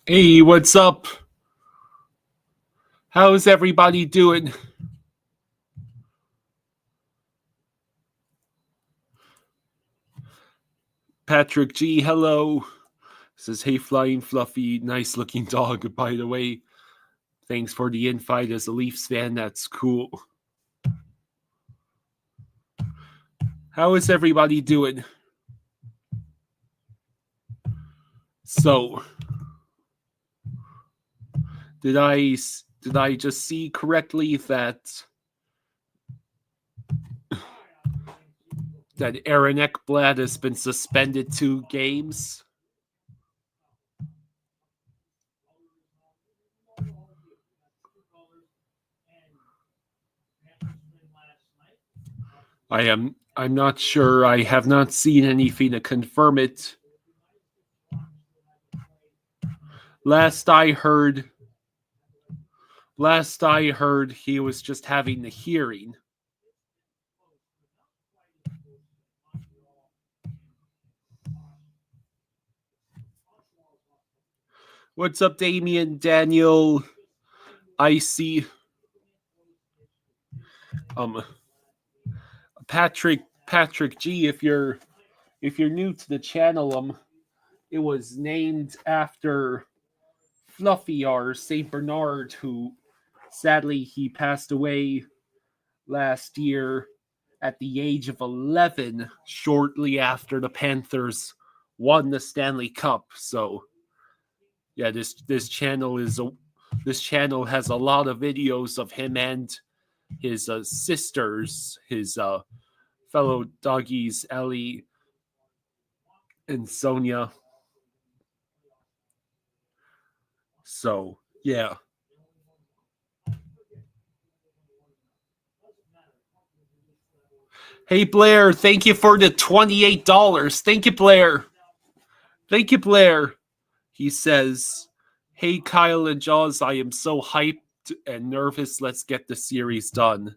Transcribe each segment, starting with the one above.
Hey, what's up? How's everybody doing? Patrick G, hello. Says, hey, flying fluffy, nice looking dog, by the way. Thanks for the invite as a Leafs fan. That's cool. How is everybody doing? So, did I just see correctly that Aaron Ekblad has been suspended 2 games? I'm not sure. I have not seen anything to confirm it. Last I heard he was just having the hearing. What's up, Damien, Daniel, Icy, Patrick G. If you're new to the channel, it was named after Fluffy, our Saint Bernard, who sadly he passed away last year at the age of 11, shortly after the Panthers won the Stanley Cup. So, yeah, this channel has a lot of videos of him and his sisters, his fellow doggies, Ellie and Sonia. So, yeah. Hey, Blair, thank you for the $28. Thank you, Blair. Thank you, Blair. He says, hey, Kyle and Jaws, I am so hyped and nervous. Let's get the series done.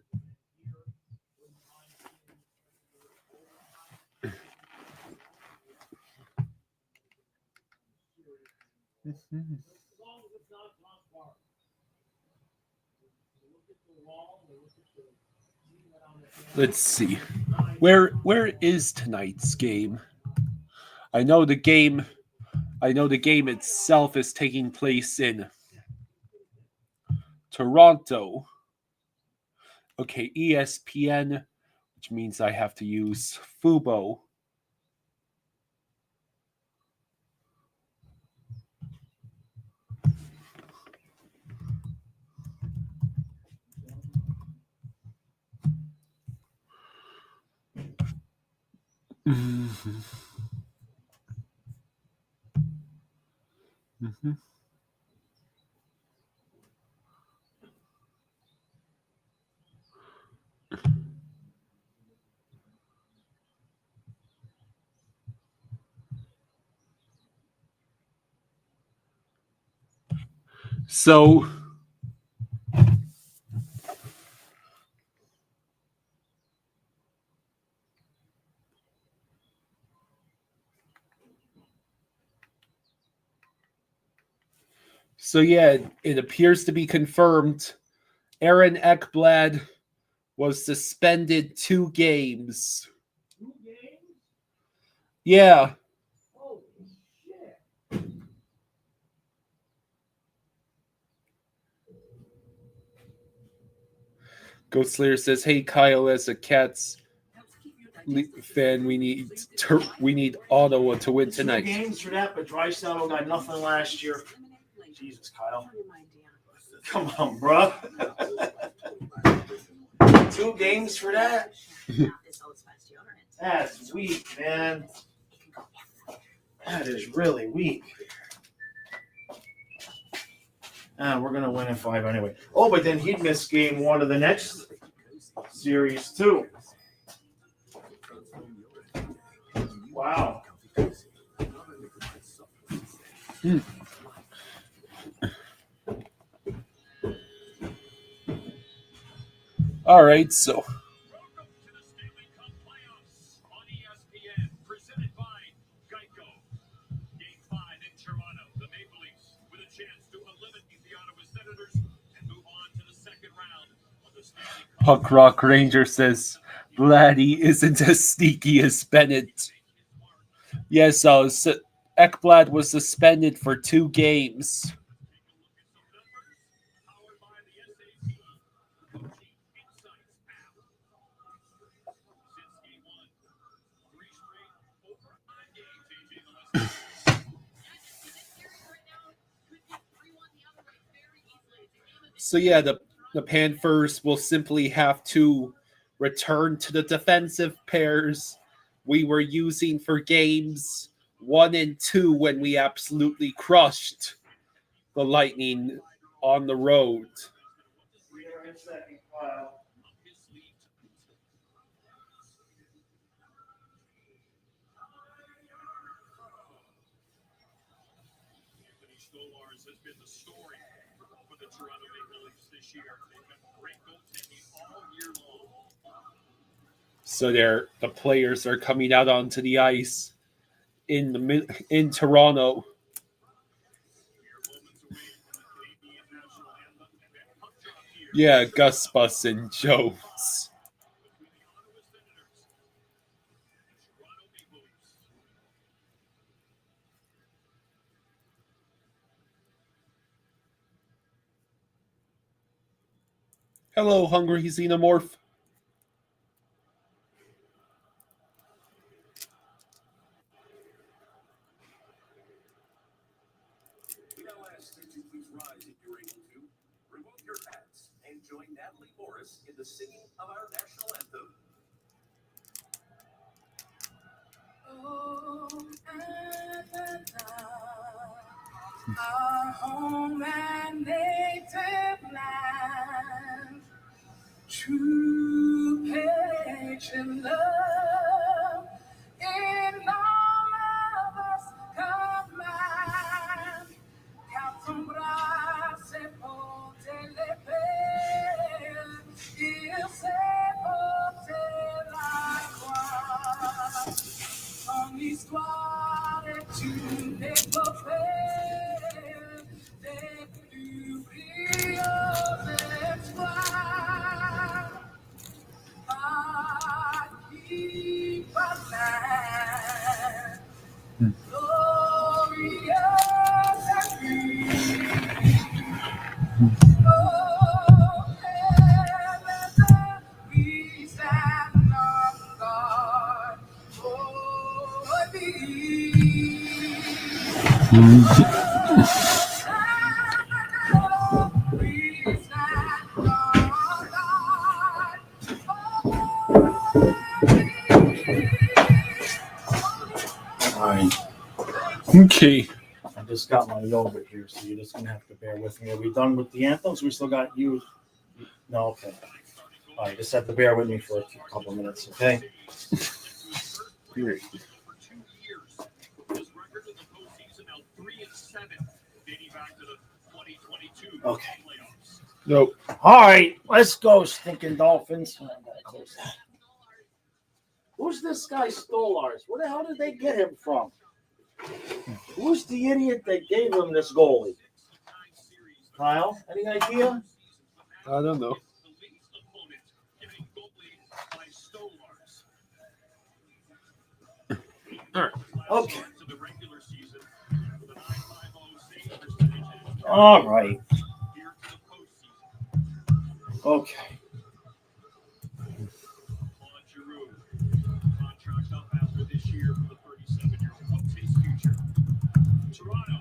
Let's see. Where is tonight's game? I know the game itself is taking place in Toronto. Okay, ESPN, which means I have to use Fubo. Mm-hmm. Mm-hmm. So, yeah, it appears to be confirmed. Aaron Ekblad was suspended 2 games. 2 games? Yeah. Holy shit. Ghost Slayer says, hey, Kyle, as a Cats fan, we need Ottawa to win tonight. 2 games for that, but Draisaitl got nothing last year. Jesus, Kyle. Come on, bro. 2 games for that? That's weak, man. That is really weak. We're going to win in 5 anyway. Oh, but then he'd miss game 1 of the next series, too. Wow. All right, so. Welcome to the Stanley Cup playoffs on ESPN, presented by Geico. Game 5 in Toronto, the Maple Leafs with a Predators and move on to the second round of the Stanley Cup. Puck Rock Ranger says Vladdy isn't as sneaky as Bennett. Yes, Ekblad was suspended for 2 games. Powered by the SAT Coaching Insights app. Since game 1, 3 straight overtime games. AJ Gillespie. So yeah, the Panthers will simply have to return to the defensive pairs we were using for games 1 and 2 when we absolutely crushed the Lightning on the road. Anthony Stolarz has been the story for the Toronto Maple Leafs this year. They've been great goaltending all year long. So the players are coming out onto the ice in Toronto. We are moments away from the Canadian national anthem and then puck drop here. Yeah, Gus Bus and Jones. Between the Ottawa Senators and the Toronto Maple Leafs. Hello, Hungry Xenomorph. We now ask that you please rise if you're able to. Remove your hats and join Natalie Morris in the singing of our national anthem. Oh, our home and native land, true patient love in all of us command. Acostumbrarse por telepel, irse por telacuar. Son l'histoire est une épopée des plus brillants espoirs. Par qui parle, glorieux acquis. Oh, heaven, we stand on guard. Oh, thee. Oh, we stand on guard. All right. Okay. I just got my yogurt here, so you're just gonna have to bear with me. Are we done with the anthems? We still got you. No, okay. All right, just have to bear with me for a couple of minutes, okay? Great. For 2 years. His record in the postseason now 3-7, dating back to the 2022 Okay. playoffs. Nope. All right, let's go, stinking Dolphins. Oh, I gotta close that. Who's this guy Stolarz? Where the hell did they get him from? Who's the idiot that gave him this goalie? Kyle, any idea? I don't know. The Leafs opponent getting goalie by Stolarz. All right. Okay. To the regular season with a 9.50 save percentage. All right. Here to the postseason. Okay. Claude Giroux, contract up after this year for the 37-year-old. What's his future? Toronto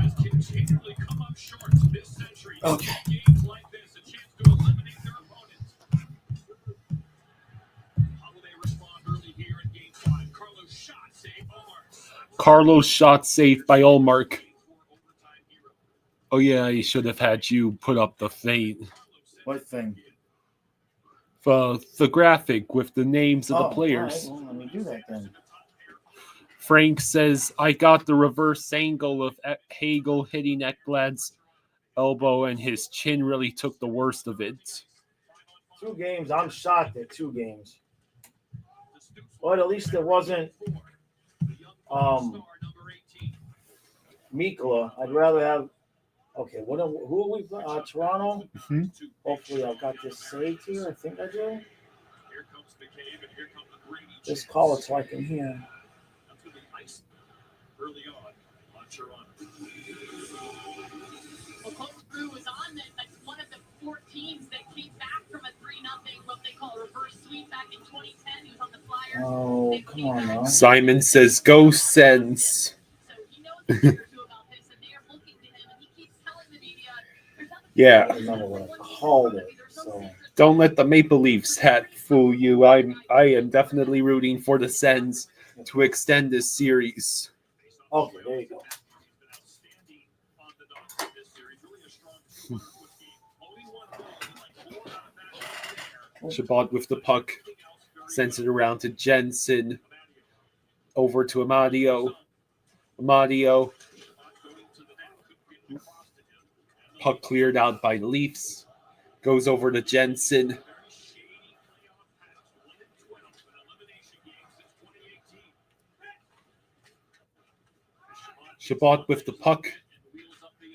has continually come up short this century. Okay. Games like this, a chance to eliminate their opponents. How will they respond early here in Game 5? Carlos shot save Omar. Carlos shot saved by Olmark. For overtime hero. Oh yeah, he should have had you put up the thing. What thing? The graphic with the names of the players. All right, well, let me do that then. Frank says, I got the reverse angle of Hagel hitting Ekblad's elbow, and his chin really took the worst of it. 2 games. I'm shocked at 2 games. But at least it wasn't Mikla. I'd rather have Okay, who are we? Toronto. Mhm. Hopefully, I've got this saved here. I think I do. Here comes McCabe, and here comes the Brady. Just call it so I can hear. That's with the ice early on Toronto. Well, Coach Brew was on that's one of the 4 teams that came back from a 3-0, what they call a reverse sweep back in 2010. He was on the Flyers. Oh, come on now. Simon says, "Go Sens." So he knows a thing or two about this, and they are looking to him, and he keeps telling the media, there's nothing Yeah. I don't remember what I called it. So Don't let the Maple Leafs hat fool you. I am definitely rooting for the Sens to extend this series. okay, there you go. Outstanding on the Ducks in this series. Really a strong 2-1 game. Only one goal. He like 4 out of that there. Chabot with the puck, sends it around to Jensen, over to Amadio. Amadio, puck cleared out by the Leafs, goes over to Jensen. Chabot with the puck,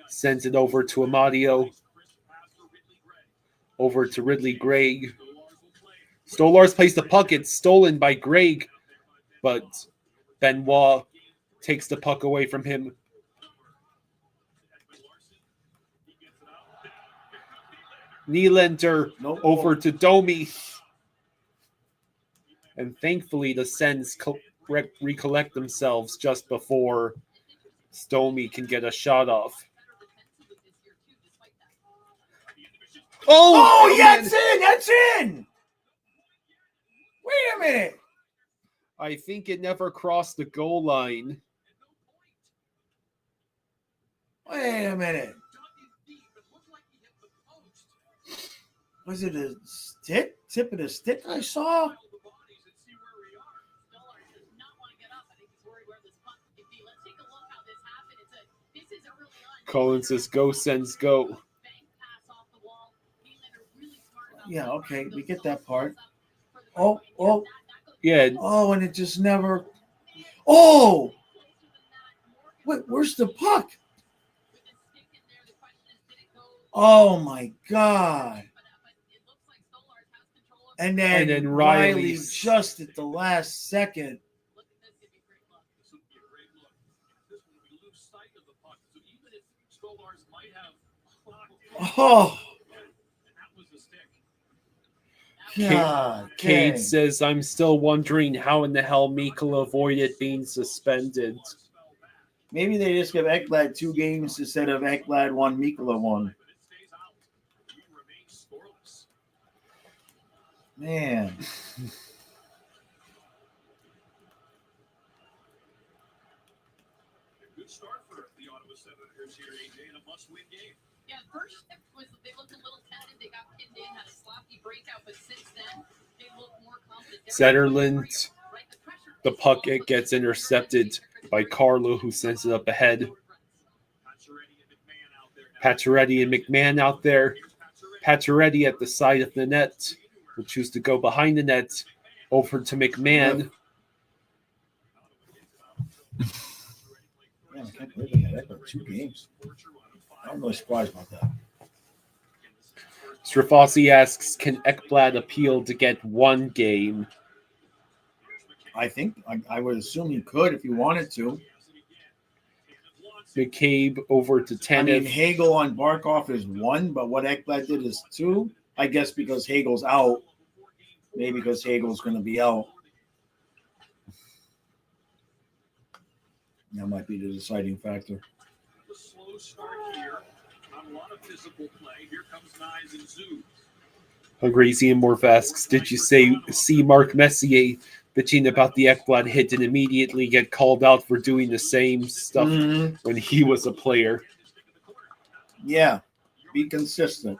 sends it over to Amadio, over to Ridley Gregg. Stolarz plays the puck. It's stolen by Gregg, but Benoit takes the puck away from him. Nylander over to Domi. And thankfully, the Sens recollect themselves just before Domi can get a shot off. Oh, yeah, that's in. That's in. Wait a minute. I think it never crossed the goal line. Wait a minute. Was it a stick? Tip of the stick I saw? Colin says, "Go Sens, go." Yeah, okay, we get that part. Oh, Yeah, oh, and it just never. Oh! Wait, where's the puck? Oh my God. And then Riley just at the last second. Oh, God. Kate dang. says, "I'm still wondering how in the hell Mikkel avoided being suspended." Maybe they just give Ekblad 2 games instead of Ekblad 1, Mikkola 1. Man. Good start for the Ottawa Senators here, AJ, in a must-win game. Yeah, first was they looked a little tatted. They got pinned in, had a sloppy breakout, but since then they look more confident. Zetterlund, the puck gets intercepted by Carlo, who sends it up ahead. Pacioretty and McMahon out there. Pacioretty at the side of the net, will choose to go behind the net, over to McMahon. Man, I can't believe they had Ekblad 2 games. I'm really surprised about that. Strafossi asks, "Can Ekblad appeal to get 1 game?" I think I would assume he could if he wanted to. McCabe over to I Tanev. mean, Hagel on Barkov is 1, but what Ekblad did is 2. I guess because Hagel's out. Maybe because Hagel's going to be out. That might be the deciding factor. The slow start here. Not a lot of physical play. Here comes Nyes and Zoo. Hungarian Morph asks, "Did you see Mark Messier bitching about the Ekblad hit and immediately get called out for doing the same stuff when he was a player?" Yeah, be consistent.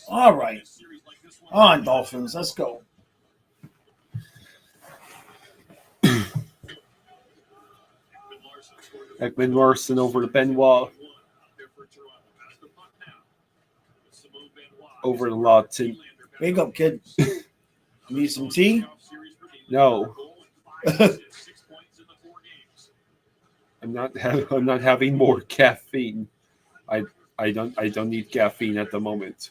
All right. On, Dolphins. Let's go. Ekman Larson over to Benoit. Over to Lawton. Wake up, kid. You need some tea? No, I'm not having more caffeine. I don't need caffeine at the moment.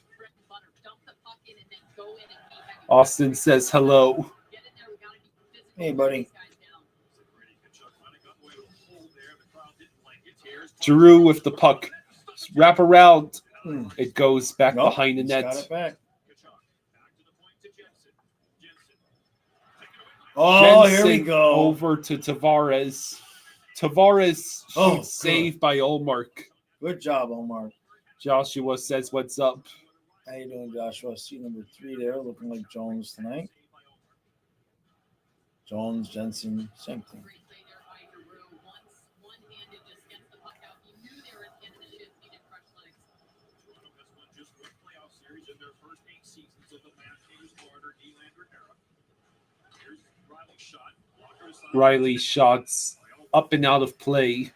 Austin says hello. Hey, buddy. Giroux with the puck. Wrap around. It goes back Nope, behind the he's net. got it back. Oh, here we Jensen go. over to Tavares. Tavares shoots Oh, good. saved by Olmark. Good job, Omar. Joshua says, "What's up?" How you doing, Joshua? See number 3 there, looking like Jones tonight. Jones, Jensen, same thing. Riley shots up and out of play.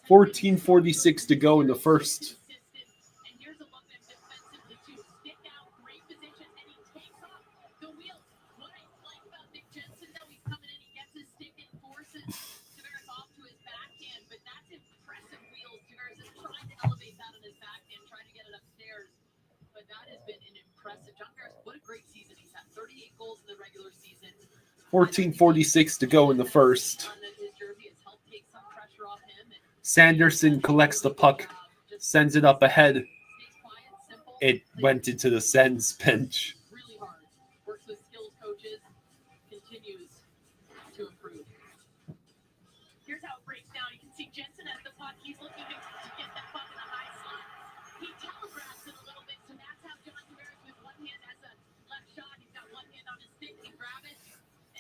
14:46 to go in the first. What a great season he's had. 38 goals in the regular season. 14:46 to go in the first. Sanderson collects the puck, sends it up ahead. It went into the Sens bench. Really hard. Works with skills coaches. Continues to improve. Here's how it breaks down. You can see Jensen at the puck. He's looking to get that puck in the high slot. He telegraphs it a little bit, so that's how John Tavares with one hand has a left shot. He's got one hand on his stick. He grab it.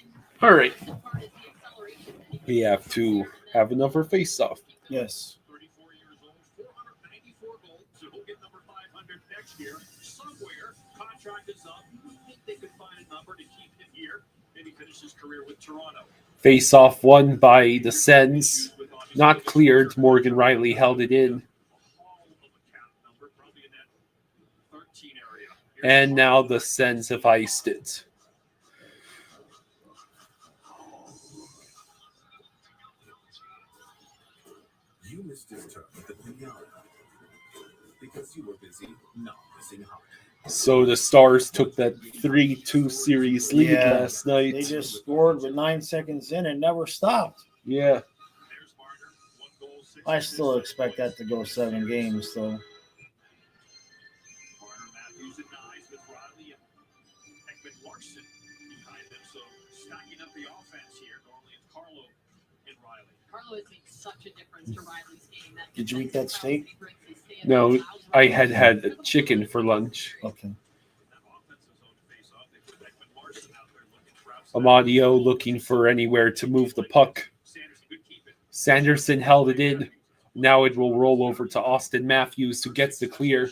And All right. the part is the acceleration that he We have to have another face-off. Yes. 34 years old, 494 goals, so he'll get number 500 next year. Somewhere, contract is up. You would think they could find a number to keep him here. Maybe finish his career with Toronto. Face-off won by the Sens. Not cleared. Morgan Riley held it in. And now the Sens have iced it. You missed his turn at the pinata because you were busy not missing hard. So the Stars took that 3-2 series lead Yeah. last night. They just scored with 9 seconds in and never stopped. Yeah. I still expect that to go 7 games, though. Matthews and Nyes with Riley and Ekman Larson behind them, so stacking up the offense here. Normally it's Carlo and Riley. Carlo has made such a difference to Riley's game. Did you eat that steak? No, I had a chicken for lunch. Okay. Amadio looking for anywhere to move the puck. Sanderson held it in. Now it will roll over to Austin Matthews, who gets the clear.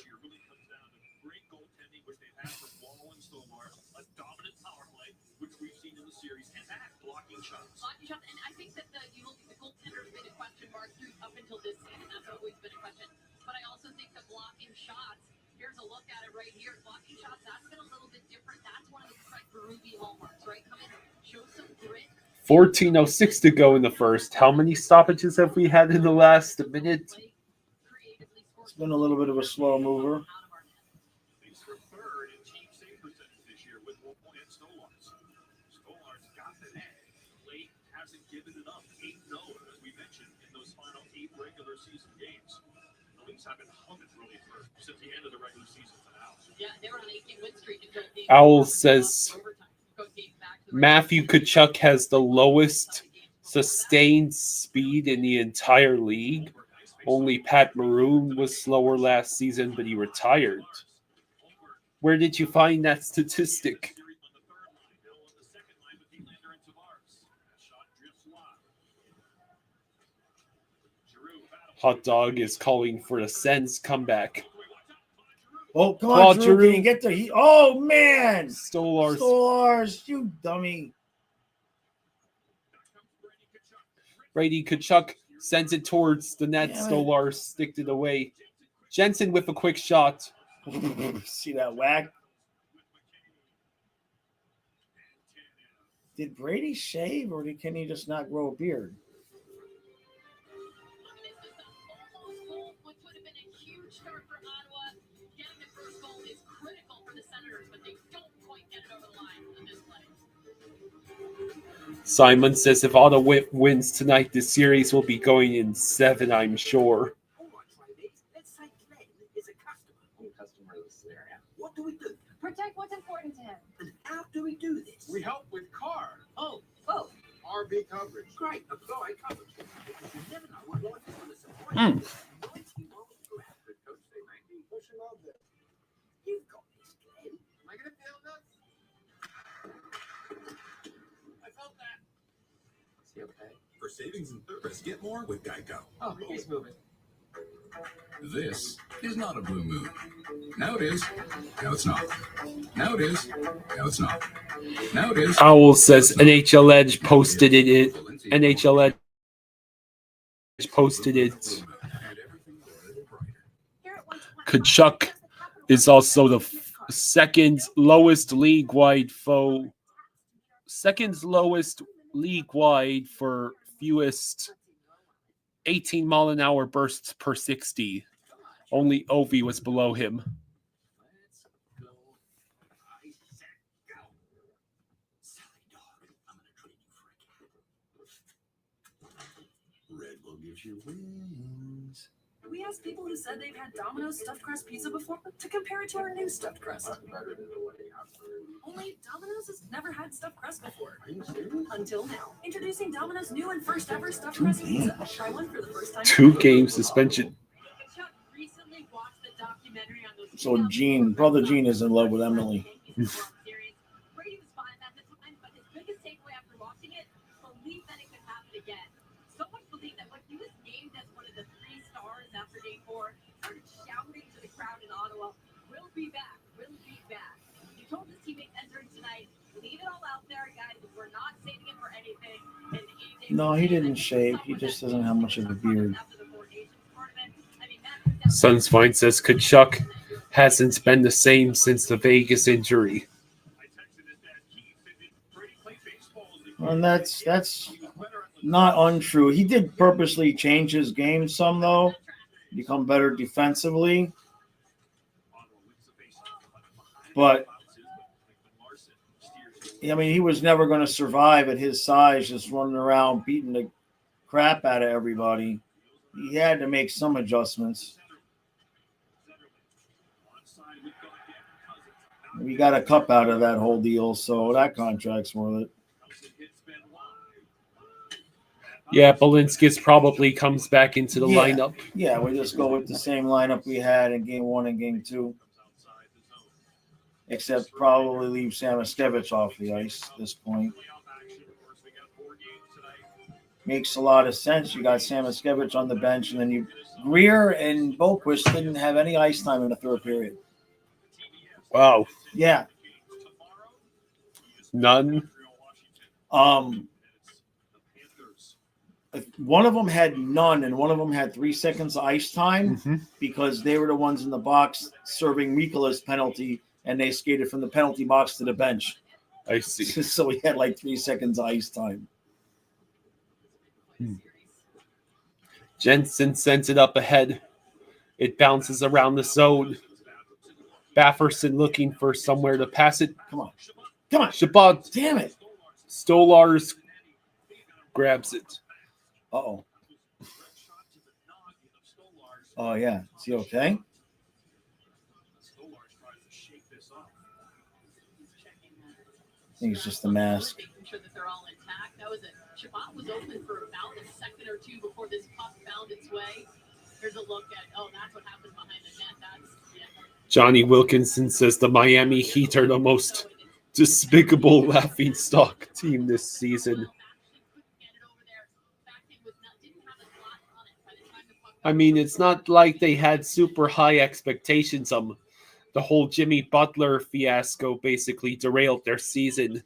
And I think that you look at the goaltender has been a question mark up until this season. That's always been a question. But I also think the blocking shots, here's a look at it right here. Blocking shots, that's been a little bit different. That's one of the Craig Berube hallmarks, right? Come in, show some grit. 14:06 to go in the first. How many stoppages have we had in the last minute? It's been a little bit of a slow mover. He's for third in team save percentage this year with 1 point at Stolarz. Stolarz got the net. Late hasn't given it up. 8-0, as we mentioned, in those final 8 regular season games. The Leafs haven't hung it really since the end of the regular season to now. Yeah, they were on an 18-win streak until they Owl says Matthew Tkachuk has the lowest sustained speed in the entire league. Only Pat Maroon was slower last season, but he retired. Where did you find that statistic? Hot Dog is calling for a Sens comeback. Oh, come Claude on, Drew. Giroux. Can you get there? Oh, man. Stolarz. Stolarz, you dummy. Brady Tkachuk sends it towards the net. Damn it. Stolarz sticked it away. Jensen with a quick shot. See that whack? Did Brady shave, or can he just not grow a beard? This is almost goal, which would have been a huge start for Ottawa. Getting the first goal is critical for the Senators, but they don't quite get it over the line in this play. Simon says if Ottawa wins tonight, the series will be going in 7, I'm sure. Oh, try this. Let's say Glenn is a customer. Customer is there. What do we do? Protect what's important to him. And how do we do this? We help with car. Oh, RV coverage. great. Apply coverage. Because you never know what life is going to surprise you. 90 miles per hour. Good coach, they may be pushing on this. You've got this, Glenn. Am I going to feel nuts? I felt that. Is he okay? For savings and service, get more with Geico. Oh, he's moving. This is not a blue moon. Now it is. Now it's not. Now it is. Now it's not. Now it is. Owl says NHL Edge posted it. NHL Edge posted it. Kachuk is also the second lowest league-wide for fewest 18-mile-an-hour bursts per 60. Only Ovi was below him. Let's go. I said go. Silly dog. I'm going to trade you for a cat. Red will give you wings. We asked people who said they've had Domino's stuffed crust pizza before to compare it to our new stuffed crust. Only Domino's has never had stuffed crust before. Until now. Introducing Domino's new and first ever stuffed crust pizza. Try one for the first time. 2-game suspension. Chuck recently watched the documentary on those. So brother Gene is in love with Emily. Brady was fine at the time, but his biggest takeaway after watching it, believe that it could happen again. So much belief that when he was named as one of the 3 stars after Day 4, started shouting to the crowd in Ottawa, "We'll be back, we'll be back." He told his teammates entering tonight, "Leave it all out there, guys. We're not saving it for anything." And No, he didn't shave. He just doesn't have much of a beard. Sunsvine says Kachuk hasn't been the same since the Vegas injury. And that's not untrue. He did purposely change his game some, though, become better defensively. But I mean, he was never going to survive at his size, just running around beating the crap out of everybody. He had to make some adjustments. We got a cup out of that whole deal, so that contract's worth it. Yeah, Balinskis probably comes back into the lineup. Yeah, we just go with the same lineup we had in Game 1 and Game 2. Except probably leave Samoskevich off the ice at this point. Makes a lot of sense. You got Samoskevich on the bench, and then Greer and Boquist didn't have any ice time in the third period. Wow. Yeah. None. One of them had none, and one of them had 3 seconds of ice time because they were the ones in the box serving Mikola's penalty, and they skated from the penalty box to the bench. I see. So he had like 3 seconds of ice time. Jensen sends it up ahead. It bounces around the zone. Bafferson looking for somewhere to pass it. Come on. Shabbat. Damn it. Stolars grabs it. Uh-oh. Oh, yeah. Is he okay? I think it's just the mask. Making sure that they're all intact. That was it. Shabbat was open for about a second or two before this puck found its way. Here's a look at, that's what happened behind the net. Johnny Wilkinson says the Miami Heat are the most despicable laughingstock team this season. I mean, it's not like they had super high expectations. The whole Jimmy Butler fiasco basically derailed their season.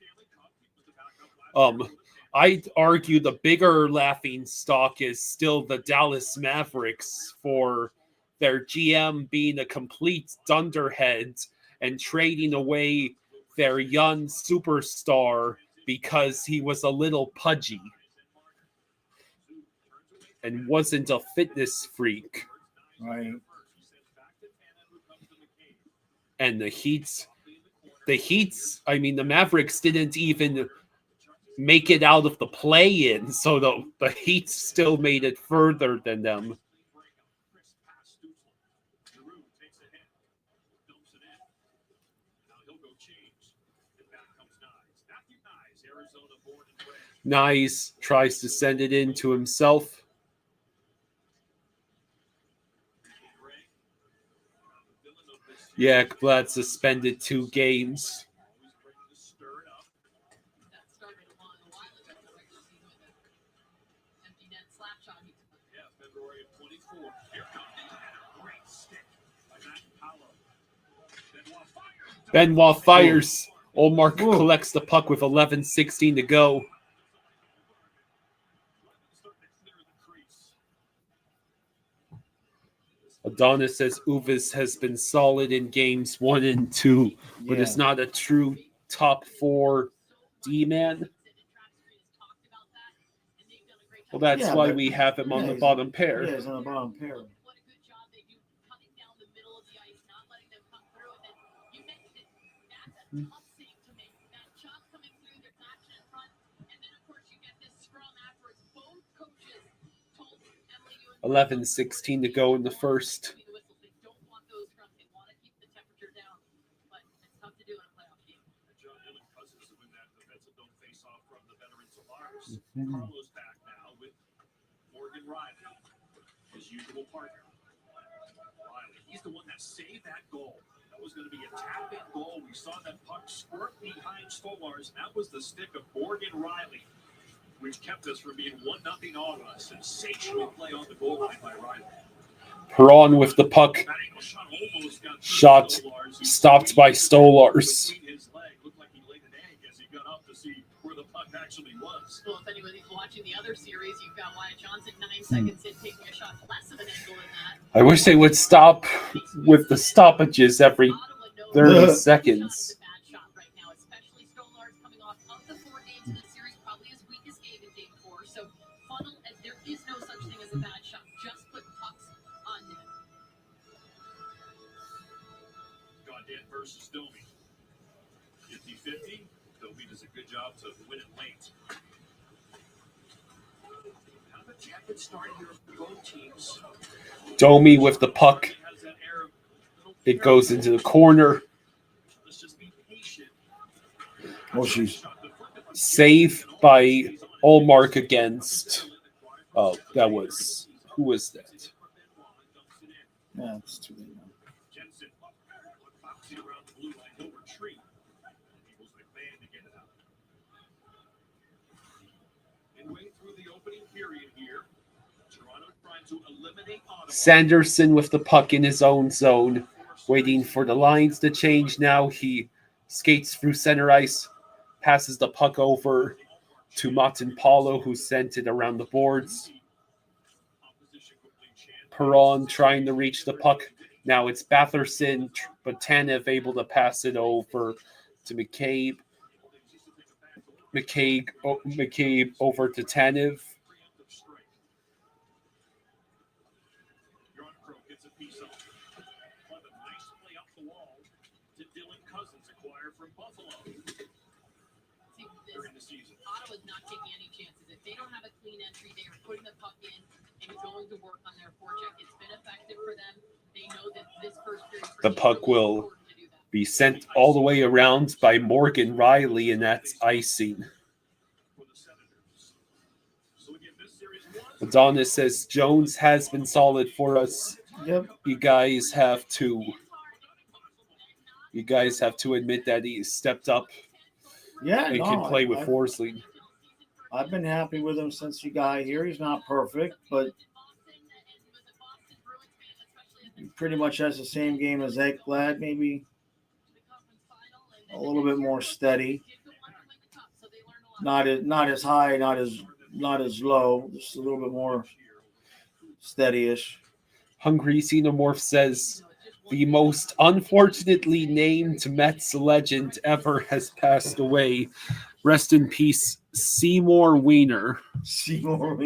I'd argue the bigger laughingstock is still the Dallas Mavericks for their GM being a complete dunderhead and trading away their young superstar because he was a little pudgy and wasn't a fitness freak. Right. And the Mavericks didn't even make it out of the play-in, so the Heat still made it further than them. Nyes tries to send it in to himself. Yeah, Ekblad suspended 2 games. Benoit fires. Olmark collects the puck with 11:16 to go. Adonis says Uvis has been solid in games 1 and 2, but is not a true top 4 D-man. Well, that's why we have him on the bottom pair. Yeah, he's on the bottom pair. Mm-hmm. 11:16 to go in the first. Carlos back now with Morgan Riley, his usual partner. Riley, he's the one that saved that goal. That was going to be a tap-in goal. We saw that puck squirt behind Stolarz, and that was the stick of Morgan Riley, which kept us from being 1-0 Ottawa. A sensational play on the goal line by Riley. Perron with the puck. Shot stopped by Stolarz. His leg looked like he laid an egg as he got up to see where the puck actually was. Well, if anybody's watching the other series, you've got Wyatt Johnson 9 seconds in taking a shot less of an angle than that. I wish they would stop with the stoppages every 30 seconds. Especially Stolarz coming off of the 4 games in the series, probably his weakest game in game 4. So funnel, there is no such thing as a bad shot. Just put pucks on net. Godin versus Domi. 50-50. Domi does a good job to win it late. Kind of a tepid start here for both teams. Domi with the puck. It goes into the corner. Let's just be patient. Oh, she's Save by Olmark against. Oh, that was. Who was that? yeah, it's too late now. Jensen bouncing around the blue line. He'll retreat. Equals McMahon to get it out. Midway through the opening period here, Toronto trying to eliminate Ottawa. Sanderson with the puck in his own zone, waiting for the lines to change. Now he skates through center ice, passes the puck over to Martin Paulo, who sent it around the boards. Perron trying to reach the puck. Now it's Batherson, but Tanev able to pass it over to McCabe. McCabe over to Tanev. Gets a piece of a nice play up the wall to Dylan Cousins, acquired from Buffalo during the season. Ottawa's not taking any chances. If they don't have a clean entry, they are putting the puck in and going to work on their forecheck. It's been effective for them. They know that this first period The puck will be sent all the way around by Morgan Riley, and that's icing. For the Senators. So again, this series was Adonis says Jones has been solid for us. Yep. You guys have to admit that he stepped up Yeah, and no, can play with I- Forsling. I've been happy with him since he got here. He's not perfect, but he pretty much has the same game as Ekblad, maybe a little bit more steady. Not as high, not as low, just a little bit more steady-ish. Hungry Xenomorph says the most unfortunately named Mets legend ever has passed away. Rest in peace, Seymour Wiener. Seymour.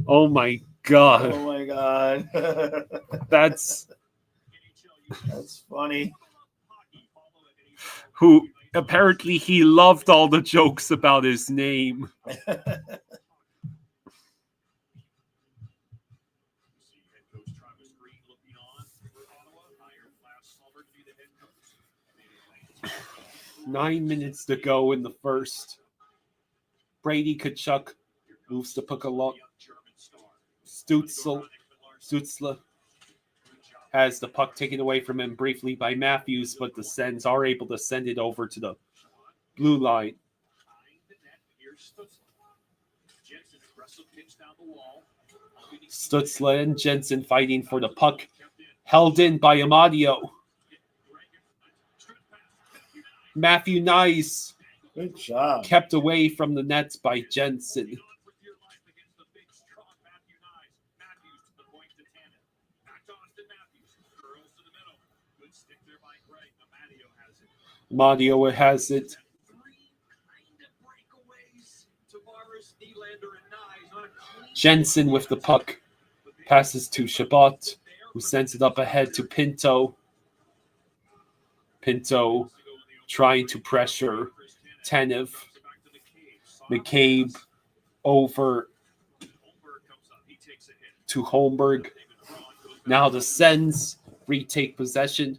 Oh my God. Oh my God. That's funny. who apparently he loved all the jokes about his name. See head coach Travis Green looking on for Ottawa. Hired last summer to be the head coach. 9 minutes to go in the first. Brady Kachuk moves the puck along. Stutzla has the puck taken away from him briefly by Matthews, but the Sens are able to send it over to the blue line. Stutzla and Jensen fighting for the puck. Held in by Amadio. Matthew Nice Good job. kept away from the nets by Jensen. Amadio has it. Jensen with the puck. Passes to Chabot, who sends it up ahead to Pinto. Pinto trying to pressure Tanev. McCabe over to Holmberg. Now the Sens retake possession.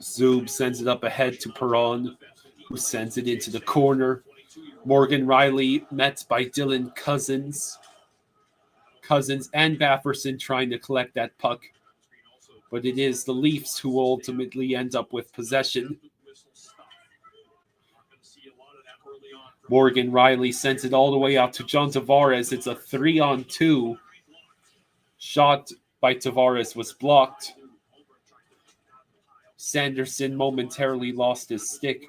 Zub sends it up ahead to Perron, who sends it into the corner. Morgan Riley met by Dylan Cousins. Cousins and Bafferson trying to collect that puck. But it is the Leafs who ultimately end up with possession. Morgan Riley sends it all the way out to John Tavares. It's a 3-on-2. Shot by Tavares was blocked. Sanderson momentarily lost his stick.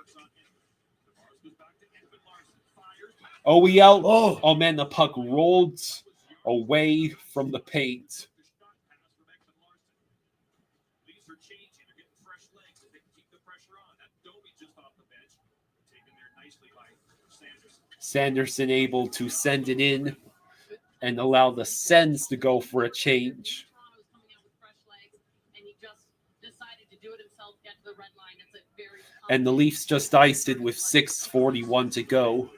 OEL. Oh man, the puck rolled away from the paint. Sanderson able to send it in and allow the Sens to go for a change. And the Leafs just iced it with 6:41 to go.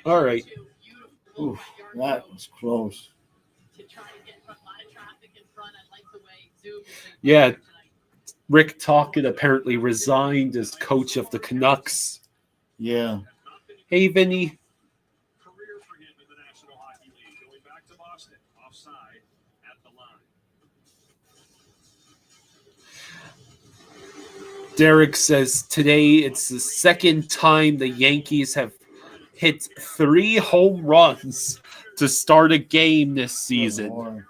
All right. Ooh, that was close. Yeah, Rick Tocchet apparently resigned as coach of the Canucks. Yeah. Hey, Vinny. Career for him in the National Hockey League, going back to Boston, offside at the line. Derek says today it's the second time the Yankees have hit 3 home runs to start a game this season. Oh,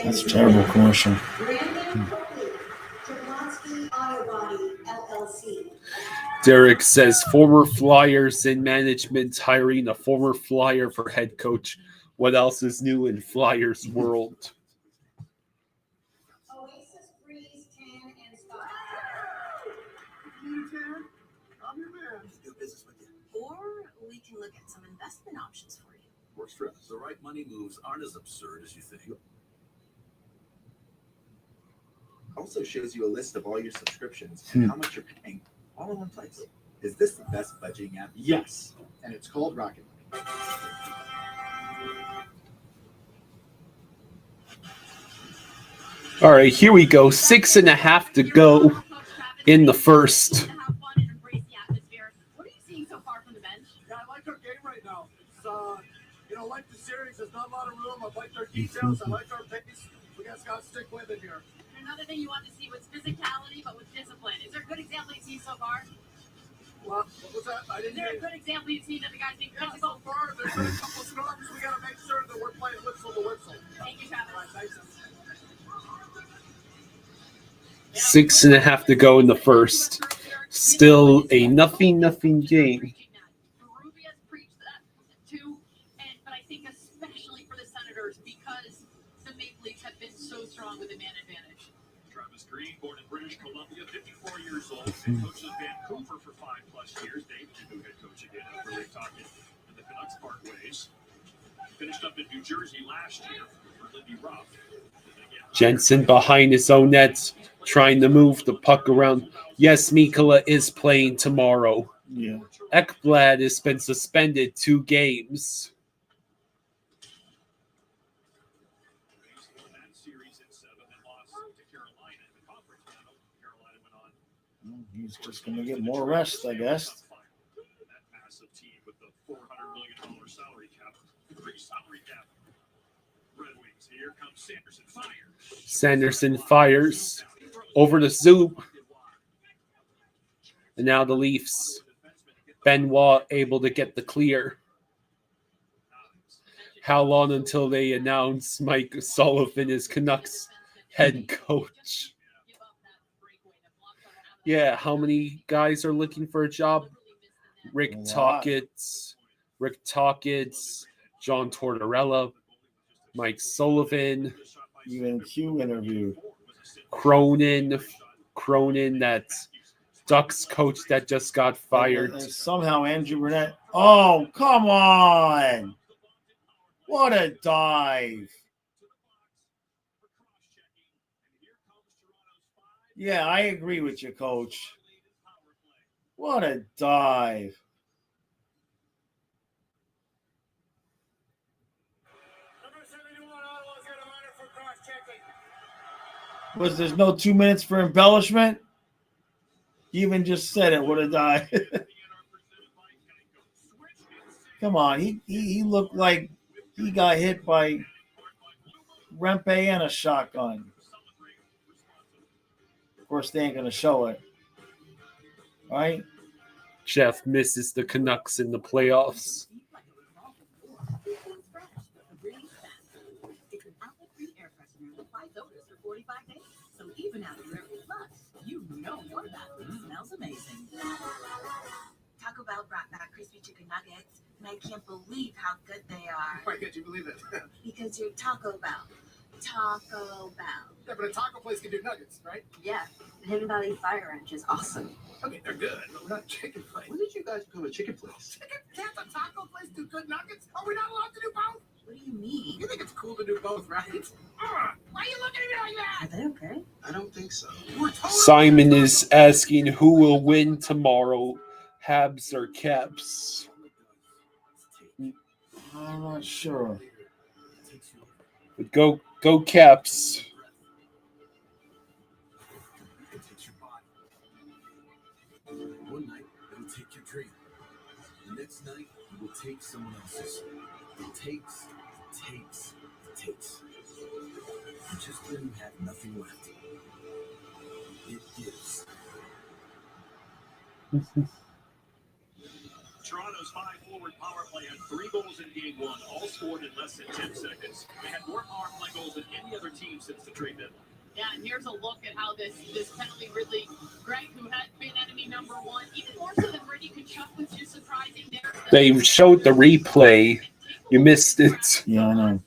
that's a terrible commercial. Derek says former Flyers in management hiring a former Flyer for head coach. What else is new in Flyers world? Oasis Freeze, Tan, and Spa. I'm your man. Do business with you. Or we can look at some investment options for you. Or stress. The right money moves aren't as absurd as you think. Also shows you a list of all your subscriptions and how much you're paying all in one place. Is this the best budgeting app? Yes, and it's called Rocket Money. All right, here we go. 6.5 to go in the first. Have fun and embrace the atmosphere. What are you seeing so far from the bench? Yeah, I like our game right now. It's, like the series, there's not a lot of room. I like our details. I like our pace. We just got to stick with it here. And another thing you want to see was physicality, but with discipline. Is there a good example you've seen so far? What was that? I Is didn't there a hear. good example you've seen that the guys being Yeah, physical? so far, there's been a couple storms. We got to make sure that we're playing whistle to whistle. Thank you, Travis. All right, thanks. 6.5 to go in the first. Still a nothing game. Rubia's preached that too, but I think especially for the Senators because the Maple Leafs have been so strong with the man advantage. Travis Green, born in British Columbia, 54 years old, and coached in Vancouver for 5+ years. David, your new head coach again, after Rick talking in the Canucks part ways. Finished up in New Jersey last year for Lindy Ruff. Jensen behind his own nets, trying to move the puck around. Yes, Mikkola is playing tomorrow. Yeah. Ekblad has been suspended 2 games. That series in 7 and lost to Carolina in the conference final. Carolina went on. He's just going to get more rest, I guess. That massive team with the $400 million salary cap, salary cap. Red Wings. Here comes Sanderson fires. Sanderson fires over the Zoop. And now the Leafs. Benoit able to get the clear. How long until they announce Mike Sullivan as Canucks head coach? Yeah, how many guys are looking for a job? Rick A lot. Tockett, John Tortorella, Mike Sullivan, Even Q interviewed. Cronin, that Ducks coach that just got fired. And somehow Andrew Burnett. Oh, come on. What a dive. Yeah, I agree with you, coach. What a dive. Number 71, Ottawa's got a minor for cross-checking. Was there's no 2 minutes for embellishment? You even just said it. What a dive. Come on. He looked like he got hit by Rempe and a shotgun. Of course, they ain't going to show it. Right? Jeff misses the Canucks in the playoffs. It's an outlet-free air freshener that flies odors for 45 days. So even after every flush, you know your bathroom smells amazing. Taco Bell brought back crispy chicken nuggets, and I can't believe how good they are. Why can't you believe it? Because you're Taco Bell. Taco Bell. Yeah, but a taco place can do nuggets, right? Yeah, Hidden Valley Fire Ranch is awesome. Okay, they're good, but we're not a chicken place. When did you guys become a chicken place? Chicken? Can't a taco place do good nuggets? Are we not allowed to do both? What do you mean? You think it's cool to do both, right? Why are you looking at me like that? Are they okay? I don't think so. We're totally Simon is asking who will win tomorrow, Habs or Caps. I'm not sure. But go Caps. One night, it'll take your dream. The next night, it will take someone else's. It takes. And just when you have nothing left, it gives. Toronto's 5-forward power play had 3 goals in game 1, all scored in less than 10 seconds. They had more power play goals than any other team since the trade deadline. Yeah, and here's a look at how this penalty Ridley, Greg, who had been enemy number 1, even more so than Brady Kachuk, was just surprising there. They showed the replay. You missed it. Yeah, I know.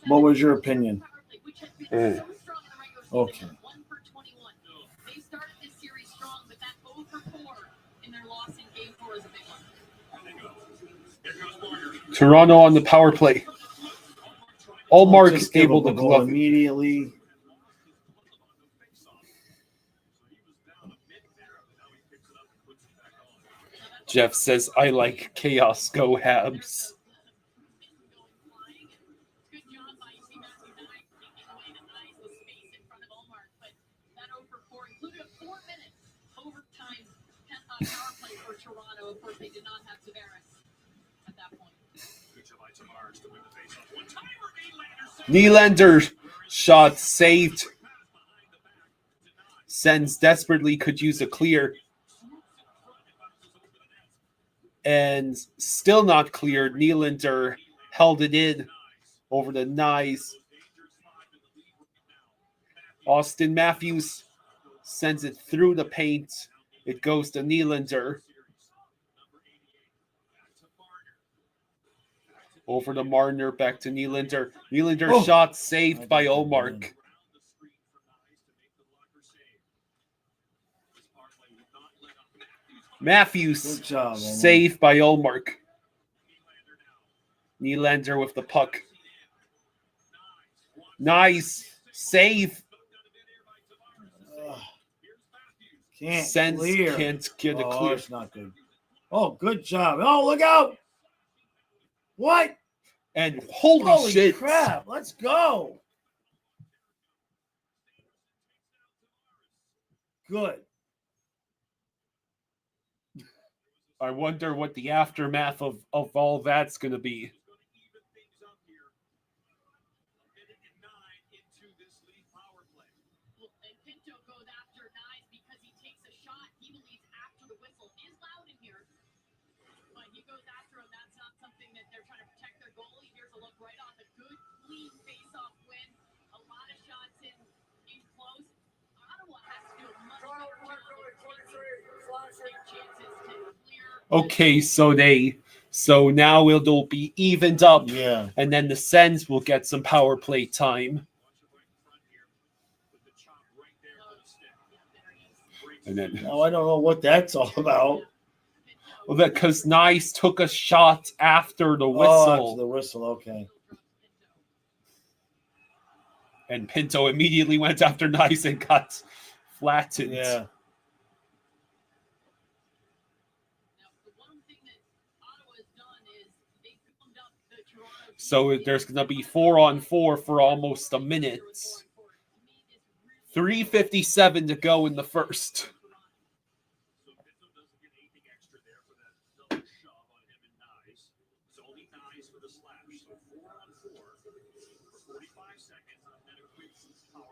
What was your opinion? Mm. Okay. 1 for 21. They started this series strong, but that 0 for 4 in their loss in game 4 is a big one. Here goes Marner. Toronto on the power play. Allmark Just give able up to a goal glove. immediately. Jeff says, I like chaos. Go Habs. Good job by Matthew Knight taking away the ice with power play for Toronto. Of course, they did not have Tavares at that point. Nylander shot saved. Sens desperately could use a clear. And still not cleared. Nylander held it in over the Knies. Austin Matthews sends it through the paint. It goes to Nylander. Over to Marner, back to Nylander. Nylander shot saved by Olmark. Matthews saved by Olmark. Nylander with the puck. Nice save. Can't clear. Can't get a clear. That's not good. Oh, good job. Oh, look out. What? And holy shit. Crap. Let's go. Good. I wonder what the aftermath of all that's going to be. And Pinto goes after Knies because he takes a shot. He believes after the whistle is loud in here. But he goes after him. That's not something that they're trying to protect their goalie. Here's a look right off. A good, clean face-off win. A lot of shots in close. Ottawa has to do a much better job of taking chances to clear. Okay, so now it'll be evened up. Yeah. And then the Sens will get some power play time. And then, Now I don't know what that's all about. well, because Nice took a shot after the Oh, whistle. after the whistle, okay. And Pinto immediately went after Nice and got flattened. Yeah. So there's going to be 4-on-4 for almost a minute. 3:57 to go in the first.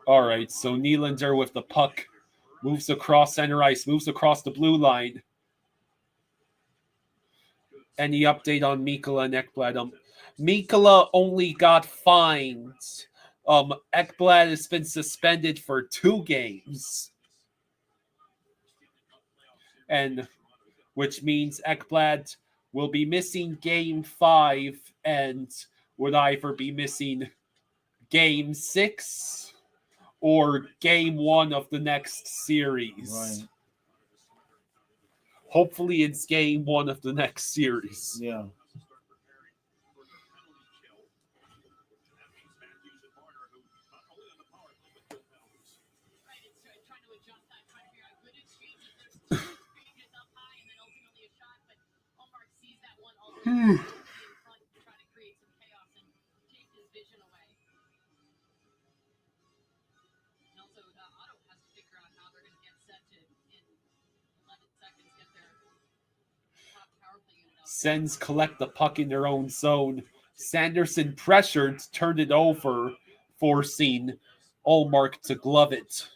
All right, so Nylander with the puck moves across center ice, moves across the blue line. Any update on Mikkola and Ekblad? Mikkola only got fined. Ekblad has been suspended for 2 games. And which means Ekblad will be missing game 5 and would either be missing game 6 or game 1 of the next series. Right. Hopefully it's game 1 of the next series. Yeah. Sens collect the puck in their own zone. Sanderson pressured, turned it over, forcing Olmark to glove it.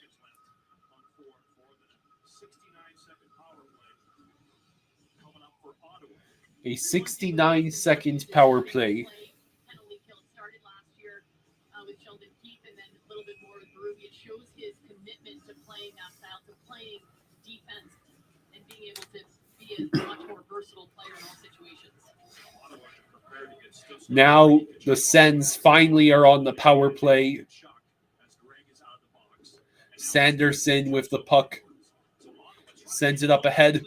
A 69-second power play. Penalty kill started last year with Sheldon Keefe, and then a little bit more with Berube. It shows his commitment to playing that style, to playing defense, and being able to be a much more versatile player in all situations. Now the Sens finally are on the power play. Sanderson with the puck. Sends it up ahead.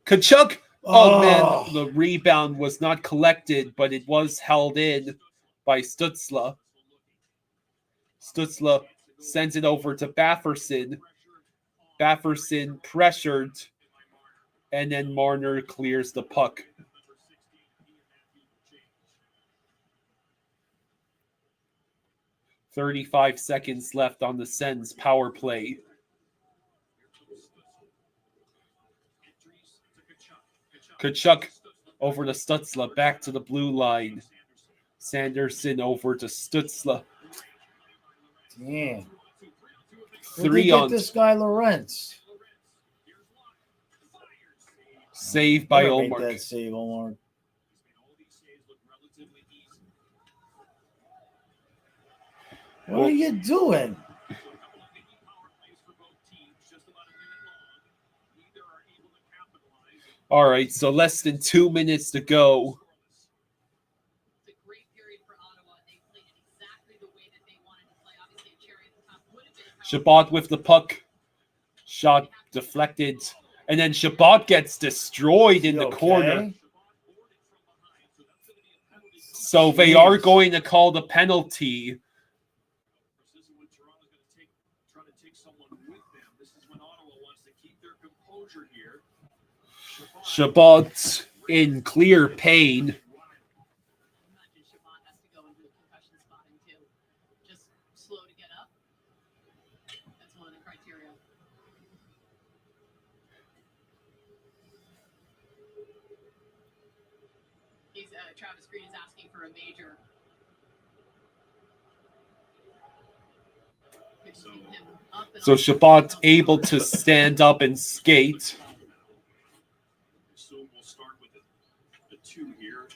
Kachuk! Oh, man, the rebound was not collected, but it was held in by Stützle. Stützle sends it over to Bafferson. Bafferson pressured, and then Marner clears the puck. "35 seconds left on the Sens power play. Kachuk over to Stutzla, back to the blue line. Sanderson over to Stutzla. Damn. Where'd they Three get on this guy, Lawrence? save by Better make Olmark. that save, Omar. What are you doing? All right, so less than 2 minutes to go. It's a great period for Ottawa. They played it exactly the way that they wanted to play. Obviously, a cherry at the top would have been. Shabbat with the puck. Shot deflected. And then Shabbat gets destroyed in the corner. So they are going to call the penalty. Shabbat in clear pain. Imagine Shabbat has to go into the concussion spotting too. Just slow to get up. That's one of the criteria. He's Travis Green is asking for a major. Keeping him up and So on. Shabbat able to stand up and skate. So we'll start with the two here.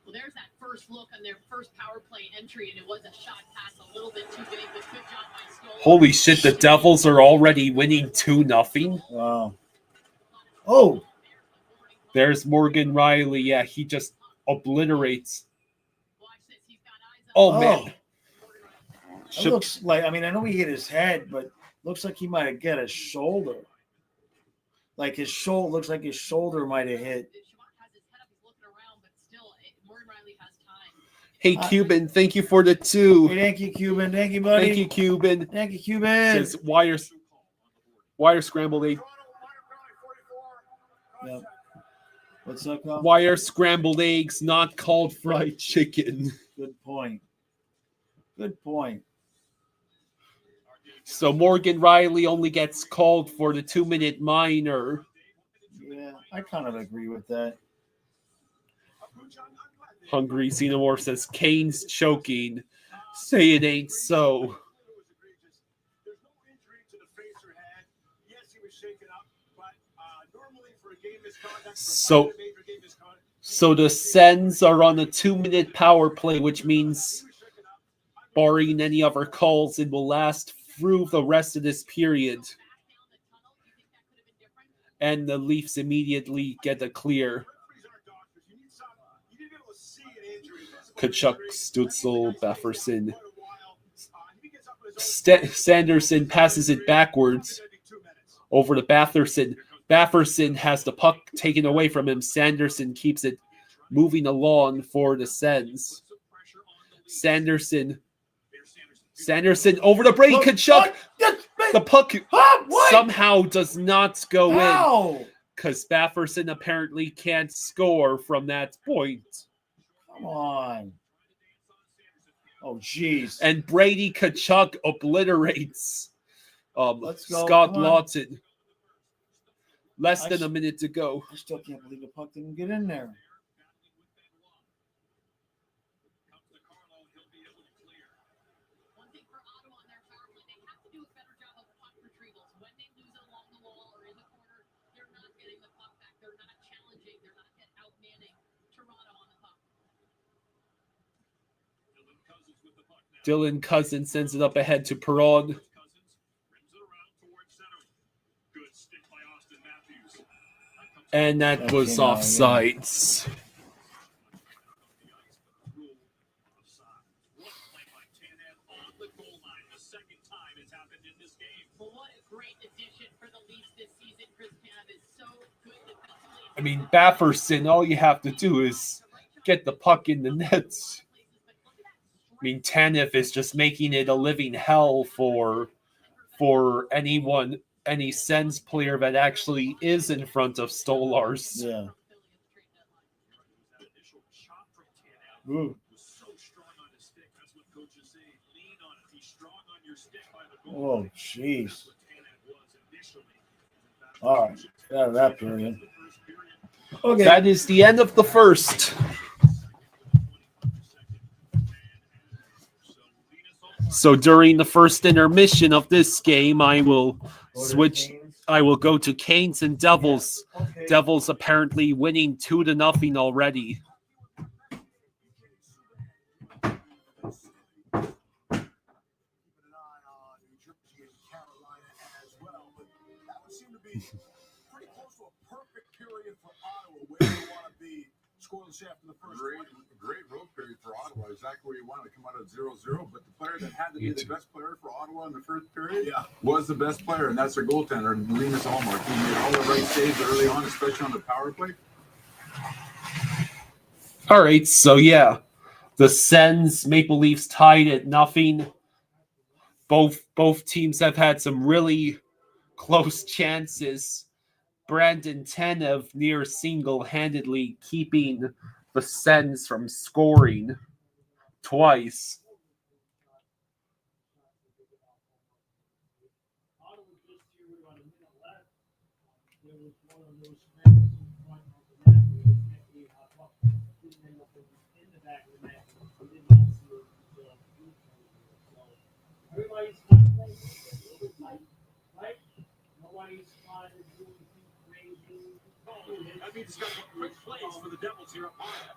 Well, there's that first look on their first power play entry, and it was a shot pass a little bit too big, but good job by Stoll. Holy shit, the Devils are already winning 2-0. Wow. Oh, There's Morgan Riley. Yeah, he just obliterates. Watch this. He's got eyes Oh, on man. it looks like, I mean, I know he hit his head, but looks like he might have got his shoulder. Like his shoulder, looks like his shoulder might have hit. Shabbat has his head up. He's looking around, but still, Morgan Riley has time. Hey, Cuban, thank you for the 2. Hey, thank you, Cuban. Thank you, buddy. Thank you, Cuban. Thank you, Cuban. Says wire scrambled egg. Yep. What's up, Kyle? Wire scrambled eggs, not called fried chicken. Good point. Good point. So Morgan Riley only gets called for the 2-minute minor. Yeah, I kind of agree with that. Hungry Xenomorph says Kane's choking. Say it ain't so. There's no injury to the face or head. Yes, he was shaken up, but normally for a game misconduct, So the Sens are on a 2-minute power play, which means, barring any other calls, it will last through the rest of this period. And the Leafs immediately get a clear. Kachuk, Stutzel, Befferson. Sanderson passes it backwards over to Batherson. Bafferson has the puck taken away from him. Sanderson keeps it moving along for the Sens. Sanderson over the break. Kachuk. The puck somehow does not go in because Bafferson apparently can't score from that point. Come on. Oh, jeez. And Brady Kachuk obliterates Scott Lawton. Less than a minute to go. I still can't believe the puck didn't get in there. One thing for Ottawa on their power play, they have to do a better job of puck retrievals. When they lose it along the wall or in the corner, they're not getting the puck back. They're not challenging. They're not out-manning Toronto on the puck. Dylan Cousins sends it up ahead to Perron. And that was offsides. Well, what a great addition for the Leafs this season. Chris Tanev is so good defensively. I mean, Bafferson, all you have to do is get the puck in the nets. I mean, Tanev is just making it a living hell for anyone, any Sens player that actually is in front of Stolars. Yeah. Oh, jeez. All right. Out of that period. Okay. That is the end of the first. So during the first intermission of this game, I will switch. I will go to Canes and Devils. Okay. Devils apparently winning 2-0 already. Pretty close to a perfect period for Ottawa, where you want to be scoreless after the first. Great road period for Ottawa. Exactly where you want to come out at 0-0. But the player that had to be the best player for Ottawa in the first period was the best player, and that's their goaltender, Linus Ullmark. He made all the right saves early on, especially on the power play. All right, so yeah, the Sens Maple Leafs tied at 0. Both teams have had some really close chances. Brandon Tanev near single-handedly keeping the Sens from scoring twice.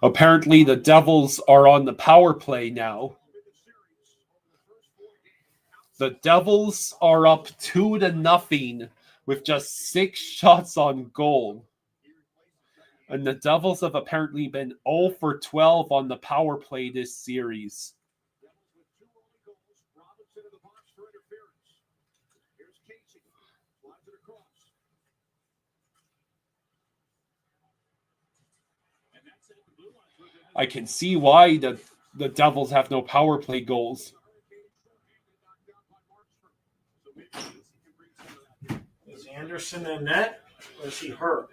Apparently, the Devils are on the power play now. The Devils are up 2-0 with just 6 shots on goal. And the Devils have apparently been 0 for 12 on the power play this series. I can see why the Devils have no power play goals. Is Anderson in net? Or is he hurt?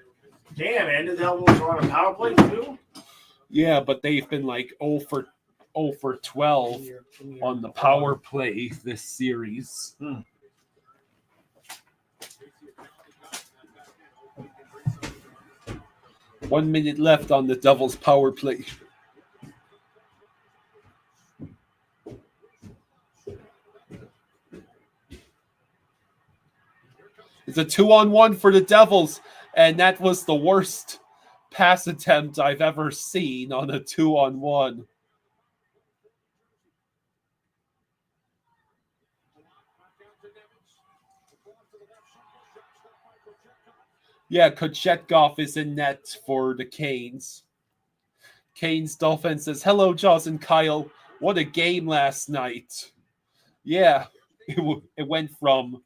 Damn, and the Devils are on a power play too? Yeah, but they've been like 0 for 12 on the power play this series. 1 minute left on the Devils power play. It's a 2-on-1 for the Devils, and that was the worst pass attempt I've ever seen on a 2-on-1. Yeah, Kochetkov is in net for the Canes. Canes Dolphins says, "Hello, Jaws and Kyle. What a game last night." Yeah, it went from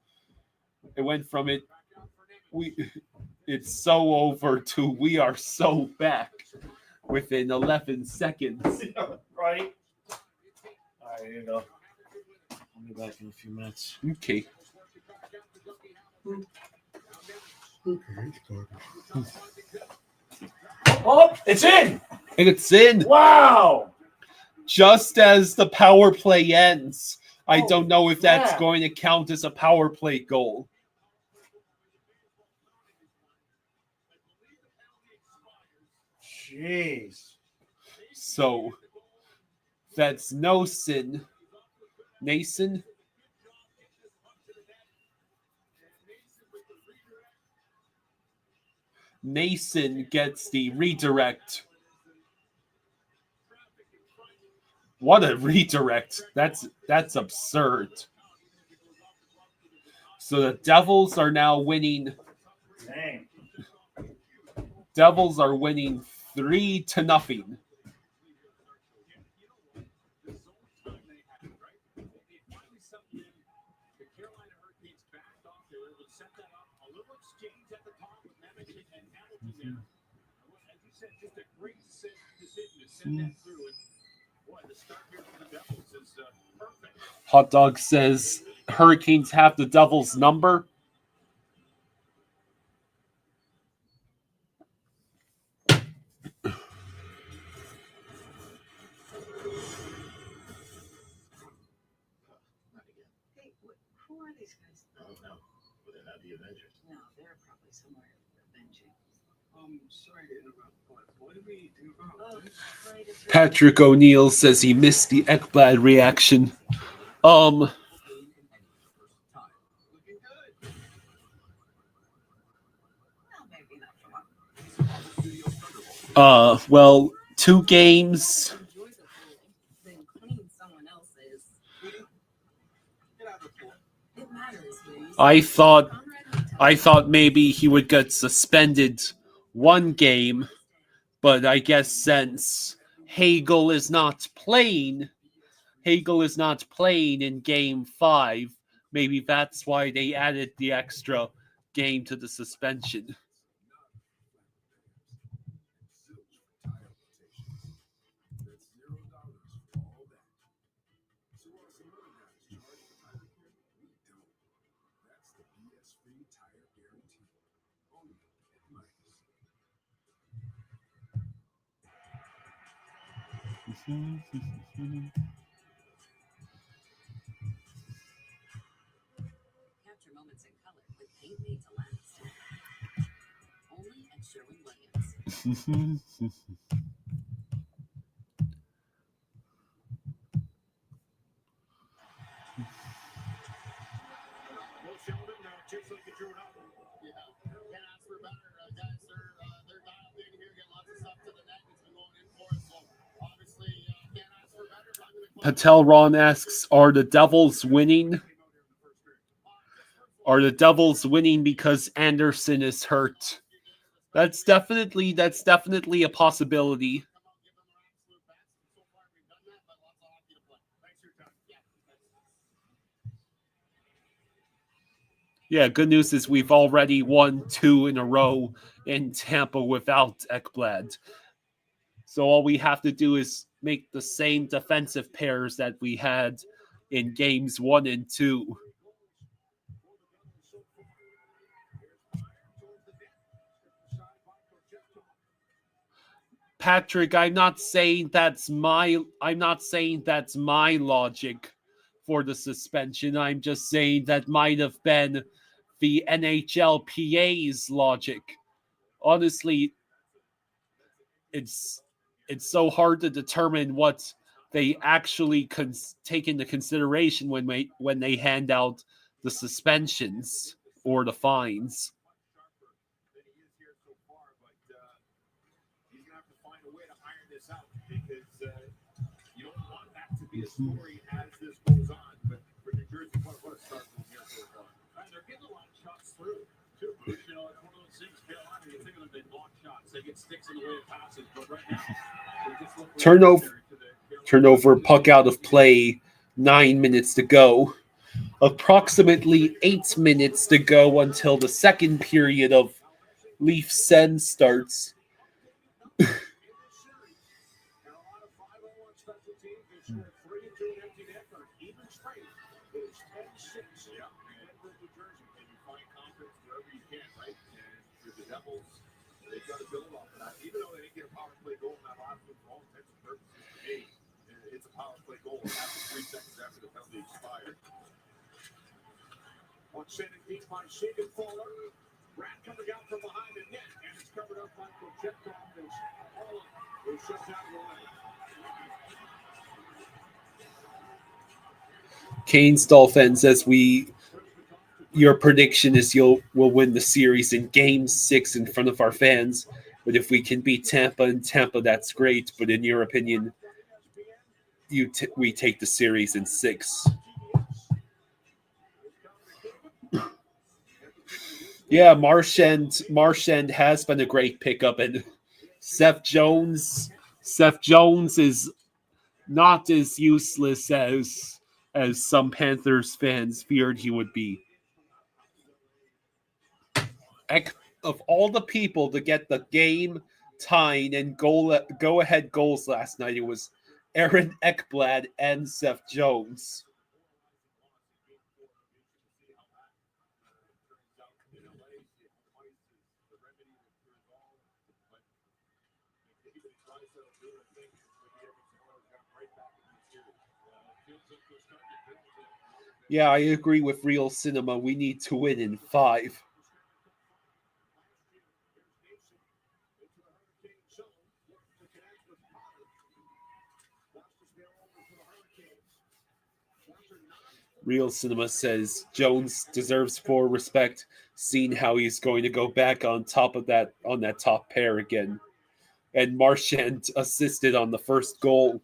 it's so over to we are so back within 11 seconds. Right. All right, here you go. I'll be back in a few minutes. Okay. Oh, it's in! It's in. Wow! Just as the power play ends. I don't know if that's crap. going to count as a power play goal. Jeez. So that's Nason. Nason gets the redirect. What a redirect. That's absurd. So the Devils are now winning. Dang. Devils are winning 3-0. Hot Dog says Hurricanes have the Devils' number. Hey, who are these guys? I don't know. But they're not the Avengers. No, they're probably somewhere avenging. Sorry to interrupt, but what did we do about this? Patrick O'Neill says he missed the Ekblad reaction. Looking good. Well, maybe not for long. Well, 2 games. Enjoy the pool, then clean someone else's. Get out of the pool. It matters, ladies. I thought maybe he would get suspended 1 game, but I guess since Hagel is not playing in game 5, maybe that's why they added the extra game to the suspension. Capture moments in color with paint made to last. Only at Sherwin-Williams. Well, Sheldon, just like you drew it up. Yeah, can't ask for better. Guys, they're dialed in here, get lots of stuff to the net. It's been going in for us, so obviously can't ask for better. Not gonna close. Patel Ron asks, are the Devils winning? Are the Devils winning because Anderson is hurt? That's definitely a possibility. Yeah, good news is we've already won 2 in a row in Tampa without Ekblad. So all we have to do is make the same defensive pairs that we had in games 1 and 2. Patrick, I'm not saying that's my logic for the suspension. I'm just saying that might have been the NHLPA's logic. Honestly, it's so hard to determine what they actually take into consideration when they hand out the suspensions or the fines. He's going to have to find a way to iron this out because you don't want that to be a story as this goes on. But for New Jersey, what a start from here so far. And they're getting a lot of shots through, too. You know, it's one of those things, Carolina, you think of them, they block shots. They get sticks in the way of passes. But right now, they just look Turnover, puck out of play, 9 minutes to go. Approximately 8 minutes to go until the second period of Leaf Send starts. They've got to build off of that. Even though they didn't get a power play goal in that last one, for all intents and purposes, it's a power play goal after 3 seconds after the penalty expired. On sending deep by Shaken Fuller. Rat coming out from behind the net, and it's covered up by Kochetkov as all is shut down the line. Canes Dolphins, your prediction is we'll win the series in Game 6 in front of our fans. But if we can beat Tampa in Tampa, that's great. But in your opinion, we take the series in 6. Yeah, Marchand has been a great pickup, and Seth Jones is not as useless as some Panthers fans feared he would be. Of all the people to get the game tying and go ahead goals last night, it was Aaron Ekblad and Seth Jones. Yeah, I agree with Real Cinema. We need to win in 5. Real Cinema says Jones deserves more respect, seeing how he's going to go back on top of that top pair again. And Marchand assisted on the first goal.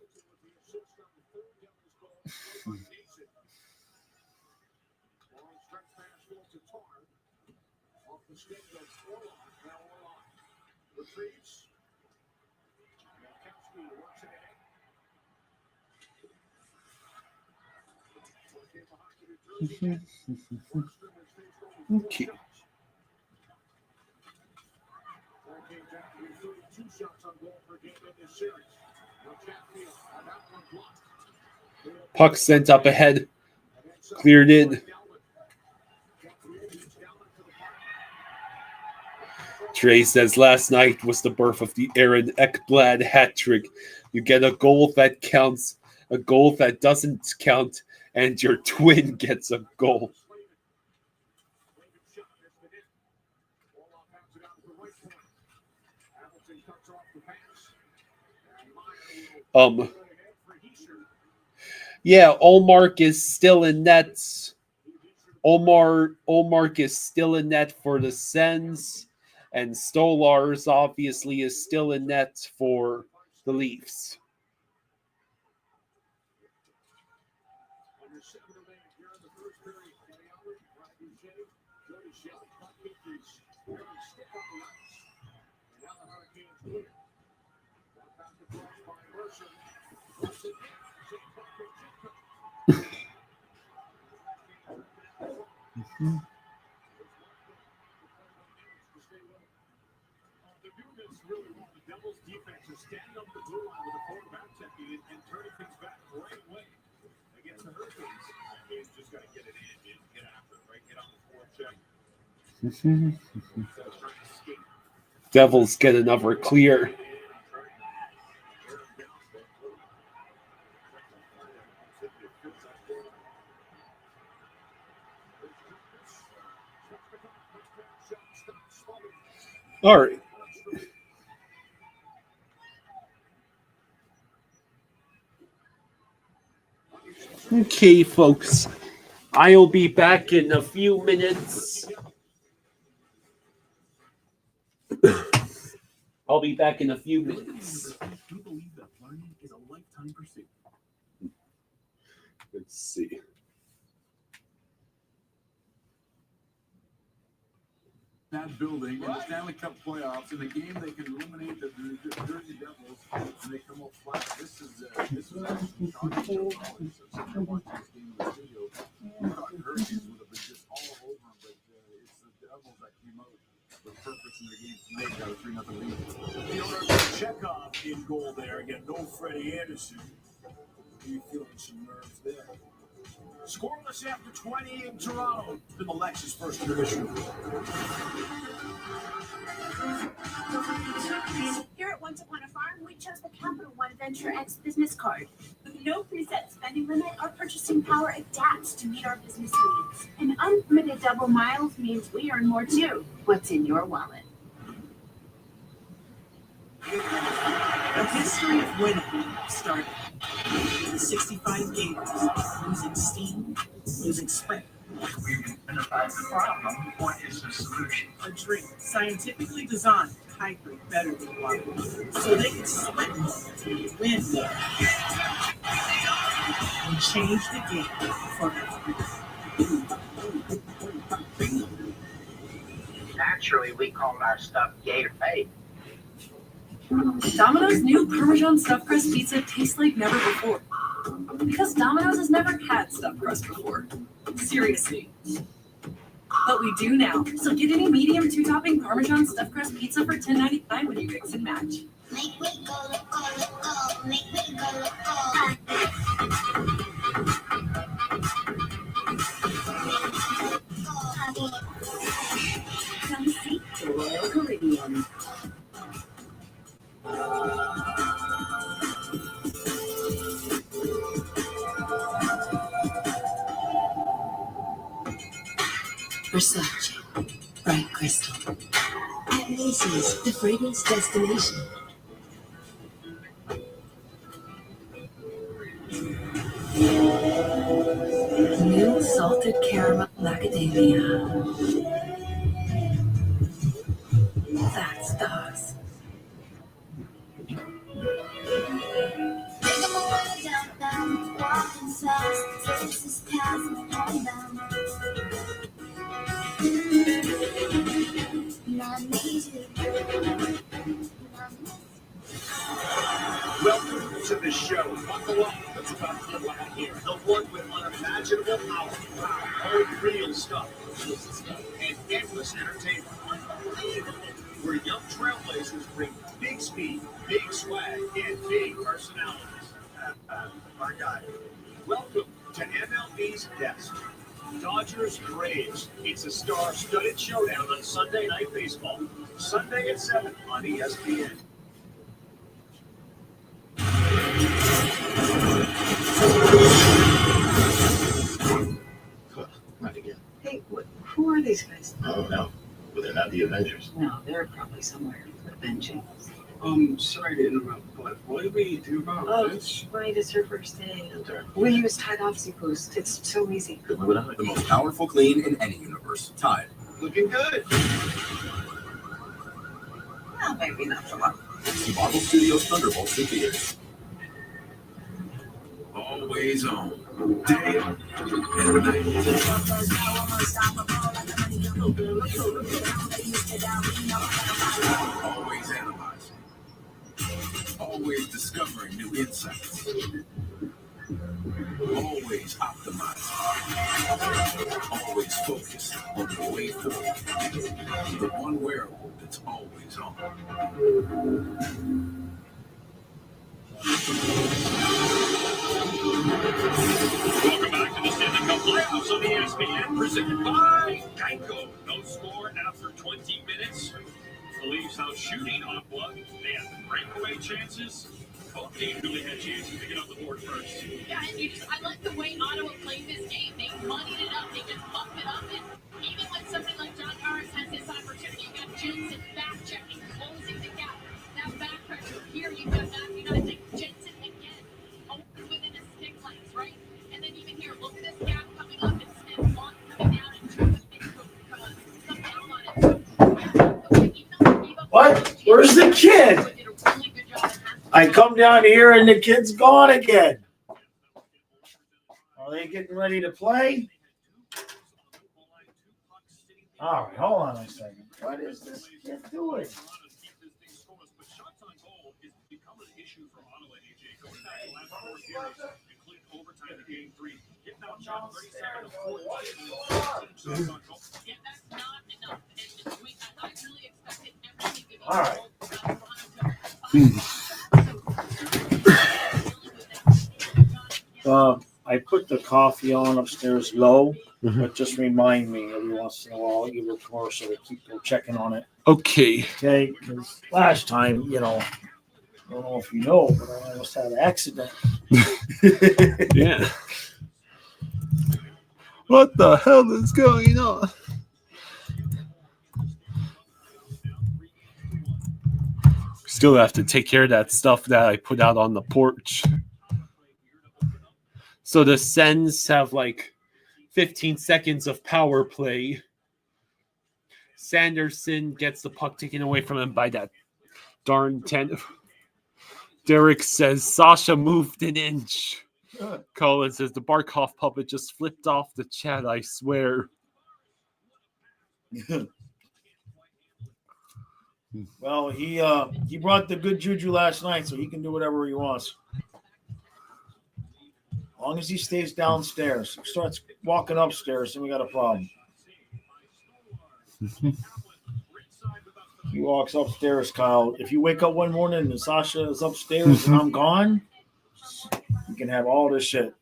Okay. Puck sent up ahead. Cleared in. Trey says last night was the birth of the Aaron Ekblad hat trick. You get a goal that counts, a goal that doesn't count, and your twin gets a goal. Yeah, Olmark is still in net. Olmark is still in net for the Sens, and Stolars obviously is still in net for the Leafs. Devils get another clear. All right. Okay, folks. I'll be back in a few minutes. I'll be back in a few minutes. We believe that learning is a lifetime pursuit. Let's see. That building in the Stanley Cup playoffs, in a game they can eliminate the Jersey Devils and they come up flat. This is actually shocking. Since I watched this game in the studio, I thought Hurricanes would have been just all over them, but it's the Devils that came out with purpose in the game tonight. Got a 3-0 lead. Theodore Chekhov in goal there. Again, no Freddie Anderson. You feeling some nerves there. Scoreless after 20 in Toronto. It's been Alexis' first intermission. Here at Once Upon a Farm, we chose the Capital One Venture X business card. With no preset spending limit, our purchasing power adapts to meet our business needs. And unlimited double miles means we earn more too. What's in your wallet? The history of winning started with 65 games, losing steam, losing sweat. We've identified the problem. What is the solution? A drink scientifically designed to hydrate better than water, so they can sweat more, win more, and change the game for everyone. Naturally, we call our stuff Gatorade. Domino's new Parmesan stuffed crust pizza tastes like never before. Because Domino's has never had stuffed crust before. Seriously. But we do now. So get any medium 2-topping Parmesan stuffed crust pizza for $10.95 when you mix and match. Make me go, go, make me go, Come see the Royal Caribbean. Versace, bright crystal. At Macy's, the fragrance destination. salted caramel macadamia. That's DOS. Take 'em away downtown, walking fast, Texas cars and homebound. Not me too. Welcome to the show. Buckle up. It's about to get loud here. The one with unimaginable power. Old real stuff. And endless entertainment. Where young trailblazers bring big speed, big swag, and big personalities. My guy. Welcome to MLB's Desk. Dodgers Braves. It's a star-studded showdown on Sunday Night Baseball. Sunday at 7 on ESPN. Not again. Hey, who are these guys? I don't know. But they're not the Avengers. No, they're probably somewhere avenging. Sorry to interrupt, but what do we do about this? Right, it's her first day. We use Tide Oxypost. It's so easy. Good move it out. The most powerful clean in any universe. Tide. Looking good. Well, maybe not for long. See Marvel Studios Thunderbolts in theaters. Always on. Day and night. Always analyzing. Always discovering new insights. Always optimizing. Always focused on the way forward. The one wearable that's always on. Welcome back to the Stanley Cup Playoffs on ESPN, presented by Geico. No score after 20 minutes. Believes how shooting Ottawa, they had breakaway chances. Both teams really had chances to get on the board first. Yeah, and I like the way Ottawa played this game. They muddied it up. They just bumped it up. And even when somebody like John Harris has this opportunity, you got Jensen back checking, closing the gap. Now back pressure. Here you've got Matthew Knight, Jensen again. Always within his stick lengths, right? And then even here, look at this gap coming up. It's Smith Long coming down and two things come down on it. What? Where's the kid? I come down here and the kid's gone again. Are they getting ready to play? All right, hold on a second. What is this kid doing? All right. I put the coffee on upstairs low, but just remind me every once in a while, I'll give you a commercial to keep checking on it. Okay. Okay, because last time, I don't know if you know, but I almost had an accident. Yeah. What the hell is going on? Still have to take care of that stuff that I put out on the porch. So the Sens have like 15 seconds of power play. Sanderson gets the puck taken away from him by that darn 10. Derek says Sasha moved an inch. Colin says the Barkov puppet just flipped off the chat, I swear. Well, he brought the good juju last night, so he can do whatever he wants. As long as he stays downstairs. If he starts walking upstairs, then we got a problem. He walks upstairs, Kyle. If you wake up one morning and Sasha is upstairs and I'm gone, you can have all this shit.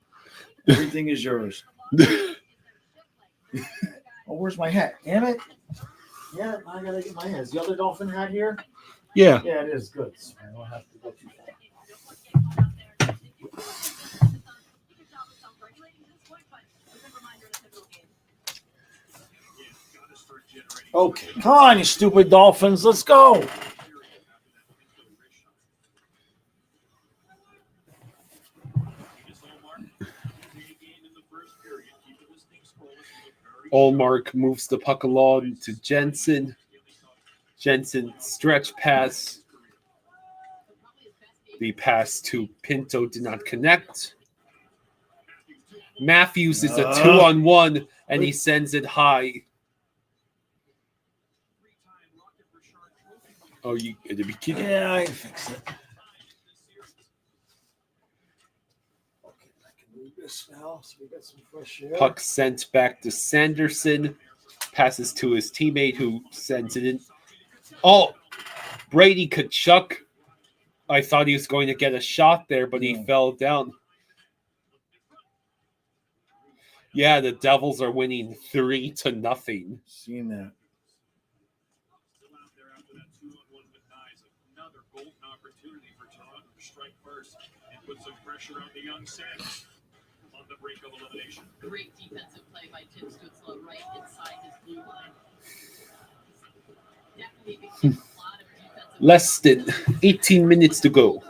Everything is yours. Oh, where's my hat? Damn it. Yeah, I gotta get my hat. Is the other dolphin hat here? Yeah. Yeah, it is. Good. So I don't have to go too far. Okay, come on, you stupid dolphins. Let's go. Ullmark moves the puck along to Jensen. Jensen stretch pass. The pass to Pinto did not connect. Matthews is a 2-on-1, and he sends it high. Oh, you did be kidding? Yeah, I can fix it. Okay, I can move this now so we got some fresh air. Puck sent back to Sanderson. Passes to his teammate who sends it in. Oh, Brady Tkachuk. I thought he was going to get a shot there, but he fell down. Yeah, the Devils are winning 3-0. Seen that. Another golden opportunity for Toronto to strike first and put some pressure on the young Sens on the brink of elimination. Great defensive play by Tim Stützle right inside his blue line. Definitely a lot of defensive. Less than 18 minutes to go.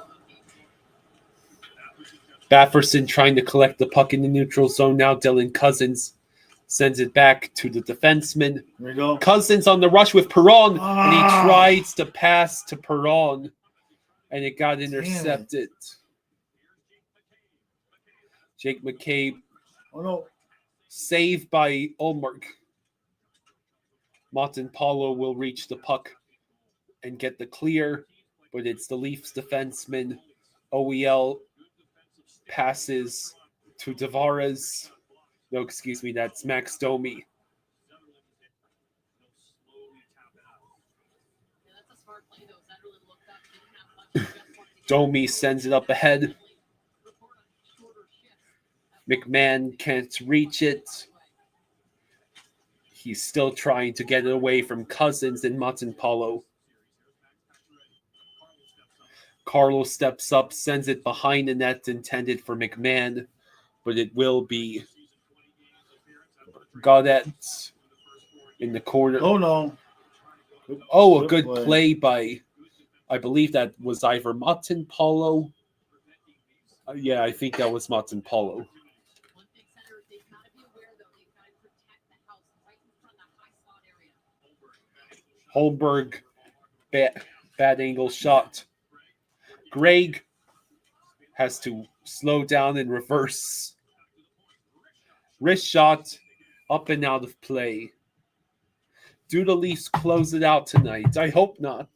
Bafferson trying to collect the puck in the neutral zone. Now Dylan Cousins sends it back to the defenseman. There you go. Cousins on the rush with Perron, and he tries to pass to Perron, and it got intercepted. Jake McCabe. Oh, no. Saved by Ullmark. Montempallo will reach the puck and get the clear, but it's the Leafs defenseman. OEL passes to Tavares. No, excuse me, that's Max Domi. Domi sends it up ahead. McMahon can't reach it. He's still trying to get it away from Cousins and Montempallo. Carlos steps up, sends it behind the net intended for McMahon, but it will be Gaudette in the corner. Oh, no. A good play by, I believe that was either Montempallo. Yeah, I think that was Montempallo. Holmberg, bad angle shot. Greg has to slow down and reverse. Wrist shot, up and out of play. Do the Leafs close it out tonight? I hope not.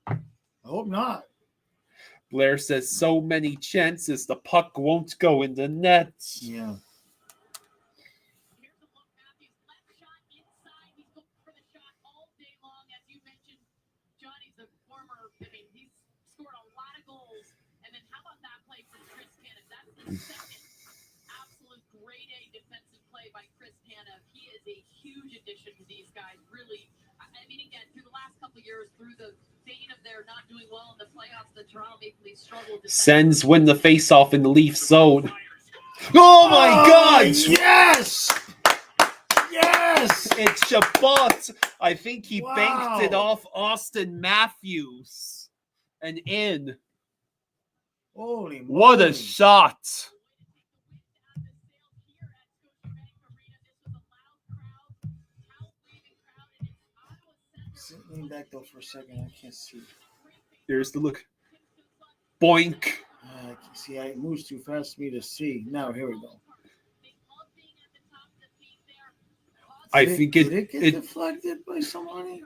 I hope not. Blair says so many chances the puck won't go in the net. Yeah. Absolute grade A defensive play by Chris Tanev. He is a huge addition to these guys. Really, I mean, again, through the last couple of years, through the vein of their not doing well in the playoffs, the Toronto Maple Leafs struggled. Sens win the faceoff in the Leafs zone. Oh my God! Yes! Yes! It's Chabot. I think he banked it off Austin Matthews and in. Holy what moly. A shot! Lean back though for a second. I can't see. Here's the look. Boink. I can see. It moves too fast for me to see. Now here we go. I think did it get deflected by somebody?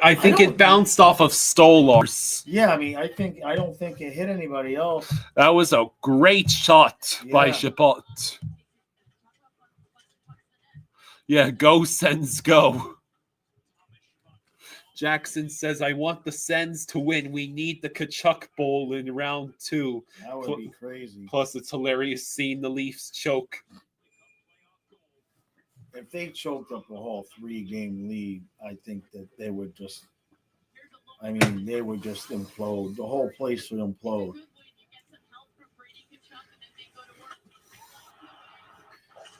I think it bounced off of Stolars. Yeah, I mean, I don't think it hit anybody else. That was a great shot by Chabot. Yeah, go Sens, go. Jackson says, I want the Sens to win. We need the Tkachuk Bowl in round 2. That would be crazy. Plus, it's hilarious seeing the Leafs choke. If they choked up a whole 3-game lead, I think that they would just implode. The whole place would implode.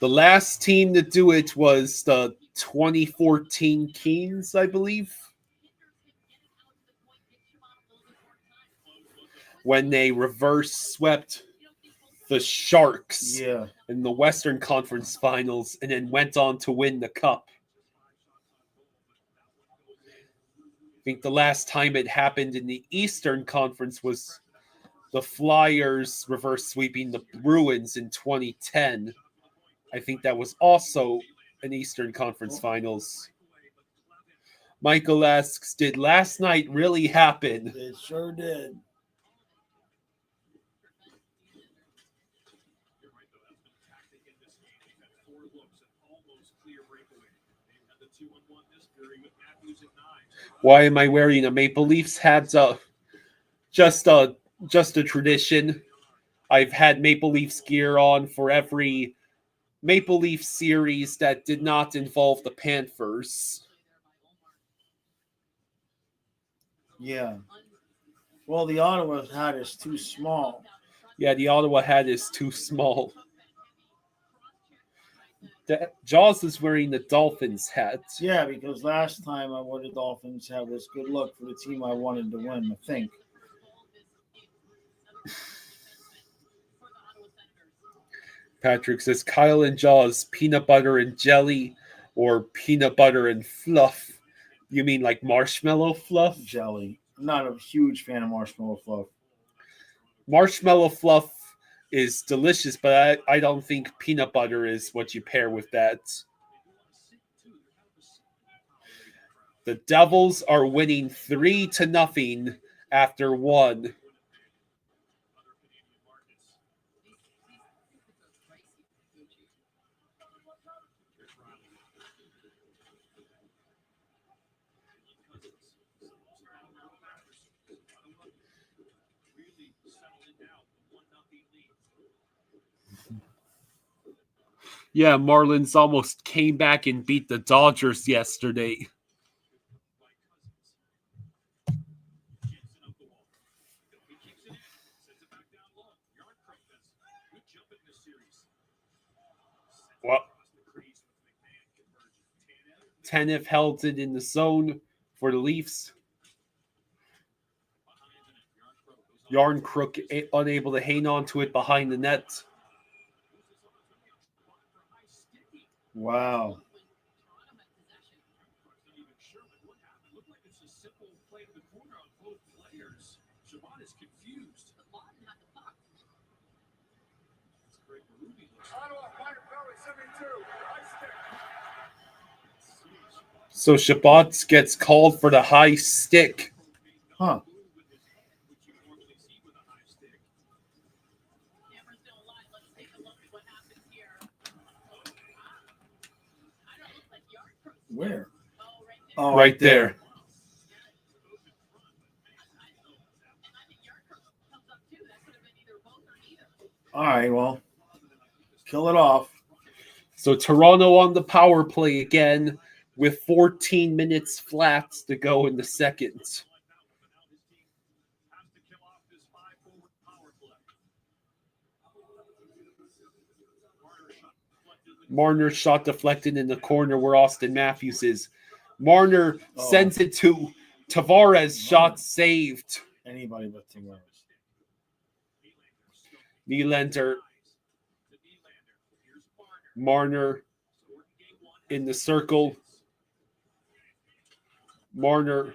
The last team to do it was the 2014 Kings, I believe. When they reverse swept the Sharks Yeah. in the Western Conference Finals and then went on to win the Cup. I think the last time it happened in the Eastern Conference was the Flyers reverse sweeping the Bruins in 2010. I think that was also an Eastern Conference Finals. Michael asks, did last night really happen? It sure did. Why am I wearing a Maple Leafs hat? Just a tradition. I've had Maple Leafs gear on for every Maple Leaf series that did not involve the Panthers. Yeah. Well, the Ottawa hat is too small. Yeah, the Ottawa hat is too small. Jaws is wearing the Dolphins hat. Yeah, because last time I wore the Dolphins hat was good luck for the team I wanted to win, I think. Patrick says, Kyle and Jaws, peanut butter and jelly or peanut butter and fluff? You mean like marshmallow fluff? Jelly. I'm not a huge fan of marshmallow fluff. Marshmallow fluff is delicious, but I don't think peanut butter is what you pair with that. The Devils are winning 3-0 after one. Yeah, Marlins almost came back and beat the Dodgers yesterday. Well, Tanev held it in the zone for the Leafs. Yarncrook unable to hang on to it behind the net. Wow. So Shabbat gets called for the high stick. Huh. Where? Oh, right there. All right, well, kill it off. So Toronto on the power play again with 14 minutes flat to go in the second. Marner shot deflected in the corner where Austin Matthews is. Marner sends it to Tavares, shot saved. Anybody but Tavares. Nylander. Marner in the circle. Marner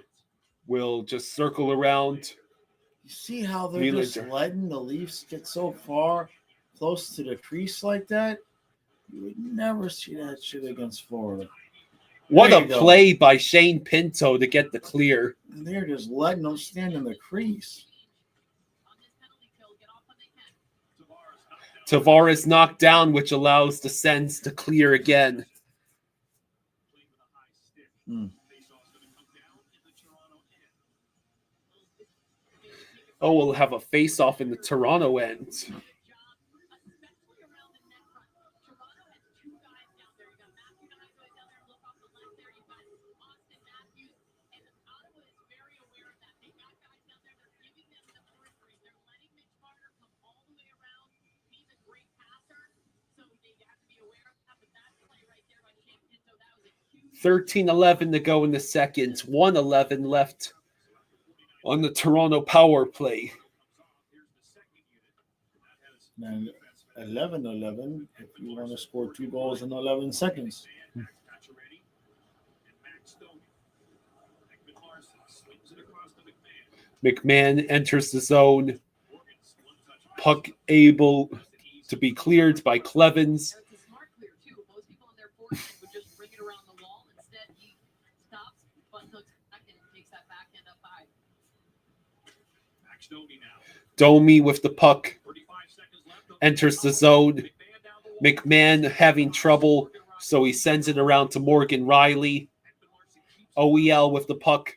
will just circle around. You see how they're just letting the Leafs get so far close to the crease like that? You would never see that shit against Florida. What a play by Shane Pinto to get the clear. And they're just letting them stand in the crease. Tavares knocked down, which allows the Sens to clear again. Oh, we'll have a face-off in the Toronto end. $13-11 to go in the second. 1:11 left on the Toronto power play. Man, 11-11 if you want to score 2 goals in 11 seconds. McMahon enters the zone. Puck able to be cleared by Clevens. It's a smart clear, too. Most people in their forehand would just ring it around the wall. Instead, he stops, butt hooks back, and takes that backhand up high. Domi with the puck enters the zone. McMahon having trouble, so he sends it around to Morgan Riley. OEL with the puck.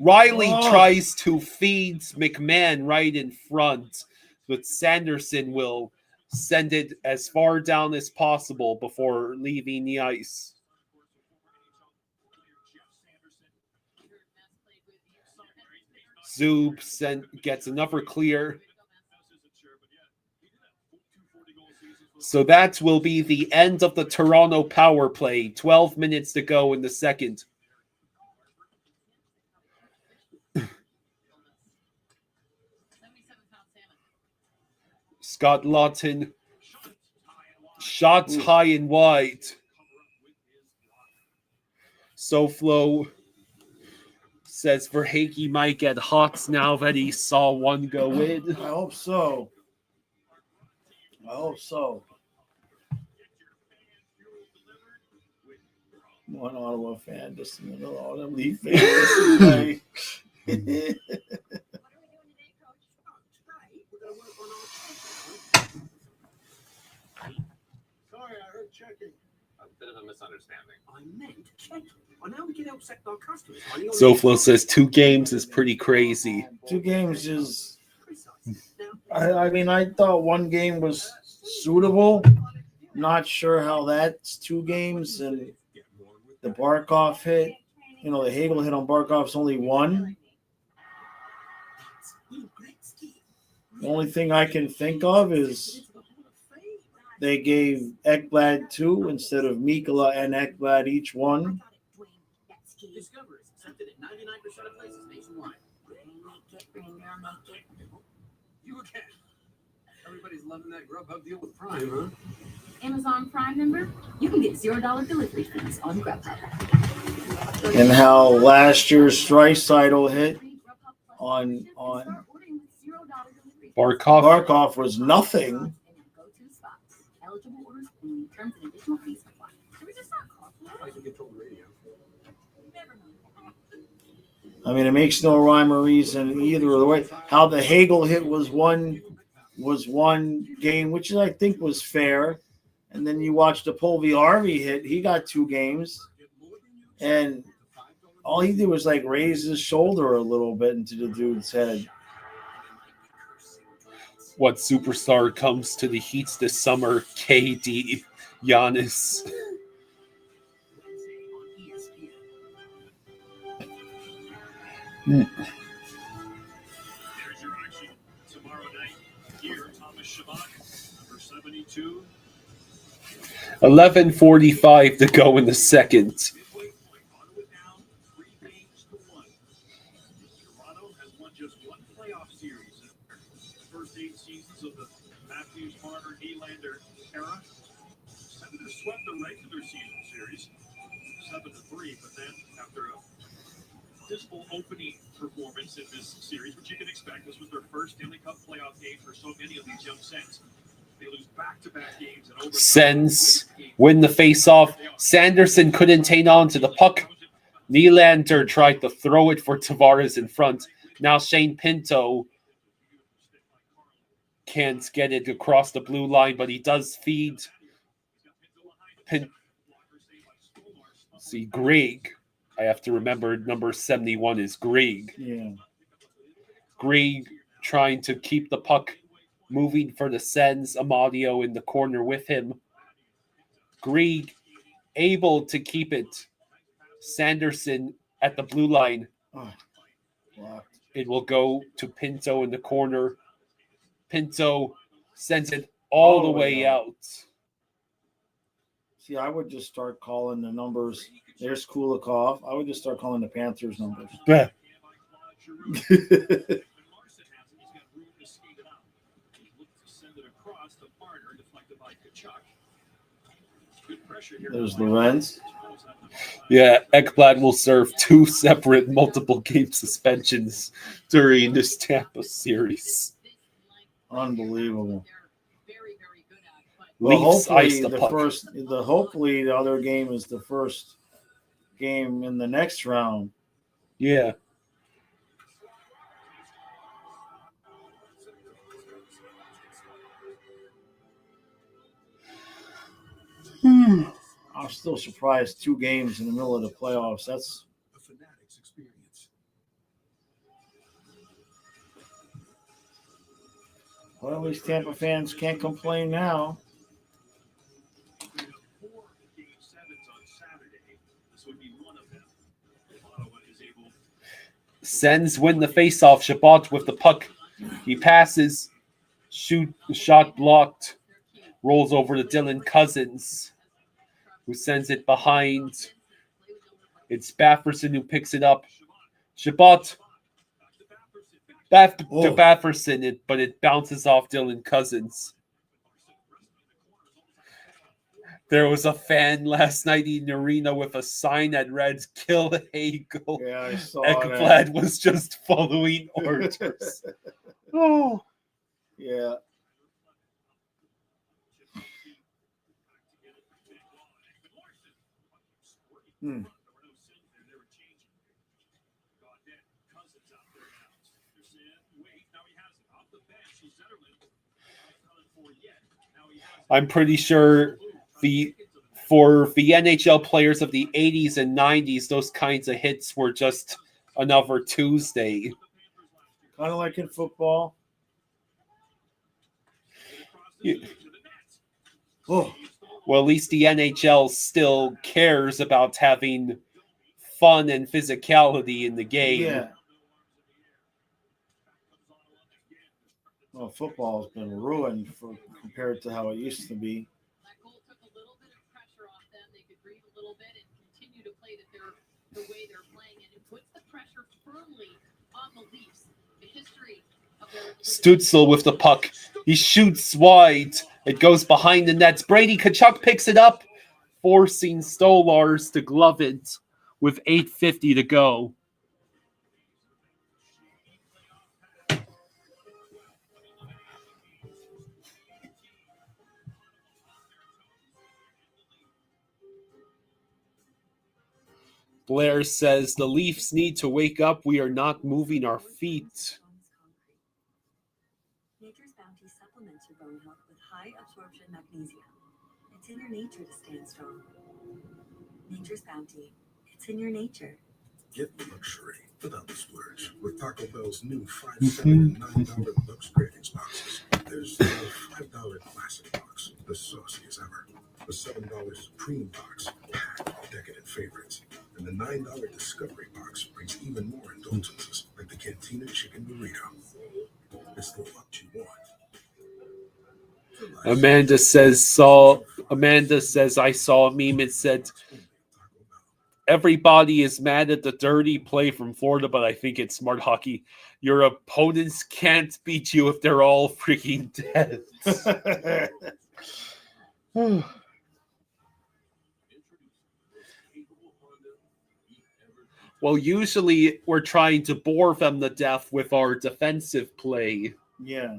Riley tries to feed McMahon right in front, but Sanderson will send it as far down as possible before leaving the ice. Zub gets another clear. So that will be the end of the Toronto power play. 12 minutes to go in the second. Scott Lawton. Shots high and wide. SoFlo says Verhaeghe might get hot now that he saw one go in. I hope so. One Ottawa fan just in the middle of them Leaf fans. Sorry, I heard checking. A bit of a misunderstanding. I meant checking. I know we can help sector our customers. SoFlo says 2 games is pretty crazy. 2 games is. I mean, I thought 1 game was suitable. Not sure how that's 2 games. And the Barkov hit, the Hagel hit on Barkov's only 1. The only thing I can think of is they gave Ekblad 2 instead of Mikkola and Ekblad each 1. Discover is accepted at 99% of places nationwide. You again. Everybody's loving that Grubhub deal with Prime, huh? Amazon Prime member, you can get $0 delivery fees on Grubhub. And how last year's Draisaitl hit on Barkov was nothing. Eligible orders and terms and additional fees apply. I mean, it makes no rhyme or reason either of the way. How the Hagel hit was one game, which I think was fair. And then you watch the Puljujarvi hit. He got 2 games. And all he did was raise his shoulder a little bit into the dude's head. What superstar comes to the Heats this summer? KD, Giannis. There's your action tomorrow night. Here, Thomas Shabbat, number 72. 11:45 to go in the second. Toronto has won just 1 playoff series in the first 8 seasons of the Matthews, Marner, Nylander era. Senators swept the regular season series 7-3, but then after a dismal opening performance in this series, which you can expect, this was their first Stanley Cup playoff game for so many of these young Sens. They lose back-to-back games and over. Sens win the face-off. Sanderson couldn't hang on to the puck. Nylander tried to throw it for Tavares in front. Now Shane Pinto can't get it across the blue line, but he does feed See, Greg. I have to remember number 71 is Greg. Yeah. Greg trying to keep the puck moving for the Sens. Amadio in the corner with him. Greg able to keep it. Sanderson at the blue line. Oh, wow. It will go to Pinto in the corner. Pinto sends it all the way out. See, I would just start calling the numbers. There's Kulikov. I would just start calling the Panthers numbers. Yeah. There's Lorenz. Yeah, Ekblad will serve 2 separate multiple-game suspensions during this Tampa series. Unbelievable. Leafs ice hopefully the puck. hopefully the other game is the first game in the next round. Yeah. I'm still surprised 2 games in the middle of the playoffs. That's A Fanatics experience. well, at least Tampa fans can't complain now. We have 4 Game 7s on Saturday. This would be one of them. If Ottawa is able Sens win the faceoff. Chabot with the puck. He passes. Shot blocked. Rolls over to Dylan Cousins, who sends it behind. It's Bafferson who picks it up. Chabot back to Bafferson, but it bounces off Dylan Cousins. There was a fan last night in the arena with a sign that read "Kill Hagel." Yeah, I saw Ekblad was just following orders. Oh. Yeah. I'm pretty sure for the NHL players of the 80s and 90s, those kinds of hits were just another Tuesday. Kind of like in football. Yeah. Oh. Well, at least the NHL still cares about having fun and physicality in the game. Yeah. Well, football has been ruined compared to how it used to be. That goal took a little bit of pressure off them. They could breathe a little bit and continue to play the way they're playing, and it puts the pressure firmly on the Leafs. The history of their Stützle with the puck. He shoots wide. It goes behind the nets. Brady Tkachuk picks it up, forcing Stolars to glove it with 8:50 to go. Blair says the Leafs need to wake up. We are not moving our feet. Nature's Bounty supplements your bone health with high absorption magnesium. It's in your nature to stand strong. Nature's Bounty. It's in your nature. Get luxury without the splurge with Taco Bell's new $5, $7, and $9 Bucks Cravings boxes. There's the $5 Classic box, the sauciest ever. The $7 Supreme box, packed with decadent favorites. And the $9 Discovery box brings even more indulgences, like the Cantina Chicken Burrito. It's the what you want. Amanda says I saw a meme. It said everybody is mad at the dirty play from Florida, but I think it's smart hockey. Your opponents can't beat you if they're all freaking dead. Well, usually we're trying to bore them to death with our defensive play. Yeah.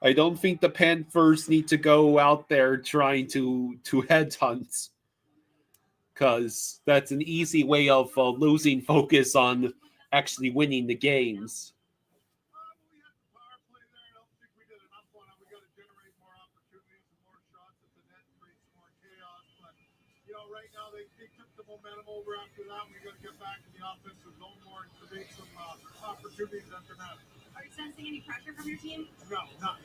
I don't think the Panthers need to go out there trying to headhunt, because that's an easy way of losing focus on actually winning the games. Right now, they took the momentum over after that. We got to get back in the offensive zone more and create some opportunities after that. Are you sensing any pressure from your team? No, not.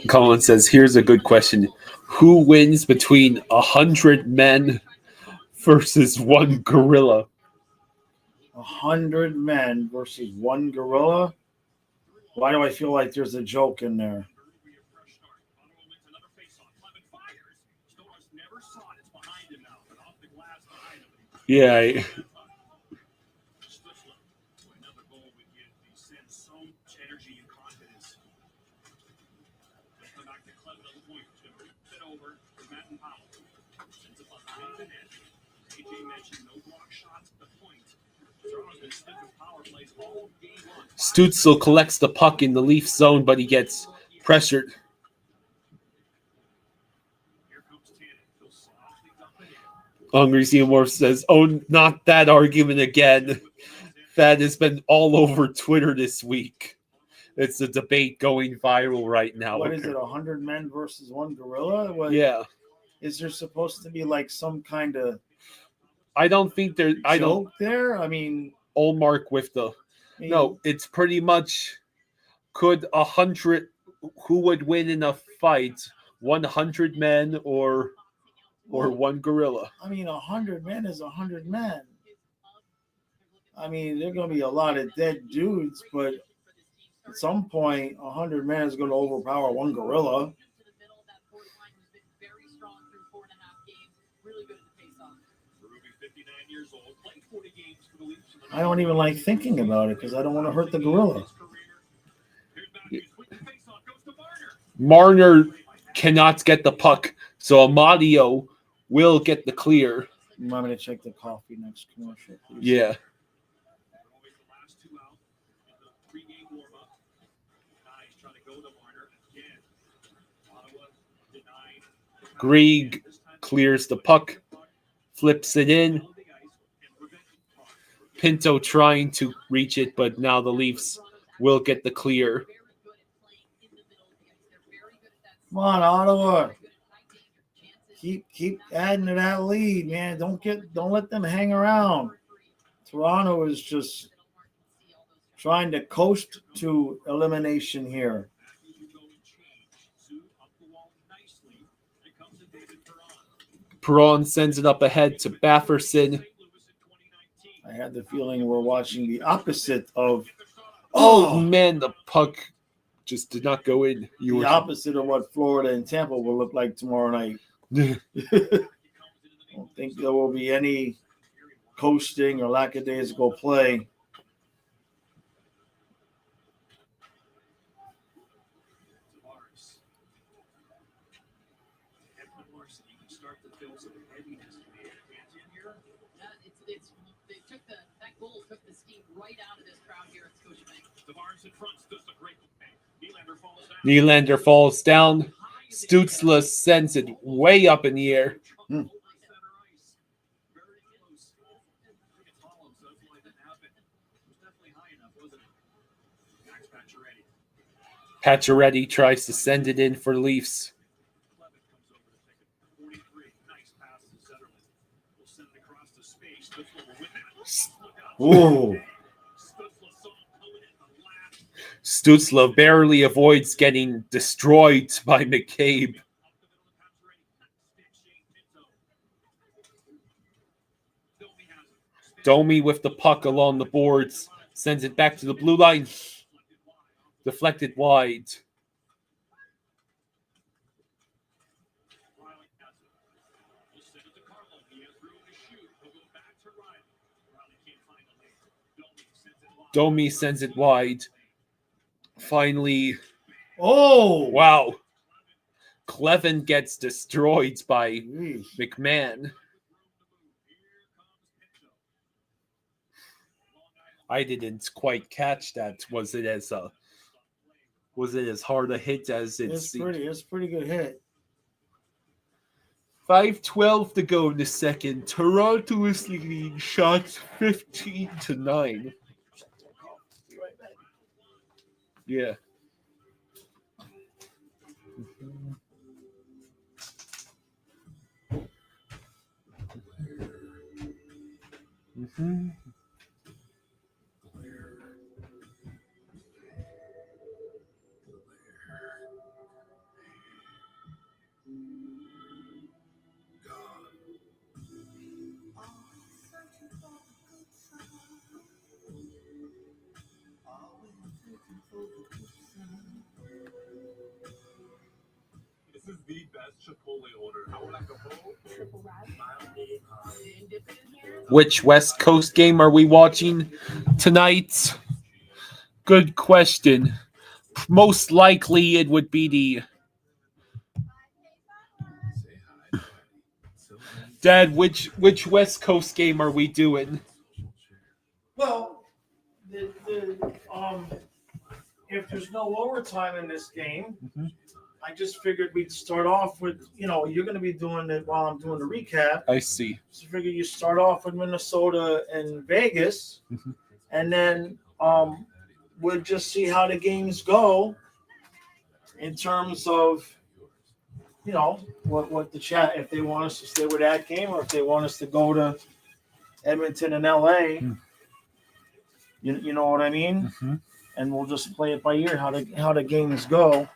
Colin says, here's a good question. Who wins between 100 men versus one gorilla? 100 men versus one gorilla? Why do I feel like there's a joke in there? Yeah. over to Matt and Powell. Sends it behind the net. AJ mentioned no block shots at the point. Toronto's been stiff in power plays all game long. Stützle collects the puck in the Leaf zone, but he gets pressured. Here comes Tannen. He'll softly dump it in. Hungry Seymour says, "Oh, not that argument again." That has been all over Twitter this week. It's a debate going viral right now. What is it, 100 men versus one gorilla? What, Yeah. Is there supposed to be like some kind of I don't think there. I don't. joke there? I mean, Allmark with the. No, it's pretty much. Could 100? Who would win in a fight? 100 men or one gorilla? I mean, 100 men is 100 men. I mean, there are going to be a lot of dead dudes, but at some point, 100 men is going to overpower one gorilla. I don't even like thinking about it because I don't want to hurt the gorilla. Marner cannot get the puck, so Amadio will get the clear. You want me to check the coffee next commercial, please? Yeah. Grieg clears the puck, flips it in. Pinto trying to reach it, but now the Leafs will get the clear. Come on, Ottawa. Keep adding to that lead, man. Don't let them hang around. Toronto is just trying to coast to elimination here. Perron sends it up ahead to Bafferson. I had the feeling we're watching the opposite of. Oh man, the puck just did not go in. The opposite of what Florida and Tampa will look like tomorrow night. I don't think there will be any coasting or lackadaisical play. Took the steam right out of this crowd here at Scotiabank. Nylander falls down. Stützle sends it way up in the air. Pacioretty tries to send it in for Leafs. Whoa. Stützle barely avoids getting destroyed by McCabe. Domi with the puck along the boards. Sends it back to the blue line. Deflected wide. Domi sends it wide. Finally. Oh! Wow. Clevin gets destroyed by McMahon. I didn't quite catch that. Was it as hard a hit as it seemed? It's a pretty good hit. 5:12 to go in the second. Toronto is leading shots 15-9. Yeah. Mm-hmm. This is the best Chipotle order. I would like a whole triple Which West Coast game are we watching tonight? Good question. Most likely it would be the Dad, which West Coast game are we doing? Well, if there's no overtime in this game, I just figured we'd start off with, you're going to be doing it while I'm doing the recap. I see. So I figured you start off with Minnesota and Vegas, and then we'll just see how the games go in terms of, what the chat, if they want us to stay with that game or if they want us to go to Edmonton and LA. You know what I mean? And we'll just play it by ear how the games go.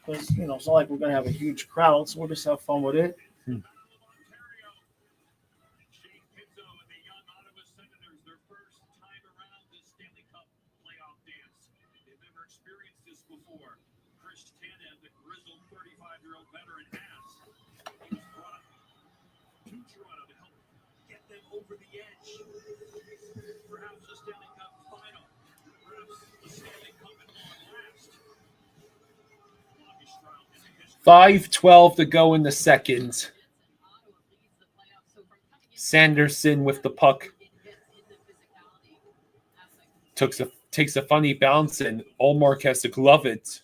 Because, it's not like we're going to have a huge crowd, so we'll just have fun with it. Ontario. Shane Pizzo and the young Ottawa Senators, their first time around this Stanley Cup playoff dance. They've never experienced this before. Chris Tanev, the grizzled 35-year-old veteran, has. He was brought to Toronto to help get them over the edge. Perhaps the Stanley Cup final. Perhaps the Stanley Cup and one last. 5:12 to go in the second. Sanderson with the puck. Takes a funny bounce, and Ullmark has to glove it.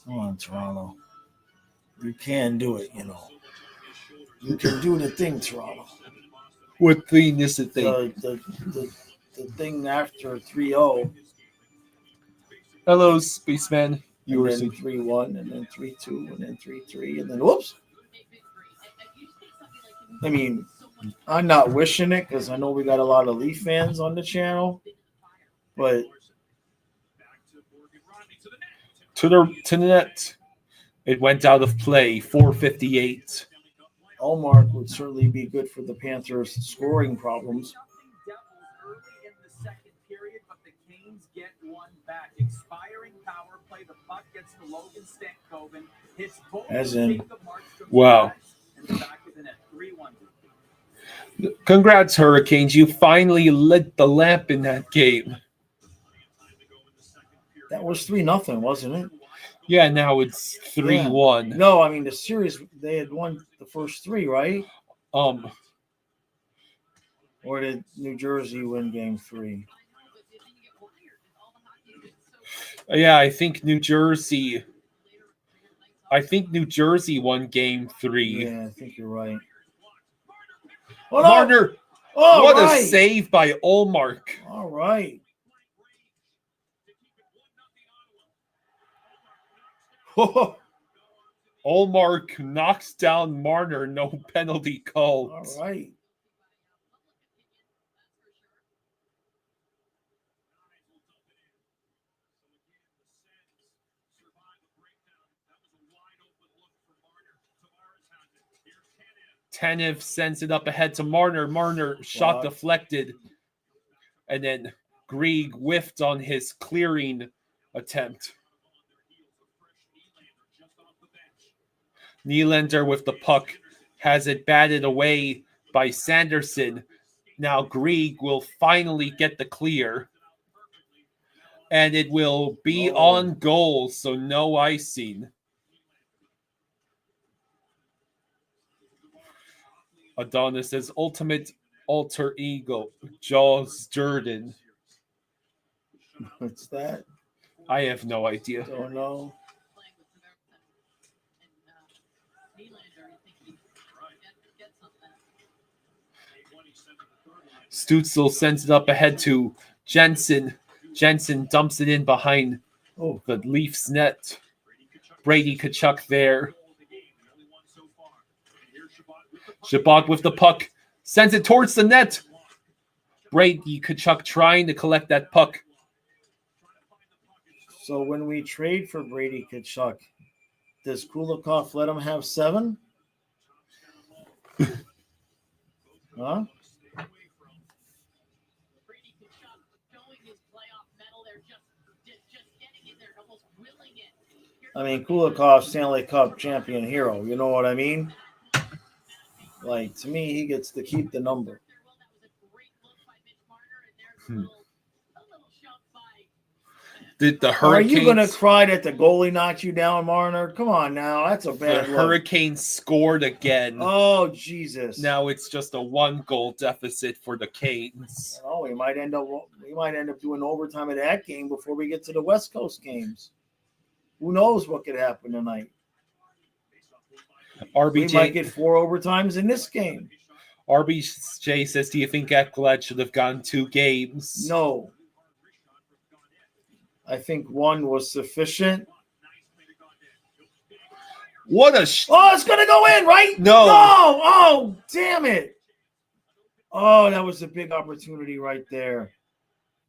Come on, Toronto. You can do it, You can do the thing, Toronto. What thing is the thing? The thing after 3-0. Hello, Spaceman. You were 3-1, and then 3-2, and then 3-3, and then whoops. I mean, I'm not wishing it because I know we got a lot of Leaf fans on the channel, but to the net, it went out of play. 4:58. Ullmark would certainly be good for the Panthers' scoring problems. Get one back. Expiring power play. The puck gets to Logan Stankoven. Hits both. As in, wow. And the back of the net. 3-1. Congrats, Hurricanes. You finally lit the lamp in that game. That was 3-0, wasn't it? Yeah, now it's 3-1. Yeah. No, I mean the series they had won the first three, right? Or did New Jersey win game 3? Yeah, I think New Jersey won game 3. Yeah, I think you're right. Marner, what a save by Ullmark. All right. Ullmark knocks down Marner, no penalty called. All right. Tanev sends it up ahead to Marner. Marner shot deflected. And then Grieg whiffed on his clearing attempt. Nylander with the puck has it batted away by Sanderson. Now Grieg will finally get the clear. And it will be on goal, so no icing. Adonis' ultimate alter ego, Jaws Jordan. What's that? I have no idea. Don't know. Stützle sends it up ahead to Jensen. Jensen dumps it in behind the Leafs net. Brady Tkachuk there. Shabbat with the puck. Sends it towards the net. Brady Tkachuk trying to collect that puck. So when we trade for Brady Tkachuk, does Kulikov let him have 7? Huh? I mean, Kulikov, Stanley Cup champion hero. You know what I mean? Like, to me, he gets to keep the number. Did the Are Hurricanes? you going to cry that the goalie knocked you down, Marner? Come on now. That's a The bad look. Hurricanes scored again. Oh, Jesus. Now it's just a 1-goal deficit for the Canes. Oh, we might end up doing overtime of that game before we get to the West Coast games. Who knows what could happen tonight? RBJ We might get 4 overtimes in this game. RBJ says, do you think Ekblad should have gotten 2 games? No. I think 1 was sufficient. What a... Oh, it's going to go in, right? No. Oh, damn it. Oh, that was a big opportunity right there.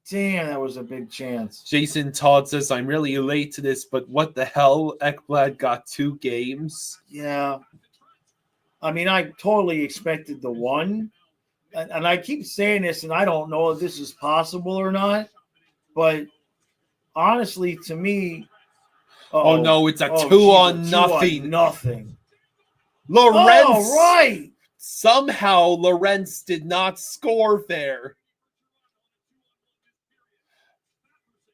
Damn, that was a big chance. Jason Todd says, I'm really late to this, but what the hell? Ekblad got 2 games. Yeah. I mean, I totally expected the 1. And I keep saying this, and I don't know if this is possible or not. But honestly, to me... Oh, no, it's a 2-0. Nothing. Lorenz. Oh, right. Somehow, Lorenz did not score there.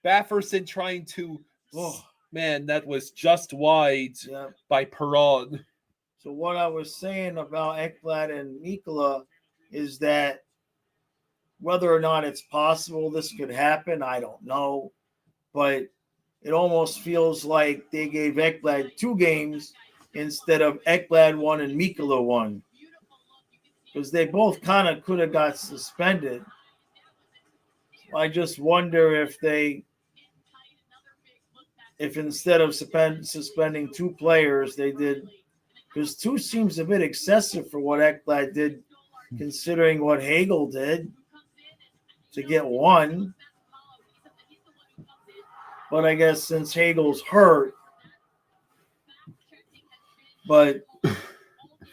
Bafferson trying to... Oh, man, that was just wide by Perron. So what I was saying about Ekblad and Mikkola is that whether or not it's possible this could happen, I don't know. But it almost feels like they gave Ekblad 2 games instead of Ekblad 1 and Mikkola 1. Because they both kind of could have got suspended. I just wonder if instead of suspending 2 players, they did, because 2 seems a bit excessive for what Ekblad did, considering what Hagel did to get 1. But I guess since Hagel's hurt, but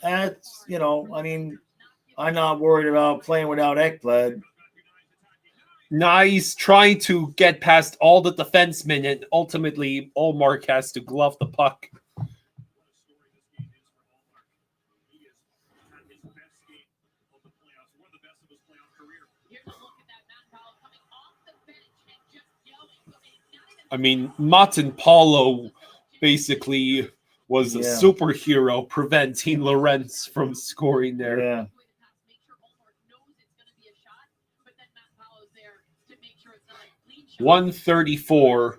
that's, I mean, I'm not worried about playing without Ekblad. Nice, trying to get past all the defensemen, and ultimately Ullmark has to glove the puck. I mean, Martin Paulo basically was a superhero preventing Lorenz from scoring there. Yeah. 1:34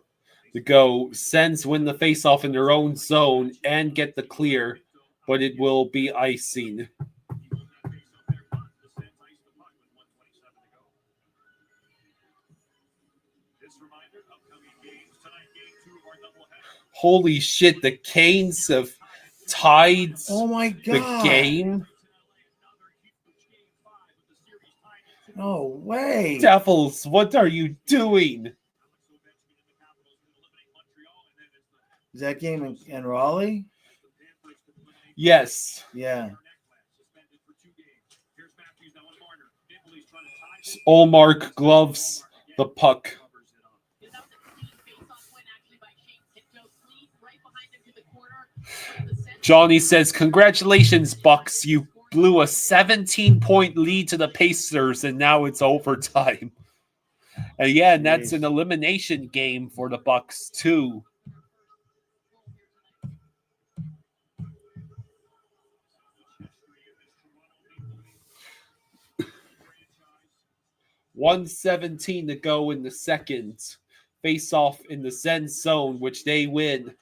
to go. Sens win the faceoff in their own zone and get the clear, but it will be icing. Holy shit, the Canes have tied the game. No way. Devils, what are you doing? Is that game in Raleigh? Yes. Yeah. Ullmark gloves the puck. Johnny says, congratulations, Bucks. You blew a 17-point lead to the Pacers, and now it's overtime. And yeah, and that's an elimination game for the Bucks, too. .117 to go in the second. Face off in the Sens zone, which they win.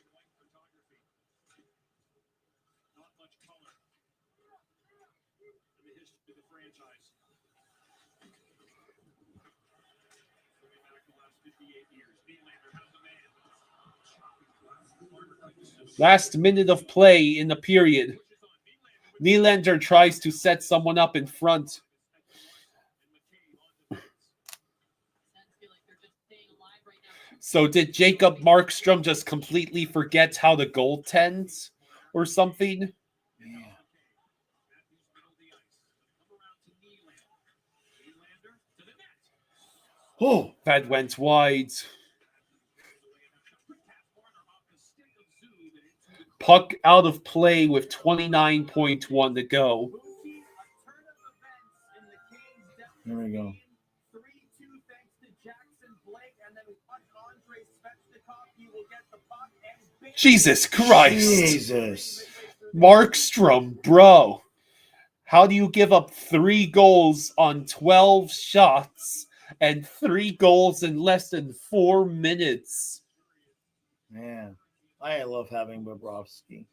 Last minute of play in the period. Nylander tries to set someone up in front. So did Jacob Markstrom just completely forget how to goaltend or something? Oh, that went wide. Puck out of play with 29.1 to go. There we go. Jesus Christ. Jesus. Markstrom, bro. How do you give up 3 goals on 12 shots and 3 goals in less than 4 minutes? Man, I love having Bobrovsky.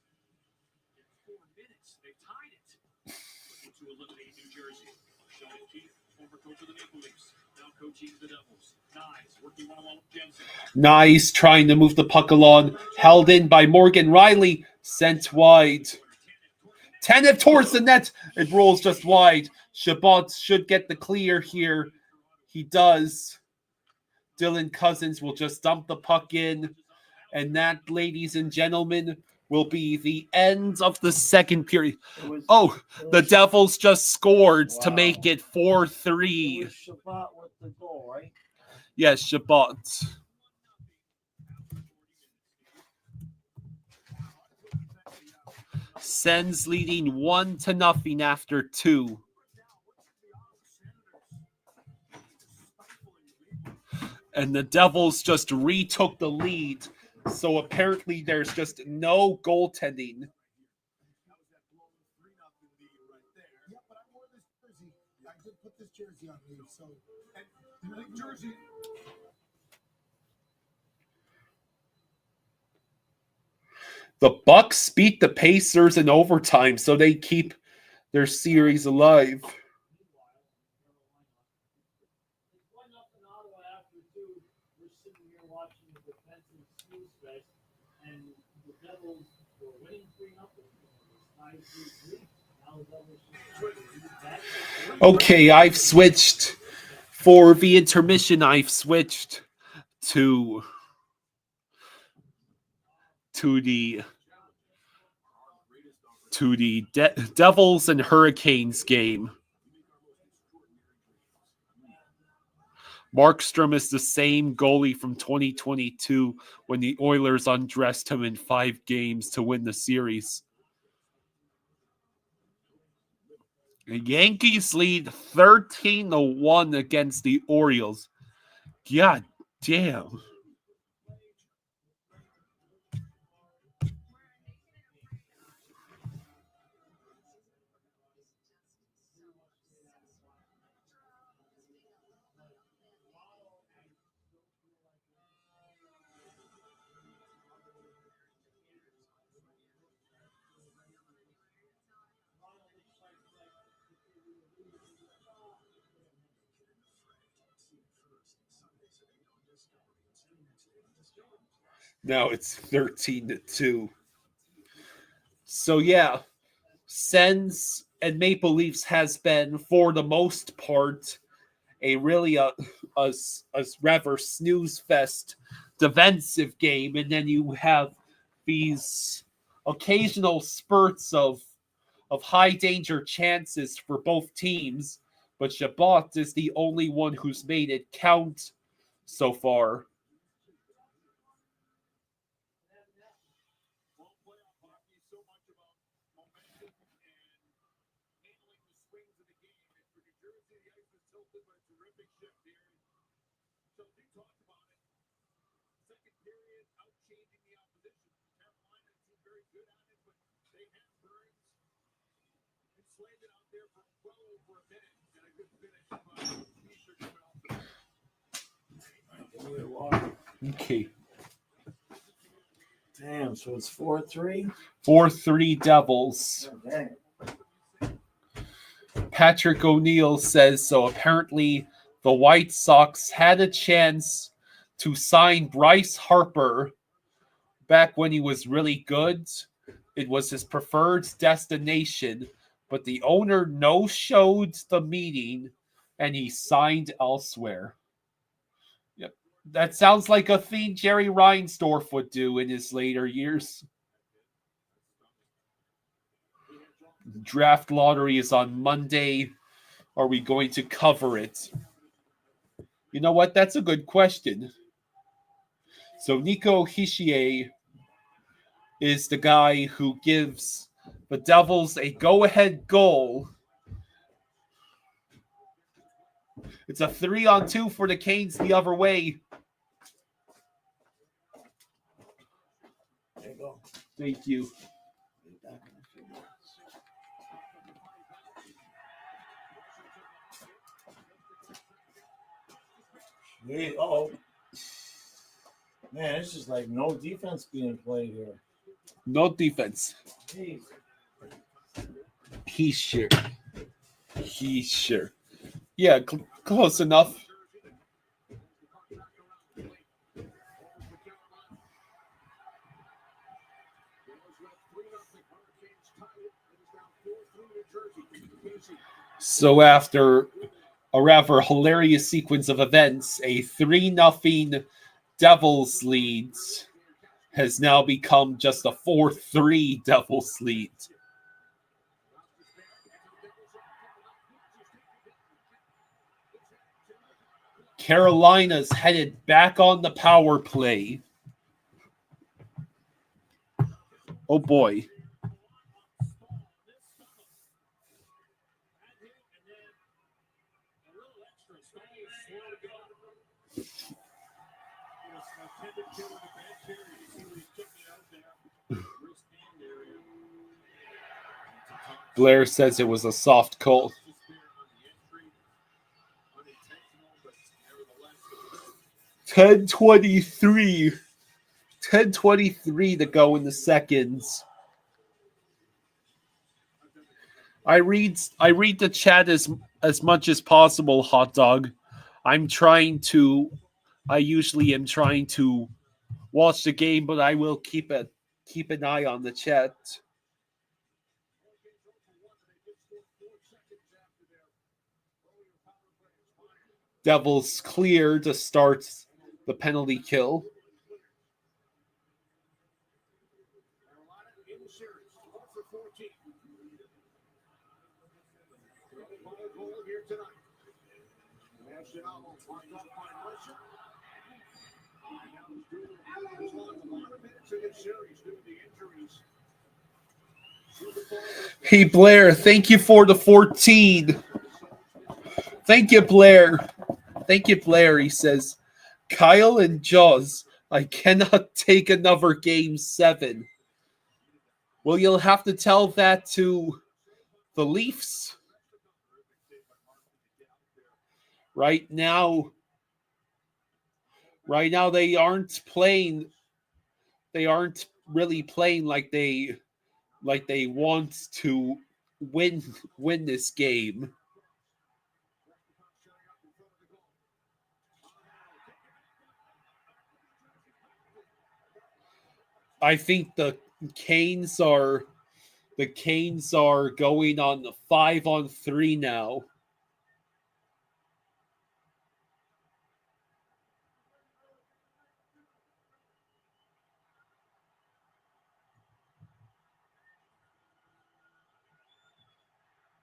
To eliminate New Jersey. Sean Keith, former coach of the Maple Leafs, now coaching the Devils. Knies working one-on-one with Jensen. Nice, trying to move the puck along. Held in by Morgan Riley. Sent wide. Tanev towards the net. It rolls just wide. Chabot should get the clear here. He does. Dylan Cousins will just dump the puck in. And that, ladies and gentlemen, will be the end of the second period. The Devils just scored to make it 4-3. It was Shabbat with the goal, right? Yes, Chabot. Sens leading 1-0 after 2. And the Devils just retook the lead. So apparently there's just no goaltending. Yeah, but I wore this jersey. I did put this jersey on me. So, and jersey. The Bucks beat the Pacers in overtime, so they keep their series alive. Okay, I've switched for the intermission. I've switched to the Devils and Hurricanes game. Markstrom is the same goalie from 2022 when the Oilers undressed him in 5 games to win the series. The Yankees lead 13-1 against the Orioles. God damn. Now it's 13-2. So yeah, Sens and Maple Leafs has been, for the most part, a really a rather snooze fest defensive game, and then you have these occasional spurts of high danger chances for both teams, but Chabot is the only one who's made it count so far. Okay. Damn, so it's 4-3? 4-3 Devils. Okay. Patrick O'Neill says, so apparently the White Sox had a chance to sign Bryce Harper back when he was really good. It was his preferred destination, but the owner no-showed the meeting and he signed elsewhere. Yep. That sounds like a thing Jerry Reinsdorf would do in his later years. The draft lottery is on Monday. Are we going to cover it? You know what? That's a good question. So Nico Hischier is the guy who gives the Devils a go-ahead goal. It's a 3-on-2 for the Canes the other way. you go. Thank you. Be back in a few minutes. Yeah, oh. Man, it's just like no defense being played here. No defense. Jeez. He's sure. He's sure. Yeah, close enough. So after a rather hilarious sequence of events, a 3-0 Devils lead has now become just a 4-3 Devils lead. Carolina's headed back on the power play. Oh boy. Blair says it was a soft call. 10:23 to go in the seconds. I read the chat as much as possible, hot dog. I usually am trying to watch the game, but I will keep an eye on the chat. Devils clear to start the penalty kill. Hey, Blair, thank you for the 14. Thank you, Blair. Thank you, Blair. He says, Kyle and Jaws, I cannot take another game 7. Well, you'll have to tell that to the Leafs. Right now they aren't playing. They aren't really playing like they want to win this game. I think the Canes are going on the 5-on-3 now.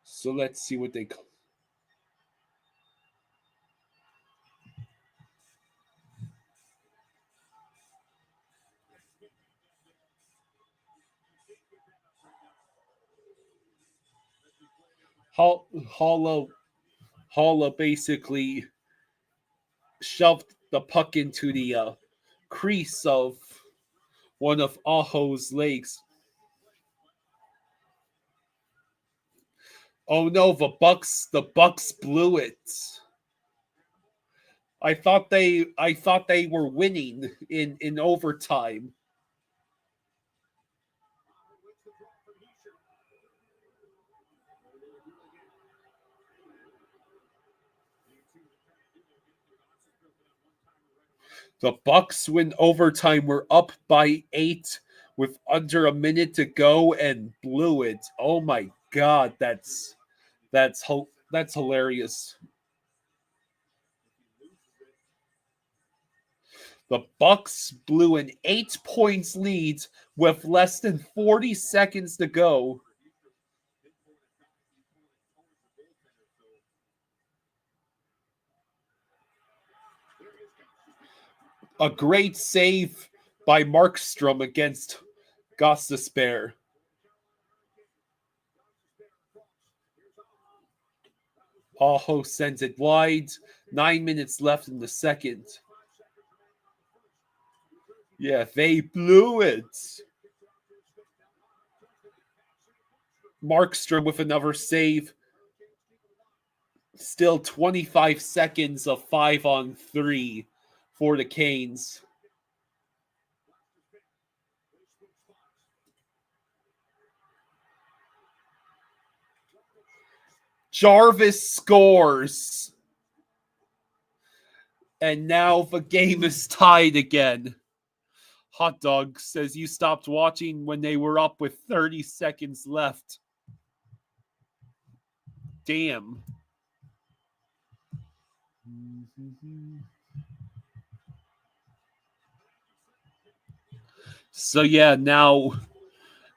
So let's see what they call. Holla basically shoved the puck into the crease of one of Aho's legs. Oh no, the Bucks blew it. I thought they were winning in overtime. The Bucks win overtime. Were up by 8 with under a minute to go and blew it. Oh my God, that's hilarious. The Bucks blew an 8 points lead with less than 40 seconds to go. A great save by Markstrom against Gostisbehere. Aho sends it wide. 9 minutes left in the second. Yeah, they blew it. Markstrom with another save. Still 25 seconds of 5-on-3 for the Canes. Jarvis scores. And now the game is tied again. Hot Dog says you stopped watching when they were up with 30 seconds left. Damn. So yeah, now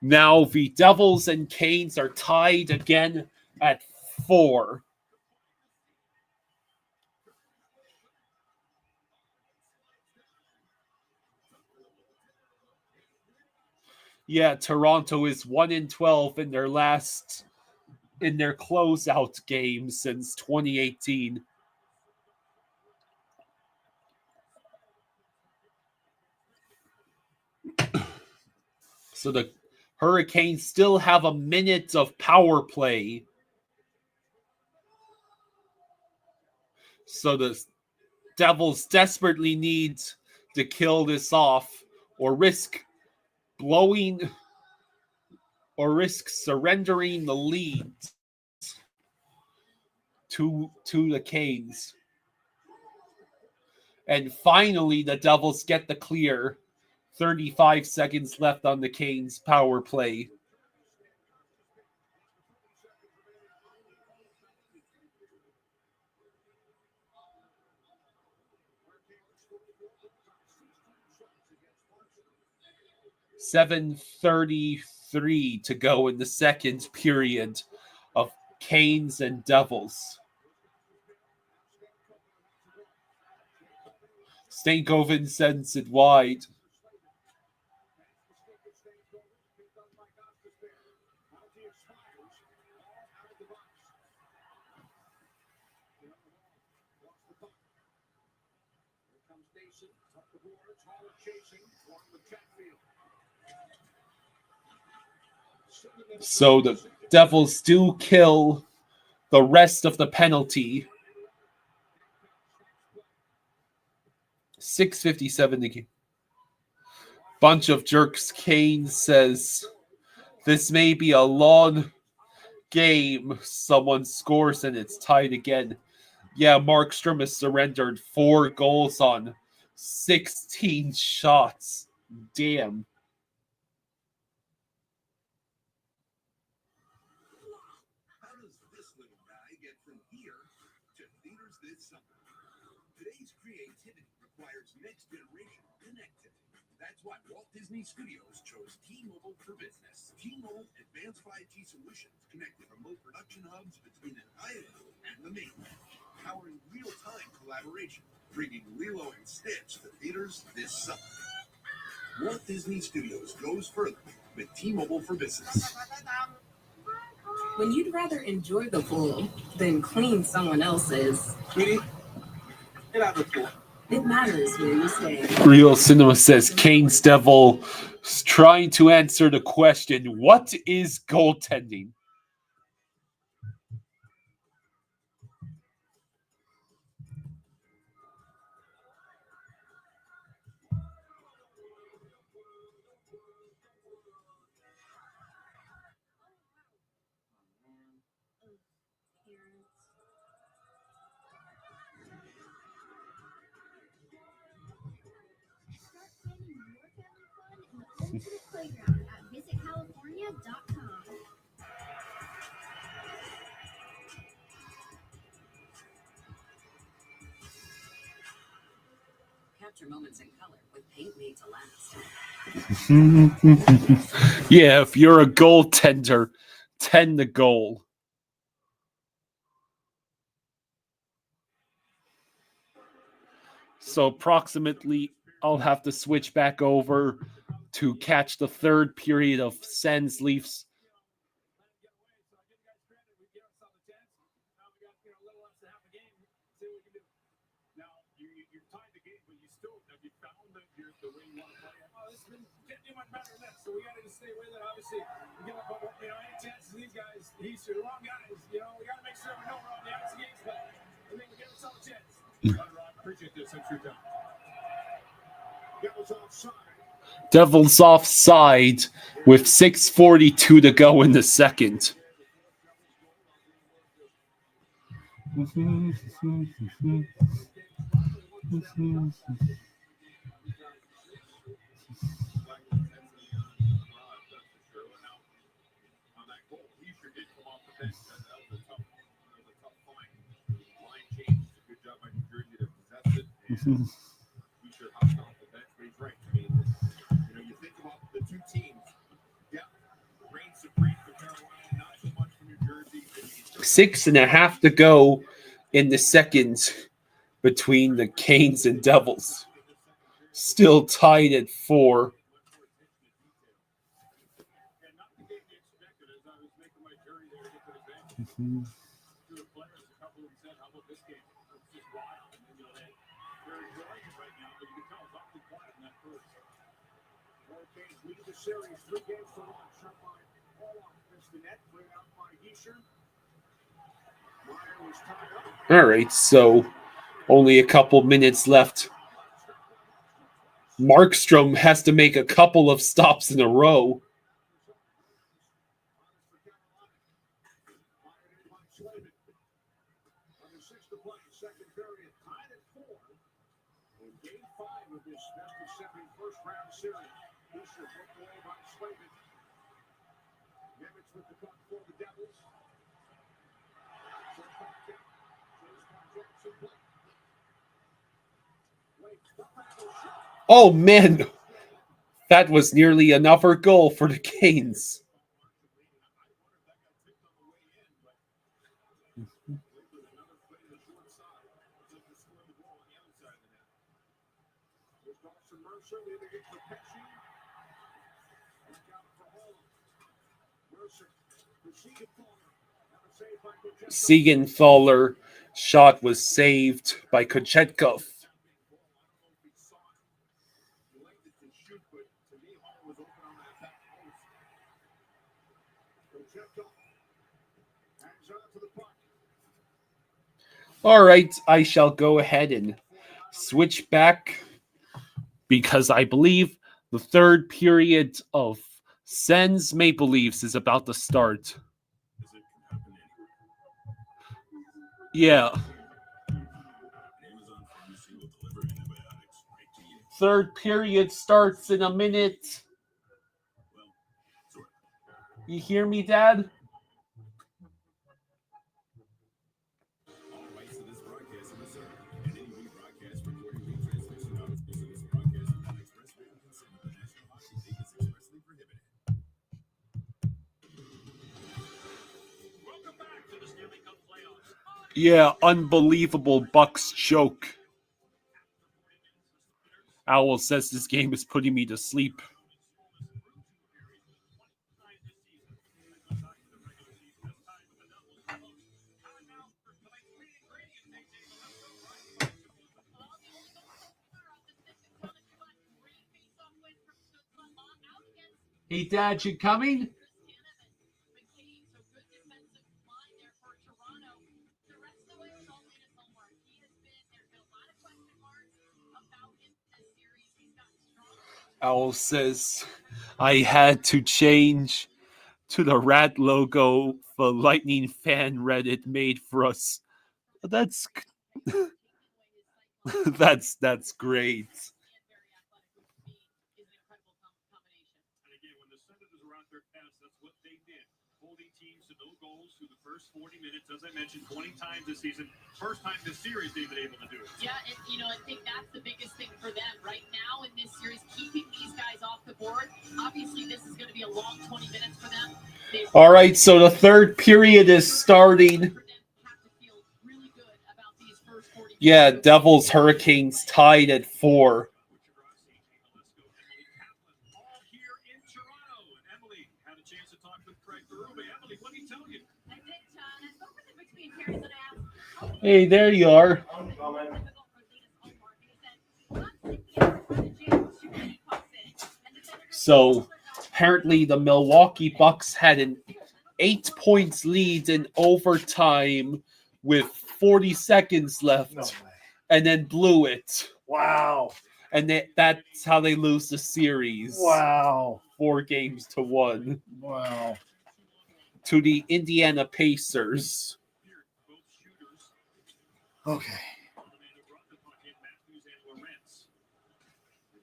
the Devils and Canes are tied again at 4. Yeah, Toronto is 1-12 in their closeout game since 2018. So the Hurricanes still have a minute of power play. So the Devils desperately need to kill this off or risk surrendering the lead to the Canes. And finally, the Devils get the clear. 35 seconds left on the Canes' power play. .7:33 to go in the second period of Canes and Devils. Stankoven sends it wide. So the Devils do kill the rest of the penalty. 6:57 to game. Bunch of jerks. Kane says, this may be a long game. Someone scores and it's tied again. Yeah, Markstrom has surrendered 4 goals on 16 shots. Damn. How does this little guy get from here to theaters this summer? Today's creativity requires next generation connected. That's why Walt Disney Studios chose T-Mobile for Business. T-Mobile advanced 5G solutions connected remote production hubs between an island and the mainland, powering real-time collaboration, bringing Lilo and Stitch to theaters this summer. Walt Disney Studios goes further with T-Mobile for Business. When you'd rather enjoy the pool than clean someone else's, Sweetie, get out of the pool. It matters where you stay. Real Cinema says Kane's Devil is trying to answer the question, what is goaltending? Playground at visitcalifornia.com. Capture moments in color with paint made to last. Yeah, if you're a goaltender, tend the goal. So approximately, I'll have to switch back over to catch the third period of Sens Leafs. So we got to stay with it. Obviously, we give up, any chances these guys He's the wrong guys. You know, we got to make sure we know we're on the ice games, but I think we give ourselves a chance. Appreciate this. Thanks for your time. Devils offside. Devils offside with 6:42 to go in the second. Six and a half to go in the second between the Canes and Devils. Still tied at 4. All right, so only a couple minutes left. Markstrom has to make a couple of stops in a row. Oh, man. That was nearly another goal for the Canes. Siegenthaler shot was saved by Kochetkov. All right, I shall go ahead and switch back because I believe the third period of Sens Maple Leafs is about to start. Yeah. Third period starts in a minute. You hear me, Dad? Yeah, unbelievable Bucks choke. Owl says this game is putting me to sleep. Hey, Dad, you coming? Owl says, I had to change to the rat logo the Lightning fan Reddit made for us. That's that's great. And again, when the Senators were out there past, that's what they did. Holding teams to no goals through the first 40 minutes, as I mentioned, 20 times this season. First time this series they've been able to do it. Yeah, and I think that's the biggest thing for them right now in this series, keeping these guys off the board. Obviously, this is going to be a long 20 minutes for them. All right, so the third period is starting. Yeah, Devils Hurricanes tied at 4. Hey, there you are. So apparently the Milwaukee Bucks had an 8 points lead in overtime with 40 seconds left, No way. and then blew it. Wow. And that's how they lose the series. Wow. 4-1. Wow. To the Indiana Pacers. Okay.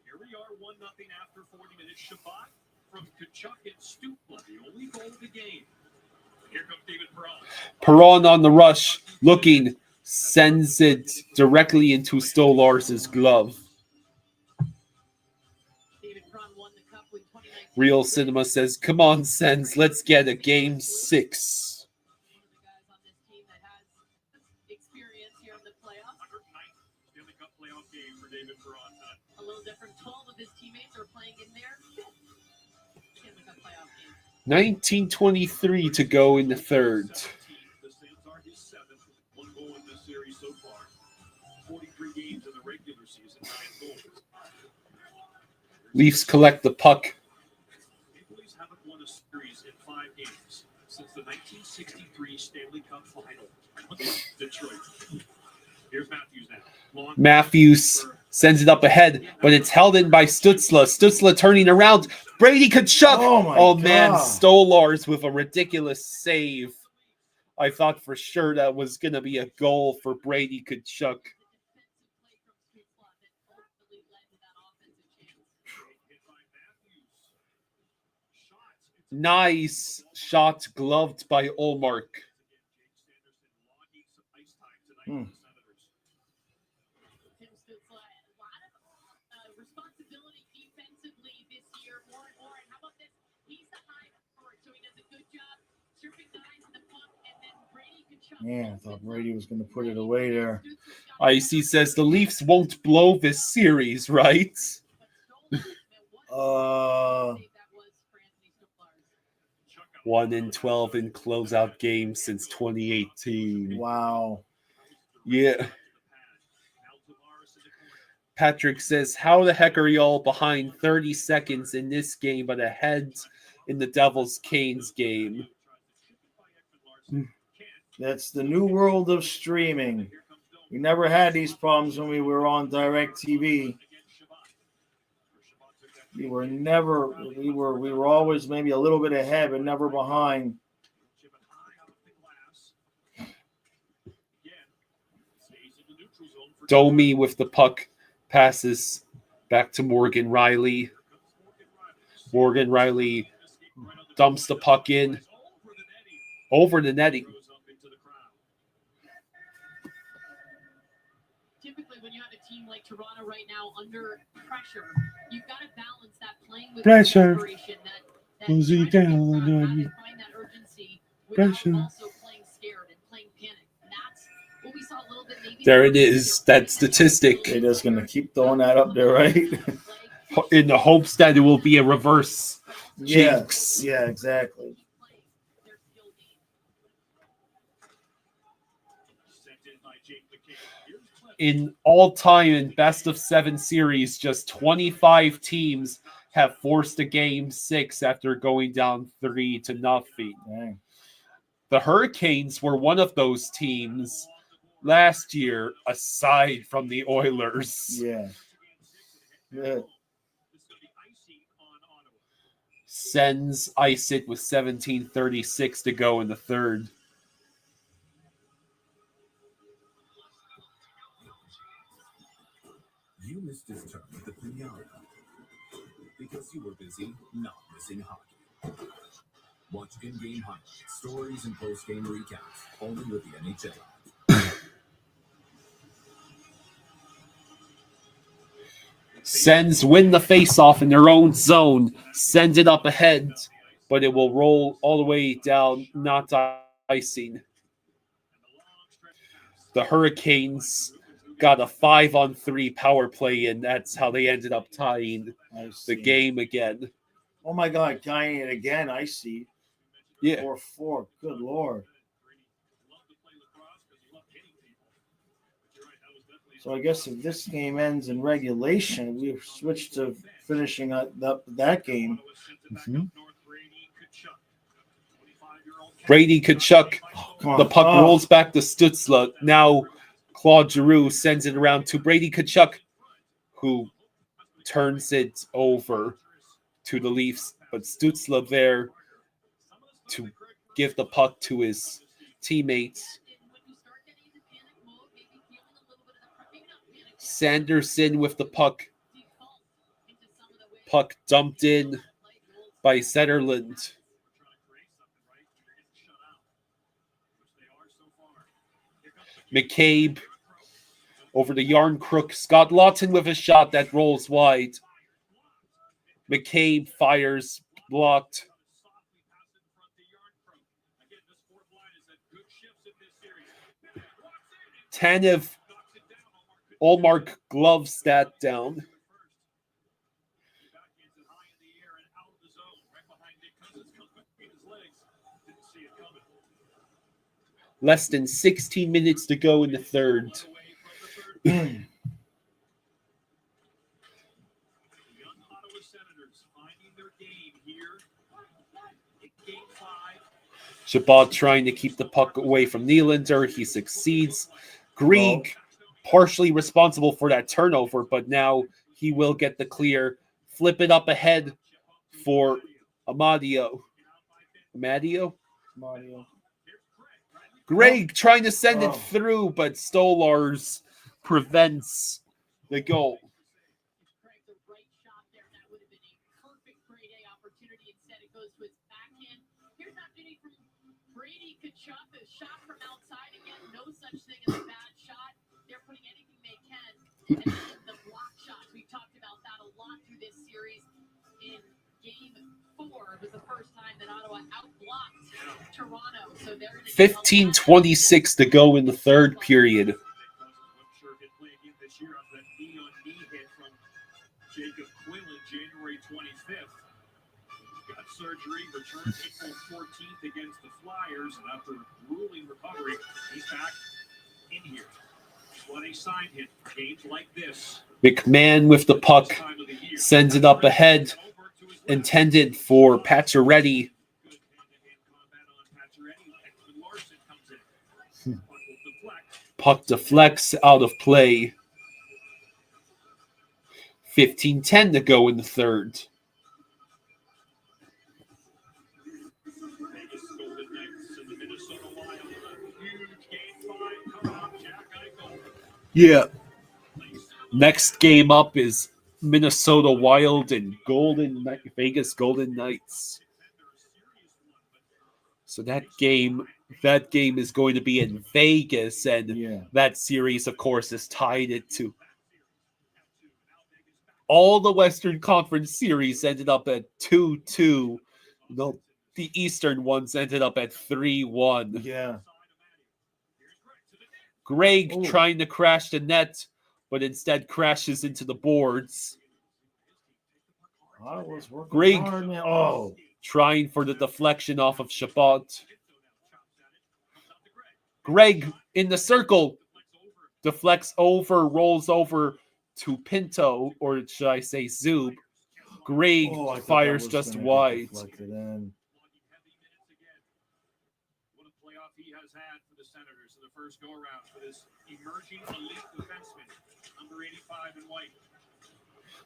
Here we are, 1-0 after 40 minutes. Shabbat from Kachuk and Stupla, the only goal of the game. Here comes David Perron. Perron on the rush, looking, sends it directly into Stolarz' glove. Real Cinema says, come on, Sens, let's get a game 6. A little different. 12 of his teammates are playing in their fifth Stanley Cup playoff game. 19:23 to go in the third. The Sens are his 7th. 1 goal in this series so far. 43 games in the regular season, 9 goals. Leafs collect the puck. Maple Leafs haven't won a series in 5 games since the 1963 Stanley Cup final. Detroit. Here's Matthews now. Long Matthews sends it up ahead, but it's held in by Stützle. Stützle turning around. Brady Tkachuk. Oh, man, God. Stolarz with a ridiculous save. I thought for sure that was going to be a goal for Brady Tkachuk. Nice shot gloved by Ullmark. Hmm. Responsibility defensively this year. More and more. And how about this? He's the high forward, so he does a good job serving guys in the puck. And then Brady Tkachuk. Man, I thought Brady was going to put it away there. IC says the Leafs won't blow this series, right? 1-12 in closeout games since 2018. Wow. Yeah. Patrick says, how the heck are y'all behind 30 seconds in this game but ahead in the Devils-Canes game? That's the new world of streaming. We never had these problems when we were on DirecTV. We were always maybe a little bit ahead, but never behind. Domi with the puck passes back to Morgan Riley. Morgan Riley dumps the puck in over the netting. Typically, when you have a team like Toronto right now under pressure, you've got to balance that playing with Pressure. desperation, that Losing trying to down get on find you. that urgency without Pressure. also playing scared and playing panic. And that's what we saw a little bit maybe. There it is. That statistic. They're just going to keep throwing that up there, right? In the hopes that it will be a reverse Yeah, jinx. yeah, exactly. In all-time and best-of-7 series, just 25 teams have forced a game 6 after going down 3-0. Dang. The Hurricanes were one of those teams last year, aside from the Oilers. Yeah. Yeah. Sens ice it with 17:36 to go in the third. You missed his turn at the Pinata because you were busy not missing hockey. Watch in-game highlights, stories, and post-game recaps only with the NHL. Sens win the face-off in their own zone, send it up ahead, but it will roll all the way down, not icing. The Hurricanes got a 5-on-3 power play, and that's how they ended up tying the game again. Oh my God, tying it again. I see. Yeah. 4-4. Good Lord. So I guess if this game ends in regulation, we've switched to finishing up that game. Mm-hmm. Brady Tkachuk. The puck rolls back to Stützle. Now Claude Giroux sends it around to Brady Tkachuk, who turns it over to the Leafs. But Stützle there to give the puck to his teammates. Sanderson with the puck. Puck dumped in by Zetterlund. McCabe over the yarn crook. Scott Lawton with a shot that rolls wide. McCabe fires, blocked. Tanev Olmark gloves that down. Less than 16 minutes to go in the third. Young Ottawa Senators finding their game here in Game 5. Chabot trying to keep the puck away from Nylander. He succeeds. Grieg partially responsible for that turnover, but now he will get the clear. Flip it up ahead for Amadio. Greg trying to send it through, but Stolars prevents the goal. Brady Tkachuk, a shot from outside again. No such thing as a bad shot. They're putting anything they can. And the block shots, we've talked about that a lot through this series. In Game 4, it was the first time that Ottawa outblocked Toronto. So they're 15:26 to go in the third period. Jacob Quinlan, January 25th. Got surgery, returned April 14th against the Flyers, and after grueling recovery, he's back in here. What a sign hit for games like this. McMahon with the puck sends it up ahead, intended for Pacioretty. Puck deflects out of play. 15:10 to go in the third. Yeah. Next game up is Minnesota Wild and Vegas Golden Knights. So that game is going to be in Vegas, and that series, of course, is tied into all the Western Conference series ended up at 2-2. The Eastern ones ended up at 3-1. Yeah. Greg trying to crash the net, but instead crashes into the boards. Greg trying for the deflection off of Chabot. Greg in the circle deflects over, rolls over to Pinto, or should I say Zub. Greg fires just wide. What a playoff he has had for the Senators in the first go-around for this emerging elite defenseman, number 85 in white.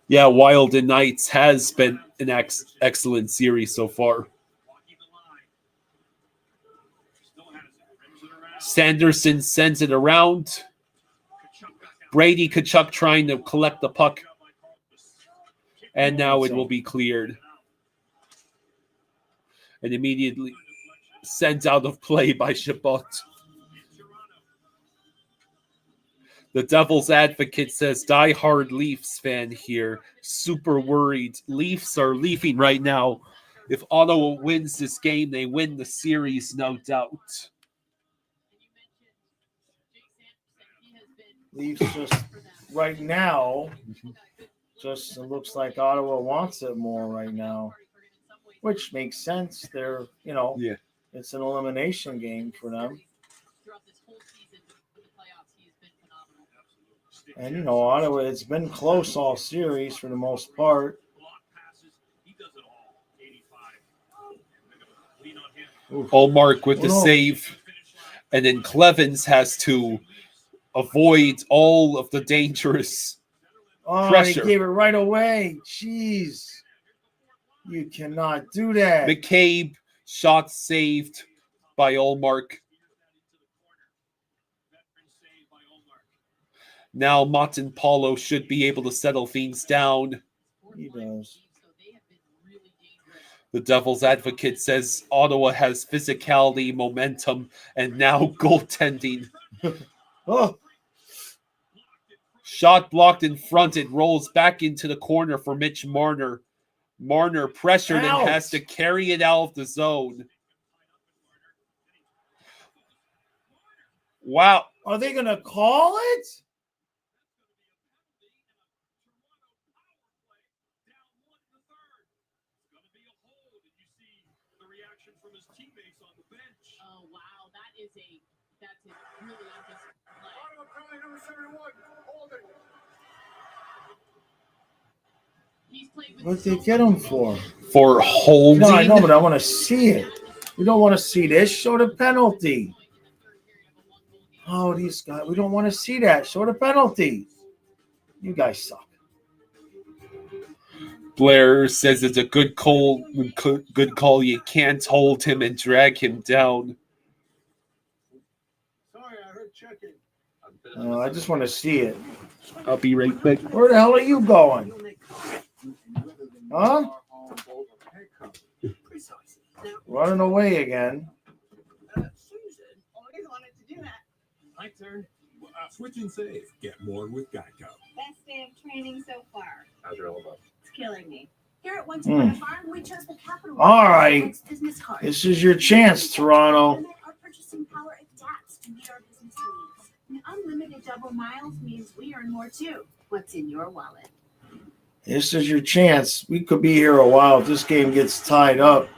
Yeah, Wild and Knights has been an excellent series so far. Sanderson sends it around. Brady Tkachuk trying to collect the puck. And now it will be cleared. And immediately sent out of play by Chabot. The Devil's Advocate says, die-hard Leafs fan here. Super worried. Leafs are leafing right now. If Ottawa wins this game, they win the series, no doubt. Leafs just right now, just it looks like Ottawa wants it more right now, which makes sense. They're, it's an elimination game for them. And, Ottawa, it's been close all series for the most part. Ullmark with the save. And then Clevens has to avoid all of the dangerous pressure. He gave it right away. Jeez. You cannot do that. McCabe, shot saved by Ullmark. Now Martin Paulo should be able to settle things down. He does. The Devil's Advocate says Ottawa has physicality, momentum, and now goaltending. Oh. Shot blocked in front. It rolls back into the corner for Mitch Marner. Marner pressured and has to carry it out of the zone. Wow. Are they going to call it? Oh wow, that's a really What did they get him for? For holding? No, I know, but I want to see it. We don't want to see this. Show the penalty. Oh, these guys. We don't want to see that. Show the penalty. You guys suck. Blair says it's a good call. Good call. You can't hold him and drag him down. Sorry, I heard checking. I just want to see it. I'll be right back. Where the hell are you going? Huh? Running away again. Susan always wanted to do that. My turn. Switch and save. Get more with Geico. Best day of training so far. How's your elbow? It's killing me. Here at Once Upon a Farm, we chose the capital. All right. Business card. This is your chance, Toronto. Our purchasing power adapts to meet our business needs. And unlimited double miles means we earn more too. What's in your wallet? This is your chance. We could be here a while. If this game gets tied up,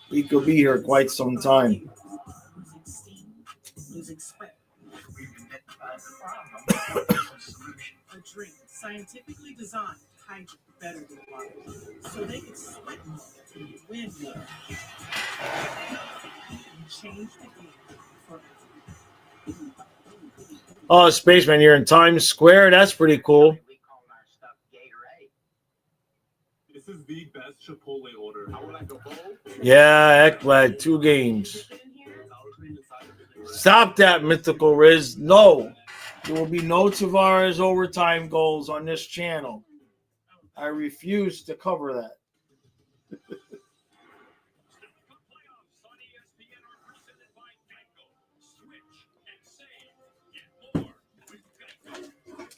we could be here quite some time. A drink scientifically designed to hydrate better than water, so they can sweat more and win more. Change the game forever. Oh, Spaceman, you're in Times Square. That's pretty cool. This is the best Chipotle order. I would like a bowl. Yeah, Ekblad, 2 games. Stop that, Mythical Riz. No. There will be no Tavares overtime goals on this channel. I refuse to cover that.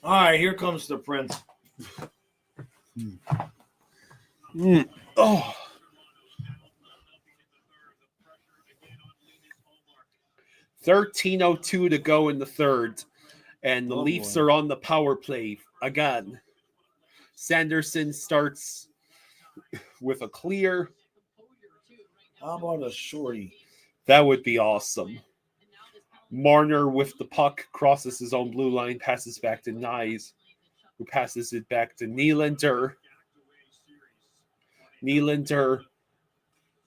All right, here comes the Prince. Oh. 13:02 to go in the third, and the Leafs are on the power play again. Sanderson starts with a clear. How about a shorty? That would be awesome. Marner with the puck crosses his own blue line, passes back to Nyes, who passes it back to Nylander. Nylander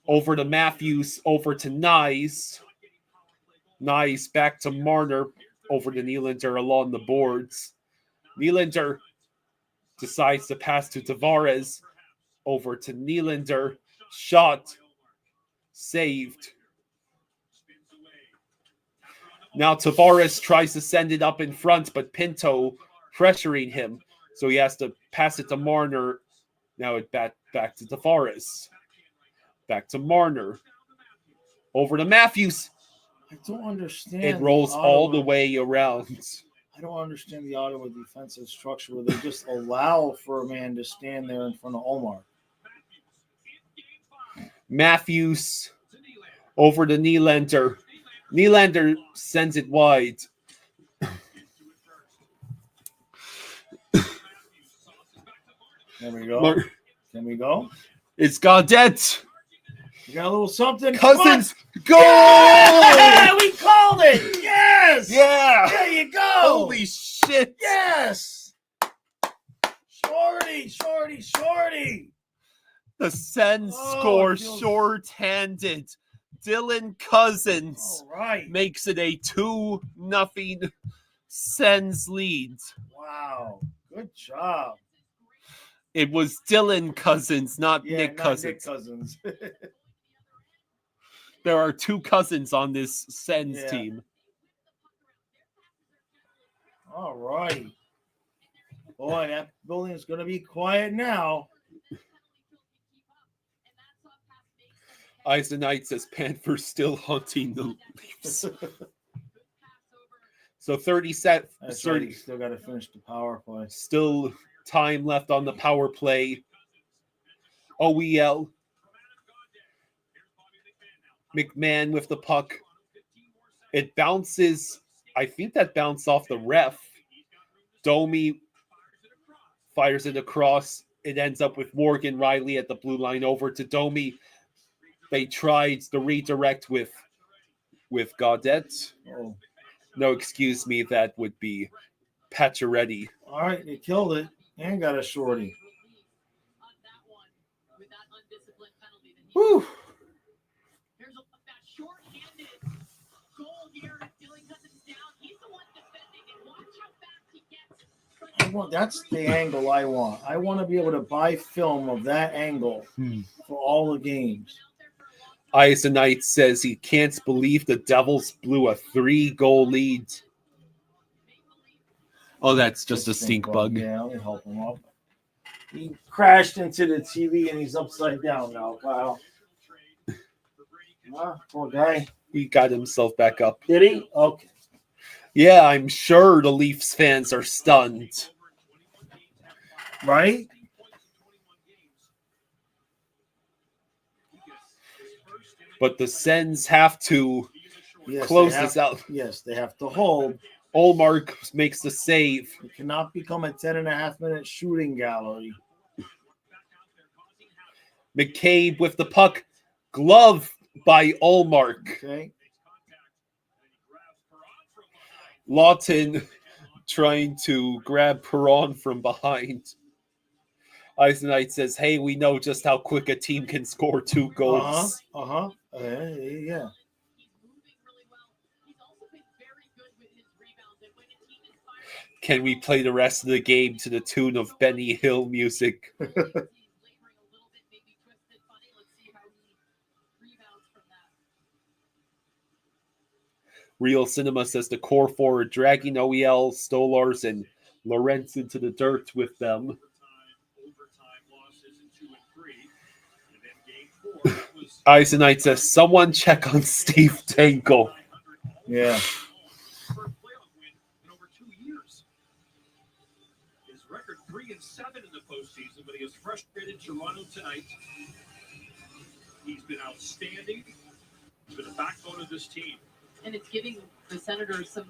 over to Matthews, over to Nyes. Nyes back to Marner, over to Nylander along the boards. Nylander decides to pass to Tavares, over to Nylander. Shot. Saved. Now Tavares tries to send it up in front, but Pinto pressuring him. So he has to pass it to Marner. Now it back to Tavares. Back to Marner. Over to Matthews. I don't understand. It rolls all the way around. I don't understand the Ottawa defensive structure where they just allow for a man to stand there in front of Omar. Matthews over to Nylander. Nylander sends it wide. There we go. Can we go? It's Gaudette. You got a little something? Cousins, goal! Yeah, we called it. Yes. Yeah. There you go. Holy shit. Yes. Shorty. The Sens score short-handed. Dylan Cousins makes it a 2-0 Sens lead. Wow. Good job. It was Dylan Cousins, not Nick Cousins. Nick Cousins. There are 2 Cousins on this Sens team. All right. Boy, that building is going to be quiet now. Eisenite says Panthers still hunting the Leafs. So 37. That's right. You still got to finish the power play. Still time left on the power play. OEL. McMahon with the puck. It bounces. I think that bounced off the ref. Domi fires it across. It ends up with Morgan Riley at the blue line over to Domi. They tried the redirect with Gaudette. Oh. No, excuse me, that would be Pacioretty. All right, they killed it and got a shorty. Whew. That's the angle I want. I want to be able to buy film of that angle for all the games. Eisenite says he can't believe the Devils blew a 3-goal lead. Oh, that's just a stink bug. Yeah, let me help him up. He crashed into the TV and he's upside down now, Kyle. Poor guy. He got himself back up. Did he? Okay. Yeah, I'm sure the Leafs fans are stunned. Right? But the Sens have to close this out. Yes, they have to hold. Ullmark makes the save. It cannot become a 10.5-minute shooting gallery. McCabe with the puck. Glove by Ullmark. Okay. Lawton trying to grab Perron from behind. Eisenite says, hey, we know just how quick a team can score 2 goals. Yeah. Can we play the rest of the game to the tune of Benny Hill music? Real Cinema says the core forward dragging OEL, Stolars, and Lawrence into the dirt with them. Eisenite says, someone check on Steve Dangle. Yeah. His record 3-7 in the postseason, but he has frustrated Toronto tonight. He's been outstanding. He's been a backbone of this team. And it's giving the Senators some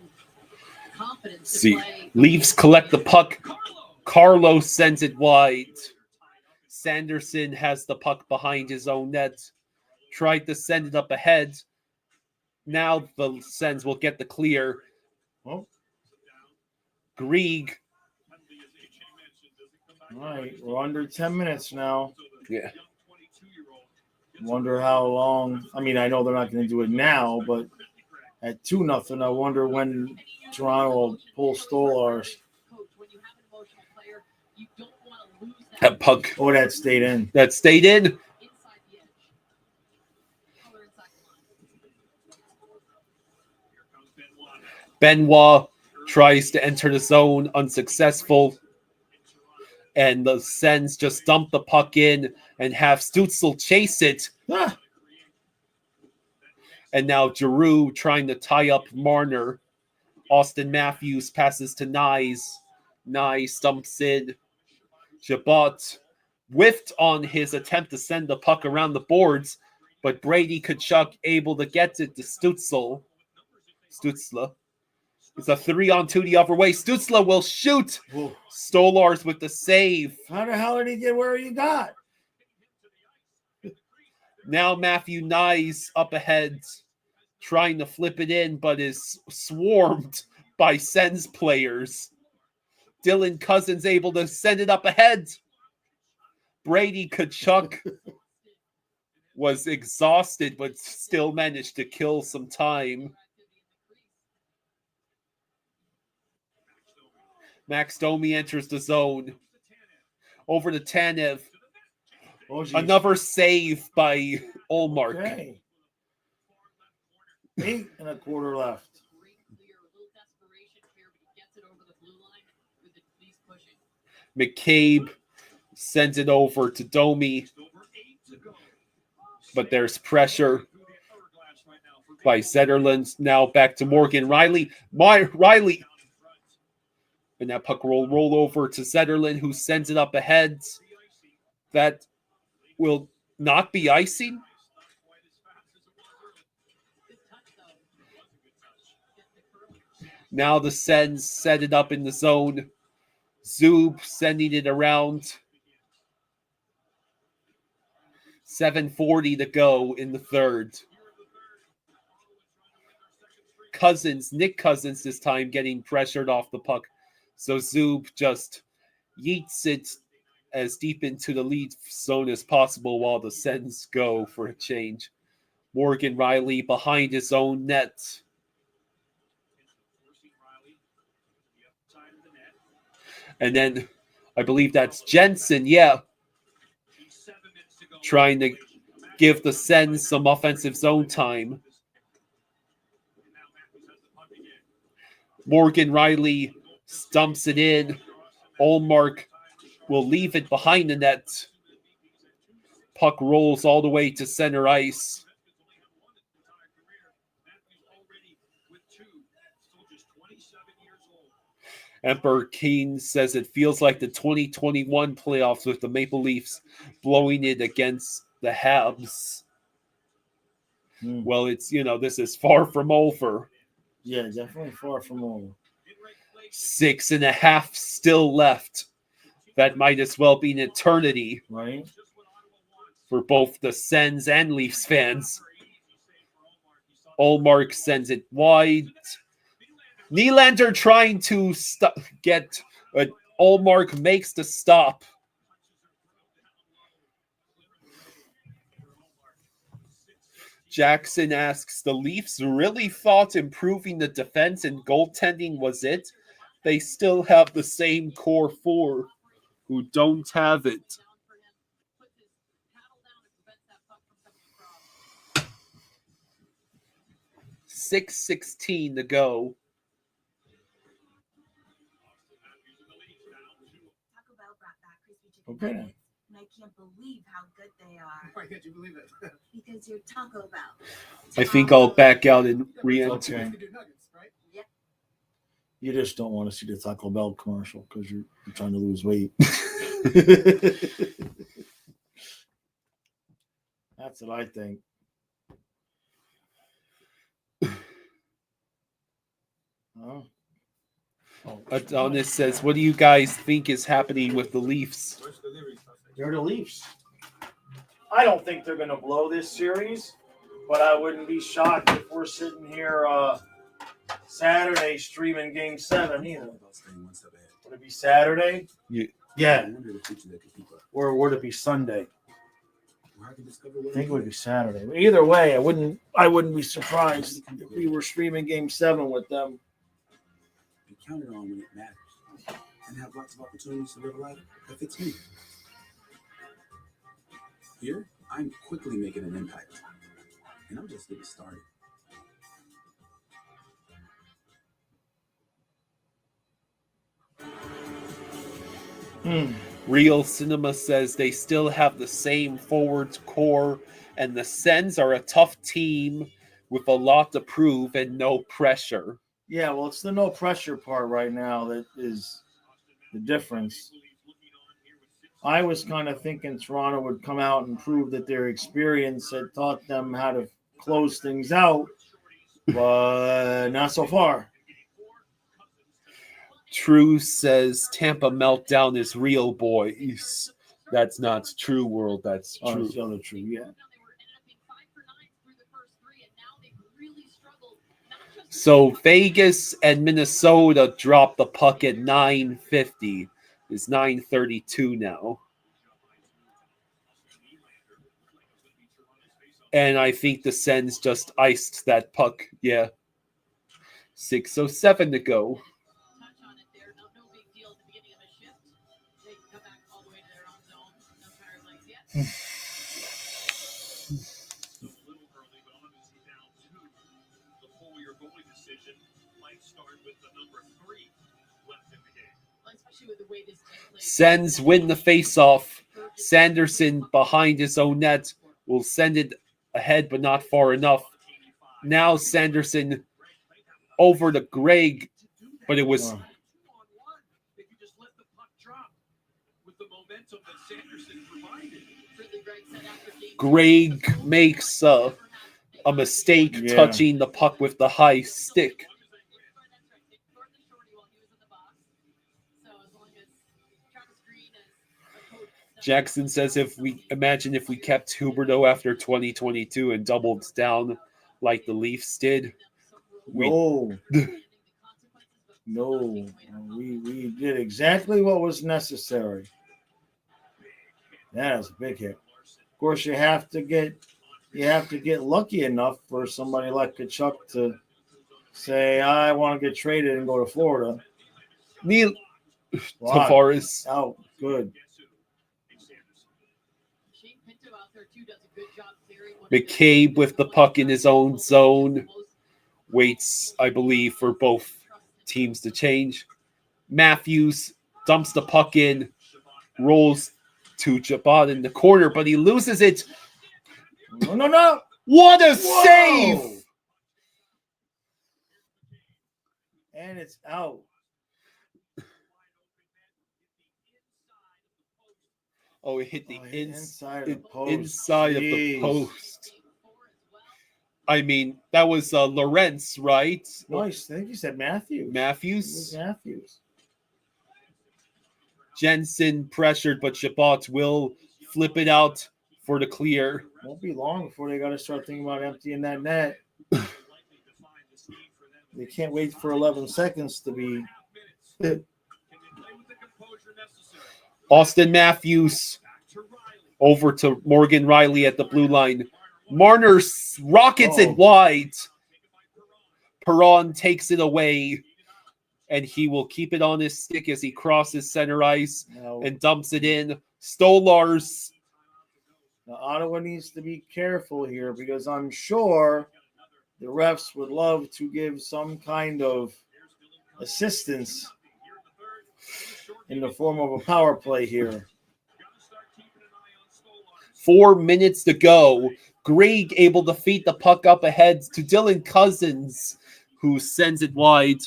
confidence to See, play. Leafs collect the puck. Carlos sends it wide. Sanderson has the puck behind his own net. Tried to send it up ahead. Now the Sens will get the clear. Oh. Grieg. All right, we're under 10 minutes now. Yeah. Wonder how long. I mean, I know they're not going to do it now, but at 2-0, I wonder when Toronto will pull Stolars. That puck. Oh, that stayed in. That stayed in. Benoit tries to enter the zone, unsuccessful. And the Sens just dump the puck in and have Stützle chase it. Ah. And now Giroux trying to tie up Marner. Austin Matthews passes to Nyes. Nyes stumps in. Jabot whiffed on his attempt to send the puck around the boards, but Brady Tkachuk able to get it to Stützle. It's a 3-on-2 the other way. Stützle will shoot. Ooh. Stolars with the save. How the hell did he get where he got? Now Matthew Nyes up ahead, trying to flip it in, but is swarmed by Sens players. Dylan Cousins able to send it up ahead. Brady Tkachuk was exhausted, but still managed to kill some time. Max Domi enters the zone. Over to Tanev. Another save by Ullmark. Okay. 8 1/4 left. McCabe sends it over to Domi, but there's pressure by Zetterlund. Now back to Morgan Riley. Riley. And that puck will roll over to Zetterlund, who sends it up ahead. That will not be icing. Now the Sens set it up in the zone. Zub sending it around. 7:40 to go in the third. Nick Cousins this time getting pressured off the puck. So Zub just yeets it as deep into the lead zone as possible while the Sens go for a change. Morgan Riley behind his own net. And then I believe that's Jensen, trying to give the Sens some offensive zone time. Morgan Riley stumps it in. Ullmark will leave it behind the net. Puck rolls all the way to center ice. Emperor Keane says it feels like the 2021 playoffs with the Maple Leafs blowing it against the Habs. Well, it's, this is far from over. Yeah, definitely far from over. 6.5 still left. That might as well be an eternity. Right. For both the Sens and Leafs fans. Ullmark sends it wide. Nylander trying to get... Ullmark makes the stop. Jackson asks, the Leafs really thought improving the defense and goaltending was it? They still have the same core four who don't have it. .6:16 to go. Okay. And I can't believe how good they are. Why can't you believe it? Because you're Taco Bell. I think I'll back out and re-enter. Okay. You just don't want to see the Taco Bell commercial because you're trying to lose weight. That's what I think. Adonis says, what do you guys think is happening with the Leafs? They're the Leafs. I don't think they're going to blow this series, but I wouldn't be shocked if we're sitting here Saturday streaming Game 7 either. Would it be Saturday? Yeah. Or would it be Sunday? I think it would be Saturday. Either way, I wouldn't be surprised if we were streaming Game 7 with them. Be counted on when it matters and have lots of opportunities to live a life that fits me. Here, I'm quickly making an impact, and I'm just getting started. Real Cinema says they still have the same forward core, and the Sens are a tough team with a lot to prove and no pressure. Yeah, well, it's the no pressure part right now that is the difference. I was kind of thinking Toronto would come out and prove that their experience had taught them how to close things out, but not so far. True says Tampa meltdown is real, boys. That's not true, world. That's true. It's other true, yeah. So Vegas and Minnesota dropped the puck at 9:50. It's 9:32 now. And I think the Sens just iced that puck. Yeah. 6:07 to go. Sens win the faceoff. Sanderson behind his own net will send it ahead, but not far enough. Now Sanderson over to Greg, but it was Greg makes a mistake touching the puck with the high stick. Jackson says if we kept Huberdeau after 2022 and doubled down like the Leafs did. No, we did exactly what was necessary. That was a big hit. Of course, you have to get lucky enough for somebody like Kachuk to say, "I want to get traded and go to Florida." Neil Tavares out. Good. McCabe with the puck in his own zone. Waits, I believe, for both teams to change. Matthews dumps the puck in, rolls to Chabot in the corner, but he loses it. No. What a save! And it's out. Oh, it hit the inside of the post. Inside of the post. I mean, that was Lawrence, right? Nice. I think you said Matthews. Matthews. Jensen pressured, but Chabot will flip it out for the clear. Won't be long before they got to start thinking about emptying that net. They can't wait for 11 seconds to be. Austin Matthews over to Morgan Riley at the blue line. Marner rockets it wide. Perron takes it away, and he will keep it on his stick as he crosses center ice and dumps it in. Stolars. Now, Ottawa needs to be careful here because I'm sure the refs would love to give some kind of assistance in the form of a power play here. 4 minutes to go. Greg able to feed the puck up ahead to Dylan Cousins, who sends it wide.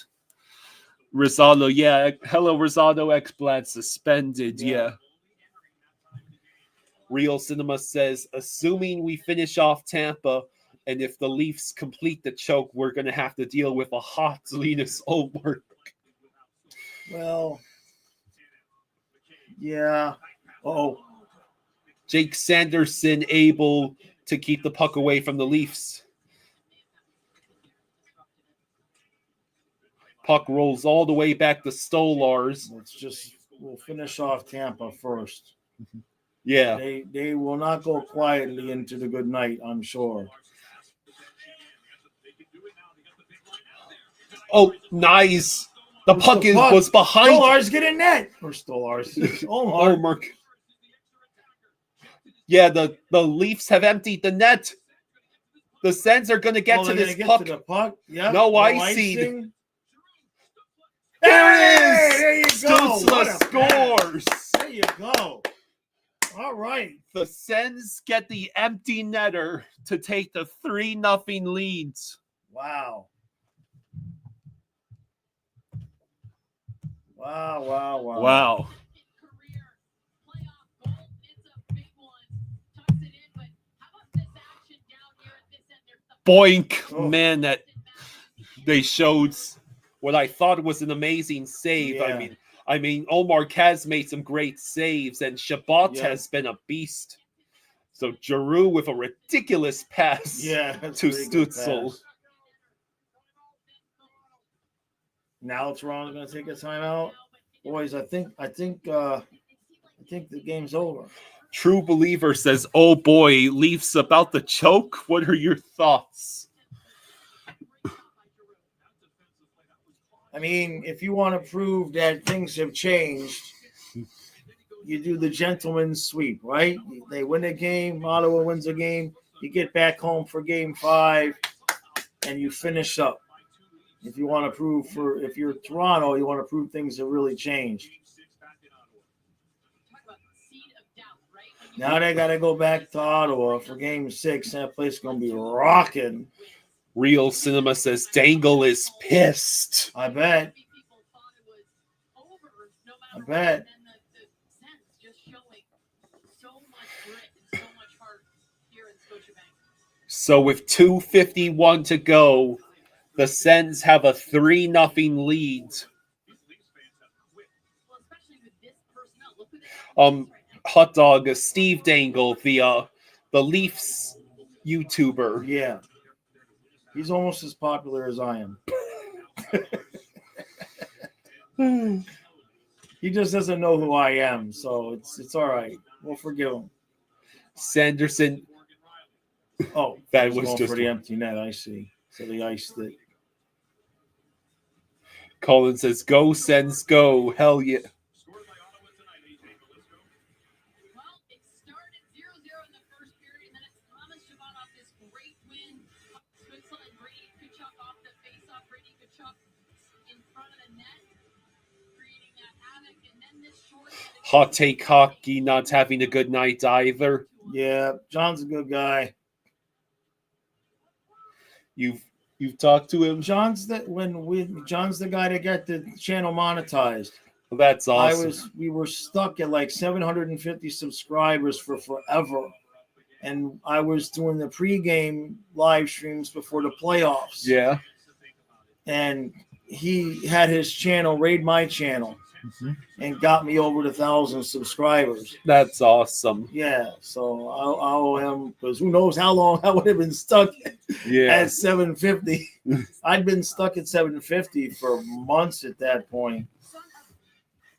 Rosado, hello, Rosado. Ekblad suspended, Real Cinema says, assuming we finish off Tampa, and if the Leafs complete the choke, we're going to have to deal with a hot Linus Ullmark. Well, yeah. Jake Sanderson able to keep the puck away from the Leafs. Puck rolls all the way back to Stolars. We'll finish off Tampa first. Yeah. They will not go quietly into the good night, I'm sure. Oh, nice. The puck was behind. Stolars get in net. Or Stolars. Ullmark. Yeah, the Leafs have emptied the net. The Sens are going to get to this puck. To the puck. Yep. No icing. There it is. There you go. Stutzla scores. There you go. All right. The Sens get the empty netter to take the 3-0 leads. Wow. Boink. Man, that they showed what I thought was an amazing save. Yeah. I mean, Ullmark has made some great saves, and Chabot has been a beast. So Giroux with a ridiculous pass to Stutzel. Now Toronto's going to take a timeout. Boys, I think the game's over. True Believer says, "Oh boy, Leafs about to choke. What are your thoughts?" I mean, if you want to prove that things have changed, you do the gentleman's sweep, right? They win a game, Ottawa wins a game, you get back home for game 5, and you finish up. If you want to prove if you're Toronto, you want to prove things have really changed. Now they got to go back to Ottawa for game 6. That place is going to be rocking. Real Cinema says, "Dangle is pissed." I bet. I bet. So with 2:51 to go, the Sens have a 3-0 lead. Hot dog, Steve Dangle, the Leafs YouTuber. Yeah. He's almost as popular as I am. He just doesn't know who I am, so it's all right. We'll forgive him. Sanderson. Oh, that was going just for the empty net. I see. So they iced it. Colin says, "Go Sens, go! Hell yeah!" Hot take hockey not having a good night either. Yeah, John's a good guy. You've talked to him? John's the guy that got the channel monetized. Well, that's awesome. We were stuck at like 750 subscribers for forever. And I was doing the pregame live streams before the playoffs. Yeah. And he had his channel raid my channel. And got me over 1,000 subscribers. That's awesome. Yeah, so I owe him, because who knows how long I would have been stuck at 750. I'd been stuck at 750 for months at that point.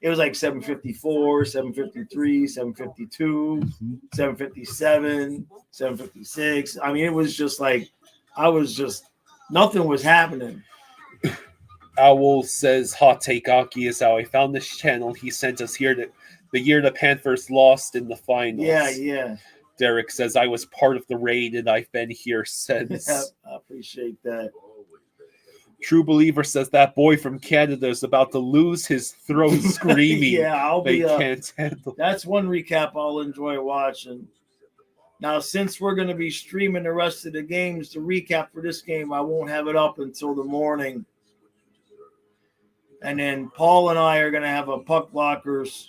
It was like 754, 753, 752, 757, 756. I mean, it was just like, nothing was happening. Owl says, "Hot take hockey is how I found this channel. He sent us here the year the Panthers lost in the finals." Yeah. Derek says, "I was part of the raid and I've been here since." Yeah, I appreciate that. True Believer says, "That boy from Canada is about to lose his throat screaming." Yeah, they can't handle. That's one recap I'll enjoy watching. Now, since we're going to be streaming the rest of the games, the recap for this game, I won't have it up until the morning. And then Paul and I are going to have a Puck Blockers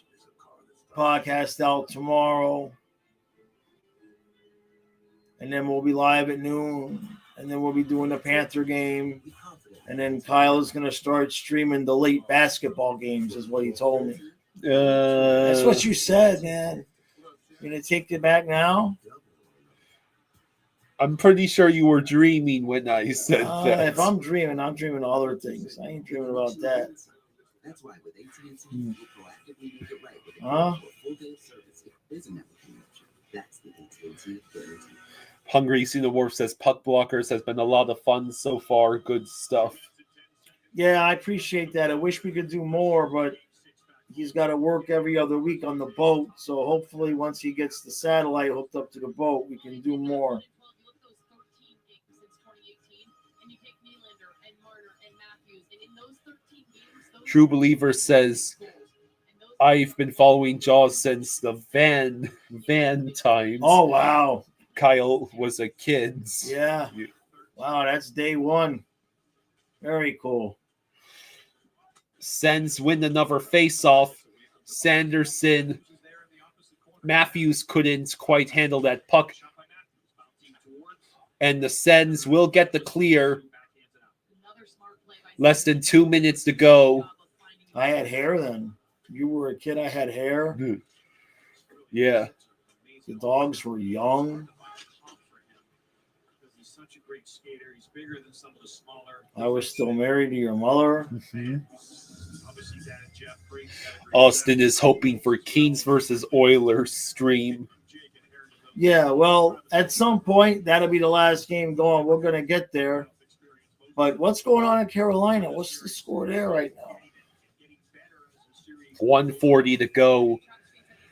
podcast out tomorrow. And then we'll be live at noon. And then we'll be doing the Panther game. And then Kyle is going to start streaming the late basketball games, is what he told me. That's what you said, man. You going to take it back now? I'm pretty sure you were dreaming when I said that. If I'm dreaming other things. I ain't dreaming about that. That's why with AT&T, we'll proactively make it right with a full day of service. If there's an application, that's the AT&T guarantee. Hungry See the Wolf says, "Puck Blockers has been a lot of fun so far. Good stuff." Yeah, I appreciate that. I wish we could do more, but he's got to work every other week on the boat. So hopefully once he gets the satellite hooked up to the boat, we can do more. True Believer says, "I've been following Jaws since the van times." Oh, wow. Kyle was a kid. Yeah. Wow, that's day one. Very cool. Sens win another face-off. Sanderson. Matthews couldn't quite handle that puck. And the Sens will get the clear. Less than 2 minutes to go. I had hair then. You were a kid, I had hair. Yeah. The dogs were young. such a great skater. He's bigger than some of the smaller. I was still married to your mother. Obviously, Dad Jeff Briggs had a great Austin is hoping for Kings versus Oilers stream. Yeah, well, at some point, that'll be the last game going. We're going to get there. But what's going on in Carolina? What's the score there right now? 1:40 to go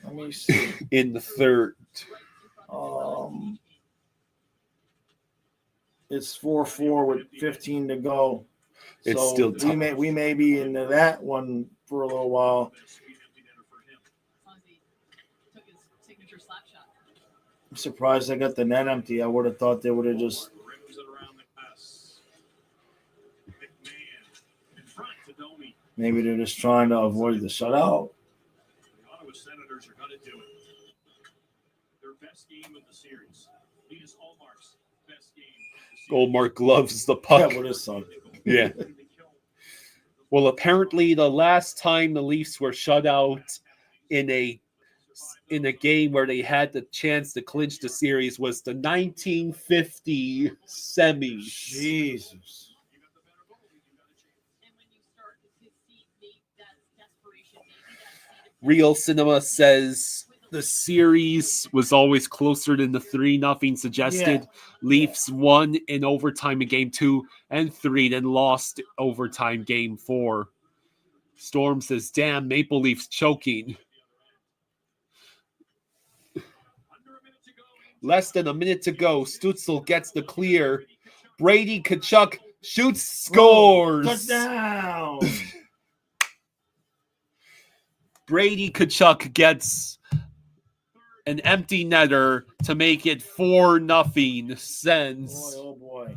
Let me see. in the third. It's 4-4 with 15 to go. It's So still tough. we may be into that one for a little while. I'm surprised I got the net empty. I would have thought they would have just. Maybe they're just trying to avoid the shutout. The Ottawa Senators are going to do it. Their best game of the series. Linus Ullmark's best game of the series. Ullmark loves the puck. Yeah, with his son. Yeah. Well, apparently the last time the Leafs were shut out in a game where they had the chance to clinch the series was the 1950 semis. Jesus. Real Cinema says the series was always closer than the 3-0 suggested. Yeah. Leafs won in overtime in game 2 and 3, then lost overtime game 4. Storm says, damn, Maple Leafs choking. Less than a minute to go. Stützle gets the clear. Brady Tkachuk shoots, scores. Touchdown. Brady Tkachuk gets an empty netter to make it 4-0 Sens. Boy, oh boy.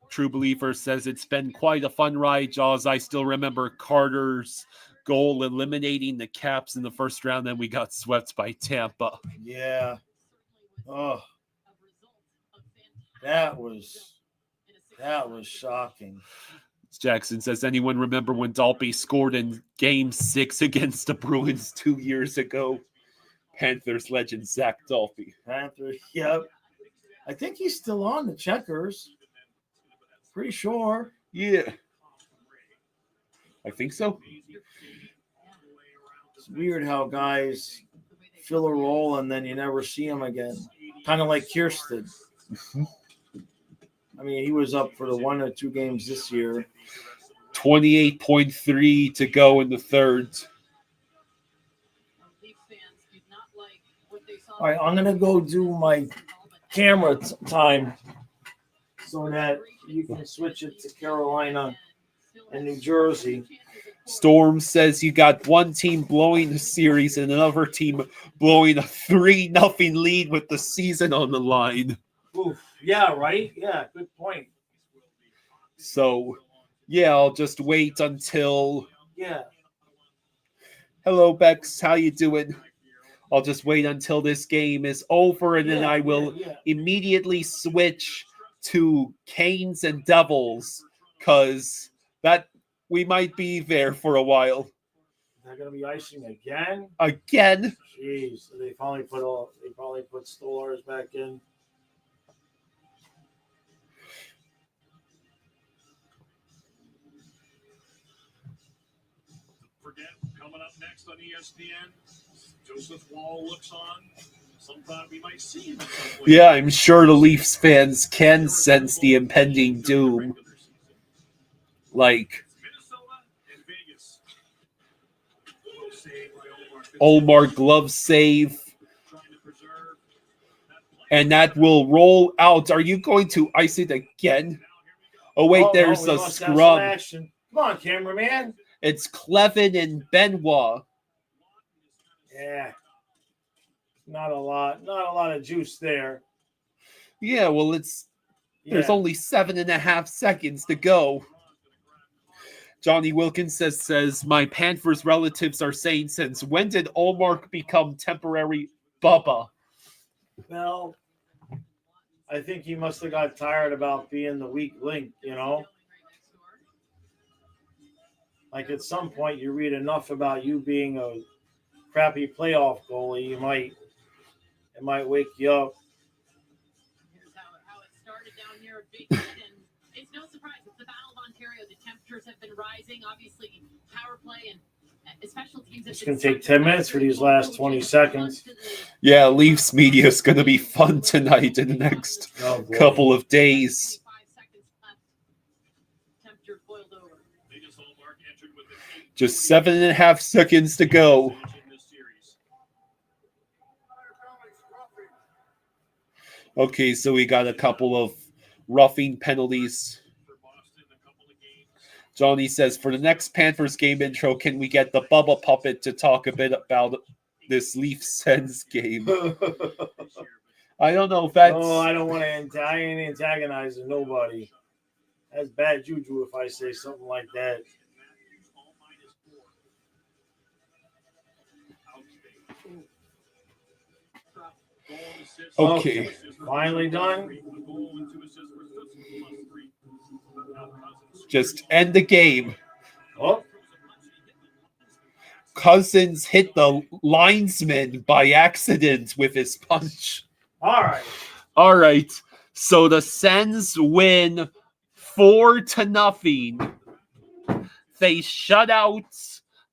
True Believer says it's been quite a fun ride, Jaws. I still remember Carter's goal eliminating the Caps in the first round. Then we got swept by Tampa. Yeah. Oh. That was shocking. Jackson says, anyone remember when Dalby scored in Game 6 against the Bruins 2 years ago? Panthers legend Zach Dalby. Panthers, yep. I think he's still on the Checkers. Pretty sure. Yeah. I think so. It's weird how guys fill a role and then you never see them again. Kind of like Kirsten. I mean, he was up for the 1 or 2 games this year. 28.3 to go in the third. All right, I'm going to go do my camera time so that you can switch it to Carolina and New Jersey. Storm says you got one team blowing the series and another team blowing a 3-0 lead with the season on the line. Oof. Yeah, right? Yeah, good point. So, yeah, I'll just wait until... Yeah. Hello, Bex. How you doing? I'll just wait until this game is over, and then I will immediately switch to Canes and Devils, because that we might be there for a while. They're going to be icing again? Again? Jeez, they probably put Stolars back in. Forget, coming up next on ESPN, Joseph Wall looks on. Sometime we might see him. Yeah, I'm sure the Leafs fans can sense the impending doom. Like, Ullmark glove save. And that will roll out. Are you going to ice it again? Oh, wait, there's a scrum. Come on, cameraman. It's Clevin and Benoit. Yeah. Not a lot of juice there. Yeah, well, there's only 7.5 seconds to go. Johnny Wilkins says my Panthers relatives are saying, since when did Ullmark become temporary Bubba? Well, I think he must have got tired about being the weak link, you know. Like at some point, you read enough about you being a crappy playoff goalie, it might wake you up. Here's how it started down here at Big Ten, and it's no surprise. It's the Battle of Ontario. The temperatures have been rising. Obviously, power play and special teams. It's going to take 10 minutes for these last 20 seconds. Yeah, Leafs media is going to be fun tonight in the next couple of days. Just 7.5 seconds to go. Okay, so we got a couple of roughing penalties. Johnny says, for the next Panthers game intro, can we get the Bubba Puppet to talk a bit about this Leafs Sens game? I don't know if that's... No, I don't want to... I ain't antagonizing nobody. That's bad juju if I say something like that. Okay. Finally done. Just end the game. Oh. Cousins hit the linesman by accident with his punch. All right. So the Sens win 4-0. They shut out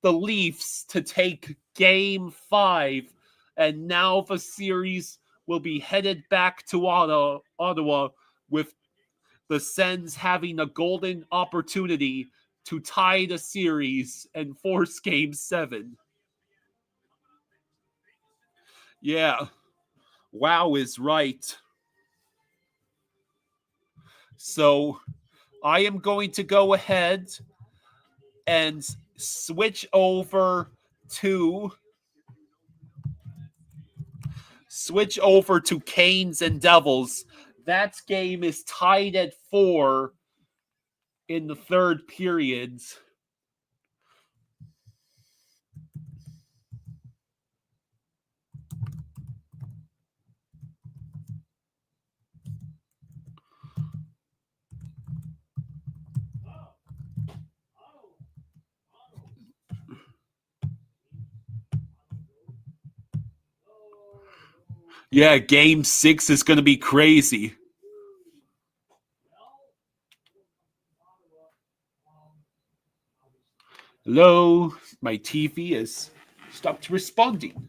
the Leafs to take Game 5. And now the series will be headed back to Ottawa with the Sens having a golden opportunity to tie the series and force Game 7. Yeah. Wow is right. So I am going to go ahead and switch over to Canes and Devils. That game is tied at 4 in the third period. Yeah, Game 6 is going to be crazy. Hello, my TV has stopped responding.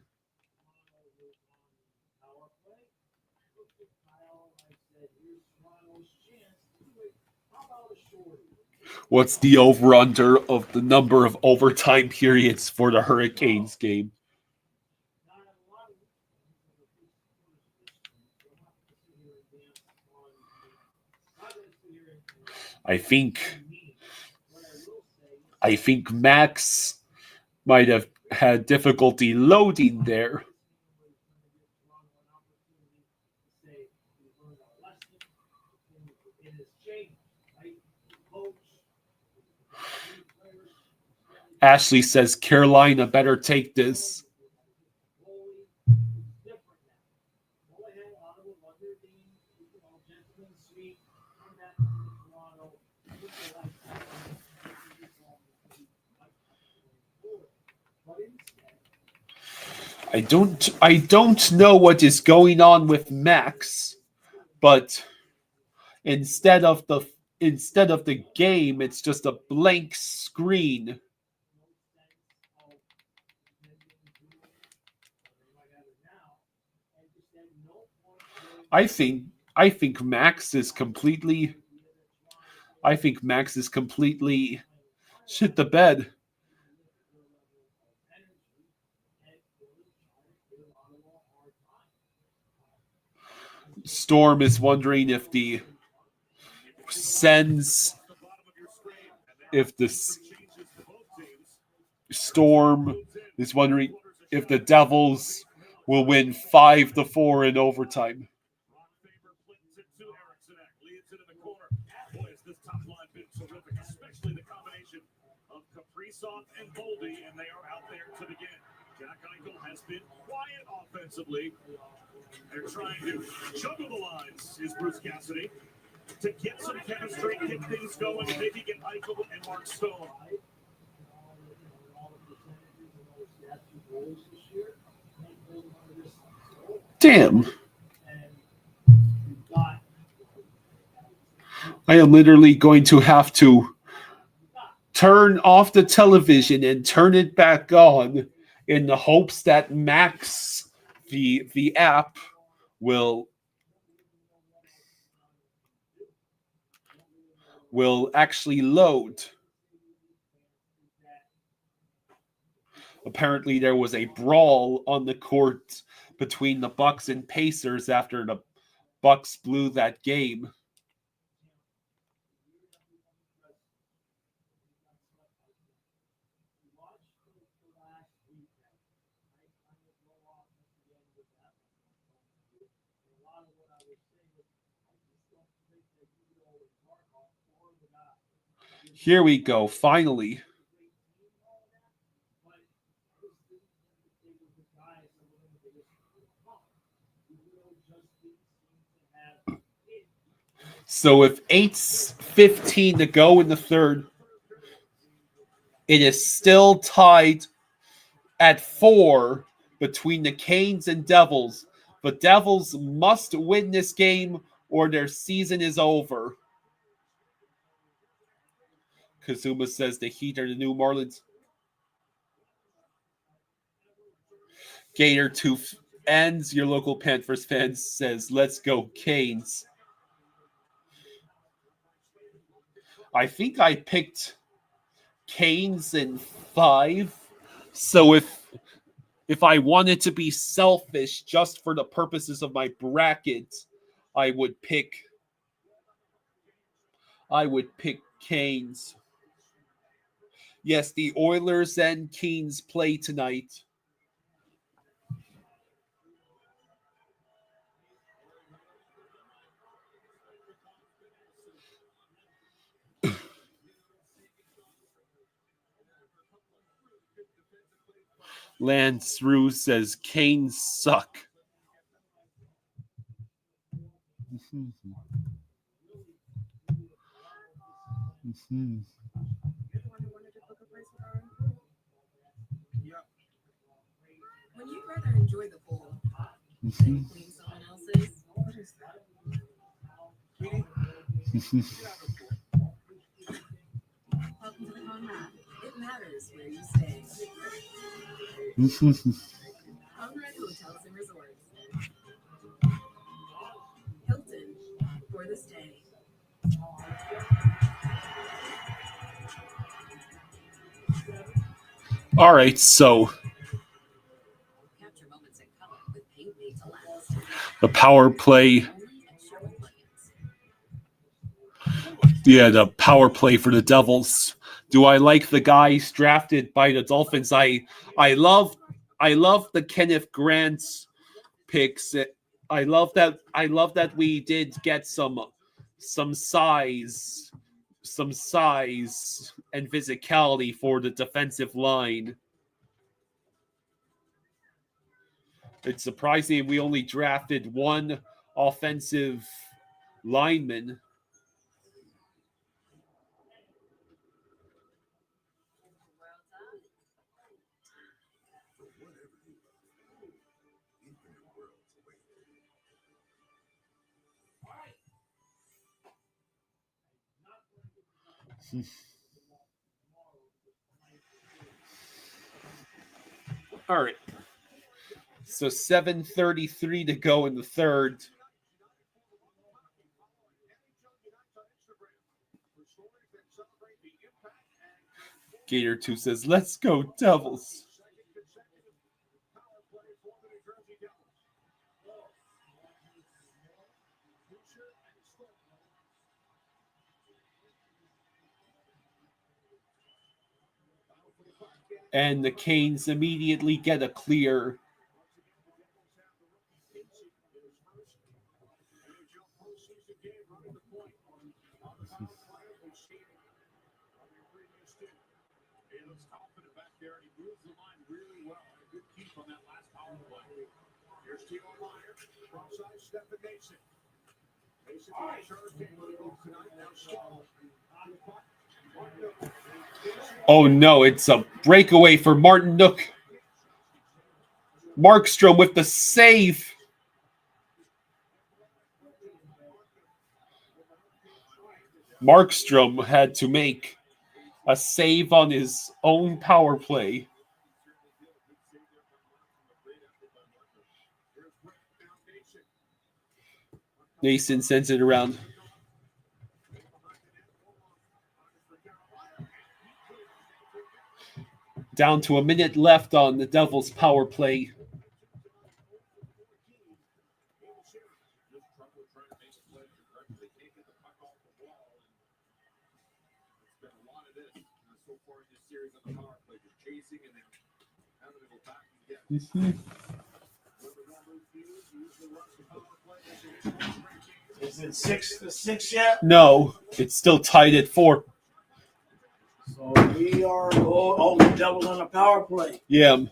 What's the over-under of the number of overtime periods for the Hurricanes game? I think Max might have had difficulty loading there. Ashley says Carolina better take this. I don't know what is going on with Max, but instead of the game, it's just a blank screen. I think Max is completely shit the bed. Storm is wondering if the Storm is wondering if the Devils will win 5-4 in overtime. Especially the combination of Kaprizov and Boldy, and they are out there to begin. Jack Eichel has been quiet offensively. They're trying to juggle the lines, is Bruce Cassidy, to get some chemistry, get things going, maybe get Eichel and Mark Stone Damn. I am literally going to have to turn off the television and turn it back on in the hopes that Max, the app, will actually load. Apparently, there was a brawl on the court between the Bucks and Pacers after the Bucks blew that game. Here we go, finally. So with 8:15 to go in the third, it is still tied at 4 between the Canes and Devils. The Devils must win this game or their season is over. Kazuma says the Heat are the new Marlins. Gator 2 ends. Your local Panthers fan says, let's go Canes. I think I picked Canes in 5. So if I wanted to be selfish just for the purposes of my bracket, I would pick Canes. Yes, the Oilers and Canes play tonight. Lance Rue says Canes suck. When you'd rather enjoy the pool than clean someone else's, what is that? Welcome to the Conrad. It matters where you stay. Conrad Hotels and Resorts. Hilton for the stay. All right, so the power play. Yeah, the power play for the Devils. Do I like the guys drafted by the Dolphins? I love the Kenneth Grant's picks. I love that we did get some size and physicality for the defensive line. It's surprising we only drafted one offensive lineman. All right. So 7:33 to go in the third. Gator 2 says, let's go Devils. And the Canes immediately get a clear. Oh no, it's a breakaway for Martin Nook. Markstrom with the save. Markstrom had to make a save on his own power play. Nason sends it around. Down to a minute left on the Devils' power play. Is it 6-6 yet? No, it's still tied at 4. So we are the Devils on a power play. Yeah.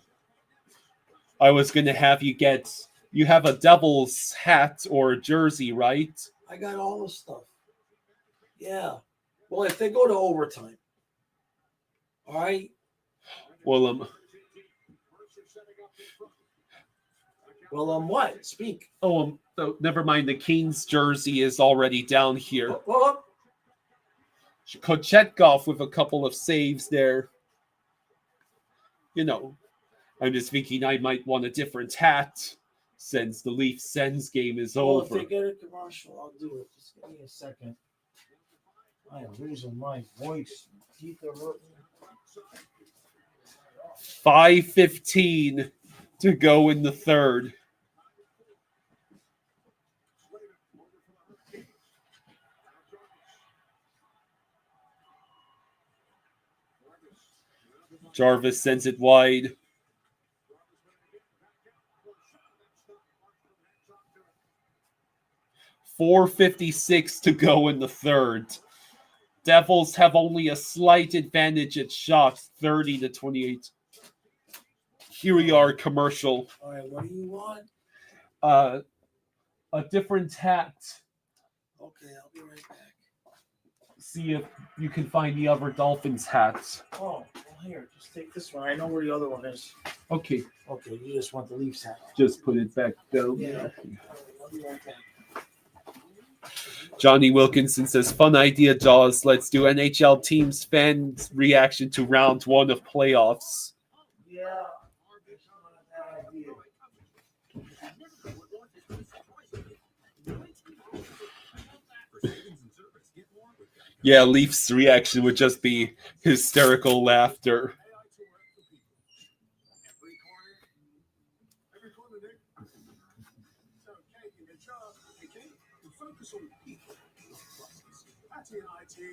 I was going to have you get... You have a Devils hat or jersey, right? I got all the stuff. Yeah. Well, if they go to overtime. All right. Well, what? Speak. Oh, never mind. The Kings jersey is already down here. Kochetkov with a couple of saves there. You know, I'm just thinking I might want a different hat since the Leafs Sens game is over. If they get a commercial, I'll do it. Just give me a second. I am losing my voice. Teeth are hurting. 5:15 to go in the third. Jarvis sends it wide. .456 to go in the third. Devils have only a slight advantage at shots, 30-28. Here we are, commercial. All right, what do you want? A different hat. Okay, I'll be right back. See if you can find the other Dolphins hats. Oh, well, here, just take this one. I know where the other one is. Okay. Okay, you just want the Leafs hat. Just put it back down. Yeah. I'll be right back. Johnny Wilkinson says, fun idea, Jaws. Let's do NHL teams fans reaction to round 1 of playoffs. Yeah. Yeah, Leafs reaction would just be hysterical laughter.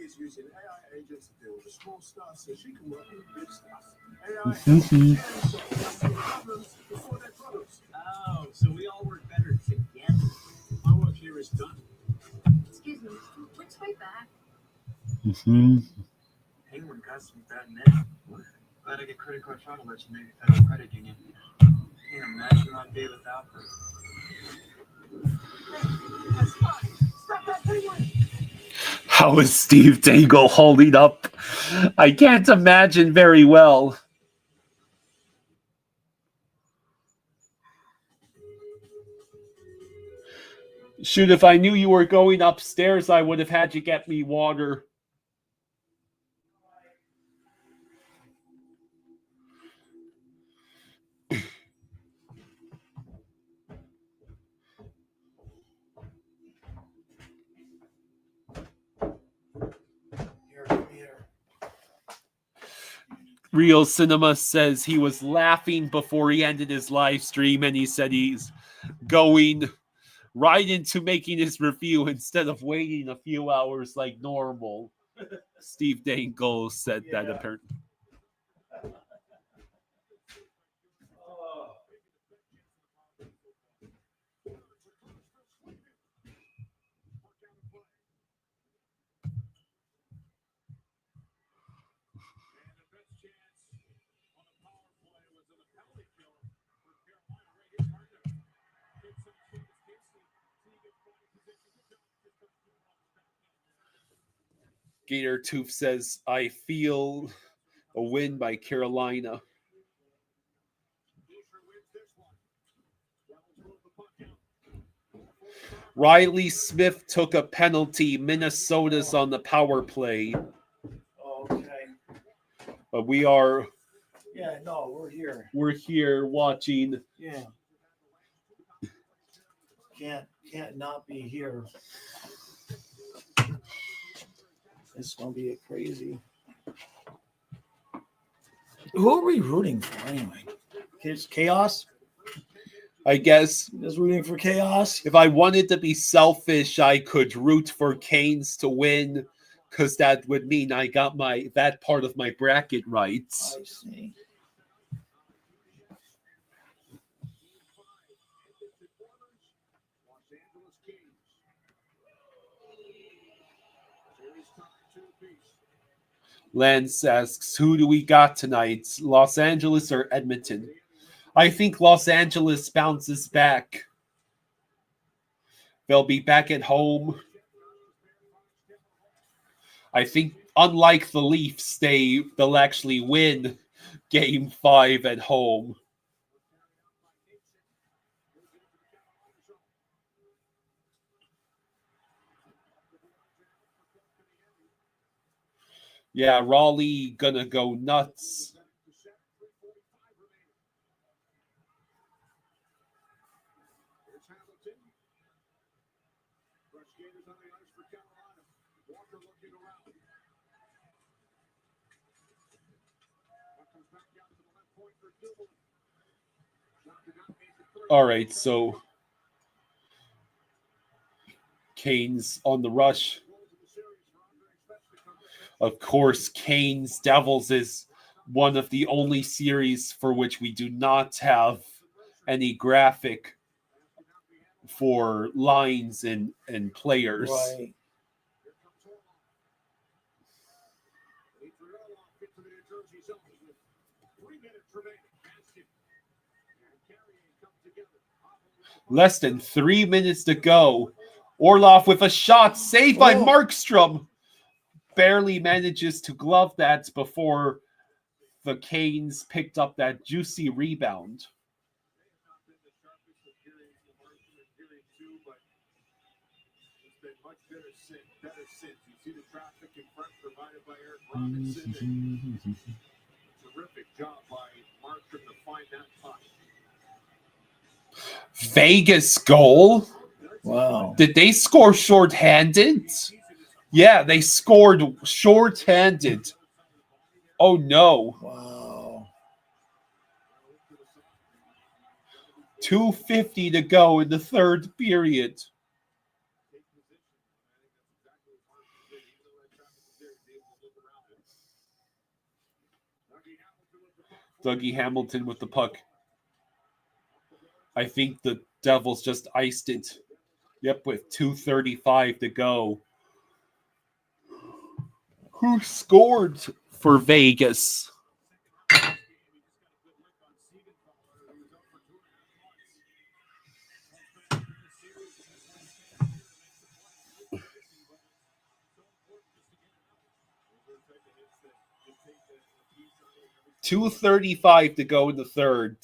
Is using AI agents to deal with the small stuff so she can work with the big stuff. AI problems before their problems. Oh, so we all work better together. My work here is done. Excuse me, which way back? Penguin got some bad men. Glad I get credit card trouble that you made Federal Credit Union. Can't imagine my day without them. Stop that penguin! How is Steve Dangle holding up? I can't imagine very well. Shoot, if I knew you were going upstairs, I would have had you get me water. Real Cinema says he was laughing before he ended his live stream, and he said he's going right into making his review instead of waiting a few hours like normal. Steve Dangle said that apparently. Gator Tooth says, I feel a win by Carolina. Riley Smith took a penalty. Minnesota's on the power play. Okay. But we are. Yeah, no, we're here. We're here watching. Yeah. Can't not be here. It's gonna be a crazy. Who are we rooting for anyway? It's chaos. I guess. Just rooting for chaos. If I wanted to be selfish, I could root for Canes to win, because that would mean I got that part of my bracket right. I see. Lance asks, who do we got tonight? Los Angeles or Edmonton? I think Los Angeles bounces back. They'll be back at home. I think, unlike the Leafs, they'll actually win Game 5 at home. Yeah, Raleigh gonna go nuts. All right, so Canes on the rush. Of course, Canes Devils is one of the only series for which we do not have any graphic for lines and players. Right. Less than 3 minutes to go. Orlov with a shot saved by Markstrom. Barely manages to glove that before the Canes picked up that juicy rebound. Terrific job by Markstrom to find that puck. Vegas goal. Wow. Did they score shorthanded? Yeah, they scored shorthanded. Oh no. Wow. 2:50 to go in the third period. Dougie Hamilton with the puck. I think the Devils just iced it. Yep, with 2:35 to go. Who scored for Vegas? .235 to go in the third.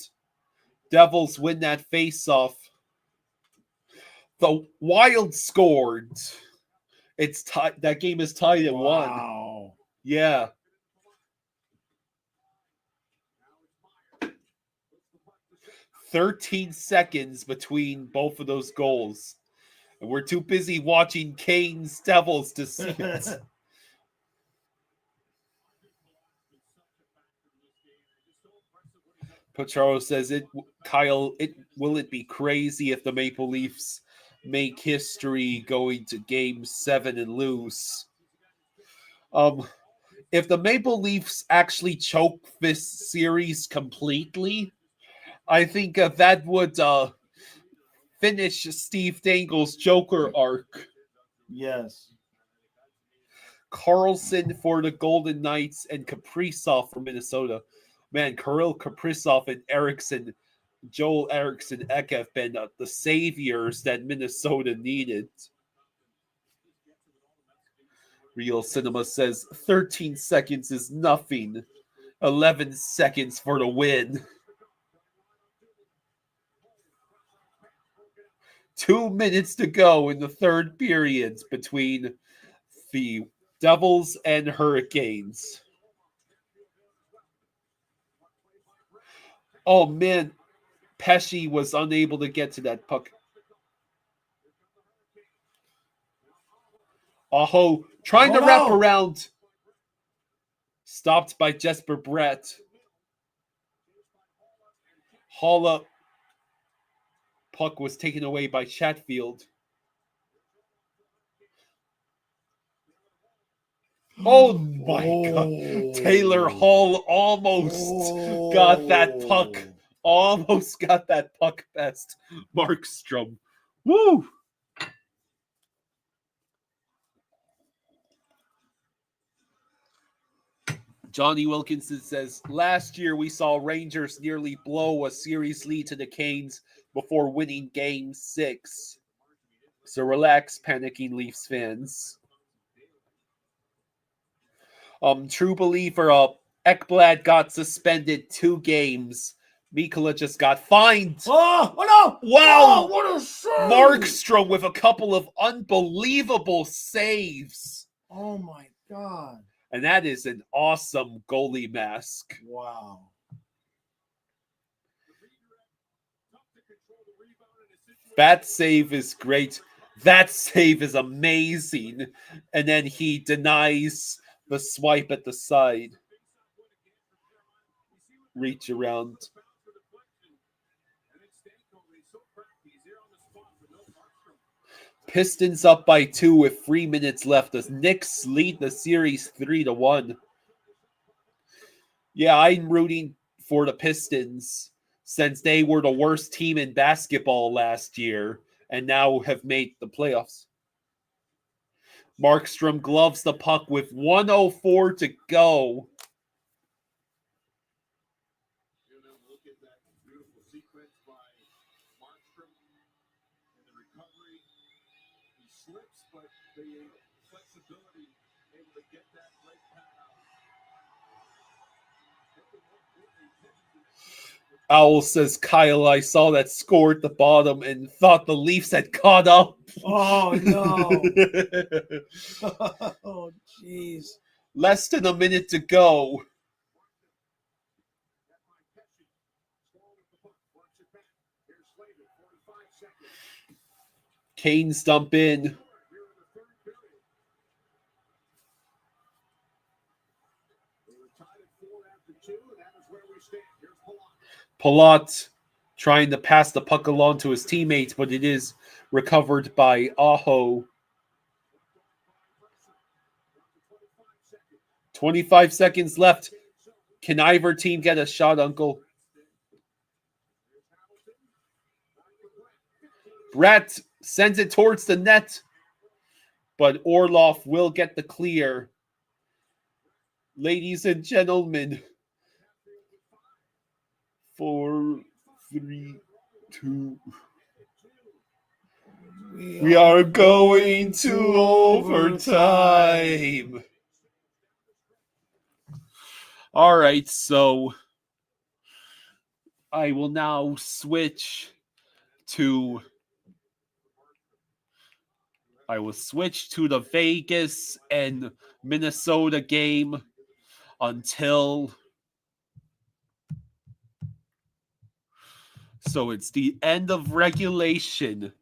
Devils win that face-off. The Wild scored. It's tied. That game is tied at 1. Yeah. "13 seconds between both of those goals. And we're too busy watching Canes Devils to see it. Pacharo says, Kyle, will it be crazy if the Maple Leafs make history going to Game 7 and lose? If the Maple Leafs actually choke this series completely, I think that would finish Steve Dangle's Joker arc. Yes. Carlson for the Golden Knights and Kaprizov for Minnesota. Man, Kirill Kaprizov and Joel Eriksson Ek have been the saviors that Minnesota needed. Real Cinema says 13 seconds is nothing. 11 seconds for the win. 2 minutes to go in the third periods between the Devils and Hurricanes. Oh, man. Pesci was unable to get to that puck. Aho trying to wrap around. Stopped by Jesper Brett. Holla. Puck was taken away by Chatfield. Oh my God. Taylor Hall almost got that puck. Almost got that puck past Markstrom. Woo! Johnny Wilkinson says, last year we saw Rangers nearly blow a series lead to the Canes before winning Game 6. So relax, panicking Leafs fans. True believer, Ekblad got suspended 2 games. Mikula just got fined. Oh no! Wow! Oh, what a save! Markstrom with a couple of unbelievable saves. Oh my God. And that is an awesome goalie mask. Wow. That save is great. That save is amazing. And then he denies the swipe at the side. Reach around. Pistons up by 2 with 3 minutes left. The Knicks lead the series 3-1. Yeah, I'm rooting for the Pistons since they were the worst team in basketball last year and now have made the playoffs. Markstrom gloves the puck with 1:04 to go. Slips, but the flexibility able to get that right pad out. Owl says, Kyle, I saw that score at the bottom and thought the Leafs had caught up. Oh, no. Oh, jeez. Less than a minute to go. Canes dump in. Palat trying to pass the puck along to his teammates, but it is recovered by Aho. 25 seconds left. Can either team get a shot, Uncle? Brett sends it towards the net, but Orlov will get the clear. Ladies and gentlemen, 4, 3, 2. We are going to overtime. All right, so I will now switch to the Vegas and Minnesota game until so it's the end of regulation.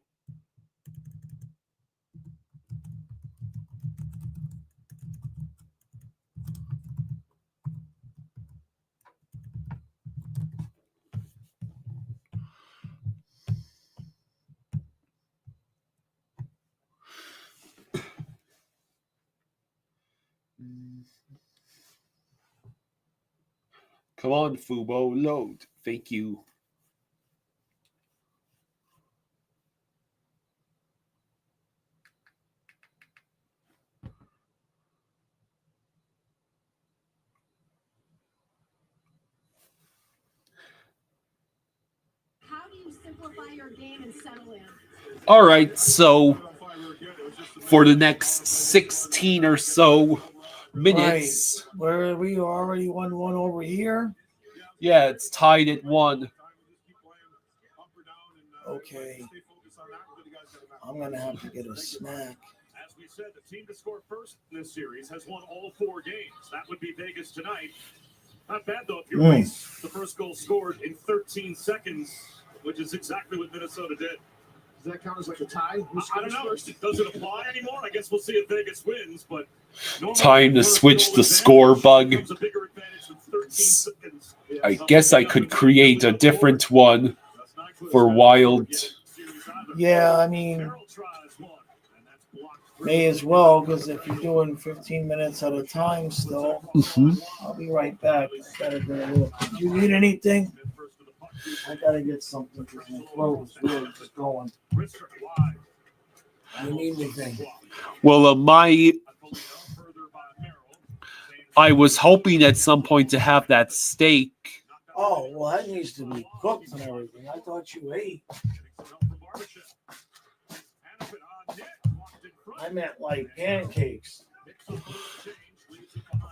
Come on, Fubo, load. Thank you. How do you simplify your game and settle in? All right, so for the next 16 or so minutes. Right. Where are we already 1-1 over here? Yeah, it's tied at 1. Okay. I'm going to have to get a snack. As we said, the team to score first in this series has won all 4 games. That would be Vegas tonight. Not bad, though, if you race the first goal scored in 13 seconds, which is exactly what Minnesota did. Does that count as like a tie? I don't know. Does it apply anymore? I guess we'll see if Vegas wins, but Time to switch the score bug. I guess I could create a different one for Wild. Yeah, I mean, may as well, because if you're doing 15 minutes at a time still, I'll be right back. I gotta go look. Do you need anything? I gotta get something because my throat is really just going. I need anything. Well, I was hoping at some point to have that steak. Oh, well, that needs to be cooked and everything. I thought you ate. I meant like pancakes.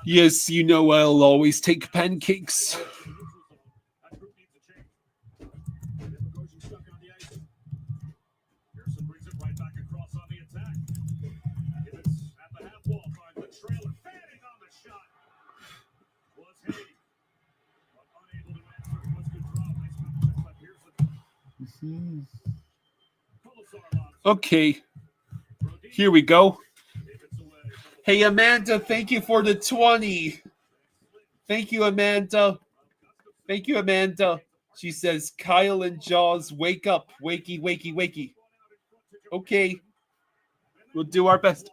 Yes, you know I'll always take pancakes. Okay, here we go. Hey, Amanda, thank you for the 20. Thank you, Amanda. Thank you, Amanda. She says, Kyle and Jaws, wake up. Wakey, wakey, wakey. Okay, we'll do our best.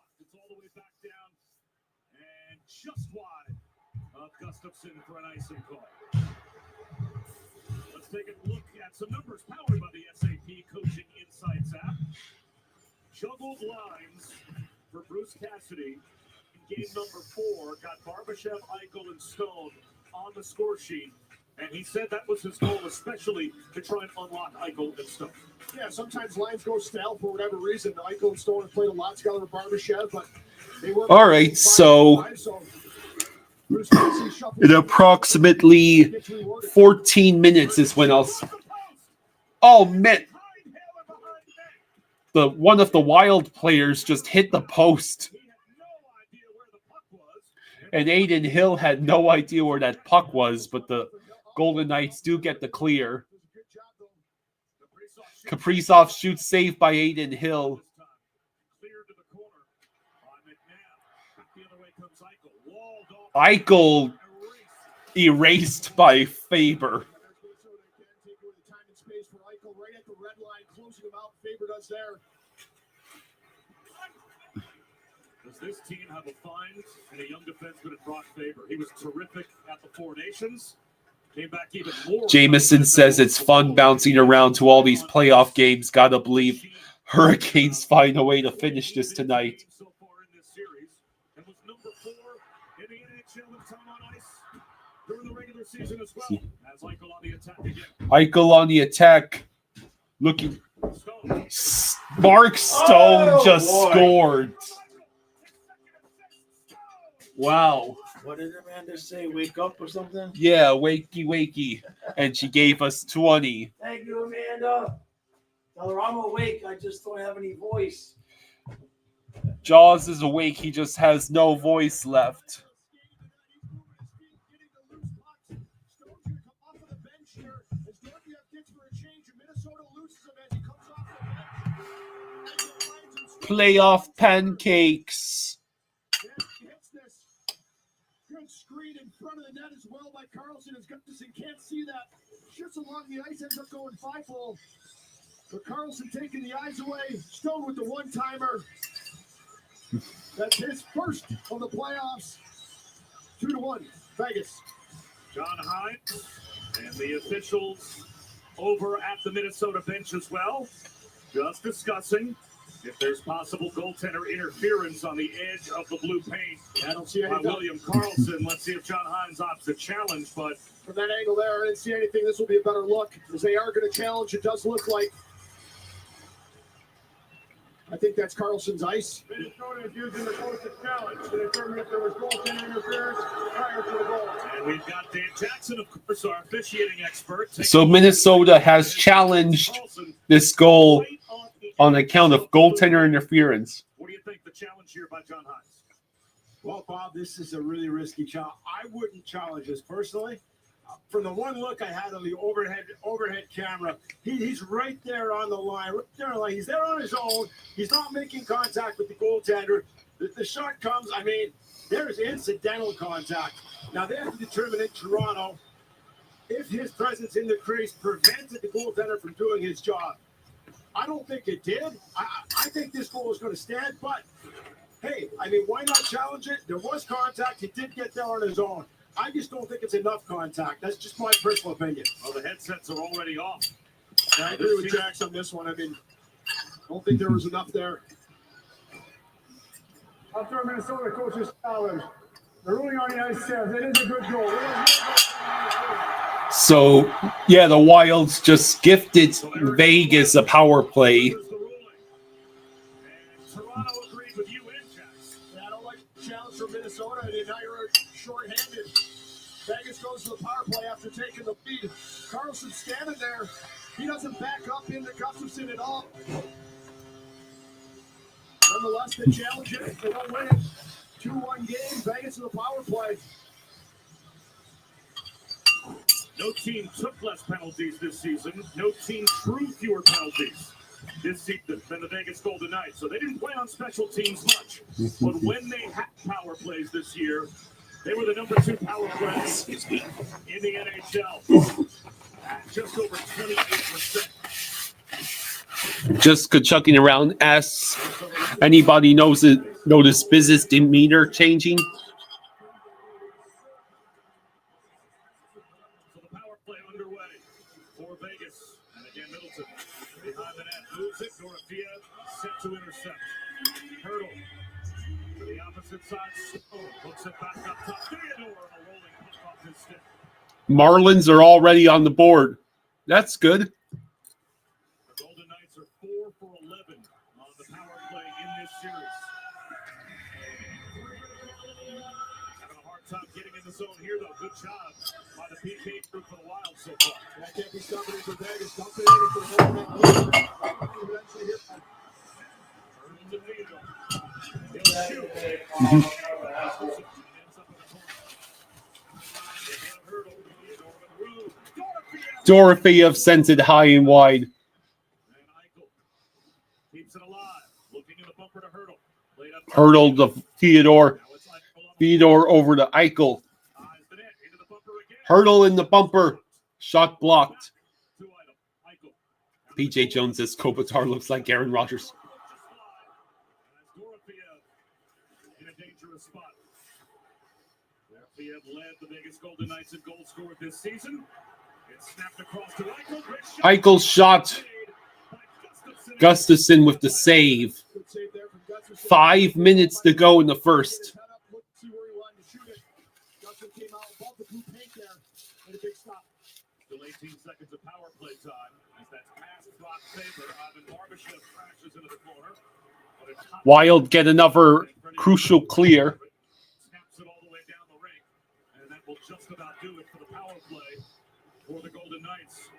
Just wide of Gustafsson for an icing call. Let's take a look at some numbers powered by the SAP Coaching Insights app. Juggled lines for Bruce Cassidy in game number 4 got Barbashev, Eichel, and Stone on the score sheet. And he said that was his goal, especially to try and unlock Eichel and Stone. Yeah, sometimes lines go stale for whatever reason. Eichel and Stone have played a lot together with Barbashev, but they were. All right, so in approximately 14 minutes is when I'll. Oh man! One of the Wild players just hit the post, and Aiden Hill had no idea where that puck was. But the Golden Knights do get the clear. Kaprizov shoots saved by Aiden Hill. Eichel erased by Faber. Does this team have a find and a young defenseman in Brock Faber? He was terrific at the Four Nations. Came back even more. Jameson says it's fun bouncing around to all these playoff games. Gotta believe Hurricanes find a way to finish this tonight. Eichel on the attack. Looking. Mark Stone just scored. Wow. What did Amanda say? Wake up or something? Yeah, wakey, wakey. And she gave us 20. Thank you, Amanda. Tell her I'm awake. I just don't have any voice. Jaws is awake. He just has no voice left. Playoff pancakes. Good screen in front of the net as well by Carlson as Gustafsson can't see that. Shoots along the ice, ends up going 5-hole. But Carlson taking the eyes away. Stone with the one-timer. That's his first of the playoffs. 2-1, Vegas. John Hines and the officials over at the Minnesota bench as well, just discussing if there's possible goaltender interference on the edge of the blue paint. I don't see anything. William Karlsson. Let's see if John Hines opts to challenge, but from that angle there, I didn't see anything. This will be a better look because they are going to challenge. It does look like. I think that's Karlsson's ice. Minnesota is using the closest challenge to determine if there was goaltender interference prior to the goal. And we've got Dan Jackson, of course, our officiating expert. So Minnesota has challenged this goal on account of goaltender interference. What do you think the challenge here by John Hines? Well, Bob, this is a really risky challenge. I wouldn't challenge this personally. From the one look I had on the overhead camera, he's right there on the line. Right there on the line. He's there on his own. He's not making contact with the goaltender. The shot comes. I mean, there's incidental contact. Now, they have to determine in Toronto if his presence in the crease prevented the goaltender from doing his job. I don't think it did. I think this goal is going to stand, but hey, I mean, why not challenge it? There was contact. He did get there on his own. I just don't think it's enough contact. That's just my personal opinion. Well, the headsets are already off. I agree with Jax on this one. I mean, I don't think there was enough there. After Minnesota coach's challenge, the ruling on the ice says it is a good goal. So, yeah, the Wilds just gifted Vegas a power play. Toronto agreed with you and Jax. I don't like the challenge from Minnesota, and now you're short-handed. Vegas goes to the power play after taking the lead. Carlson's standing there. He doesn't back up into Gustafsson at all. Nonetheless, they challenge it. They don't win it. 2-1 game. Vegas to the power play. No team took less penalties this season. No team drew fewer penalties this season than the Vegas Golden Knights. So they didn't play on special teams much. But when they had power plays this year, they were the number 2 power plays in the NHL. Just over 28%. Just chucking around asks, anybody notice business demeanor changing? So the power play underway for Vegas. And again, Middleton behind the net moves it. Dorothea set to intercept. Hurdle to the opposite side. Hooks it back up top. Theodore on a rolling puck off his stick. Marlins are already on the board. That's good. The Golden Knights are 4 for 11 on the power play in this series. Having a hard time getting in the zone here, though. Good job by the PK group for the Wild so far. That can't be stopping for Vegas. Stopping it for the whole Dorothea sent it high and wide. Keeps it alive. Looking in the bumper to Hurdle. Hurdle to Theodore. Theodore over to Eichel. Hurdle in the bumper. Shot blocked. PJ Jones says Kopitar looks like Aaron Rodgers. In a dangerous spot. Dorothea led the Vegas Golden Knights in goal scored this season. It snapped across to Eichel. Eichel's shot. Gustafsson with the save. 5 minutes to go in the first. Still 18 seconds of power play time as that pass block favor. Ivan Barbashev crashes into the corner. Wild get another crucial clear. Snaps it all the way down the rink. And that will just about do it for the power play for the Golden Knights.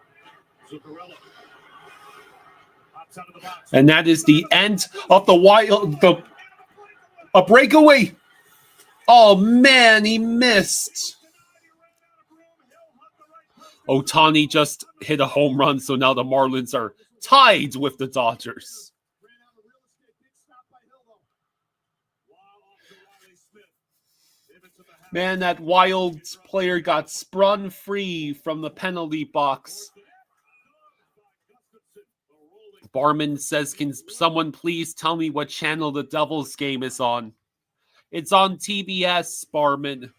Zuccarello. Pops out of the box. And that is the end of the Wild. A breakaway. Oh, man, he missed. Ohtani just hit a home run, so now the Marlins are tied with the Dodgers. Man, that Wild player got sprung free from the penalty box. Barman says, can someone please tell me what channel the Devils game is on? It's on TBS, Barman.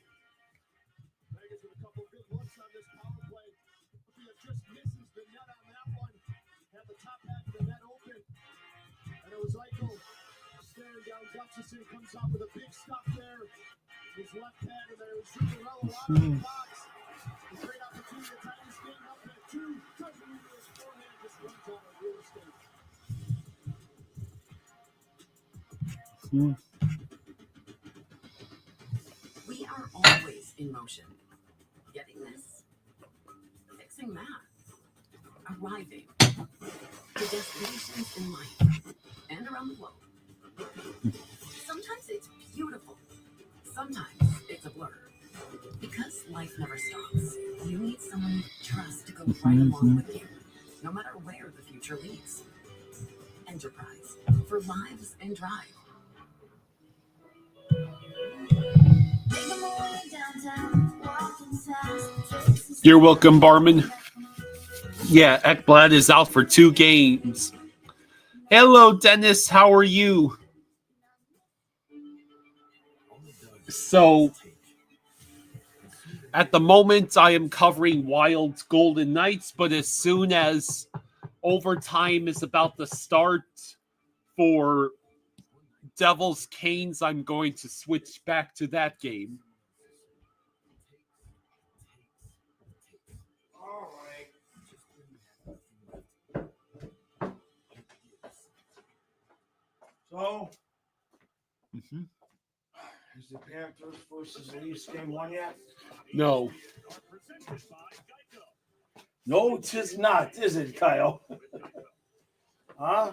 Comes out with a big stop there. His left hand, and there was Zuccarello out of the box. A great opportunity to tie this game up at 2. Doesn't even his forehand, just runs out of real estate. We are always in motion. Getting this, fixing that, arriving, to destinations in life and around the globe. Sometimes it's beautiful. Sometimes it's a blur. Because life never stops, you need someone you trust to go right along with you, no matter where the future leads. Enterprise, for lives and drive. You're welcome, Barman. Yeah, Ekblad is out for 2 games. Hello, Dennis. How are you? So, at the moment, I am covering Wild's Golden Knights, but as soon as overtime is about to start for Devils Canes, I'm going to switch back to that game. So, is the Panthers versus the Leafs game won yet? No. No, tis not, is it, Kyle? Huh?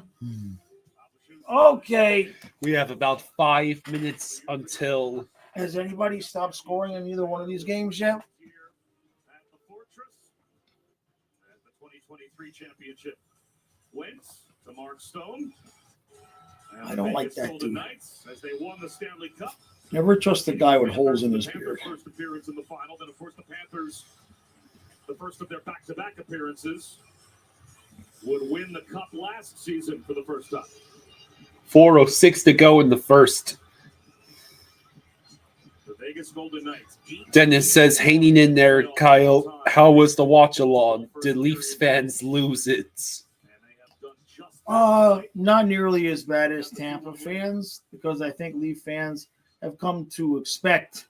Okay. We have about 5 minutes until... Has anybody stopped scoring in either one of these games yet? The Fortress and the 2023 championship wins to Mark Stone. I don't like that dude. As they won the Stanley Cup. Never trust a guy with holes in his beard. First appearance in the final. Then, of course, the Panthers, the first of their back-to-back appearances, would win the Cup last season for the first time. 4:06 to go in the first. The Vegas Golden Knights. Dennis says, hanging in there, Kyle. How was the watch-along? Did Leafs fans lose it? Not nearly as bad as Tampa fans, because I think Leaf fans have come to expect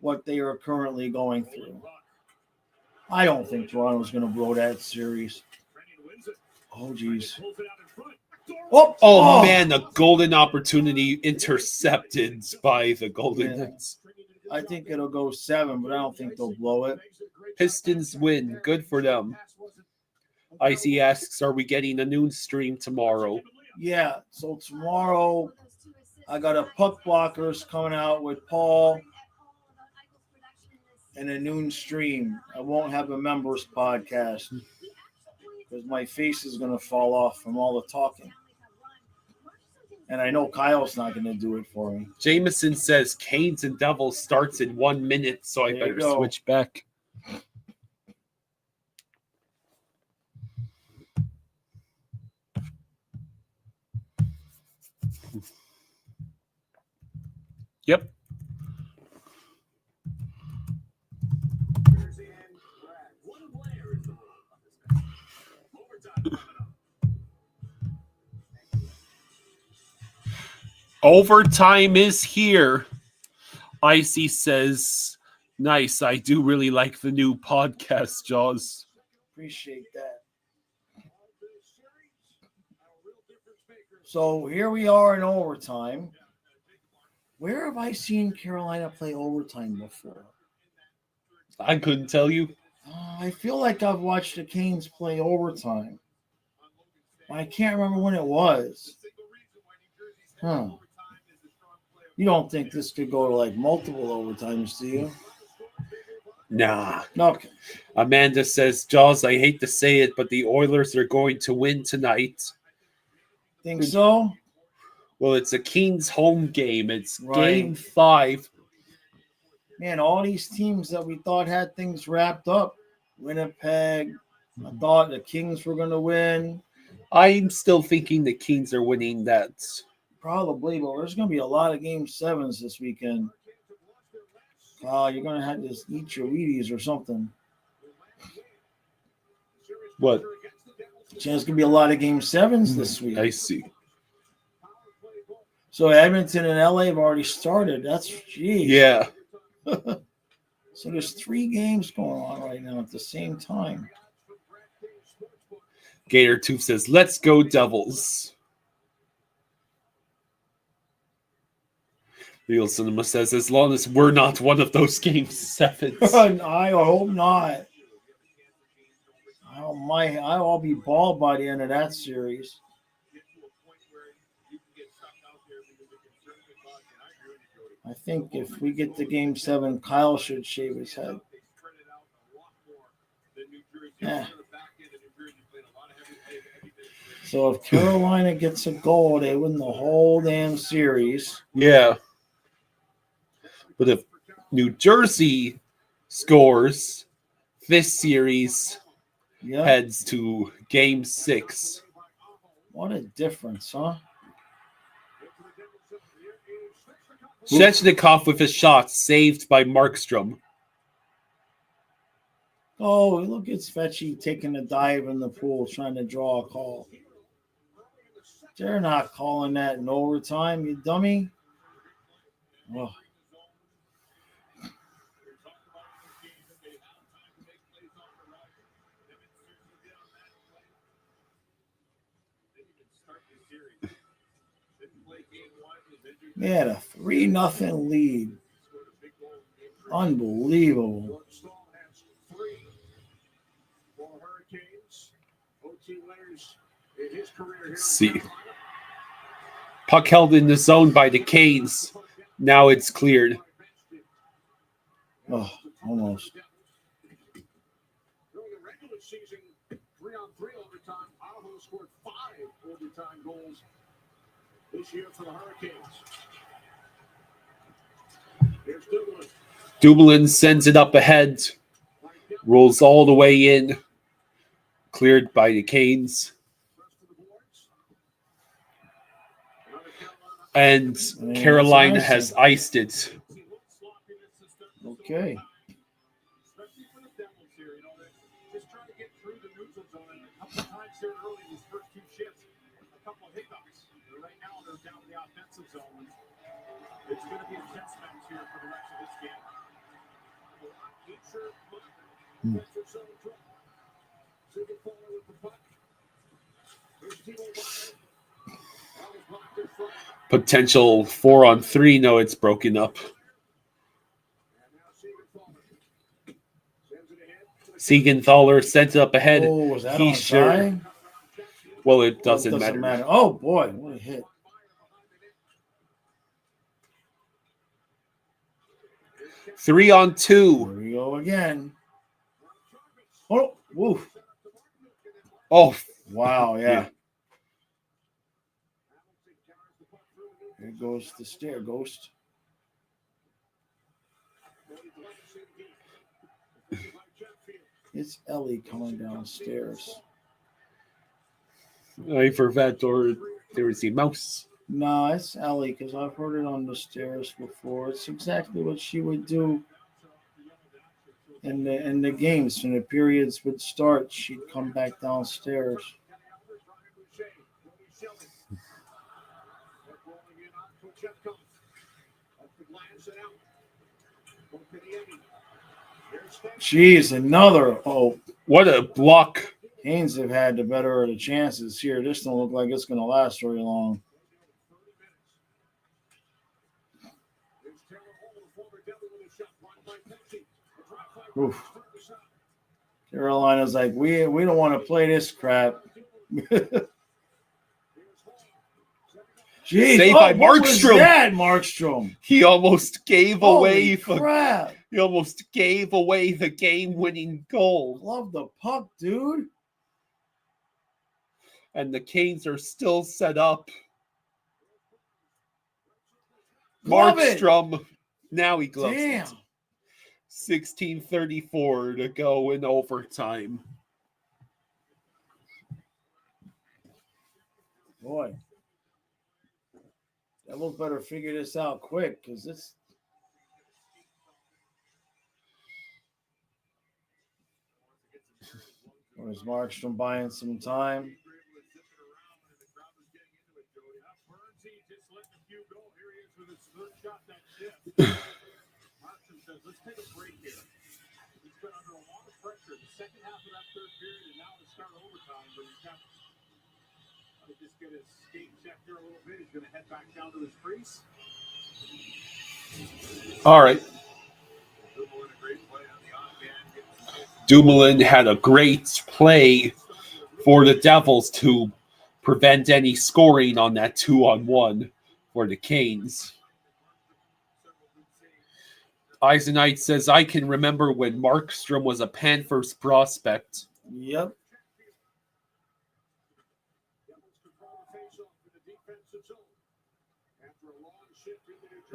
what they are currently going through. I don't think Toronto's going to blow that series. Oh, geez. Oh, man, a golden opportunity intercepted by the Golden Knights. I think it'll go 7, but I don't think they'll blow it. Pistons win. Good for them. Icy asks, are we getting a noon stream tomorrow? Yeah, so tomorrow I got a Puck Blockers coming out with Paul and a noon stream. I won't have a members podcast because my face is going to fall off from all the talking. And I know Kyle's not going to do it for me. Jameson says Canes and Devils starts in 1 minute, so I better switch back. Yep. Overtime is here. Icy says, nice. I do really like the new podcast, Jaws. Appreciate that. So here we are in overtime. Where have I seen Carolina play overtime before? I couldn't tell you. I feel like I've watched the Canes play overtime. I can't remember when it was. Huh. You don't think this could go to like multiple overtimes, do you? Nah. Okay. Amanda says, Jaws, I hate to say it, but the Oilers are going to win tonight. Think so? Well, it's a Kings home game. It's Game 5. Man, all these teams that we thought had things wrapped up. Winnipeg. I thought the Kings were going to win. I'm still thinking the Kings are winning that. Probably, but there's going to be a lot of Game 7s this weekend. You're going to have to eat your Wheaties or something. What? There's going to be a lot of Game 7s this week. I see. So Edmonton and LA have already started. That's geez. Yeah. So there's 3 games going on right now at the same time. Gator Tooth says, let's go Devils. Real Cinema says, as long as we're not one of those Game 7s. I hope not. I I'll be bald by the end of that series. I think if we get to Game 7, Kyle should shave his head. Yeah. So if Carolina gets a goal, they win the whole damn series. Yeah. But if New Jersey scores, this series heads to Game 6. What a difference, huh? Svechnikov with a shot saved by Markstrom. Oh, look at Svechy taking a dive in the pool trying to draw a call. They're not calling that in overtime, you dummy. Oh. They had a 3-0 lead. Unbelievable. See. Puck held in the zone by the Canes. Now it's cleared. Oh, almost. During the regular season, 3-on-3 overtime, Ottawa scored 5 overtime goals this year for the Hurricanes. Here's Dumoulin. Dumoulin sends it up ahead. Rolls all the way in. Cleared by the Canes. And Carolina has iced it. Okay. It's going to be a test match here for the rest of this game. With the puck. Potential 4-on-3. No, it's broken up. Siegenthaler sent it up ahead. Oh, was that onside? Well, it doesn't matter. Oh, boy. What a hit. Three on two. Here we go again. Oh, woof. Oh, wow, yeah. Here goes the stair ghost. It's Ellie coming downstairs. I forgot, or there was a mouse. No, it's Ellie because I've heard it on the stairs before. It's exactly what she would do in the games. When the periods would start, she'd come back downstairs. Jeez, another. Oh, what a block. Canes have had the better of the chances here. This don't look like it's going to last very long. Oof. Carolina's like, we don't want to play this crap. Jeez, saved by Markstrom. What was that, Markstrom? He almost gave away. Crap. He almost gave away the game-winning goal. Love the puck, dude. And the Canes are still set up. Glove Markstrom. it. Now he gloves Damn. it. 16:34 to go in overtime. Boy. Devils better figure this out quick because this. Or is Markstrom buying some time? Let's take a break here. He's been under a lot of pressure in the second half of that third period and now to start overtime, but he's got to just get his skate checked here a little bit. He's going to head back down to his crease. All right. Dumoulin had a great play for the Devils to prevent any scoring on that 2-on-1 for the Canes. Eisenite says, I can remember when Markstrom was a Panthers prospect. Yep.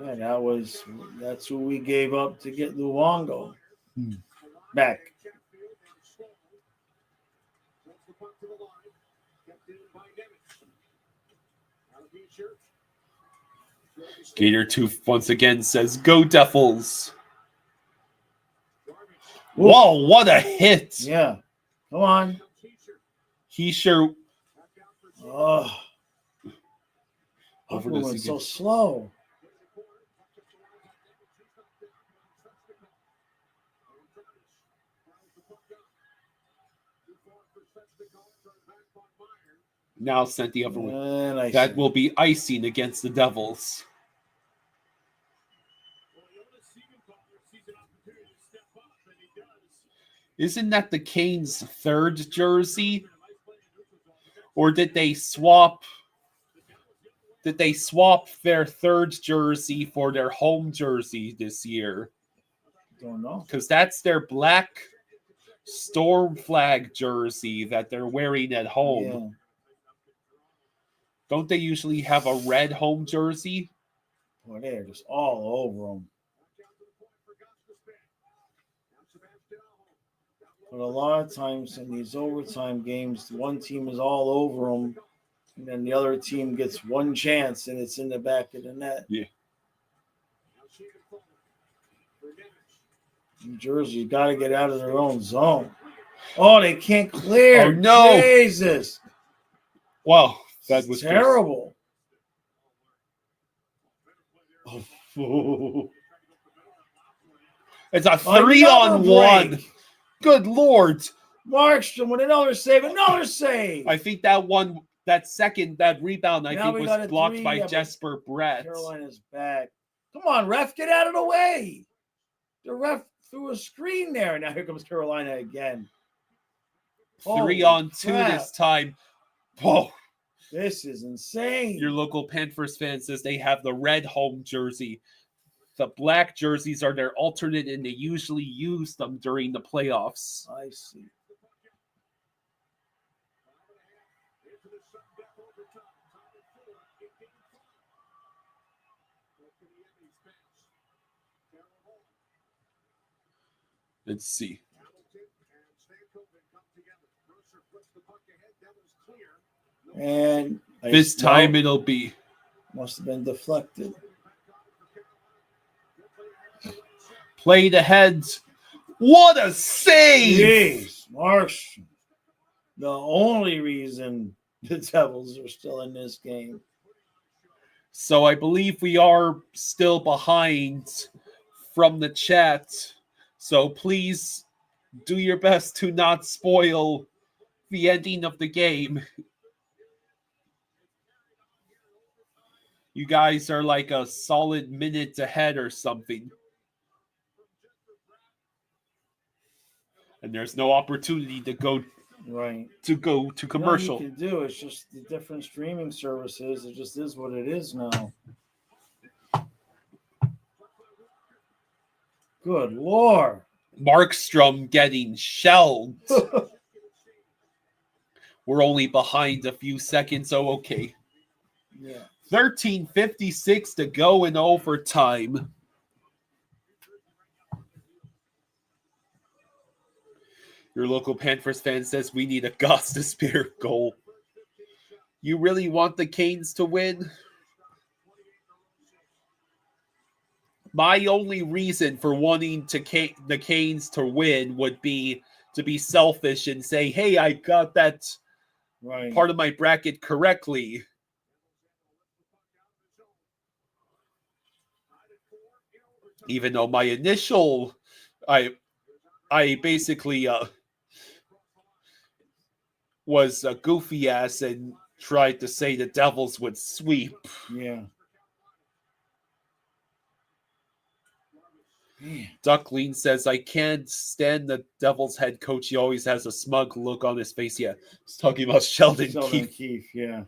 Yeah, that's who we gave up to get Luongo back. Gator Tooth once again says, go Devils. Whoa, what a hit. Yeah. Come on. He sure. Oh. Moving so slow. Now sent the other way. That will be icing against the Devils. Isn't that the Canes' third jersey? Or did they swap? Did they swap their third jersey for their home jersey this year? Don't know. Because that's their black Storm flag jersey that they're wearing at home. Yeah. Don't they usually have a red home jersey? Boy, they're just all over them. But a lot of times in these overtime games, one team is all over them, and then the other team gets one chance, and it's in the back of the net. Yeah. New Jersey, you got to get out of their own zone. Oh, they can't clear. Oh, no. Jesus. Wow. That was terrible. Oh. It's a 3-on-1. Good Lord. Markstrom with another save. I think that rebound, I think, was blocked by Jesper Brett. Carolina's back. Come on, ref, get out of the way. The ref threw a screen there. Now here comes Carolina again. 3-on-2 this time. Whoa. This is insane. Your local Panthers fan says they have the red home jersey. The black jerseys are their alternate, and they usually use them during the playoffs. I see. Let's see. And this time it'll be. Must have been deflected. Played ahead. What a save! Jeez, Marsh. The only reason the Devils are still in this game. So I believe we are still behind from the chat. So please do your best to not spoil the ending of the game. You guys are like a solid minute ahead or something. And there's no opportunity to go to commercial. All you can do is just the different streaming services. It just is what it is now. Good Lord. Markstrom getting shelled. We're only behind a few seconds, so okay. Yeah. 13:56 to go in overtime. Your local Panthers fan says we need a Gosta Spear goal. You really want the Canes to win? My only reason for wanting the Canes to win would be to be selfish and say, hey, I got that part of my bracket correctly. Even though my initial, I basically was a goofy ass and tried to say the Devils would sweep. Yeah. Duckling says, I can't stand the Devils head coach. He always has a smug look on his face. Yeah, he's talking about Sheldon Keefe. Yeah.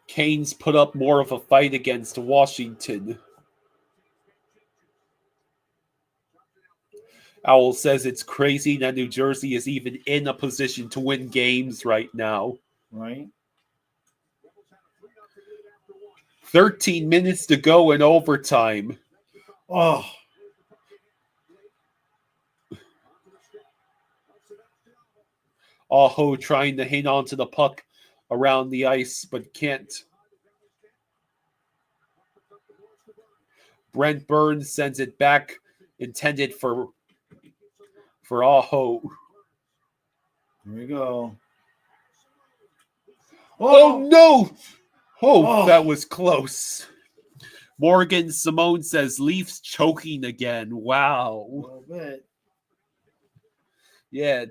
Canes put up more of a fight against Washington. Owl says it's crazy that New Jersey is even in a position to win games right now. Right. 13 minutes to go in overtime. Oh. Aho trying to hang on to the puck around the ice, but can't. Brent Burns sends it back, intended for Aho. Here we go. Oh no! Oh, that was close. Morgan Simone says Leafs choking again. Wow. A little bit. Yeah,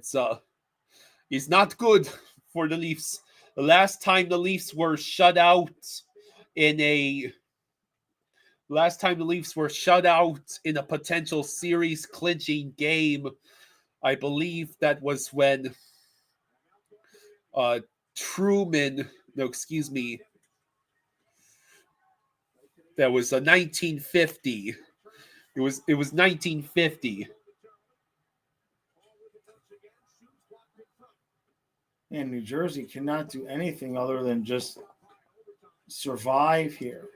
it's not good for the Leafs. The last time the Leafs were shut out in a potential series clinching game, I believe that was when that was a 1950. It was 1950. And New Jersey cannot do anything other than just survive here.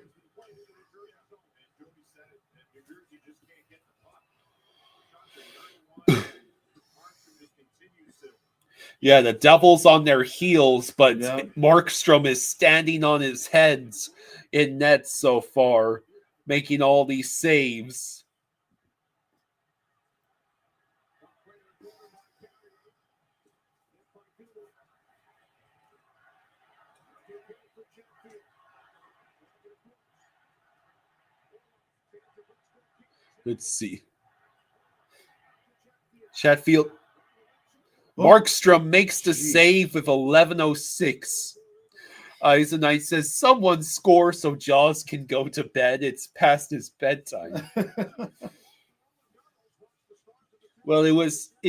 Yeah, the Devils on their heels, but Markstrom is standing on his heads in net so far, making all these saves. Let's see. Chatfield. Markstrom makes the save with 11:06. Eisenite says, someone score so Jaws can go to bed. It's past his bedtime. Well, it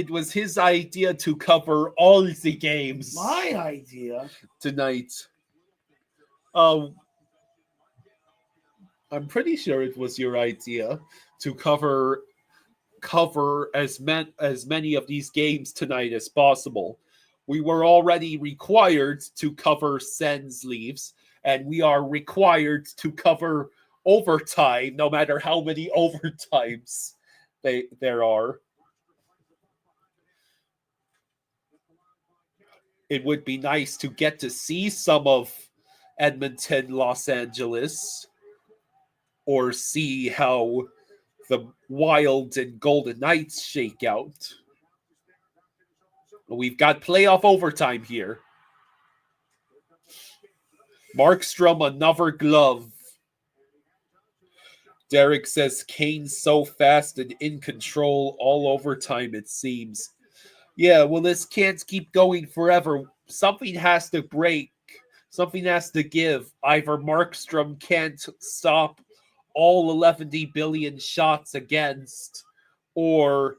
was his idea to cover all the games. My idea tonight. I'm pretty sure it was your idea to cover as many of these games tonight as possible. We were already required to cover Sens Leafs, and we are required to cover overtime, no matter how many overtimes there are. It would be nice to get to see some of Edmonton, Los Angeles, or see how the Wild and Golden Knights shake out. We've got playoff overtime here. Markstrom, another glove. Derek says Kane's so fast and in control all overtime, it seems. Yeah, well, this can't keep going forever. Something has to break. Something has to give. Either Markstrom can't stop all 11 billion shots against, or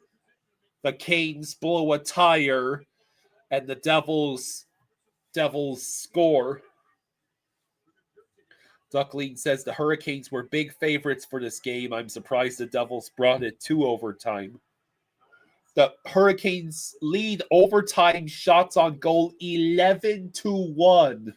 the Canes blow a tire and the Devils score. Duckling says the Hurricanes were big favorites for this game. I'm surprised the Devils brought it to overtime. The Hurricanes lead overtime shots on goal 11-1.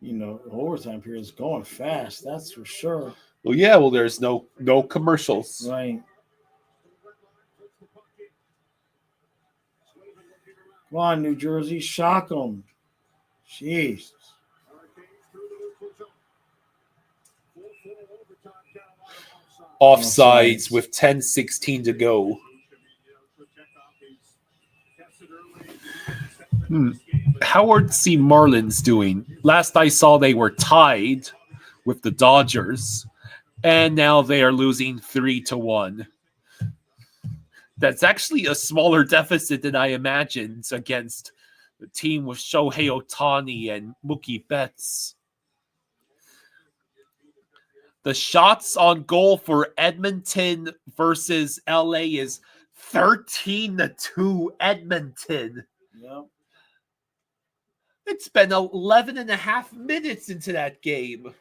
You know, the overtime period is going fast. That's for sure. Well, yeah. Well, there's no commercials. Right. Come on, New Jersey, shock them. Jesus. Offsides with 10:16 to go. How are the Marlins doing? Last I saw, they were tied with the Dodgers, And now they are losing 3-1. That's actually a smaller deficit than I imagined against the team with Shohei Ohtani and Mookie Betts. The shots on goal for Edmonton versus LA is 13-2 Edmonton. Yep. It's been 11 and a half minutes into that game.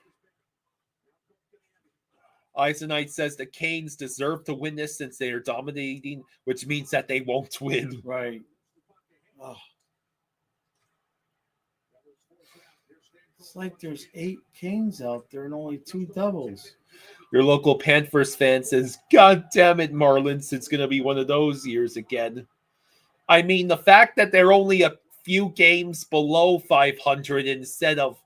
Eisenite says the Canes deserve to win this since they are dominating, which means that they won't win. Right. Oh. It's like there's 8 Kings out there and only 2 doubles. Your local Panthers fan says, God damn it, Marlins, it's going to be one of those years again. I mean, the fact that they're only a few games below 500 instead of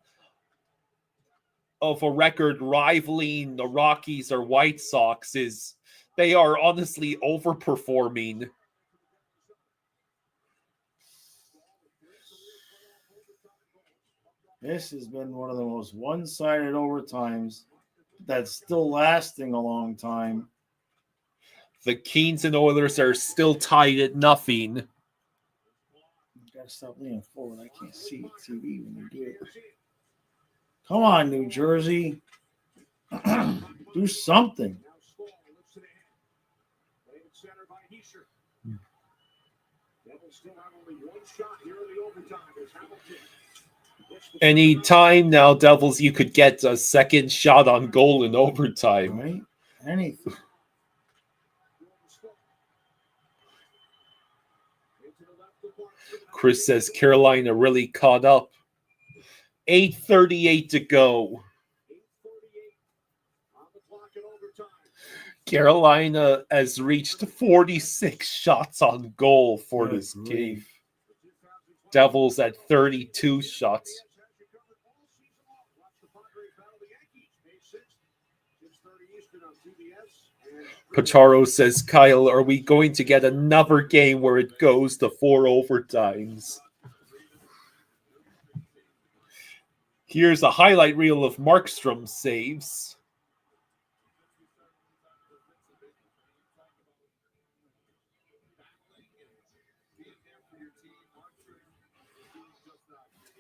a record rivaling the Rockies or White Sox is, they are honestly overperforming. This has been one of the most one-sided overtimes that's still lasting a long time. The Kings and Oilers are still tied at nothing. You gotta stop leaning forward. I can't see TV when you do it. Come on, New Jersey. Do something. Any time now, Devils, you could get a second shot on goal in overtime. Right? Anything. Chris says Carolina really caught up. 8:38 to go. Carolina has reached 46 shots on goal for this game. Devils at 32 shots. Pacharo says, Kyle, are we going to get another game where it goes to 4 overtimes? Here's a highlight reel of Markstrom's saves.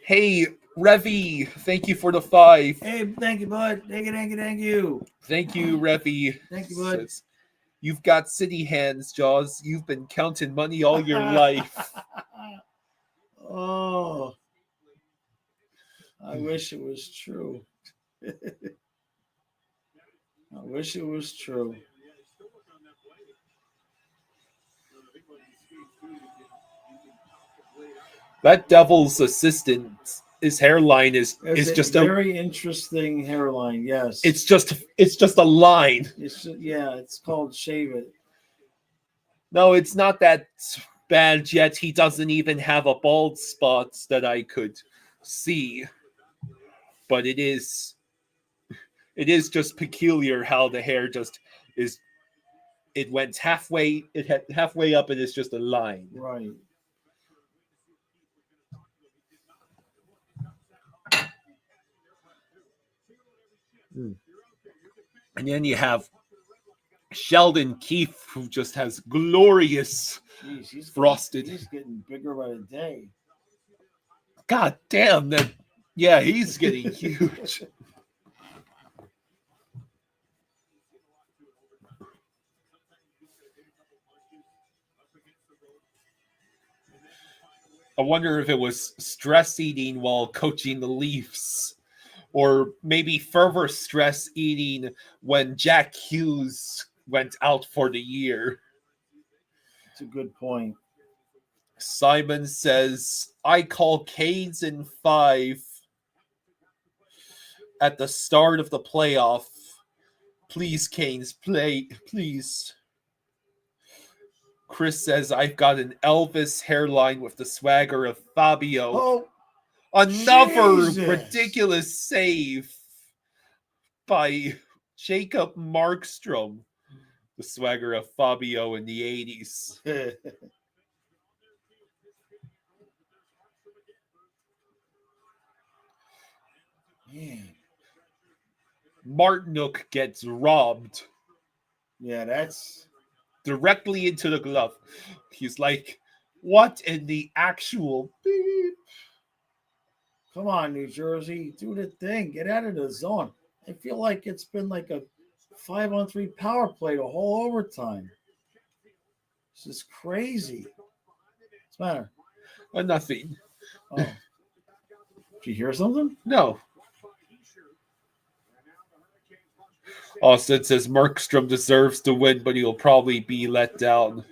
Hey, Revy, thank you for the 5. Hey, thank you, bud. Thank you. Thank you, Revy. Thank you, bud. Says, you've got city hands, Jaws. You've been counting money all your life. Oh. I wish it was true. I wish it was true. That Devil's assistant, his hairline is just a very interesting hairline. Yes, it's just a line. It's called shave it. No, it's not that bad yet. He doesn't even have a bald spot that I could see. But it is just peculiar how the hair just is. It went halfway. It had halfway up, and it's just a line. Right. And then you have Sheldon Keefe, who just has glorious frosted. He's getting bigger by the day. God damn that! Yeah, he's getting huge. I wonder if it was stress eating while coaching the Leafs, or maybe further stress eating when Jack Hughes went out for the year. That's a good point. Simon says, I call Canes in 5 at the start of the playoff. Please, Canes, play, please. Chris says, I've got an Elvis hairline with the swagger of Fabio. Oh, another Jesus. ridiculous save by Jacob Markstrom. The swagger of Fabio in the 80s. Man. Martinook gets robbed. Yeah, that's directly into the glove. He's like, what in the actual beep? Come on, New Jersey. Do the thing. Get out of the zone. I feel like it's been like a 5-on-3 power play the whole overtime. This is crazy. What's the matter? Nothing. Oh. Did you hear something? No. Austin says Markstrom deserves to win, but he'll probably be let down.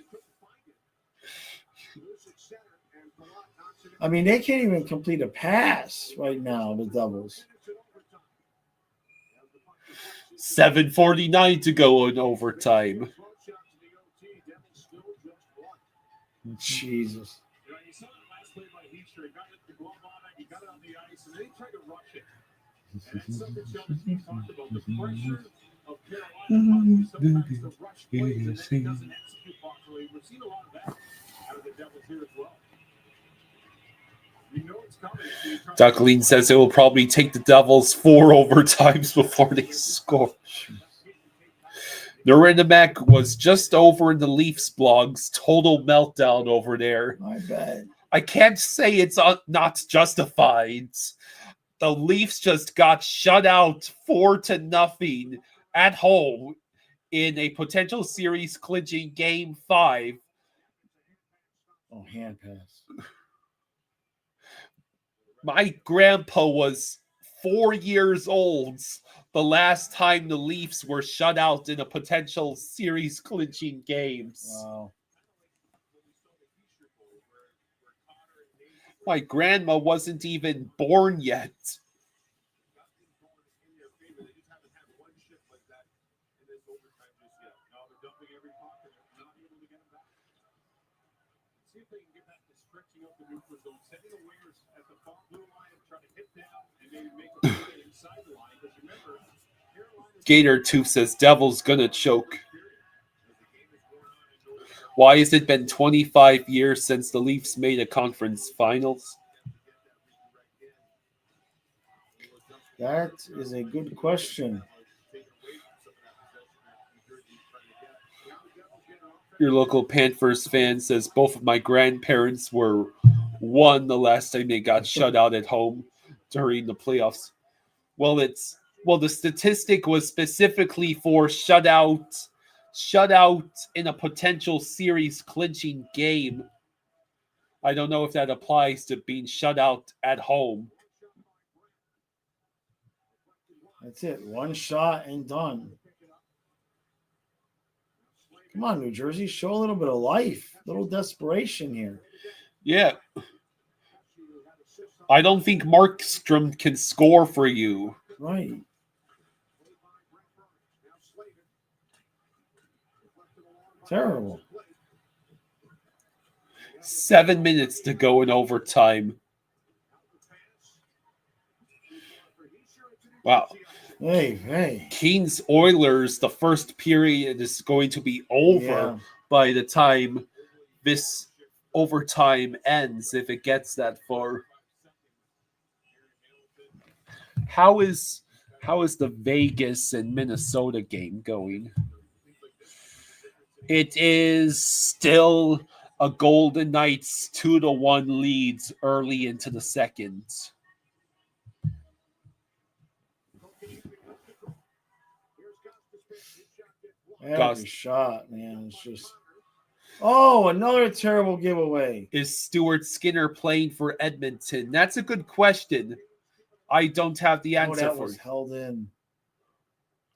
I mean, they can't even complete a pass right now, the Devils. 7:49 to go in overtime. Jesus. Duckling says it will probably take the Devils 4 overtimes before they score. Nuremberg was just over in the Leafs blogs. Total meltdown over there. I bet. I can't say it's not justified. The Leafs just got shut out 4-0 at home in a potential series clinching Game 5. Oh, hand pass. My grandpa was 4 years old the last time the Leafs were shut out in a potential series clinching games. Wow. My grandma wasn't even born yet. Gator 2 says Devil's gonna choke. Why has it been 25 years since the Leafs made a conference finals? That is a good question. Your local Panthers fan says both of my grandparents were 1 the last time they got shut out at home during the playoffs. Well, the statistic was specifically for shutout in a potential series clinching game. I don't know if that applies to being shut out at home. That's it. One shot and done. Come on, New Jersey. Show a little bit of life. A little desperation here. Yeah. I don't think Markstrom can score for you. Right. Terrible. 7 minutes to go in overtime. Wow. Hey. Kings Oilers, the first period is going to be over by the time this overtime ends, if it gets that far. How is the Vegas and Minnesota game going? It is still a Golden Knights 2-1 leads early into the second. Every shot, man. It's just. Oh, another terrible giveaway. Is Stuart Skinner playing for Edmonton? That's a good question. I don't have the answer that for was you. Held in.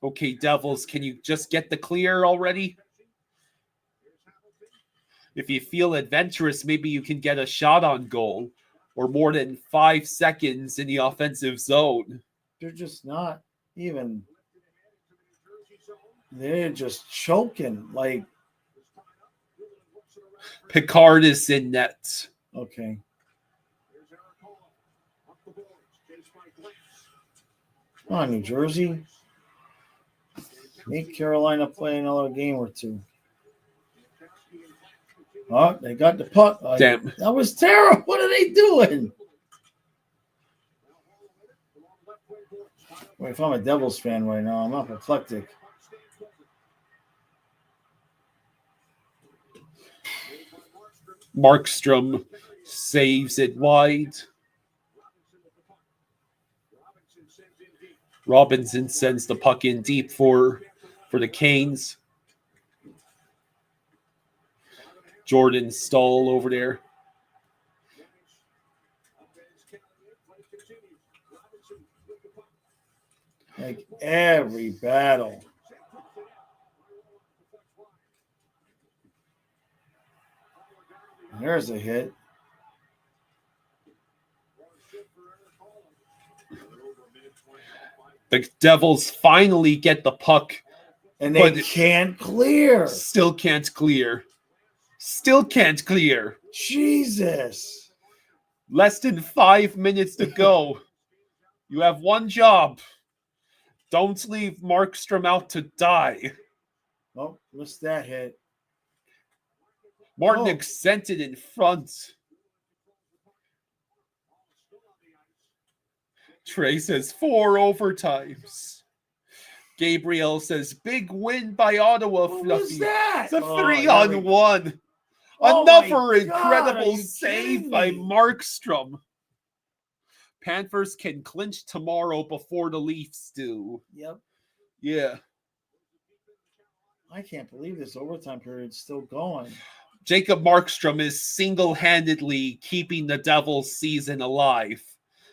Okay, Devils, can you just get the clear already? If you feel adventurous, maybe you can get a shot on goal or more than 5 seconds in the offensive zone. They're just not even. They're just choking. Like. Picard is in net. Okay. Come on, New Jersey. Make Carolina play another game or two. Oh, they got the puck. Damn. That was terrible. What are they doing? Well, if I'm a Devils fan right now, I'm apoplectic. Markstrom saves it wide. Robinson sends the puck in deep for the Canes. Jordan Stahl over there. Like every battle. There's a hit. The Devils finally get the puck. And they can't clear. Still can't clear. Still can't clear. Jesus. Less than 5 minutes to go. You have one job. Don't leave Markstrom out to die. Oh, missed that hit. Martinick sent it in front. Trey says 4 overtimes. Gabriel says big win by Ottawa. What Fluffy. was that? It's a 3-on-1. Another incredible save by Markstrom. Panthers can clinch tomorrow before the Leafs do. Yep. Yeah. I can't believe this overtime period's still going. Jacob Markstrom is single-handedly keeping the Devils' season alive.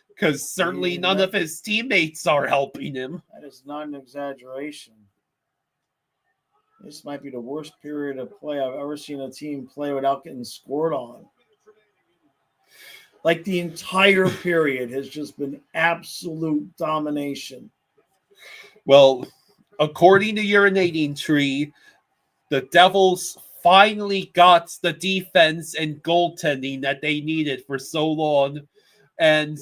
Because certainly none of his teammates are helping him. That is not an exaggeration. This might be the worst period of play I've ever seen a team play without getting scored on. Like the entire period has just been absolute domination. Well, according to Urinating Tree, the Devils finally got the defense and goaltending that they needed for so long. And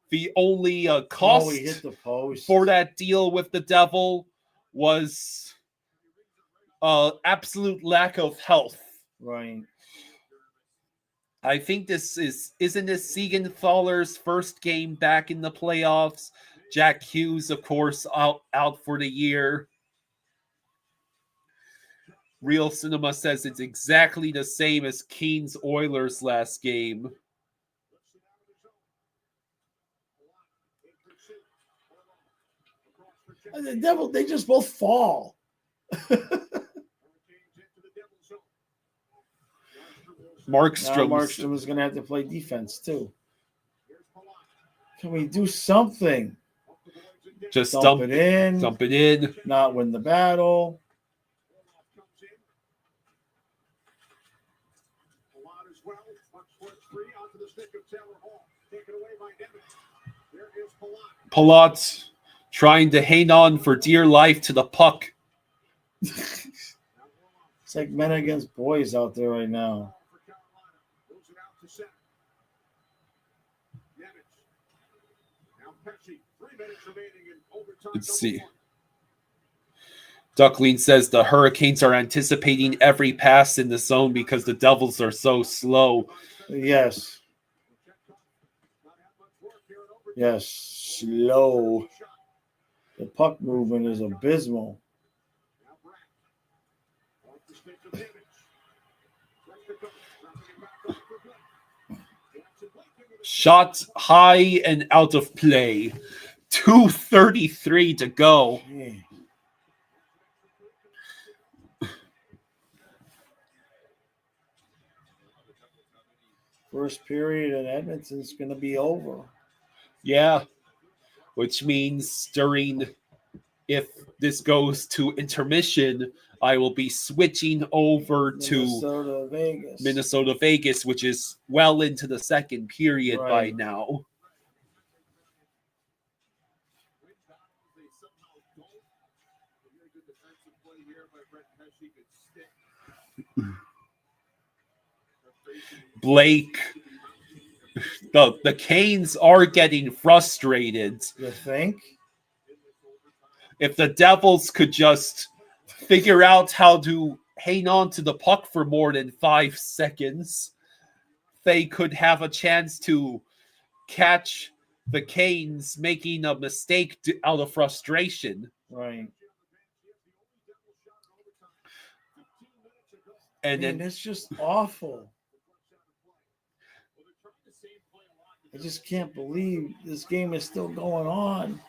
the only cost he hit the post. for that deal with the Devil was absolute lack of health. Right. I think isn't this Siegenthaler's first game back in the playoffs? Jack Hughes, of course, out for the year. Real Cinema says it's exactly the same as Keen's Oilers last game. The Devil, they just both fall. Markstrom is going to have to play defense too. Can we do something? Just dump it in. Dump it in. Not win the battle. Palat trying to hang on for dear life to the puck. It's like men against boys out there right now. Let's see. Duckling says the Hurricanes are anticipating every pass in the zone because the Devils are so slow. Yes. Yes, slow. The puck movement is abysmal. Shot high and out of play. 2:33 to go. First period in Edmonton's going to be over. Yeah, which means if this goes to intermission, I will be switching over to Minnesota Vegas, which is well into the second period by now. Blake, the Canes are getting frustrated. You think? If the Devils could just figure out how to hang on to the puck for more than 5 seconds, they could have a chance to catch the Canes making a mistake out of frustration. Right. And Man, then that's just awful. I just can't believe this game is still going on.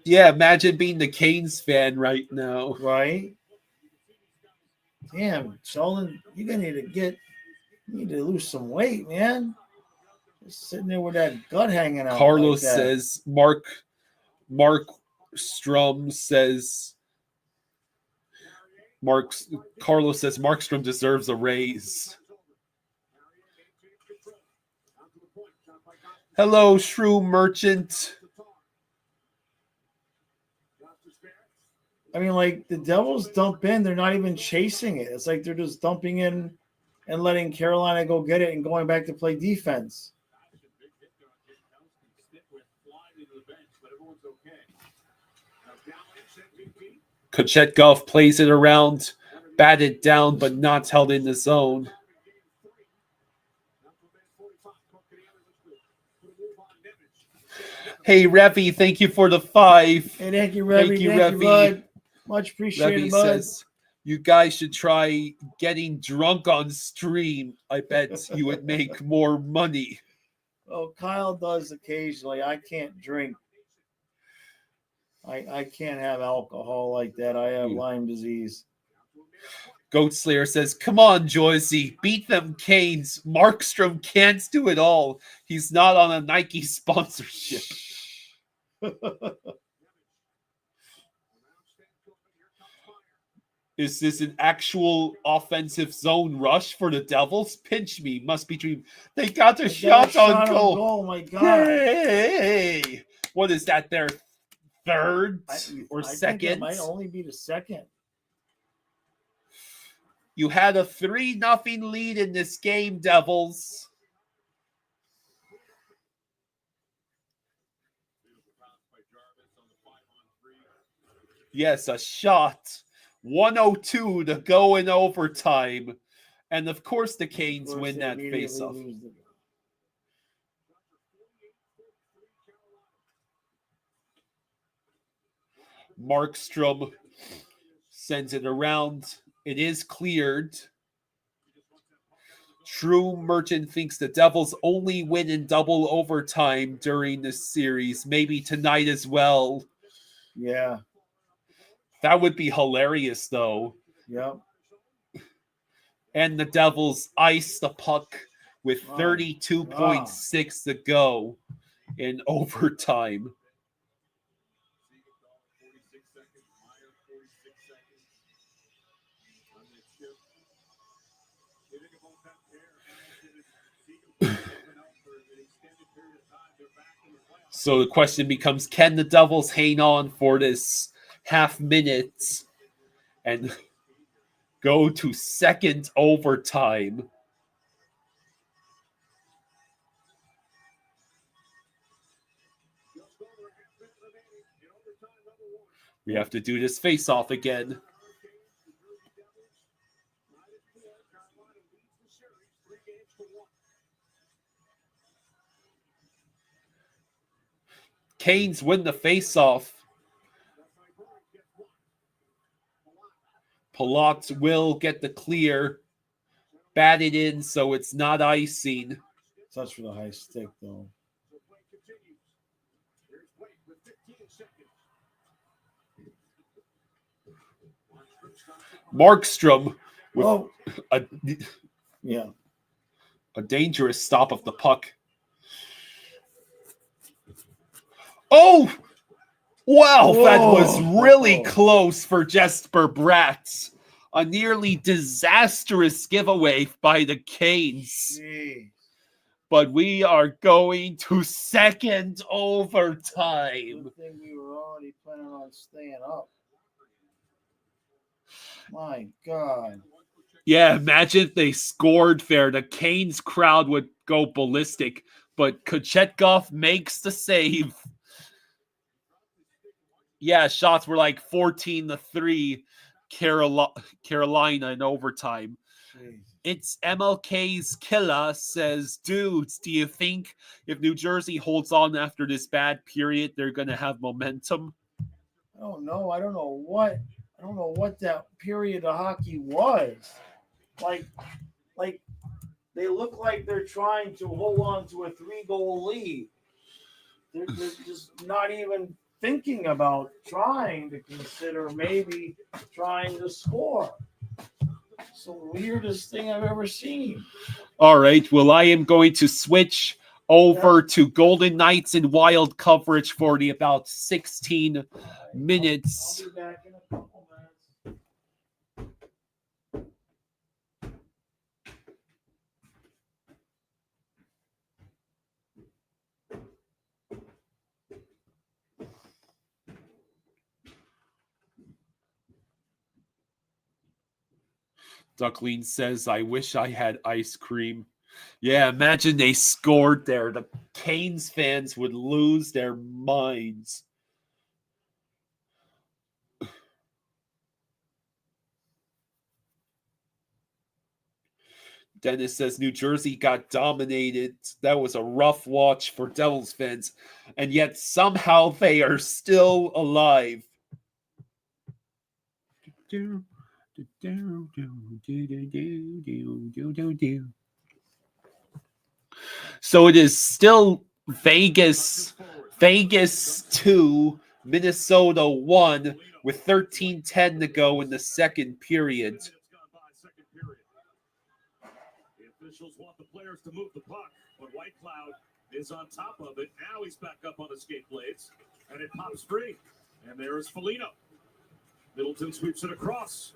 yeah, imagine being the Canes fan right now. Right? Damn, Sheldon, you're gonna you need to lose some weight, man. Just sitting there with that gut hanging out. Carlos like that. says Markstrom says Carlos says Markstrom deserves a raise. Hello, Shrew Merchant. I mean, like, the Devils dump in, they're not even chasing it. It's like they're just dumping in and letting Carolina go get it and going back to play defense. Kochetkov plays it around, batted down, but not held in the zone. Hey, Revy, thank you for the 5. Hey, thank you, Revy. Thank you, bud. Much appreciated, Revy bud. says, you guys should try getting drunk on stream. I bet you would make more money. Oh, Kyle does occasionally. I can't drink. I can't have alcohol like that. I have Lyme disease. Goat Slayer says, come on, Joycey. Beat them Canes. Markstrom can't do it all. He's not on a Nike sponsorship. Is this an actual offensive zone rush for the Devils? Pinch me. Must be dream. They got their shot on goal. Oh, my God. Hey! What is that, their third or second? Think it might only be the second. You had a 3-0 lead in this game, Devils. Yes, a shot. 1:02 to go in overtime. And of course the Canes win that faceoff. Markstrom sends it around. It is cleared. True Merchant thinks the Devils only win in double overtime during this series. Maybe tonight as well. Yeah. That would be hilarious, though. Yep. And the Devils ice the puck with 32.6 to go in overtime. So the question becomes, can the Devils hang on for this half minute and go to second overtime? We have to do this face-off again. Canes win the face-off. Palat will get the clear. Batted in, so it's not icing. Touch for the high stick, though. Markstrom with a dangerous stop of the puck. Oh! Wow, that was really close for Jesper Bratt. A nearly disastrous giveaway by the Canes. Jeez. But we are going to second overtime. Good thing we were already planning on staying up. My God. Yeah, imagine if they scored fair. The Canes crowd would go ballistic. But Kochetkov makes the save. Yeah, shots were like 14-3 Carolina in overtime. It's MLK's Killa says, dudes, do you think if New Jersey holds on after this bad period, they're going to have momentum? I don't know. I don't know what that period of hockey was. Like they look like they're trying to hold on to a 3-goal lead. They're just not even thinking about trying to consider maybe trying to score. It's the weirdest thing I've ever seen. All right. Well, I am going to switch over to Golden Knights and Wild coverage for the about 16 minutes. I'll be back in a couple minutes. Duckling says, I wish I had ice cream. Yeah, imagine they scored there. The Canes fans would lose their minds. Dennis says New Jersey got dominated. That was a rough watch for Devils fans. And yet somehow they are still alive. So it is still Vegas 2, Minnesota 1 with 13:10 to go in the second period. The officials want the players to move the puck, but White Cloud is on top of it. Now he's back up on the skate blades, and it pops free. And there is Foligno. Middleton sweeps it across.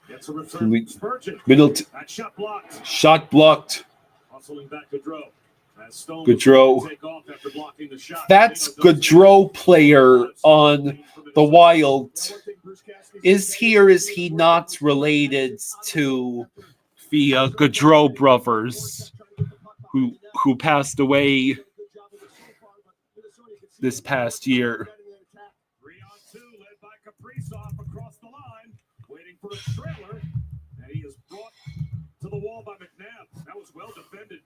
Gets a return from Spurgeon. Middleton. That shot blocked. Shot blocked. Hustling back Gaudreau. As Stone Gaudreau. take off after blocking the shot. That's Gaudreau player on the Wild. Is he or is he not related to the Gaudreau brothers who passed away this past year? 3-on-2 led by Kaprizov across the line, waiting for a trailer, and he is brought to the wall by McNabb. That was well defended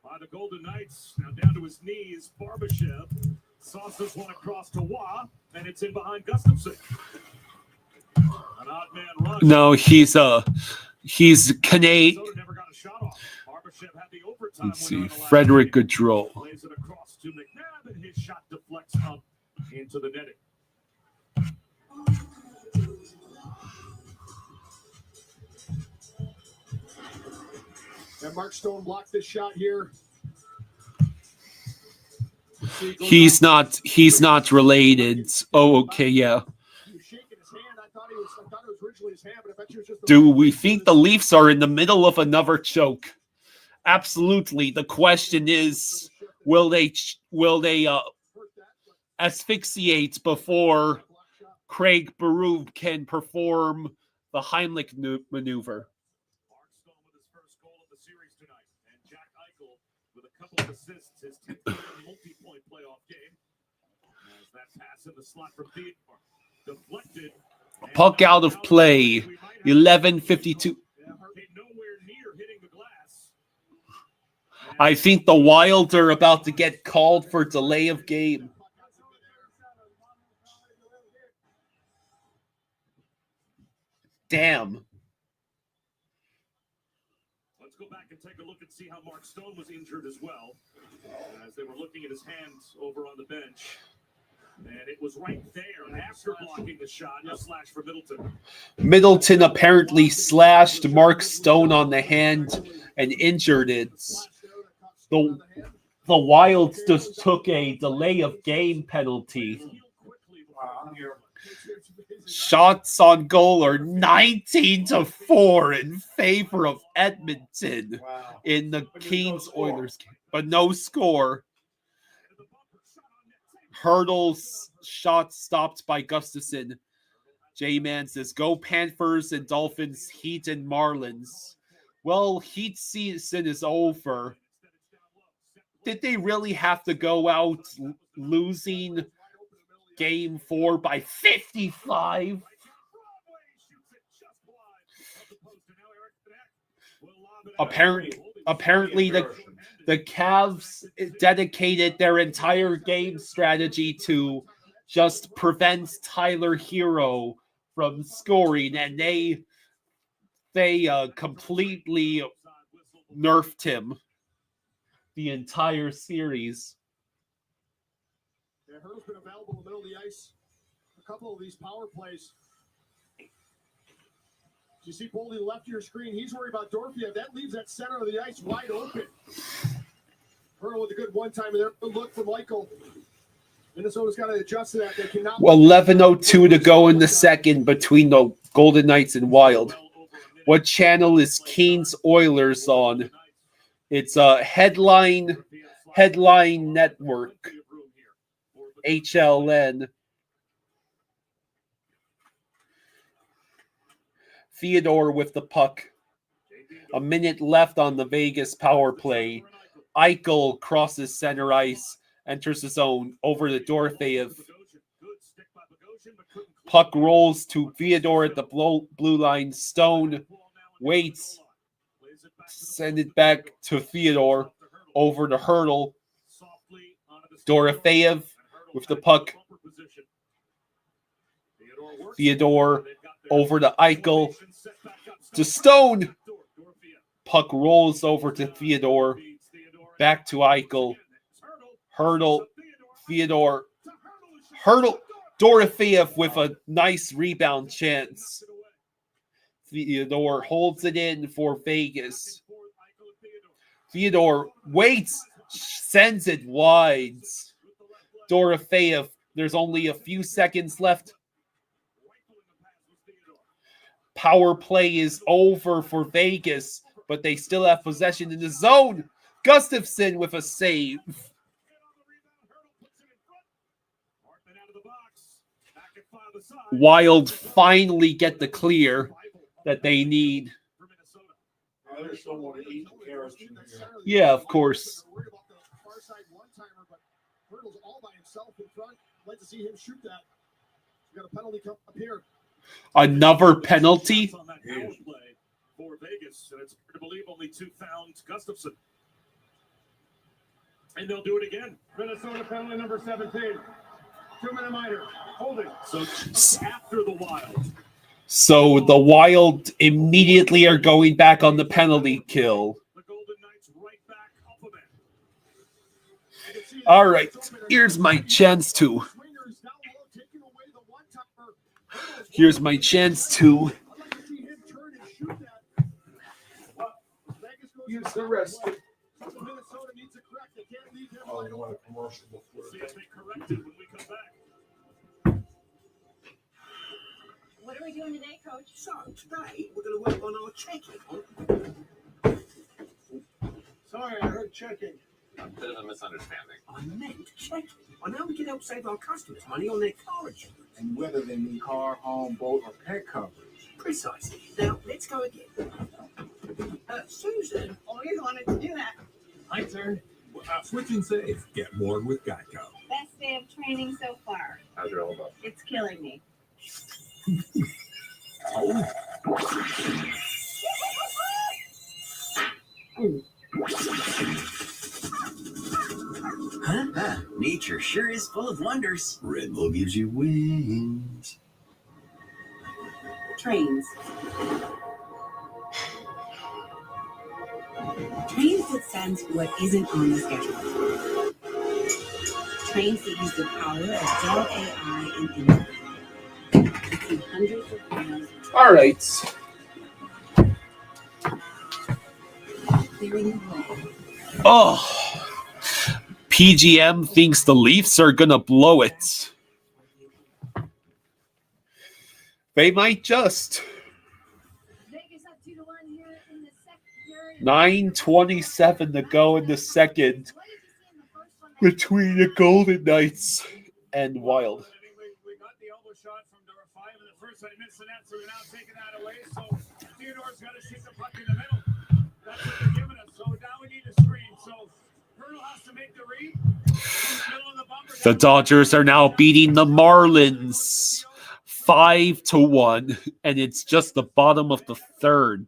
by the Golden Knights. Now down to his knees, Barbashev sauces one across to Waugh, and it's in behind Gustafsson. An odd man rush. No, he's Canadian. Let's see, Frederick Gaudreau. Plays it across to McNabb, and his shot deflects up into the netting. And Mark Stone blocked this shot here. He's not related. Oh, okay, yeah. Do we think the Leafs are in the middle of another choke? Absolutely. The question is, will they asphyxiate before Craig Berube can perform the Heimlich maneuver? Mark Stone with his first goal of the series tonight, and Jack Eichel with a couple of assists, his 10th multi-point playoff game. As that pass in the slot from Theodore deflected. Puck out of play. 11:52. I think the Wild are about to get called for delay of game. Damn. Let's go back and take a look and see how Mark Stone was injured as well, as they were looking at his hands over on the bench. And it was right there after blocking the shot. A slash for Middleton. Middleton apparently slashed Mark Stone on the hand and injured it. The Wild just took a delay of game penalty. Shots on goal are 19-4 in favor of Edmonton in the Kings Oilers game, but no score. Hurdles shot stopped by Gustafsson. J-Man says, go Panthers and Dolphins, Heat and Marlins. Well, Heat season is over. Did they really have to go out losing Game 4 by 55? Apparently the Cavs dedicated their entire game strategy to just prevent Tyler Hero from scoring, and they completely nerfed him the entire series. Yeah, Hurdle's been available in the middle of the ice. A couple of these power plays. You see Boldy left of your screen. He's worried about Dorfiev. That leaves that center of the ice wide open. Hurdle with a good one-timer there. Good look from Michael. Minnesota's got to adjust to that. They cannot. 11:02 to go in the second between the Golden Knights and Wild. What channel is Keen's Oilers on? It's a Headline Network. HLN. Theodore with the puck. A minute left on the Vegas power play. Eichel crosses center ice, enters the zone over to Dorofeyev. Puck rolls to Theodore at the blue line. Stone waits. Send it back to Theodore. Over to Hurdle. Dorofeyev with the puck. Theodore over to Eichel. To Stone. Puck rolls over to Theodore. Back to Eichel. Hurdle. Theodore. Hurdle. Dorofeyev with a nice rebound chance. Theodore holds it in for Vegas. Theodore waits. Sends it wide. Dorofeyev. There's only a few seconds left. Power play is over for Vegas, but they still have possession in the zone. Gustafsson with a save. Wild finally get the clear that they need. Yeah, of course. Hurdle's all by himself in front. I'd like to see him shoot that. We got a penalty come up here. Another penalty? For Vegas, and it's hard to believe only 2 found Gustafsson. And they'll do it again. Minnesota penalty number 17. 2-minute minor. Holding. So after the Wild. So the Wild immediately are going back on the penalty kill. All right, here's my chance to. Use the wrist. Minnesota needs a correct. They can't leave him. Oh, you want a commercial before. See if they correct it when we come back. What are we doing today, Coach? So today we're going to work on our checking. Sorry, I heard checking. A bit of a misunderstanding. I meant checking on how we can help save our customers money on their car insurance. And whether they need car, home, boat, or pet coverage. Precisely. Now, let's go again. Susan. Oh, you wanted to do that. My turn. Switching safe. Get more with Geico. Best day of training so far. How's your elbow? It's killing me. Nature sure is full of wonders. Red Bull gives you wings. Trains. Trains that sense what isn't on the schedule. Trains that use the power of Dell AI and internet. See hundreds of miles. All right. Clearing the way. Oh, PGM thinks the Leafs are gonna blow it. They might just. 9:27 to go in the second between the Golden Knights and Wild. We got the elbow shot from Dorofeyev in the first. I missed the net, so we're now taking that away. So Theodore's got to shoot the puck in the middle. That's what they're giving us. So now we need a screen. So Hurdle has to make the read. The Dodgers are now beating the Marlins 5-1, and it's just the bottom of the third.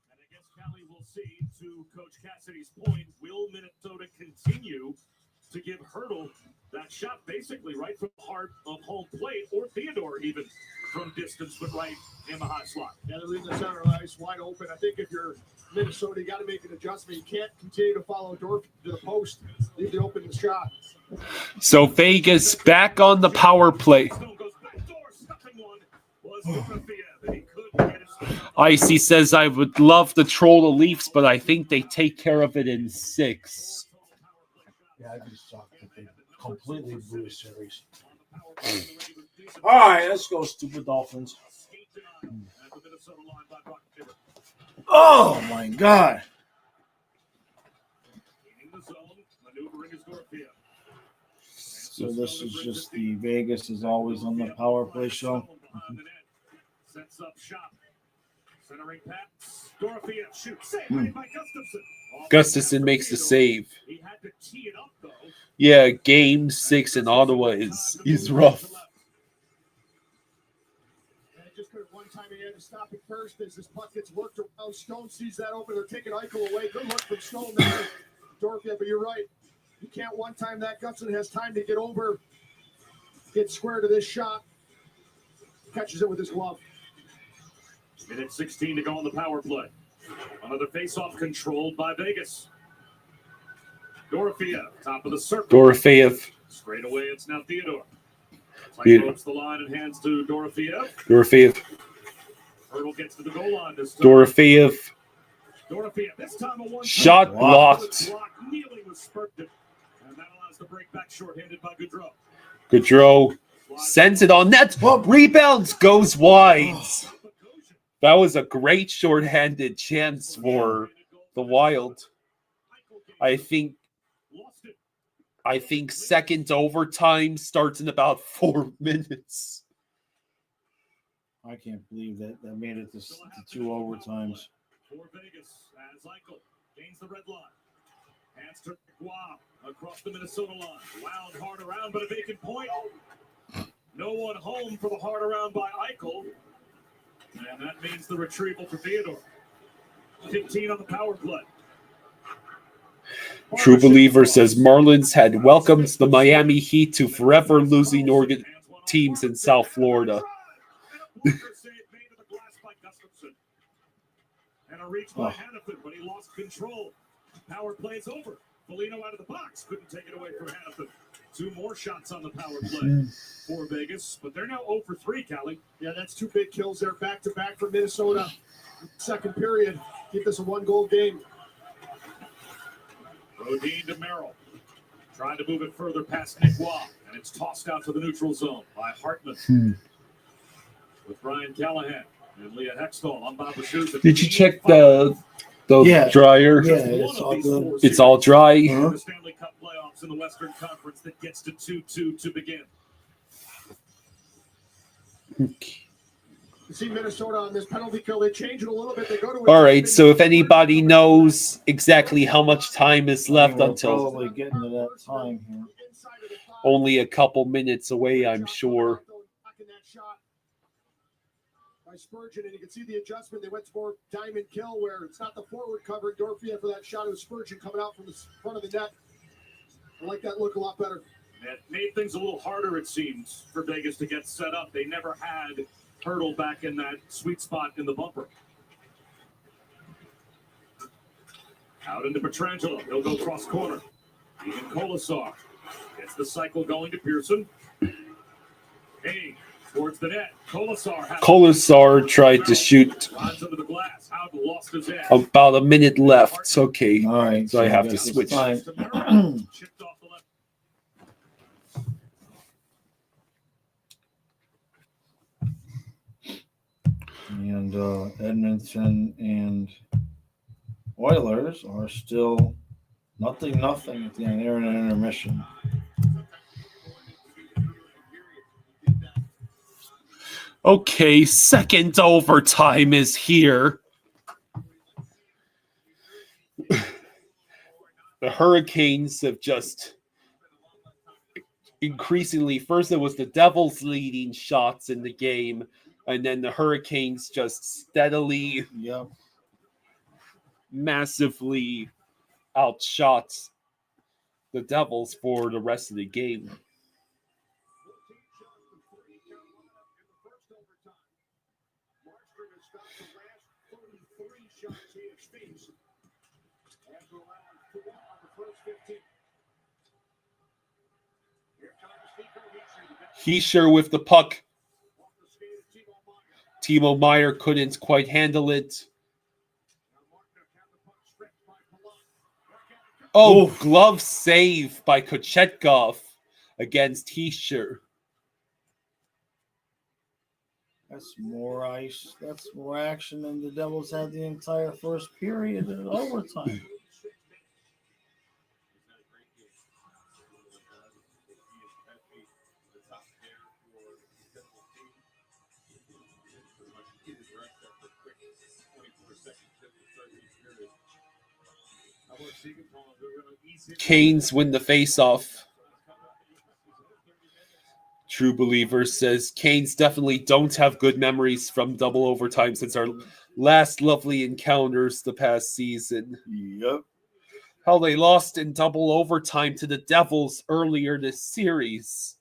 And I guess Kelly will see, to Coach Cassidy's point, will Minnesota continue to give Hurdle that shot basically right from the heart of home plate, or Theodore even from distance, but right in the hot slot. Yeah, they leave the center of the ice wide open. I think if you're Minnesota, you got to make an adjustment. You can't continue to follow Dorf to the post. Leave the open shot. So Vegas back on the power play. Icy says, I would love to troll the Leafs, but I think they take care of it in 6. Yeah, I'd be shocked if they completely blew the series. All right, let's go, stupid Dolphins. Oh, my God. So this is just the Vegas is always on the power play show. Sets up shop. Centering pass. Dorothea shoots. Save made by Gustafson. Gustafson makes the save. He had to tee it up, though. Yeah, game 6 in Ottawa is rough. Just could have one time he had to stop it first as this puck gets worked around. Stone sees that open. They're taking Eichel away. Good look from Stone there. Dorothea, but you're right. You can't one time that. Gustafson has time to get over, get square to this shot. Catches it with his glove. Minute 16 to go on the power play. Another face-off controlled by Vegas. Dorothea, top of the circle. Dorofeev. Straight away, it's now Theodore. Theodore. Ropes the line and hands to Dorothea. Dorofeev. Hurdle gets to the goal line this time. Dorofeev. Dorothea, this time a one. Shot blocked. Kneeling with Spurgeon. And that allows the break back shorthanded by Gaudreau. Gaudreau sends it on net. Rebounds, goes wide. That was a great shorthanded chance for the Wild. I think second overtime starts in about 4 minutes. I can't believe that made it to 2 overtimes. For Vegas, as Eichel gains the red line. Hands to Guam across the Minnesota line. Wound hard around, but a vacant point. No one home for the hard around by Eichel. And that means the retrieval for Theodore. 15 on the power play. True Believer says Marlins had welcomed the Miami Heat to forever losing teams in South Florida. And a reach by Hannafin, but he lost control. Power play's over. Foligno out of the box. Couldn't take it away from Hannafin. 2 more shots on the power play for Vegas, but they're now 0 for 3, Callie. Yeah, that's 2 big kills there, back-to-back for Minnesota. Second period, keep this a 1-goal game. Rodin to Merrill. Trying to move it further past Nick Waugh, and it's tossed out to the neutral zone by Hartman. With Brian Callahan and Leah Hextall on Bob Shoes. Did you check the dryer? Yeah, it's all good. It's all dry. The Stanley Cup playoffs in the Western Conference that gets to 2-2 to begin. You see Minnesota on this penalty kill. They change it a little bit. They go to All right, so if anybody knows exactly how much time is left until Probably getting to that time here. only a couple minutes away, I'm sure. By Spurgeon, and you can see the adjustment. They went for diamond kill where it's not the forward covering Dorothea for that shot. It was Spurgeon coming out from the front of the net. I like that look a lot better. It made things a little harder, it seems, for Vegas to get set up. They never had Hurdle back in that sweet spot in the bumper. Out into Petrangelo. He'll go cross corner. Even Colasar gets the cycle going to Pearson. Hey, towards the net. Colasar tried to shoot. About a minute left. It's okay. All right, so I have to switch. And Edmonton and Oilers are still nothing at the end. They're in an intermission. Okay, second overtime is here. The Hurricanes have just increasingly, first it was the Devils leading shots in the game, and then the Hurricanes just steadily, massively outshot the Devils for the rest of the game. Heischer with the puck. Timo Meier couldn't quite handle it. Oh, glove save by Kochetkov against Heischer. That's more ice. That's more action than the Devils had the entire first period in overtime. Canes win the faceoff. True Believer says Canes definitely don't have good memories from double overtime since our last lovely encounters the past season. Yep. How they lost in double overtime to the Devils earlier this series.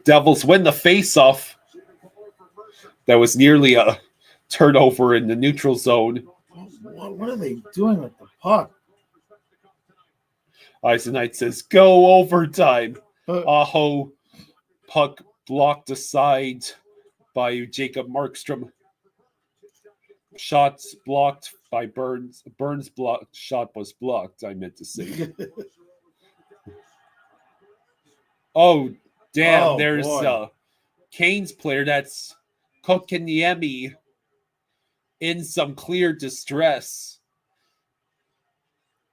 Devils win the faceoff. That was nearly a turnover in the neutral zone. What are they doing with the puck? Eisenite says, go overtime. Aho, puck blocked aside by Jacob Markstrom. Shots blocked by Burns. Burns' shot was blocked, I meant to say. Oh, damn. There's a Canes player. That's Kokeniemi in some clear distress.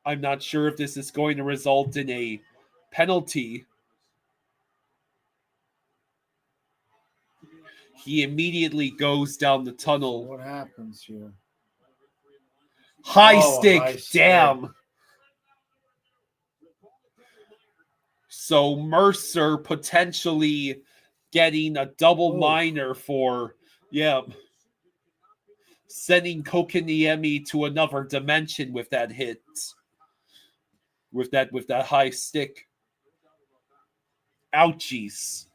I'm not sure if this is going to result in a penalty. He immediately goes down the tunnel. What happens here? High stick. Damn. So Mercer potentially getting a double minor for, sending Kokeniemi to another dimension with that hit. With that high stick. Ouchies.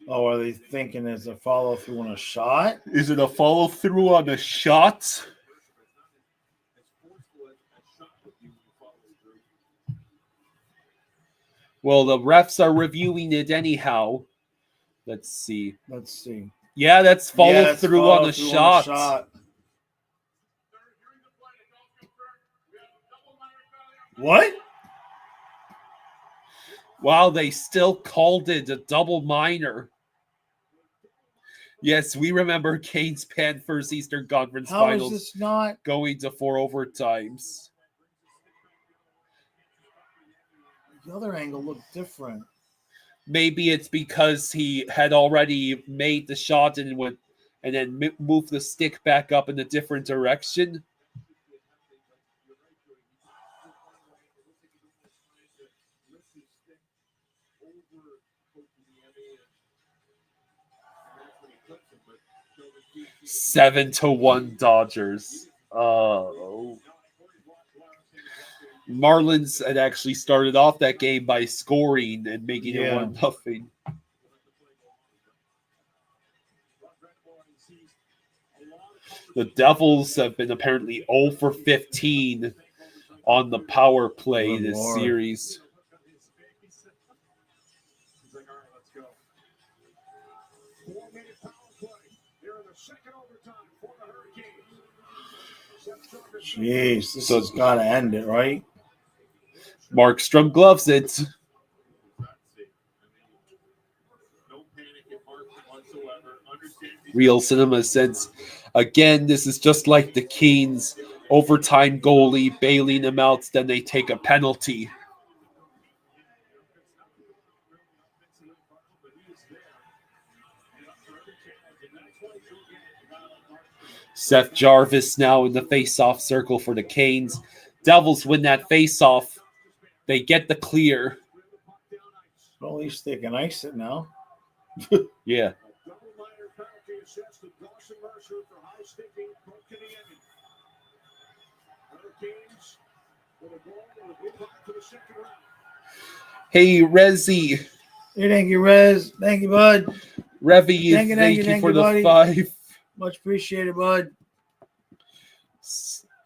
Oh, are they thinking it's a follow through on a shot? Is it a follow through on a shot? Well, the refs are reviewing it anyhow. Let's see. Yeah, that's follow through on a shot. What? Wow, they still called it a double minor. Yes, we remember Canes Panthers Eastern Conference Finals. How is this not going to 4 overtimes? The other angle looked different. Maybe it's because he had already made the shot and then moved the stick back up in a different direction. Seven to 1 Dodgers. Oh. Marlins had actually started off that game by scoring and making it 1-0. The Devils have been apparently 0 for 15 on the power play this series. Jeez, this has got to end it, right? Markstrom gloves it. Real Cinema says, again, this is just like the Keens overtime goalie bailing them out, then they take a penalty. Seth Jarvis now in the face-off circle for the Canes. Devils win that face-off. They get the clear. Well, at least they can ice it now. Yeah. Hey, Rezzy. Hey, thank you, Rez. Thank you, bud. Revy, thank you for the buddy. 5. Much appreciated, bud.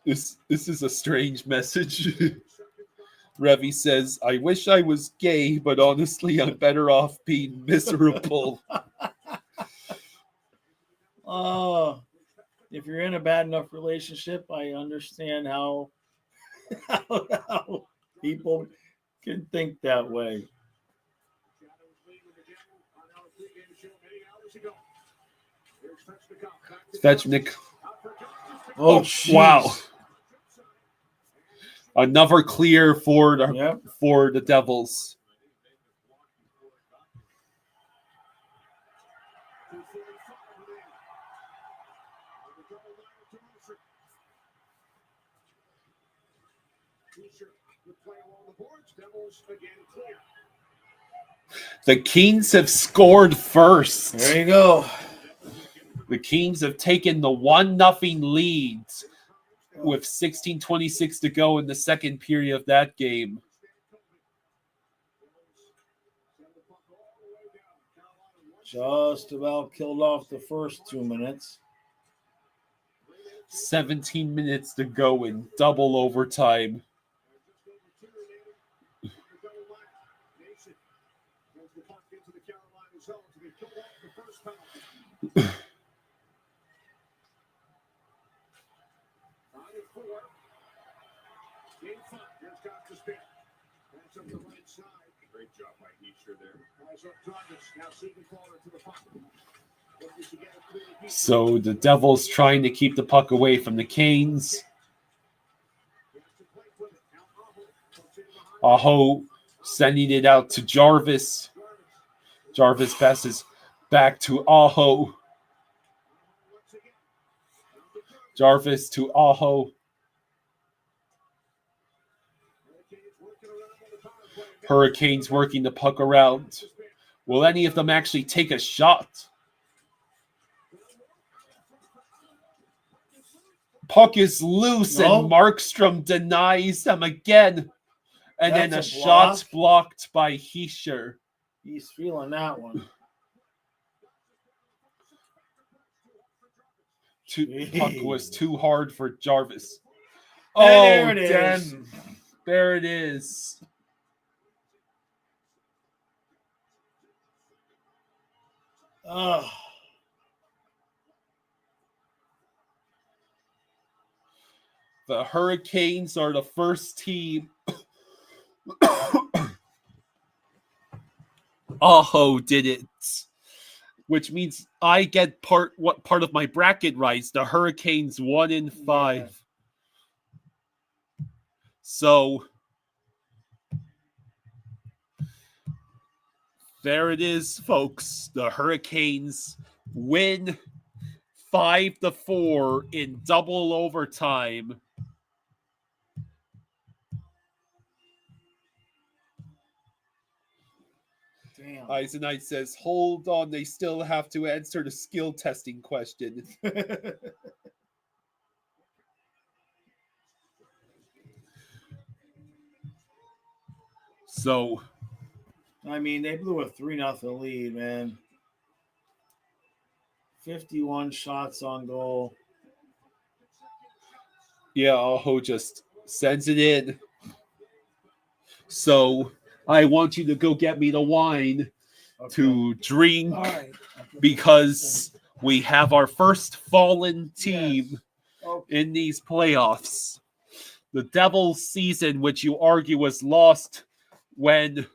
This is a strange message. Revy says, I wish I was gay, but honestly, I'm better off being miserable. If you're in a bad enough relationship, I understand how people can think that way. Svechnik. Oh, wow. Another clear for the Devils. The Kings have scored first. There you go. The Kings have taken the 1-0 lead with 16:26 to go in the second period of that game. Just about killed off the first 2 minutes. 17 minutes to go in double overtime. Great job by Heischer there. So the Devils trying to keep the puck away from the Canes. Aho sending it out to Jarvis. Jarvis passes back to Aho. Jarvis to Aho. Hurricanes working the puck around. Will any of them actually take a shot? Puck is loose and Markstrom denies them again. And then a shot blocked by Heischer. He's feeling that one. Puck was too hard for Jarvis. There it is. Damn. There it is. The Hurricanes are the first team. Aho did it, which means I get part of my bracket right. The Hurricanes 1-5. Yeah. So there it is, folks. The Hurricanes win 5-4 in double overtime. Damn. Eisenite says, hold on, they still have to answer the skill testing question. So, I mean, they blew a 3-0 lead, man. 51 shots on goal. Yeah, Aho just sends it in. So, I want you to go get me the wine to drink because we have our first fallen team in these playoffs. The Devils season, which you argue was lost when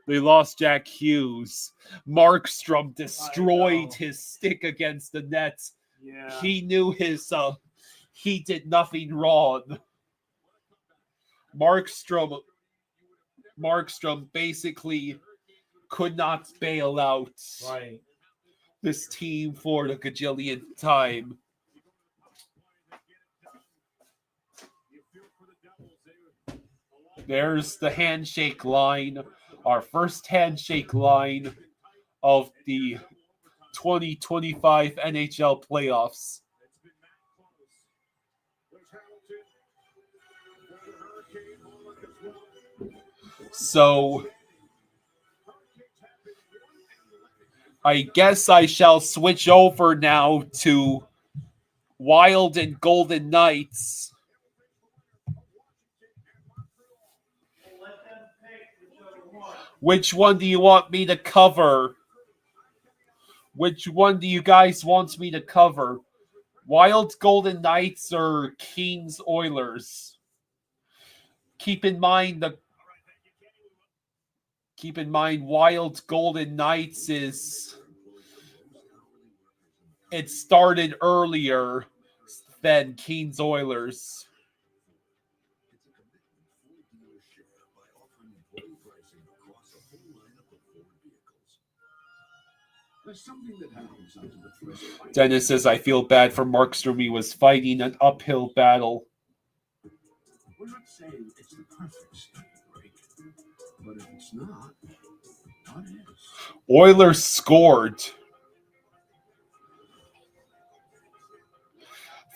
They lost Jack Hughes. Markstrom destroyed his stick against the net. Yeah. He knew he did nothing wrong. Markstrom basically could not bail out this team for the gajillionth time. There's the handshake line, our first handshake line of the 2025 NHL playoffs. So I guess I shall switch over now to Wild and Golden Knights. Which one do you want me to cover? Which one do you guys want me to cover? Wild Golden Knights or Kings Oilers? Keep in mind Wild Golden Knights it started earlier than Kings Oilers. Dennis says, I feel bad for Markstrom. He was fighting an uphill battle. We're not saying it's the perfect study, right? But if it's not, what is? Oilers scored.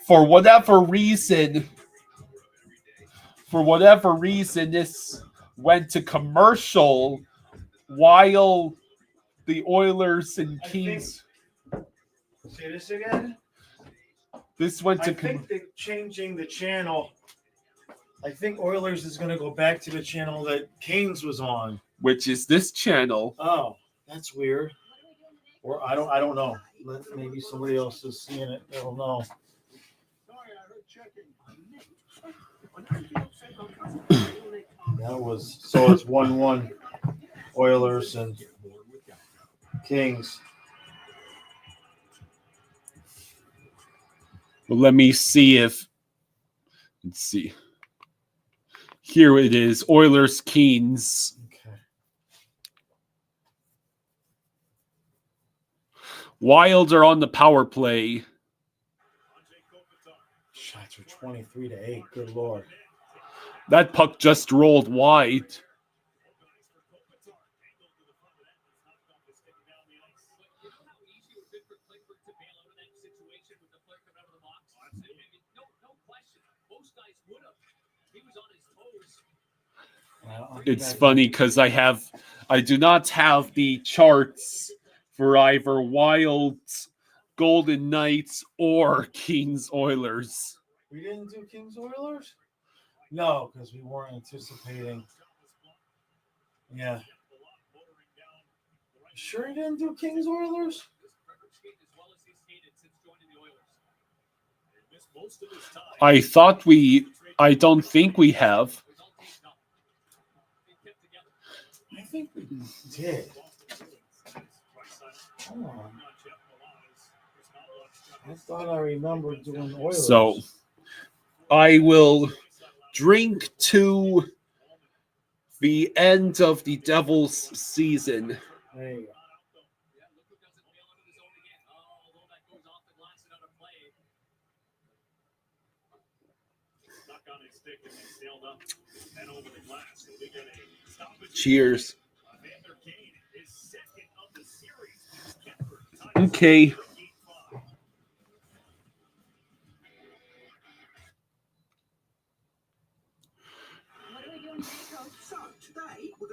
For whatever reason, this went to commercial while the Oilers and Kings. Say this again? This went to. I think they're changing the channel. I think Oilers is going to go back to the channel that Kings was on, which is this channel. Oh, that's weird. Or I don't know. Maybe somebody else is seeing it. I don't know. That was so. It's 1-1. Oilers and Kings. Well, let me see if. Let's see. Here it is. Oilers Kings. Okay. Wild are on the power play. Shots are 23-8. Good Lord. That puck just rolled wide. It's funny because I do not have the charts for either Wild, Golden Knights, or Kings Oilers. We didn't do Kings Oilers? No, because we weren't anticipating. Yeah. Sure you didn't do Kings Oilers? I don't think we have. I think we did. Hold on. I thought I remembered doing Oilers. So I will drink to the end of the Devils season. There you go. Cheers. Okay.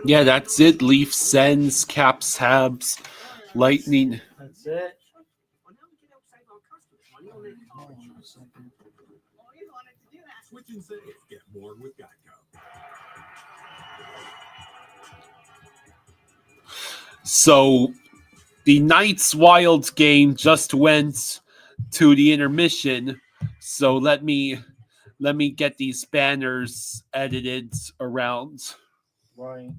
Yeah, that's it. Leaf Sens, Caps, Habs, Lightning. That's it. Switching safe. Get more with Geico. So the Knights Wild game just went to the intermission. So let me get these banners edited around. Right.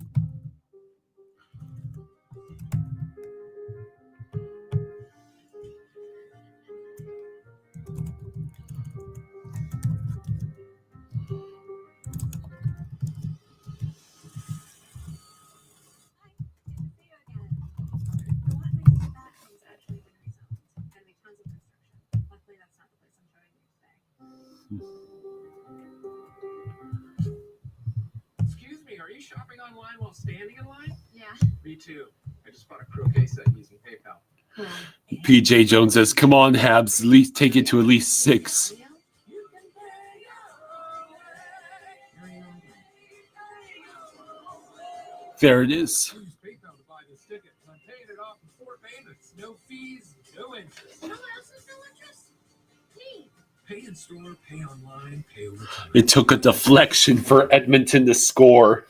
Excuse me, are you shopping online while standing in line? Yeah. Me too. I just bought a croquet set using PayPal. PJ Jones says, "Come on, Habs, at least take it to at least 6." There it is. Use PayPal to buy this ticket. I'm paying it off in 4 payments. No fees, no interest. You know what else is no interest? Me. Pay in store, pay online, pay over time. It took a deflection for Edmonton to score.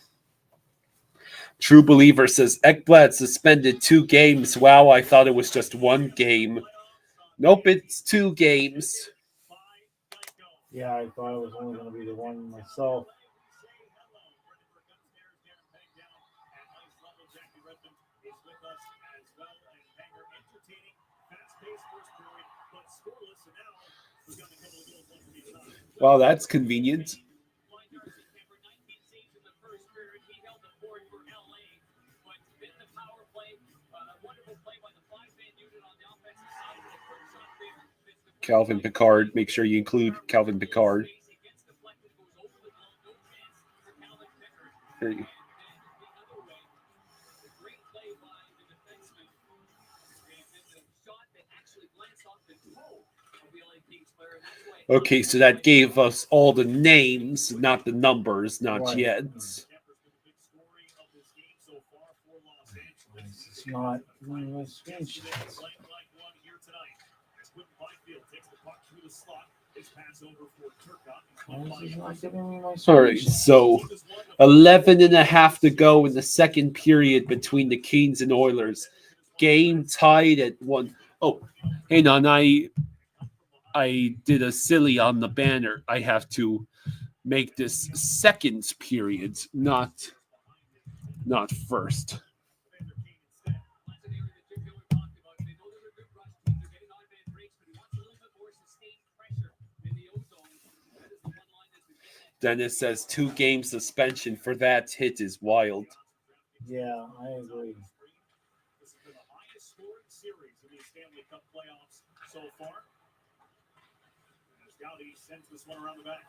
True Believer says, Ekblad suspended 2 games. Wow, I thought it was just 1 game. Nope, it's 2 games. Yeah, I thought it was only going to be the one myself. Wow, that's convenient. Calvin Pickard. Make sure you include Calvin Pickard. There you go. Okay, so that gave us all the names, not the numbers, not Right. yet. It's not one of those screenshots. Why is he not giving me my All right, screenshot? so 11 and a half to go in the second period between the Kings and Oilers. Game tied at 1. Oh, hang on. I did a silly on the banner. I have to make this second period, not first. Dennis says 2 game suspension for that hit is wild. Yeah, I agree. This has been the highest scoring series in the Stanley Cup playoffs so far. As Gowdy sends this one around the back.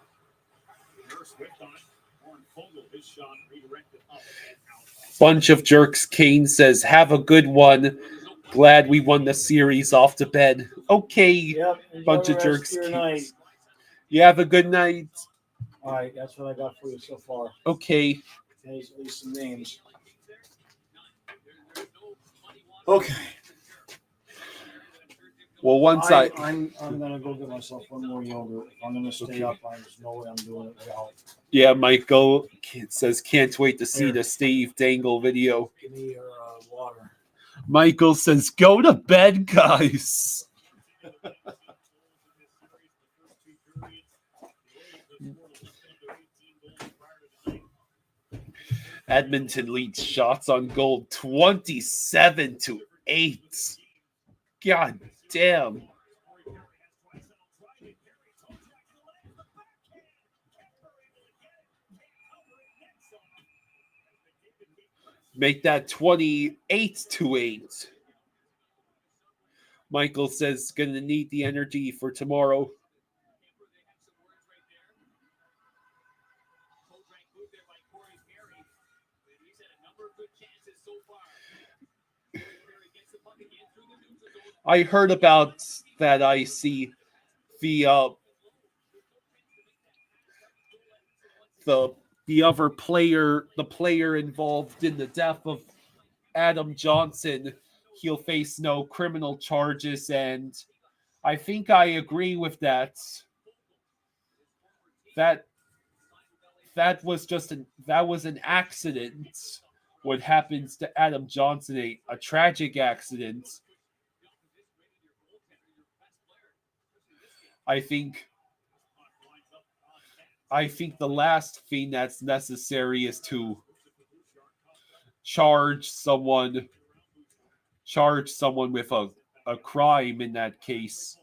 Nurse whipped on it. Warren Fogle, his shot redirected up and out. Bunch of jerks. Kane says, have a good one. Glad we won the series off to bed. Okay. Yep. enjoy Bunch the of rest jerks. your night. You have a good night. All right, that's what I got for you so far. Okay. There's at least some names. Okay. Well, once I'm gonna go get myself one more yogurt. I'm gonna stay up. There's no way I'm doing it without. Yeah, Michael says, can't wait to see Here. the Steve Dangle video. Give me your water. Michael says, go to bed, guys. Edmonton leads shots on goal 27-8. God damn. Make that 28-8. Michael says gonna need the energy for tomorrow. I heard about that. I see the other player, the player involved in the death of Adam Johnson, he'll face no criminal charges, and I think I agree with that. That was just an accident. What happens to Adam Johnson, a tragic accident. I think the last thing that's necessary is to charge someone with a crime in that case.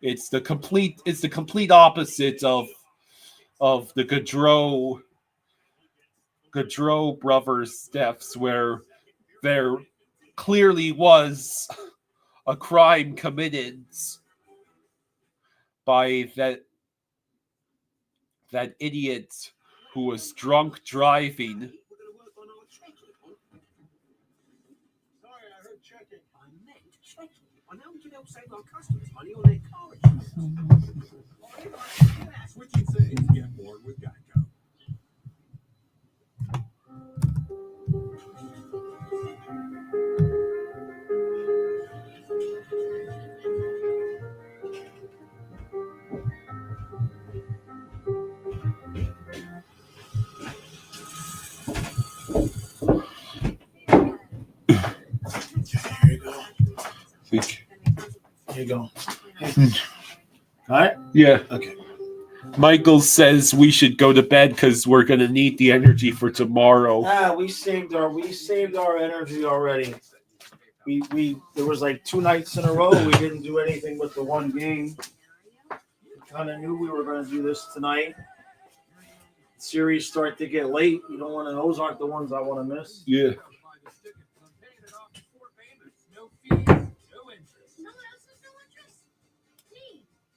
It's the complete opposite of the Gaudreau brothers' deaths, where clearly was a crime committed by that idiot who was drunk driving. Sorry, I heard checking. I meant checking. I know we can help save our customers money on their car insurance. Switching settings, get more with Geico. Here you go. All right? Yeah. Okay. Michael says we should go to bed because we're gonna need the energy for tomorrow. We saved our energy already. We there was like 2 nights in a row we didn't do anything with the one game. We kind of knew we were going to do this tonight. Series start to get late. You don't want to. Those aren't the ones I want to miss. Yeah.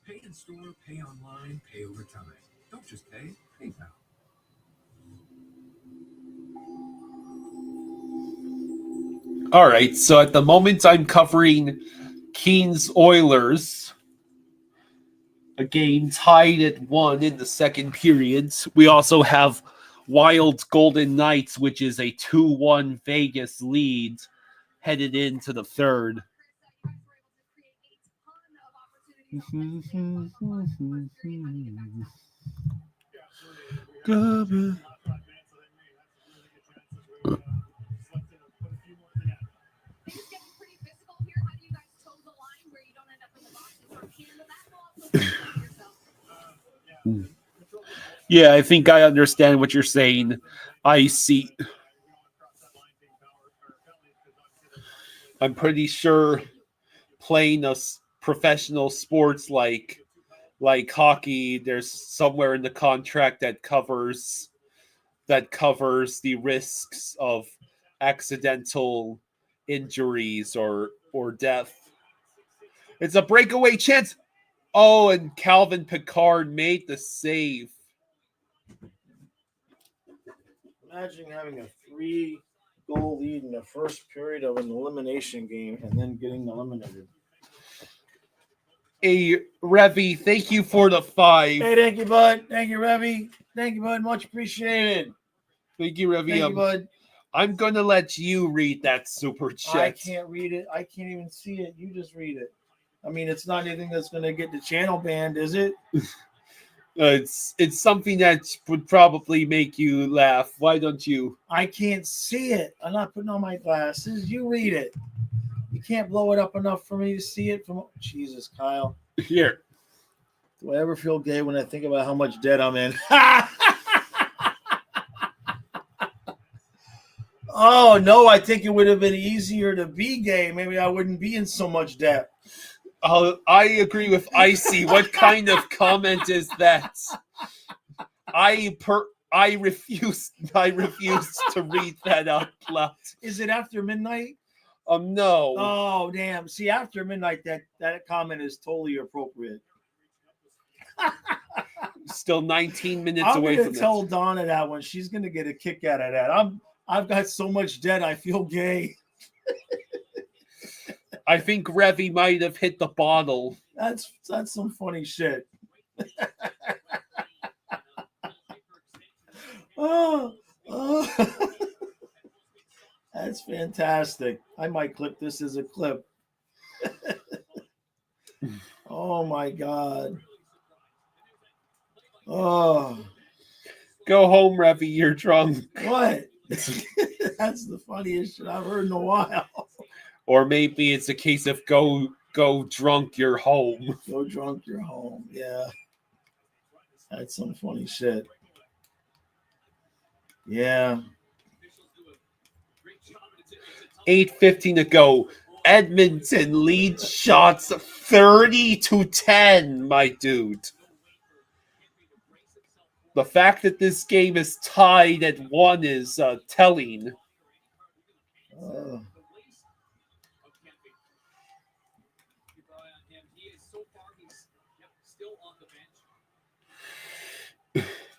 Pay in store, pay online, pay over time. Don't just pay, PayPal. All right. So at the moment, I'm covering Keen's Oilers. A game tied at 1 in the second period. We also have Wild Golden Knights, which is a 2-1 Vegas lead, headed into the third. Yeah, I think I understand what you're saying. I see. I'm pretty sure playing a professional sports like hockey, there's somewhere in the contract that covers the risks of accidental injuries or death. It's a breakaway chance. Oh, and Calvin Pickard made the save. Imagine having a 3-goal lead in the first period of an elimination game and then getting eliminated. Hey, Revy, thank you for the 5. Hey, thank you, bud. Thank you, Revy. Thank you, bud. Much appreciated. Thank you, Revy. Thank you, bud. I'm going to let you read that super chat. I can't read it. I can't even see it. You just read it. I mean, it's not anything that's going to get the channel banned, is it? It's something that would probably make you laugh. Why don't you? I can't see it. I'm not putting on my glasses. You read it. You can't blow it up enough for me to see it from. Jesus, Kyle. Here. Do I ever feel gay when I think about how much debt I'm in? Oh, no, I think it would have been easier to be gay. Maybe I wouldn't be in so much debt. I agree with Icy. What kind of comment is that? I refuse to read that out loud. Is it after midnight? No. Oh, damn. See, after midnight, that comment is totally appropriate. Still 19 minutes away from it. I'm going to tell Donna that one. She's going to get a kick out of that. I've got so much debt, I feel gay. I think Revy might have hit the bottle. That's some funny shit. Oh, that's fantastic. I might clip this as a clip. Oh my God. Oh. Go home, Revy. You're drunk. What? That's the funniest shit I've heard in a while. Or maybe it's a case of go drunk, you're home. Go drunk, you're home. Yeah. That's some funny shit. Yeah. 8:15 to go. Edmonton leads shots 30-10, my dude. The fact that this game is tied at 1 is telling.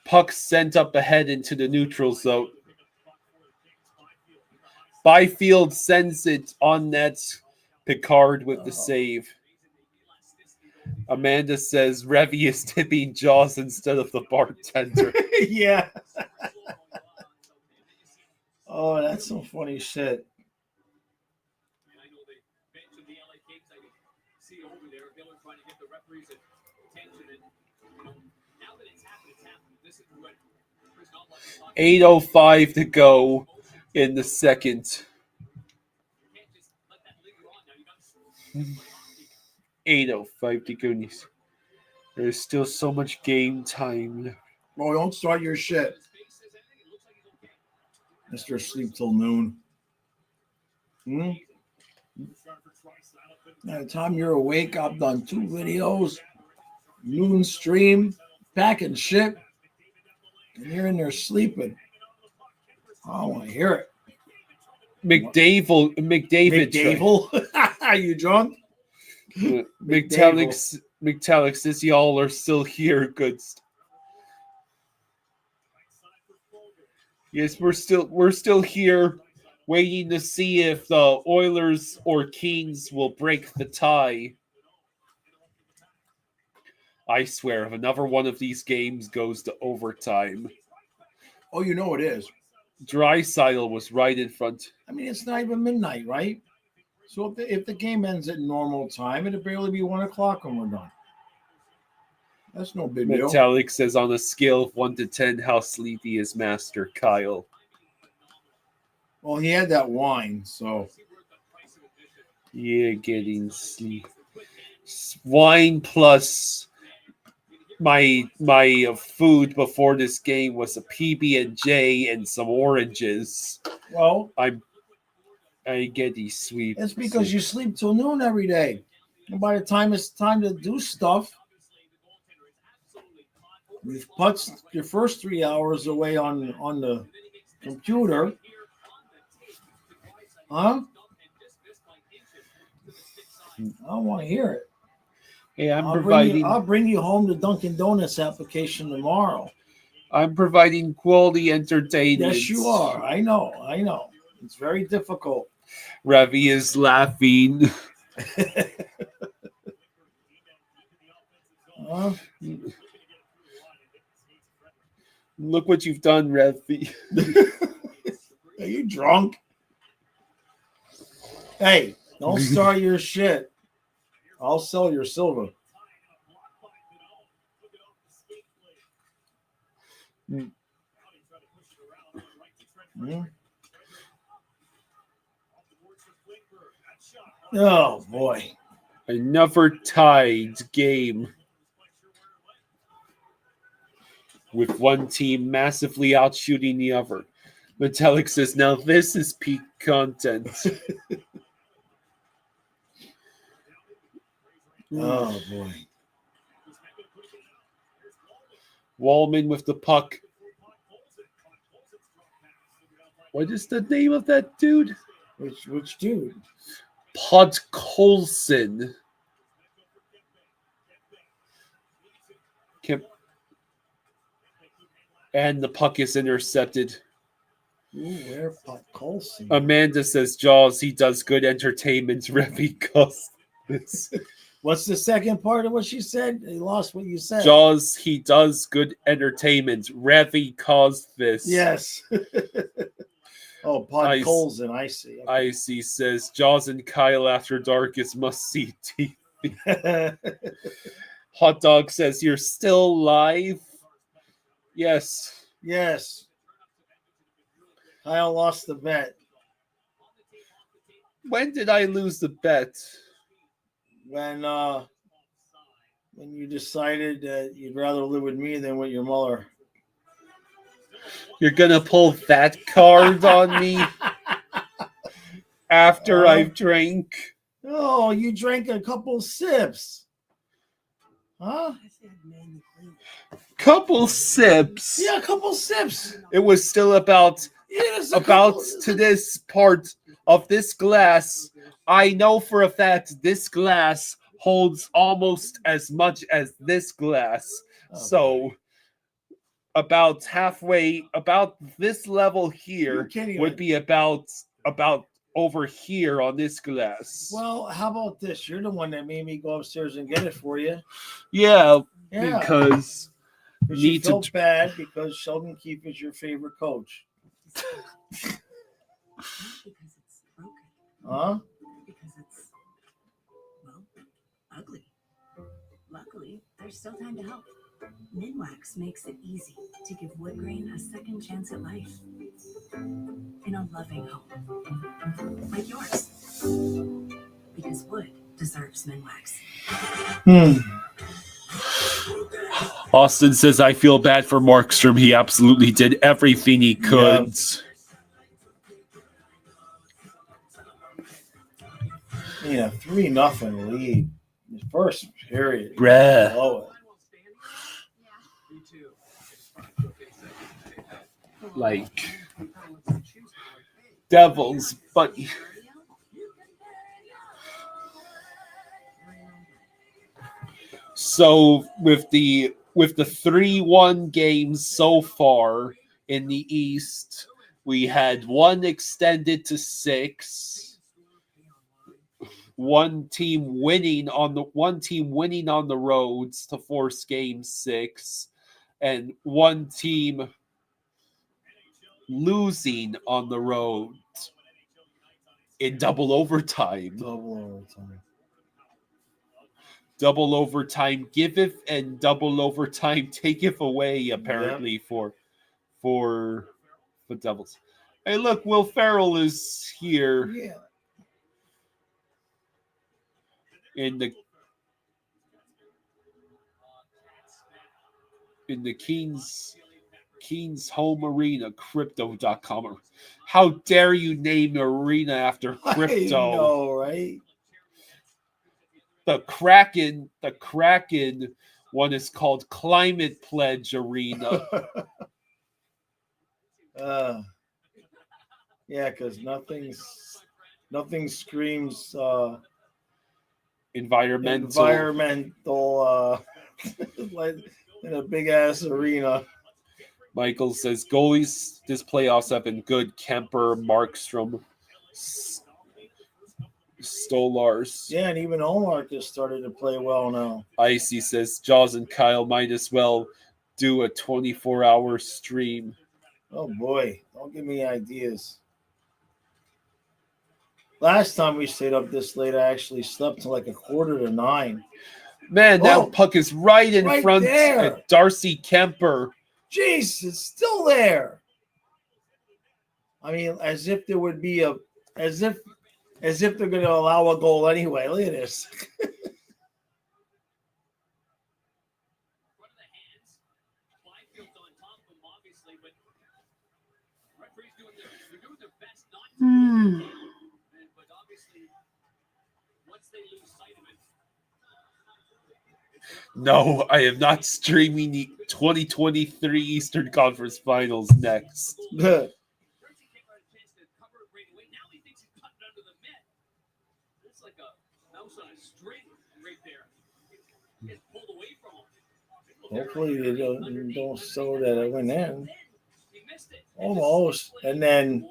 Puck sent up ahead into the neutral zone. Byfield sends it on net. Picard with the save. Amanda says Revy is tipping Jaws instead of the bartender. Yeah. Oh, that's some funny shit. .805 to go in the second. 8:05 to goodness. There's still so much game time. Oh, don't start your shit. Mr. Sleep till noon. By the time you're awake, I've done 2 videos, noon stream, packing shit, and you're in there sleeping. I don't want to hear it. McDavid. Are you drunk? McTallick says y'all are still here. Good. Yes, we're still here, waiting to see if the Oilers or Kings will break the tie. I swear, if another one of these games goes to overtime. Oh, you know it is. Draisaitl was right in front. I mean, it's not even midnight, right? So if the game ends at normal time, it'll barely be 1 o'clock when we're done. That's no big deal. Metallic says on a scale of 1 to 10, how sleepy is Master Kyle? Well, he had that wine, so. Yeah, getting sleep. Wine plus my food before this game was a PB&J and some oranges. Well, I get these sweet. It's because you sleep till noon every day. And by the time it's time to do stuff, you've put your first 3 hours away on the computer. Huh? I don't want to hear it. Hey, I'll bring you home the Dunkin' Donuts application tomorrow. I'm providing quality entertainment. Yes, you are. I know. It's very difficult. Ravi is laughing. Look what you've done, Ravi. Are you drunk? Hey, don't start your shit. I'll sell your silver. Oh, boy. Another tied game. With one team massively outshooting the other. Metallic says, now this is peak content. Oh, boy. Wallman with the puck. What is the name of that dude? Which dude? Podkolzin. And the puck is intercepted. Ooh, where Podkolzin? Amanda says, Jaws, he does good entertainment. Revy caused this. What's the second part of what she said? I lost what you said. Jaws, he does good entertainment. Revy caused this. Yes. Oh, Podkolzin, I see. Okay. Icy says, Jaws and Kyle After Dark is must-see TV. Hot Dog says, you're still live? Yes. Yes. Kyle lost the bet. When did I lose the bet? When you decided that you'd rather live with me than with your mother. You're gonna pull that card on me after I've drank. Oh, you drank a couple sips. Huh? Couple sips. Yeah, a couple sips. It was still about to this part of this glass. I know for a fact this glass holds almost as much as this glass. So about halfway, about this level here would be about over here on this glass. Well, how about this? You're the one that made me go upstairs and get it for you. Yeah. Because you need to felt bad because Sheldon Keefe is your favorite coach. Huh? Because it's, well, ugly. Luckily, there's still time to help. Minwax makes it easy to give wood grain a second chance at life. In a loving home. Like yours. Because wood deserves Minwax. Austin says, I feel bad for Markstrom. He absolutely did everything he could. Yeah, 3-0 lead. The first period. Bruh. Blow it. Like Devils, but so with the 3-1 games so far in the East, we had one extended to 6. One team winning on the roads to force game 6, and one team losing on the road in double overtime. Double overtime giveth and double overtime taketh away, apparently, for the Devils. Hey, look, Will Ferrell is here. Yeah. In the Keen's home arena, crypto.com. How dare you name your arena after crypto? I know, right? The Kraken one is called Climate Pledge Arena. Yeah, because nothing screams environmental like in a big ass arena. Michael says goalies this playoffs have been good. Kemper, Markstrom, Stolars. Yeah, and even Olmark has started to play well now. Icy says Jaws and Kyle might as well do a 24-hour stream. Oh boy, don't give me ideas. Last time we stayed up this late, I actually slept till like 8:45. Man, that puck is right in front there. of Darcy Kemper. Jeez, it's still there. I mean, as if there would be as if they're going to allow a goal anyway. Look at this. No, I am not streaming the 2023 Eastern Conference Finals next. Hopefully they don't show that it went in. Almost. And then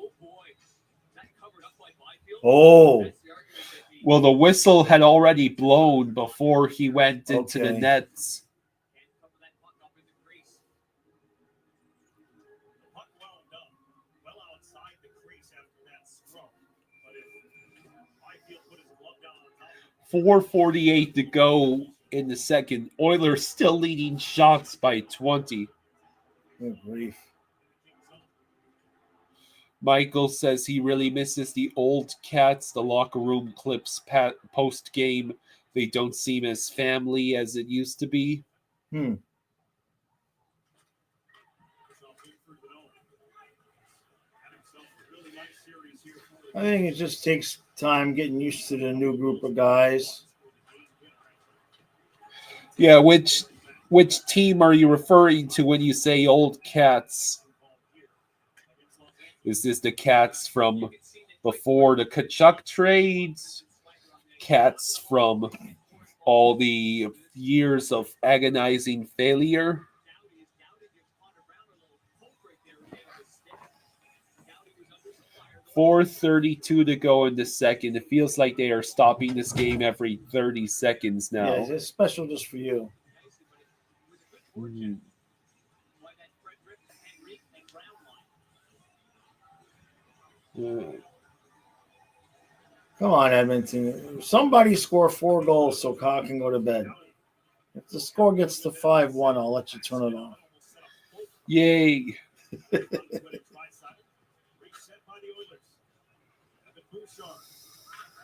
well, the whistle had already blown before he went into the nets. .448 to go in the second. Oilers still leading shots by 20. Good grief. Michael says he really misses the old Cats, the locker room clips post-game. They don't seem as family as it used to be. I think it just takes time getting used to the new group of guys. Yeah, which team are you referring to when you say old Cats? Is this the Cats from before the Kachuk trades? Cats from all the years of agonizing failure. 4:32 to go in the second. It feels like they are stopping this game every 30 seconds now. Yeah, it's special just for you. Mhm. Come on, Edmonton. Somebody score 4 goals so Kyle can go to bed. If the score gets to 5-1, I'll let you turn it off. Yay.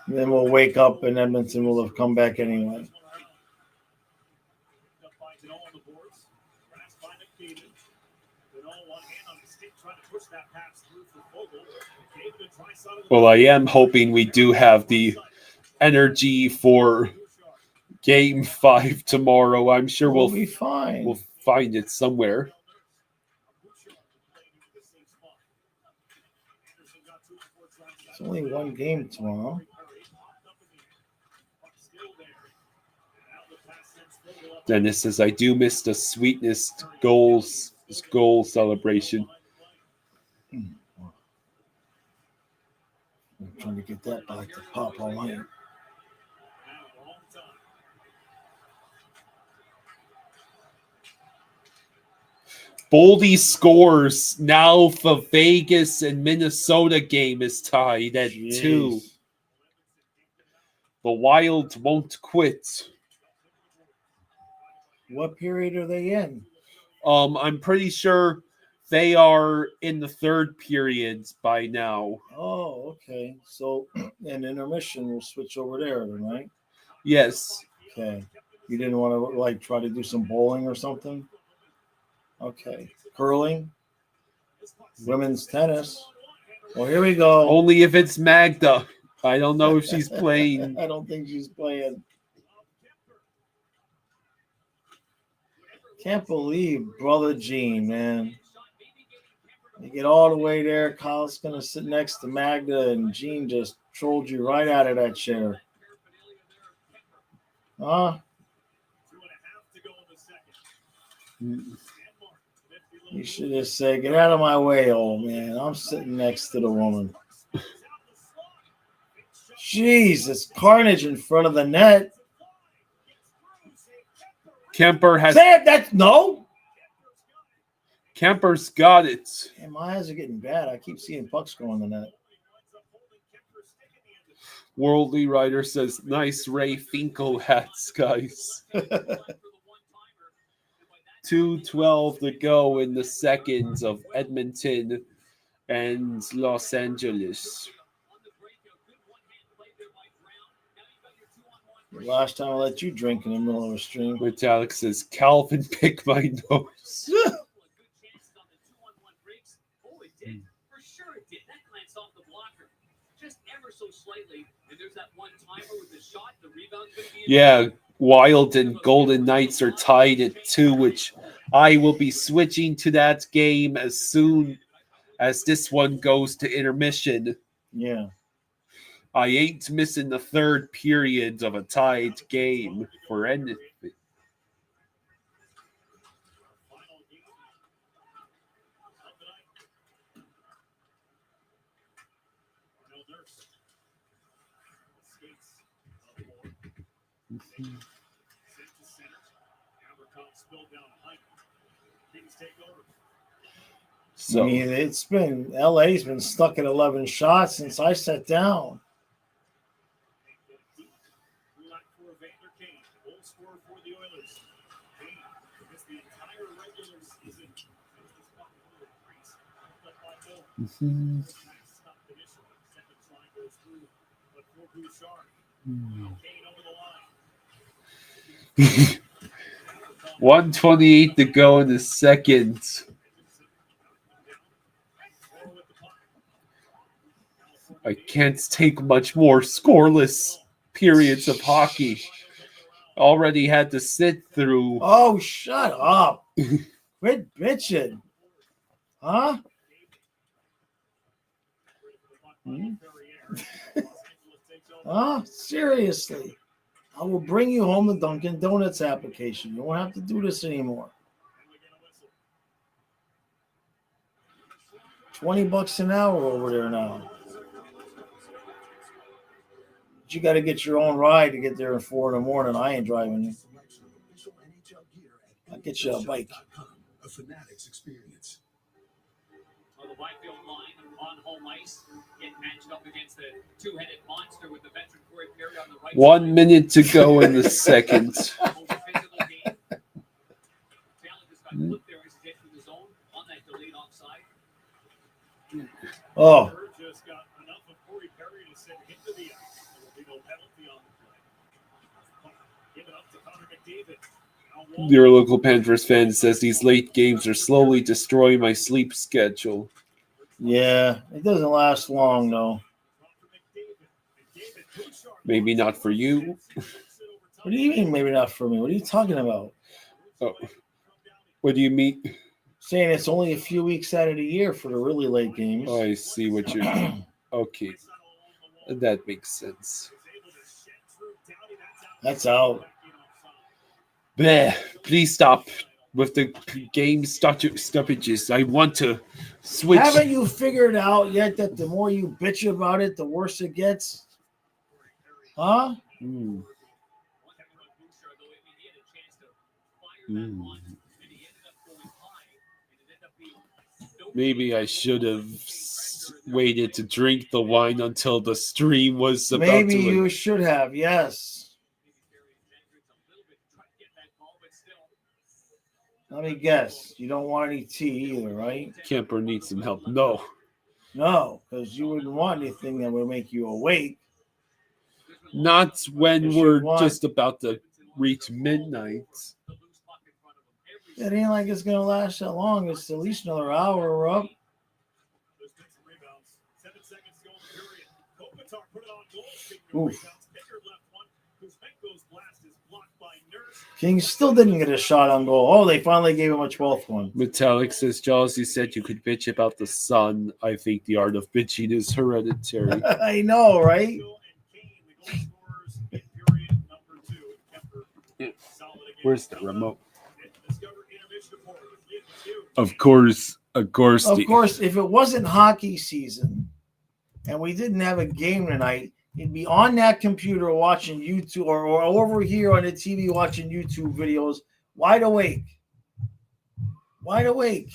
Then we'll wake up and Edmonton will have come back anyway. Well, I am hoping we do have the energy for Game 5 tomorrow. I'm sure We'll be fine. We'll find it somewhere. It's only one game tomorrow. Dennis says, I do miss the sweetest goal celebration. I'm trying to get that back to pop all night. Boldy scores. Now the Vegas and Minnesota game is tied at 2. The Wild won't quit. What period are they in? I'm pretty sure they are in the third period by now. Oh, okay. So, in intermission, we'll switch over there, then, right? Yes. Okay. You didn't want to try to do some bowling or something? Okay. Curling? Women's tennis? Well, here we go. Only if it's Magda. I don't know if she's playing. I don't think she's playing. Can't believe Brother Gene, man. You get all the way there, Kyle's going to sit next to Magda, and Gene just trolled you right out of that chair. Huh? You should have said, get out of my way, old man. I'm sitting next to the woman. Jeez, it's carnage in front of the net. Kemper has... No! Kemper's got it. Man, my eyes are getting bad. I keep seeing pucks go in the net. Worldly Rider says, nice Ray Finkel hats, guys. 2:12 to go in the seconds of Edmonton and Los Angeles. The last time I let you drink in the middle of a stream. Which Alex says, Calvin pick my nose. Yeah, Wild and Golden Knights are tied at 2, which I will be switching to that game as soon as this one goes to intermission. Yeah. I ain't missing the third period of a tied game for anything. So, I mean, it's been LA's been stuck at 11 shots since I sat down. Mm-hmm. 1:28 to go in the second. I can't take much more scoreless periods of hockey. Already had to sit through. Oh, shut up. Quit bitching. Huh? Huh? Seriously. I will bring you home the Dunkin' Donuts application. You won't have to do this anymore. $20 an hour over there now. But you got to get your own ride to get there at 4 in the morning. I ain't driving you. I'll get you a bike. A Fanatics experience. On the Whitefield line on home ice, get matched up against the two-headed monster with the veteran Corey Perry on the right. 1 minute to go in the second. Oh. Just got enough of Corey Perry to send him to the ice. There will be no penalty on the play. Give it up to Connor McDavid. Your local Panthers fan says these late games are slowly destroying my sleep schedule. Yeah, it doesn't last long, though. Maybe not for you. What do you mean, maybe not for me? What are you talking about? Oh, what do you mean? Saying it's only a few weeks out of the year for the really late games. Oh, I see what you're doing. Okay. That makes sense. That's out. Bleh. Please stop with the game stoppages. I want to switch. Haven't you figured out yet that the more you bitch about it, the worse it gets? Huh? Mm. Maybe I should have waited to drink the wine until the stream was about Maybe to... you should have, yes. Let me guess. You don't want any tea either, right? Kemper needs some help. No. No, because you wouldn't want anything that would make you awake. Not when we're just about to reach midnight. It ain't like it's going to last that long. It's at least another hour we're up. Oof. Kings still didn't get a shot on goal. Oh, they finally gave him a 12th one. Metallic says, Jaws, you said you could bitch about the sun. I think the art of bitching is hereditary. I know, right? Where's the remote? Of course. Of course, if it wasn't hockey season and we didn't have a game tonight, you'd be on that computer watching YouTube or over here on the TV watching YouTube videos, wide awake. Wide awake.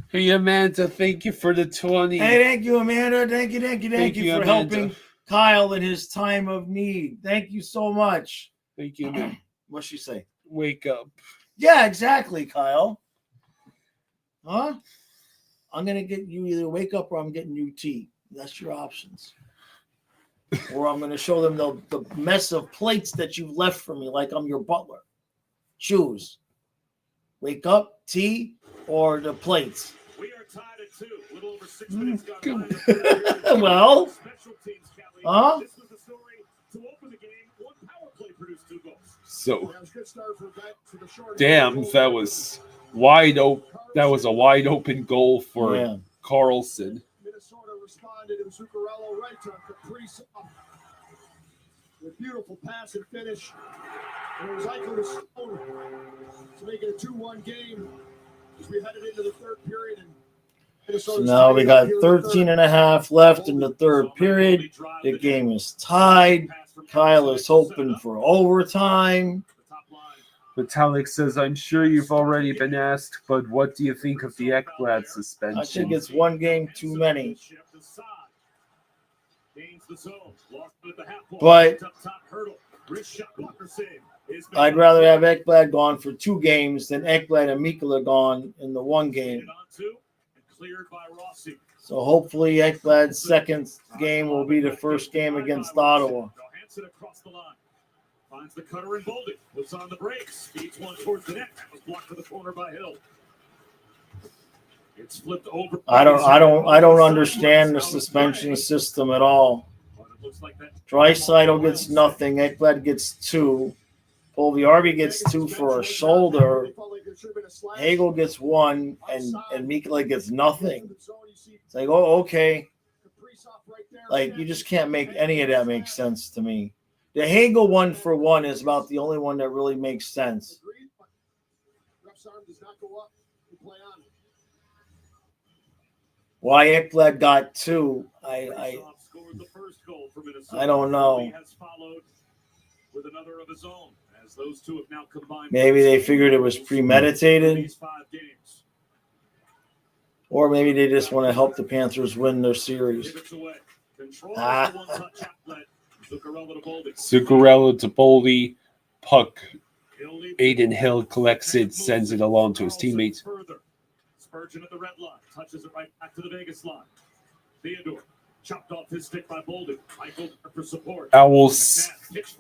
Hey, Amanda, thank you for the 20. Hey, thank you, Amanda. Thank you for Amanda. helping Kyle in his time of need. Thank you so much. Thank you, Amanda. What'd she say? Wake up. Yeah, exactly, Kyle. Huh? I'm going to get you either wake up or I'm getting you tea. That's your options. Or I'm going to show them the mess of plates that you've left for me like I'm your butler. Choose. Wake up, tea, or the plates. We are tied at 2. A little over 6 minutes gone. Well, huh? This was the story to open the game. One power play produced 2 goals. So, damn, that was wide open. That was a wide open goal for Carlson. Minnesota responded in Zuccarello right to Caprice. A beautiful pass and finish. And it was Eichel to Stone to make it a 2-1 game as we headed into the third period. And so now we got 13 and a half left in the third period. The game is tied. Kyle is hoping for overtime. Metallic says, I'm sure you've already been asked, but what do you think of the Ekblad suspension? I think it's one game too many. But I'd rather have Ekblad gone for 2 games than Ekblad and Mikkola gone in the 1 game. So hopefully Ekblad's second game will be the first game against Ottawa. Finds the cutter and Boldy. Puts on the brakes. Speeds one towards the net. That was blocked to the corner by Hill. It's flipped over. I don't understand the suspension system at all. Draisaitl gets nothing. Ekblad gets 2. Puljujarvi gets 2 for a shoulder. Hagel gets one, and Mikula gets nothing. It's like, oh, okay. Like, you just can't make any of that make sense to me. The Hagel 1-for-1 is about the only one that really makes sense. Why Ekblad got 2, I don't know. Maybe they figured it was premeditated. Or maybe they just want to help the Panthers win their series. Zuccarello to Boldy. Puck. Aiden Hill collects it, sends it along to his teammates. Spurgeon at the red line, touches it right back to the Vegas line. Theodore chopped off his stick by Bolden. Michael for support. Owls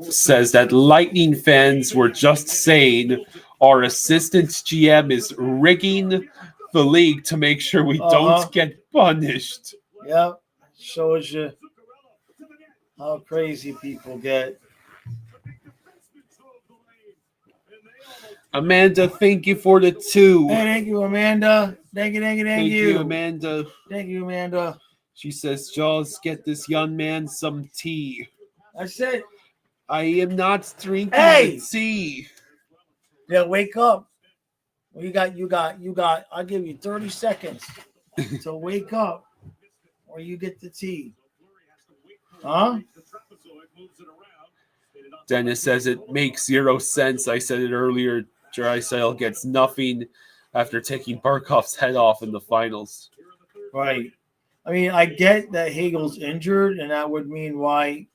says that Lightning fans were just saying our assistant GM is rigging the league to make sure we don't get punished. Yep. Shows you how crazy people get. Amanda, thank you for the 2. Hey, thank you, Amanda. Thank you. Thank you, Amanda. Thank you, Amanda. She says, Jaws, get this young man some tea. I said, I am not drinking the tea. Yeah, wake up. Well, you got. I'll give you 30 seconds to wake up, or you get the tea. Huh? Dennis says it makes 0 sense. I said it earlier. Draisaitl gets nothing after taking Barkov's head off in the finals. Right. I mean, I get that Hagel's injured, and that would mean why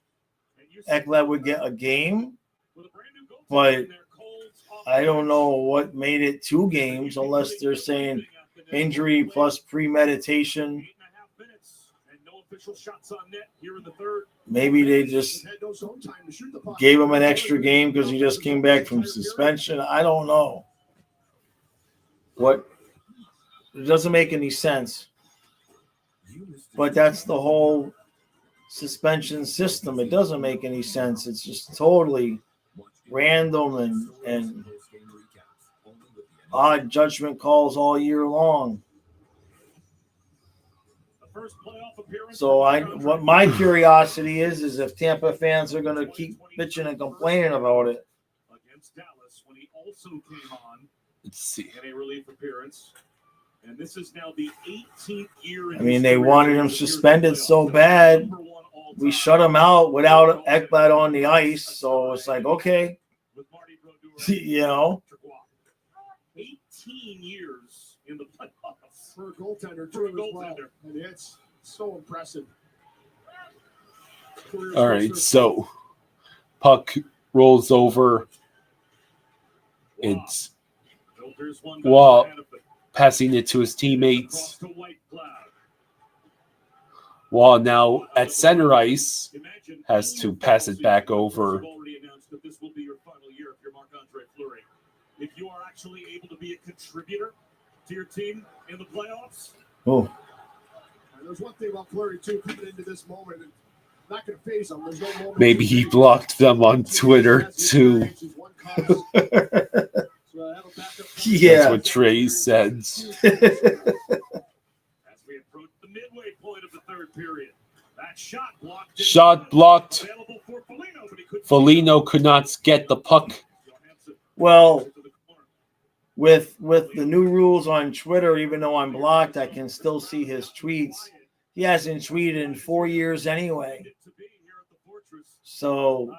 Ekblad would get a game. But I don't know what made it 2 games, unless they're saying injury plus premeditation. Maybe they just gave him an extra game because he just came back from suspension. I don't know. It doesn't make any sense. But that's the whole suspension system. It doesn't make any sense. It's just totally random and odd judgment calls all year long. So what my curiosity is if Tampa fans are going to keep bitching and complaining about it. Against Dallas, when he also came on Let's see. in a relief appearance, and this is now the 18th year. I mean, they wanted him suspended so bad. We shut him out without Ekblad on the ice, so it's like, okay, you know. 18 years in the playoffs for a goaltender, too, as well. And it's so impressive. All right, so puck rolls over. It's Wall passing it to his teammates. Wall now at center ice has to pass it back over. If you are actually able to be a contributor to your team in the playoffs. Oh. There's one thing about Fleury, too, coming into this moment. Not going to phase him. There's no moment. Maybe he blocked them on Twitter, too. Yeah. That's what Trey says. As we approach the midway point of the third period, that shot blocked. Foligno could not get the puck. Well, with the new rules on Twitter, even though I'm blocked, I can still see his tweets. He hasn't tweeted in 4 years anyway. So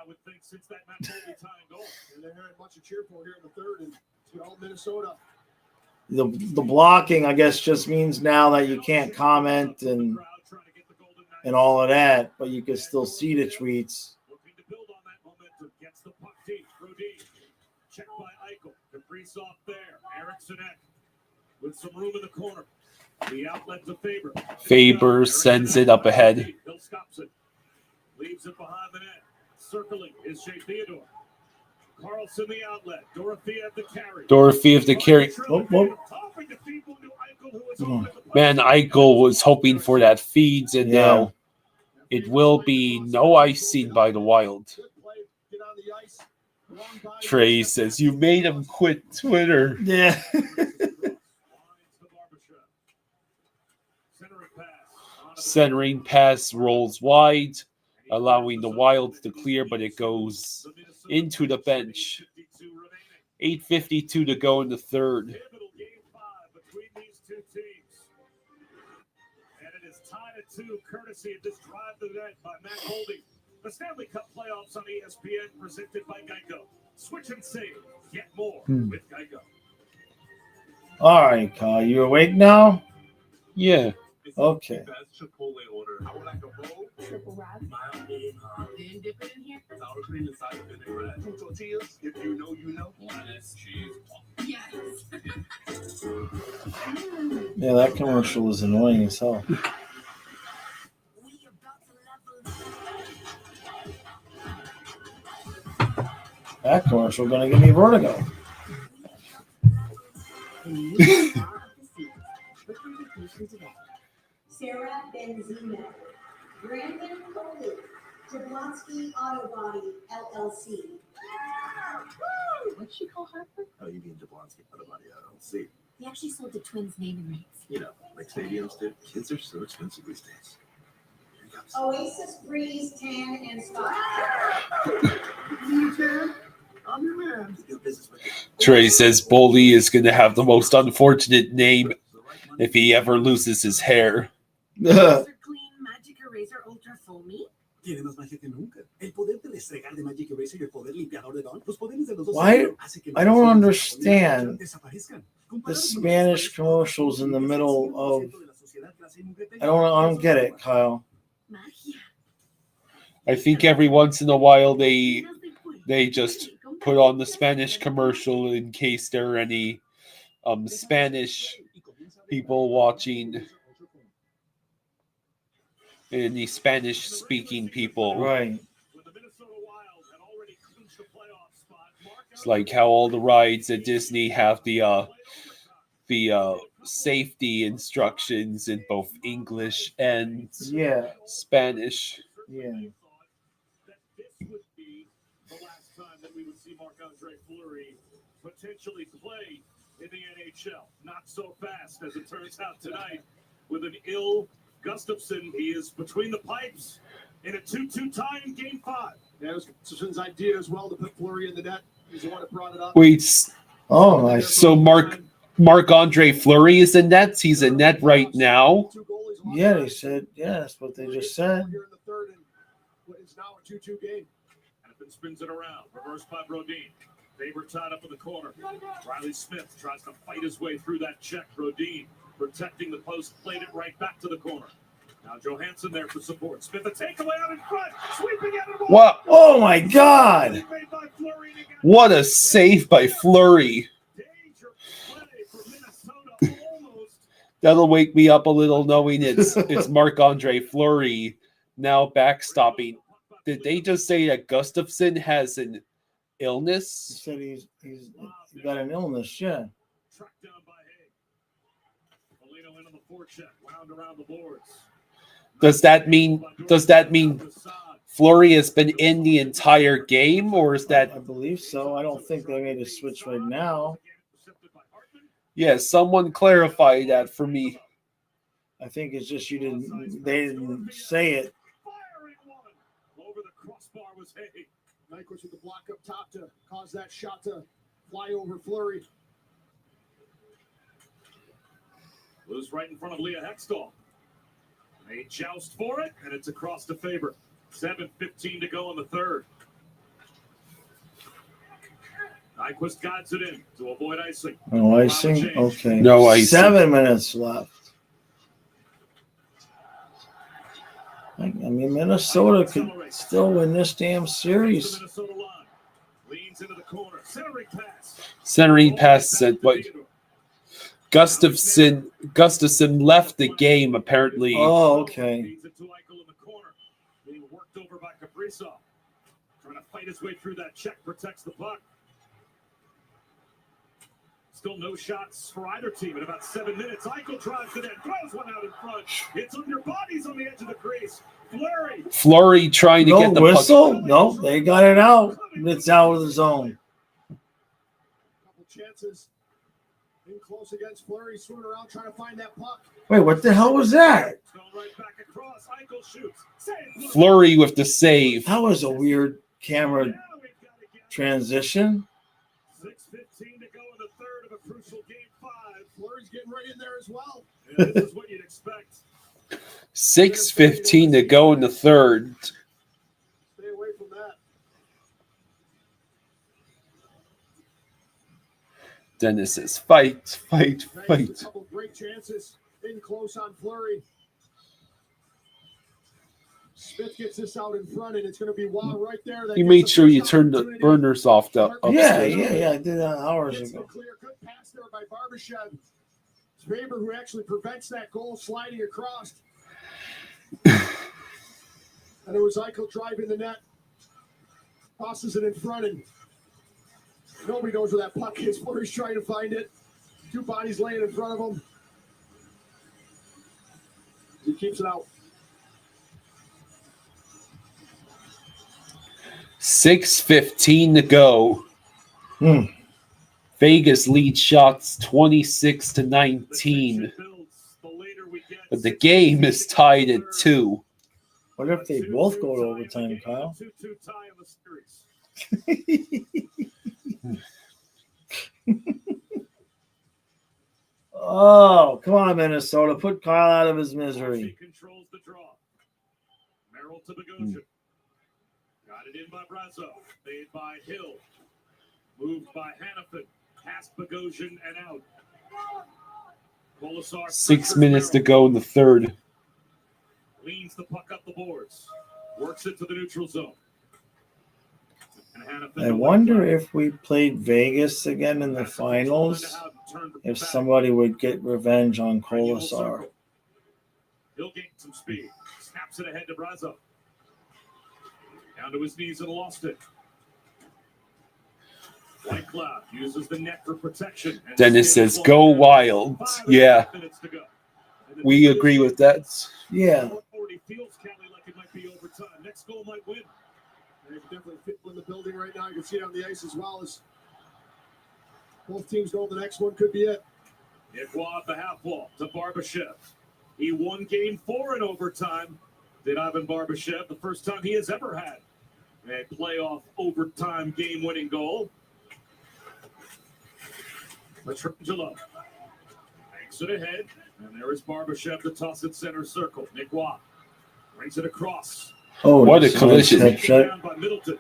the blocking, I guess, just means now that you can't comment and all of that, but you can still see the tweets. Checked by Eichel. Kaprizov there. Eriksson with some room in the corner. The outlet to Faber. Faber sends it up ahead. Bill stops it. Leaves it behind the net. Circling is Shea Theodore. Carlson the outlet. Dorothea at the carry. Man, Eichel was hoping for that feeds, and now it will be no icing by the Wild. Trey says, you made him quit Twitter. Yeah. Centering pass rolls wide, allowing the Wild to clear, but it goes into the bench. 8:52 to go in the third. Pivotal game 5 between these two teams. And it is tied at 2, courtesy of this drive to the net by Matt Holding. The Stanley Cup playoffs on ESPN presented by Geico. Switch and save. Get more with Geico. All right, Kyle. You awake now? Yeah. Okay. Chipotle order. I would like a bowl. Triple wrap. Mild Then dip it in here. sour cream inside of vinaigrette. 2 tortillas. If you know, you know. Lettuce, cheese. Yes. Yeah, that commercial is annoying as hell. That commercial gonna give me vertigo. Sarah Benzino, Brandon Coley, Jablonski Auto Body LLC. What'd she call Harper? Oh, you mean Jablonski Auto Body LLC? They actually sold the twins' naming rights. You know, like stadiums do. Kids are so expensive these days. Oasis Breeze Tan and Spa. I'm your man. Do business with you. Trey says Boldy is going to have the most unfortunate name if he ever loses his hair. Clean Magic Eraser Ultra Foamy. Tiene más magia que nunca. El poder de restregar de Magic Eraser y el poder limpiador de Dawn. Los poderes de los dos. Why? I don't understand the Spanish commercials in the middle of. I don't get it, Kyle. I think every once in a while they just put on the Spanish commercial in case there are any Spanish people watching, any Spanish speaking people. Right. It's like how all the rides at Disney have the safety instructions in both English and Spanish. Yeah. This would be the last time that we would see Marc-Andre Fleury potentially play in the NHL. Not so fast, as it turns out tonight, with an ill Gustafsson. He is between the pipes in a 2-2 tie in Game 5. Yeah, it was Gustafsson's idea as well to put Fleury in the net. He's the one that brought it up. Wait. Oh, nice. So Marc-Andre Fleury is in net. He's in net right now. Yeah, they said. Yeah, that's what they just said. Here in the third, and it's now a 2-2 game. Hennepin spins it around, reversed by Brodin. Faber tied up in the corner. Riley Smith tries to fight his way through that check. Brodin protecting the post, played it right back to the corner. Now Johansson there for support. Smith a takeaway out in front, sweeping at it. What? Oh my God! What a save by Fleury. That'll wake me up a little knowing it's Marc-Andre Fleury now backstopping. Did they just say that Gustafsson has an illness? He said he's got an illness, yeah. Tracked down by Haig. Polino in on the forecheck, wound around the boards. Does that mean Fleury has been in the entire game, or is that? I believe so. I don't think they made a switch right now. Yeah, someone clarify that for me. I think it's just they didn't say it. Over the crossbar was Haig. Nyquist with the block up top to cause that shot to fly over Fleury. Loose right in front of Leah Hextall. They joust for it, and it's across to Faber. 7:15 to go in the third. Nyquist guides it in to avoid icing. No icing? Okay. No icing. 7 minutes left. I mean, Minnesota could still win this damn series. Leans into the corner. Centering pass said, but Gustafsson left the game apparently. Oh, okay. Leads it to Eichel in the corner. Being worked over by Kaprizov. Trying to fight his way through that check. Protects the puck. Still no shots for either team in about 7 minutes. Eichel drives to net, throws one out in front. It's under bodies on the edge of the crease. Fleury trying to No get the whistle? puck. No, they got it out. It's out of the zone. Couple chances. In close against Fleury, swimming around trying to find that puck. Wait, what the hell was that? Fleury with the save. That was a weird camera transition. 6:15 to go in the third of a crucial game 5. Fleury's getting right in there as well. Yeah, this is what you'd expect. 6:15 to go in the third. Stay away from that. Dennis says, fight, fight, A fight. couple great chances in close on Fleury. Smith gets this out in front, and it's going to be Waugh right there. You made sure you turned the burners off Yeah, upstairs. I did that hours Gets the ago. clear. Good pass there by Barbashev. It's Faber who actually prevents that goal sliding across. And it was Eichel driving the net. Tosses it in front, and nobody knows where that puck is. Fleury's trying to find it. Two bodies laying in front of him. He keeps it out. 6:15 to go. Vegas leads shots 26-19. But the game is tied at 2. What if they both go to overtime, Kyle? 2-2 tie in the series. Oh, come on, Minnesota. Put Kyle out of his misery. Controls the draw. Merrill to Bogosian. Got it in by Brazo. Made by Hill. Moved by Hannafin. Past Bogosian and out. Colasar 6 minutes to go in the third. leans the puck up the boards. Works it to the neutral zone. And Hannafin I wonder if we played Vegas again in the finals, if somebody would get revenge on Colasar. He'll gain some speed. Snaps it ahead to Brazo. Down to his knees and lost it. White Cloud uses the net for protection. Dennis says, go wild. Yeah. We agree with that. Yeah. Already feels Cali like it might be overtime. Next goal might win. There's definitely people in the building right now. You can see it on the ice as well as both teams know the next one could be it. Nicois at the half wall to Barbashev. He won game 4 in overtime. Did Ivan Barbashev, the first time he has ever had a playoff overtime game-winning goal. Petrangelo banks it ahead, and there is Barbashev to toss it center circle. Nicois brings it across. Oh, what a that's collision. nice headshot.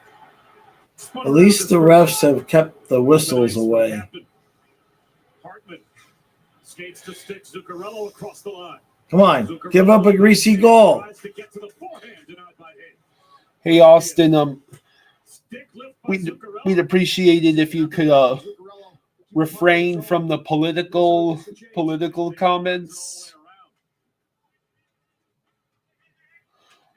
At least the refs have kept the whistles away. Hartman skates to stick Zuccarello across the line. Come on, give up a greasy goal. Hey, Austin, we'd appreciate it if you could refrain from the political comments.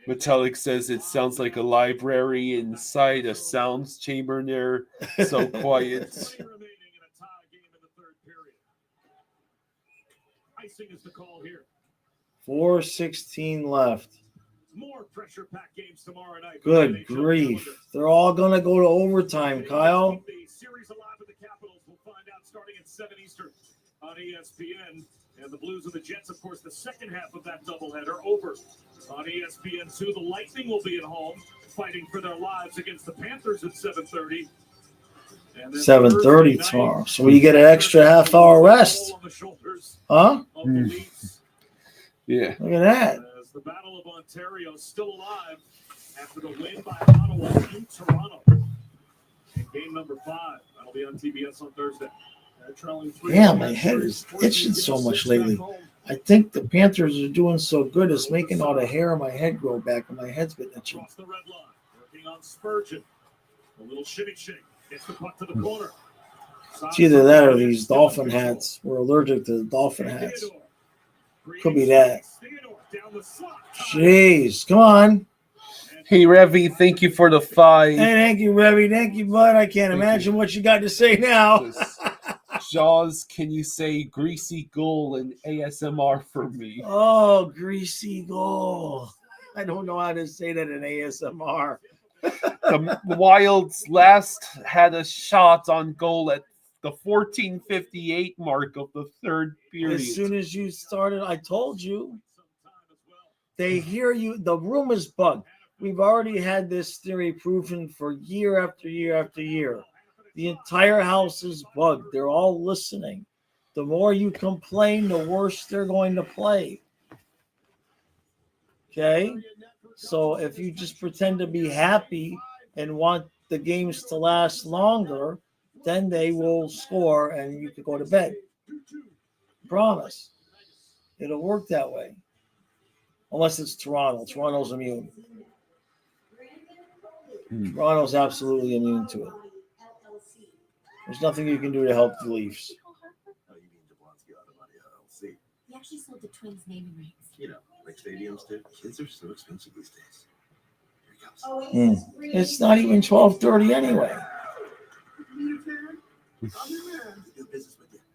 Metallic says it sounds like a library inside a sounds chamber in there. So quiet. Icing is the call here. 4:16 left. More pressure-packed games tomorrow night. Good grief. They're all going to go to overtime, Kyle. The series alive with the Capitals. We'll find out starting at 7 Eastern on ESPN. And the Blues and the Jets, of course, the second half of that doubleheader over on ESPN2. The Lightning will be at home fighting for their lives against the Panthers at 7:30. 7:30 tomorrow. So you get an extra half-hour rest. Huh? Yeah. Look at that. As the Battle of Ontario is still alive after the win by Ottawa in Toronto. In game number 5. That'll be on TBS on Thursday. Yeah, my head is itching so much lately. I think the Panthers are doing so good, it's making all the hair on my head grow back, and my head's been itching. Across the red line. Working on Spurgeon. A little shimmy shake. Gets the puck to the corner. It's either that or these dolphin hats. We're allergic to the dolphin hats. Could be that. Jeez, come on. Hey, Revy, thank you for the 5. Hey, thank you, Revy. Thank you, bud. I can't imagine what you got to say now. Jaws, can you say greasy goal in ASMR for me? Oh, greasy goal. I don't know how to say that in ASMR. The Wilds last had a shot on goal at the 14:58 mark of the third period. As soon as you started, I told you. They hear you. The room is bugged. We've already had this theory proven for year after year after year. The entire house is bugged. They're all listening. The more you complain, the worse they're going to play. Okay? So if you just pretend to be happy and want the games to last longer, then they will score and you can go to bed. Promise. It'll work that way. Unless it's Toronto. Toronto's immune. Toronto's absolutely immune to it. There's nothing you can do to help the Leafs. He actually sold the Twins naming rights. You know, like stadiums do. Kids are so expensive these days. Here he comes. It's not even 12:30 anyway.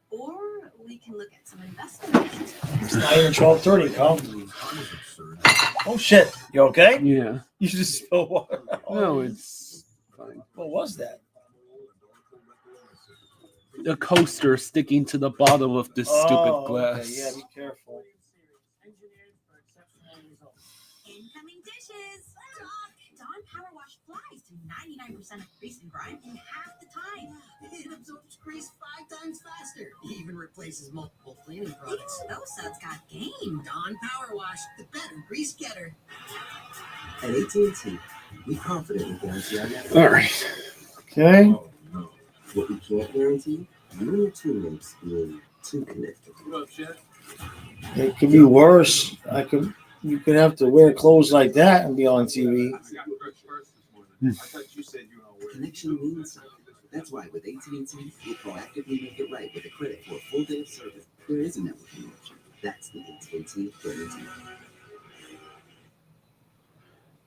Or we can look at some investment. It's not even 12:30, Carl. Oh shit! You okay? Yeah. You just spilled water. No, it's fine. What was that? A coaster sticking to the bottom of this stupid glass. Okay. Yeah, be careful. Incoming dishes. Dawn Power Wash flies to 99% of grease and grime in half the time. It absorbs grease 5 times faster. It even replaces multiple cleaning products. Those suds got game. Dawn Power Wash, the better grease getter. At AT&T, we confidently guarantee our network. All right. Okay. What we can't guarantee, you and your teammates being too connected. It could be worse. You could have to wear clothes like that and be on TV. Connection means something. That's why with AT&T, we proactively make it right with a credit for a full day of service. There is a network connection. That's the AT&T guarantee.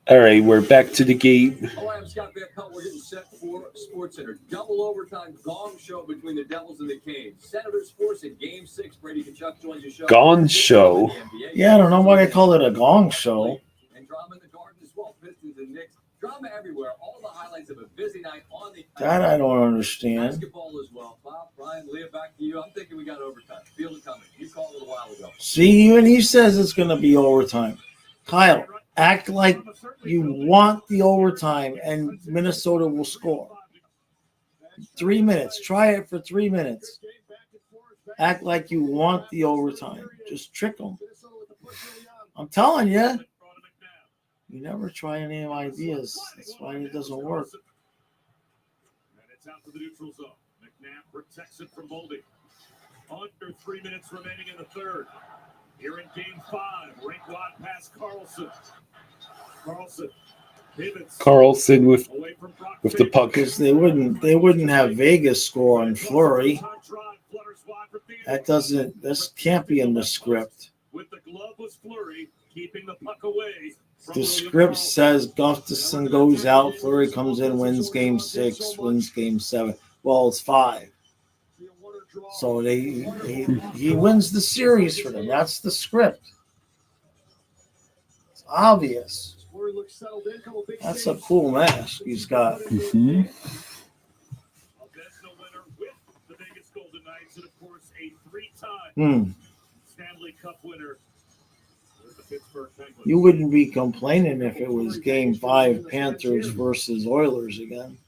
All right, we're back to the game. Oh, I'm Scott Van Pelt. We're getting set for SportsCenter. Double overtime gong show between the Devils and the Canes. Senators forcing Game 6. Brady Kachuk joins the show. Gong show. Yeah, I don't know why they call it a gong show. And drama in the Garden as well. Pistons and Knicks. Drama everywhere. All the highlights of a busy night on the That I don't understand. basketball as well. Bob, Brian, Leah, back to you. I'm thinking we got overtime. Feel it coming. You called it a while ago. See, even he says it's going to be overtime. Kyle, act like you want the overtime and Minnesota will score. 3 minutes. Try it for 3 minutes. Act like you want the overtime. Just trick them. I'm telling you. You never try any ideas. That's why it doesn't work. And it's out to the neutral zone. McNabb protects it from Boldy. Under 3 minutes remaining in the third. Here in Game 5, Rinkwad past Carlson. Carlson with the puck. Because they wouldn't have Vegas score on Fleury. This can't be in the script. With the gloveless Fleury keeping the puck away. The script says Gustafsson goes out, Fleury comes in, wins Game 6, wins Game 7. Well, it's 5. So he wins the series for them. That's the script. It's obvious. That's a cool mask he's got. Mm-hmm. Stanley Cup winner. You wouldn't be complaining if it was Game 5 Panthers versus Oilers again.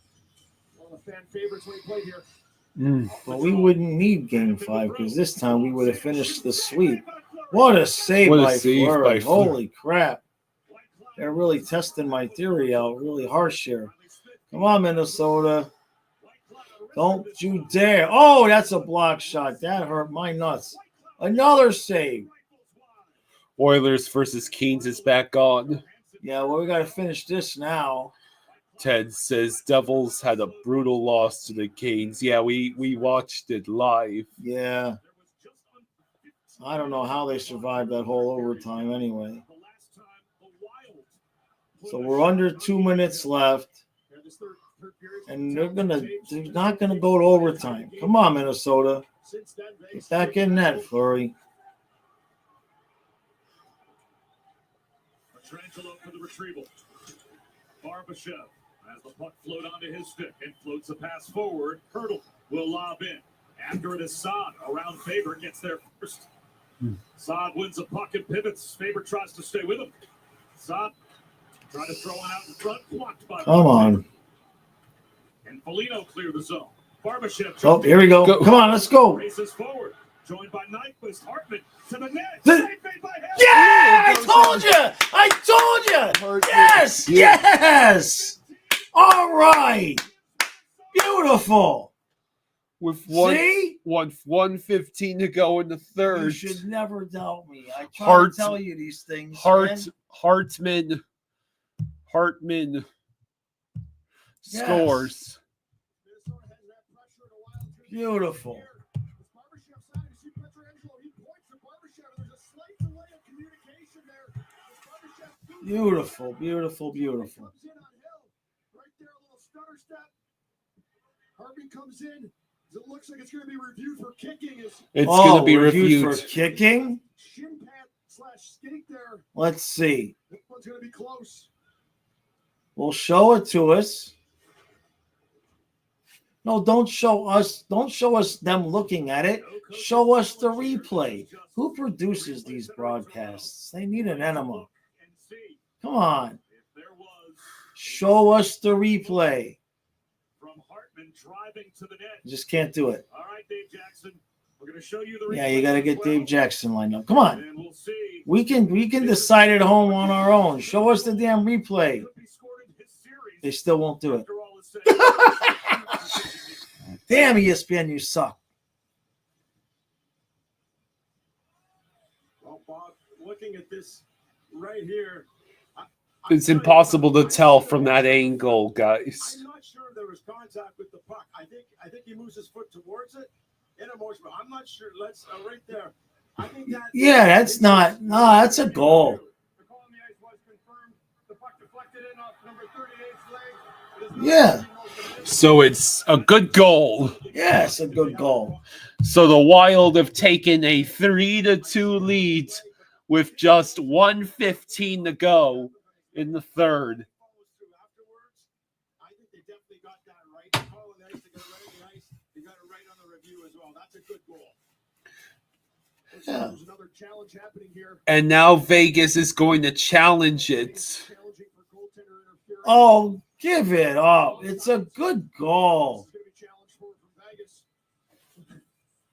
But we wouldn't need Game 5 because this time we would have finished the sweep. What a save by Fleury. Holy crap. They're really testing my theory out really harsh here. Come on, Minnesota. Don't you dare. Oh, that's a block shot. That hurt my nuts. Another save. Oilers versus Canes is back on. Yeah, well, we got to finish this now. Ted says Devils had a brutal loss to the Canes. Yeah, we watched it live. Yeah. I don't know how they survived that whole overtime anyway. So we're under 2 minutes left. And they're not gonna go to overtime. Come on, Minnesota. Get back in net, Fleury. Petrangelo for the retrieval. Barbashev has the puck float onto his stick and floats a pass forward. Hurdle will lob in. After it is Saad around Faber, gets there first. Saad wins the puck and pivots. Faber tries to stay with him. Saad trying to throw it out in front, blocked by. Come on. And Foligno clear the zone. Barbashev. Oh, here we go. Come on, let's go. Races forward. Joined by Nyquist. Hartman to the net. The- Save made by him. Yeah, I told you. Yes, yes. All right. Beautiful. With See? 1:15 to go in the third. You should never doubt me. I try to tell you these things. man. Hartman Yes. scores. Beautiful. Beautiful, beautiful, beautiful. Harvey comes in. It looks like it's going to be reviewed for kicking. It's going to be reviewed reviewed for kicking. Shin pad / skate there. Let's see. This one's going to be close. We'll show it to us. No, don't show us. Don't show us them looking at it. Show us the replay. Who produces these broadcasts? They need an enema. Come on. Show us the replay. From Hartman driving to the net. Just can't do it. All right, Dave Jackson. We're going to show you the Yeah, replay you got to as get well. Dave Jackson lined up. Come on. And we'll see. We can decide at home on our own. Show us the damn replay. They still won't do it. Damn, ESPN, you suck. Well, Bob, looking at this right here, It's impossible to tell from that angle, guys. I'm not sure there was contact with the puck. I think he moves his foot towards it in a motion, but I'm not sure. Let's right there. I think that. Yeah, that's not. No, that's a goal. The call on the ice was confirmed. The puck deflected in off number 38's leg. Yeah. So it's a good goal. Yeah, it's a good goal. So the Wild have taken a 3-2 lead with just 1:15 to go in the third. I think they definitely got that right. The call on the ice, they got it right on the ice. They got it right on the review as well. That's a good goal. Yeah. There's another challenge happening here. And now Vegas is going to challenge it. Oh, give it up. It's a good goal.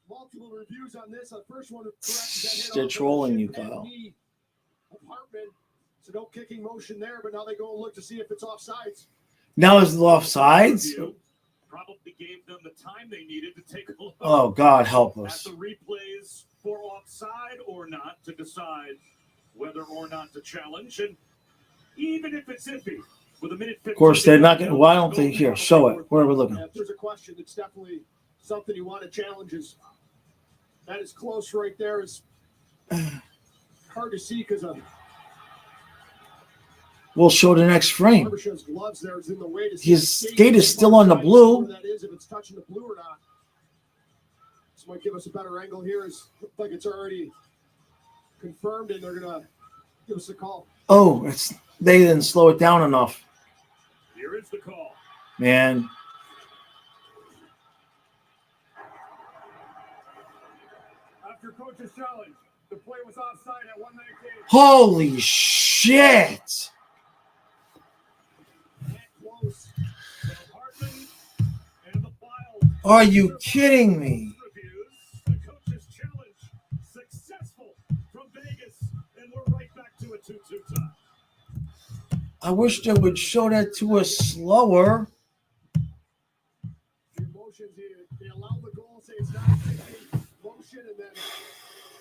Multiple reviews on this. The first one, correct. They're trolling you, Kyle. So no kicking motion there, but now they go and look to see if it's offsides. Now is it offsides? Probably gave them the time they needed to take a look. Oh, God, help At us. the replays for offside or not to decide whether or not to challenge. And even if it's iffy, with a minute 15 Of course, they're not going to. Why don't they? Here, show it. Where are we looking? If there's a question, it's definitely something you want to challenge. That is close right there. It's hard to see because of We'll show the next frame. Barbashev's gloves there is in the way to see His skate is still on the blue. that is, if it's touching the blue or not. This might give us a better angle here. It's looks like it's already confirmed, and they're gonna give us a call. Oh, they didn't slow it down enough. Here is the call. Man. After coach's challenge, the play was offside at 119. Holy shit. Are you kidding me? The coach's challenge successful from Vegas, and we're right back to a 2-2 tie. I wish they would show that to us slower. The emotions here, they allow the goal, say it's not a motion, and then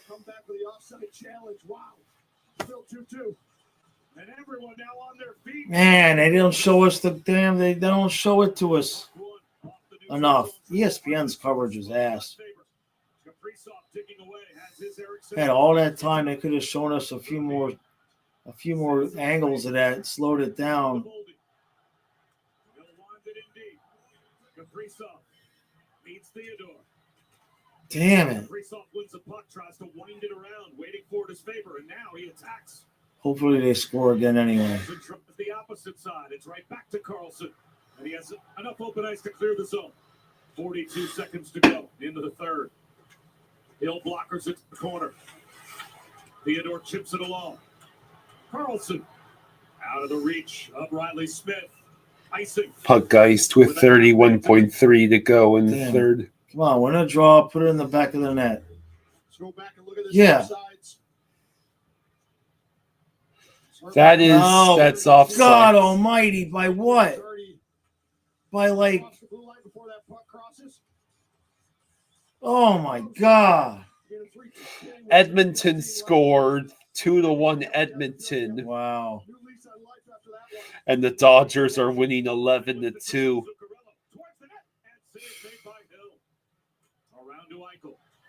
come back with the offside challenge. Wow. Still 2-2. And everyone now on their feet. Man, they don't show us the damn. They don't show it to us enough. ESPN's coverage is ass. Had all that time, they could have shown us a few more angles of that, slowed it down. Kaprizov leads Theodore. Damn it. Kaprizov wins the puck, tries to wind it around, waiting for it his favor, and now he attacks. Hopefully they score again anyway. Carlson tries the opposite side. It's right back to Carlson. And he has enough open ice to clear the zone. 42 seconds to go into the third. Hill blockers at the corner. Theodore chips it along. Carlson out of the reach of Riley Smith. Icing. Puck iced with 31.3 to go in the Damn. third. Come on, win a draw, put it in the back of the net. Let's go back and look at this. Yeah. Offsides. That's offside. God almighty, by what? By like, oh my God. Edmonton scored 2-1 Edmonton. Wow. And the Dodgers are winning 11-2.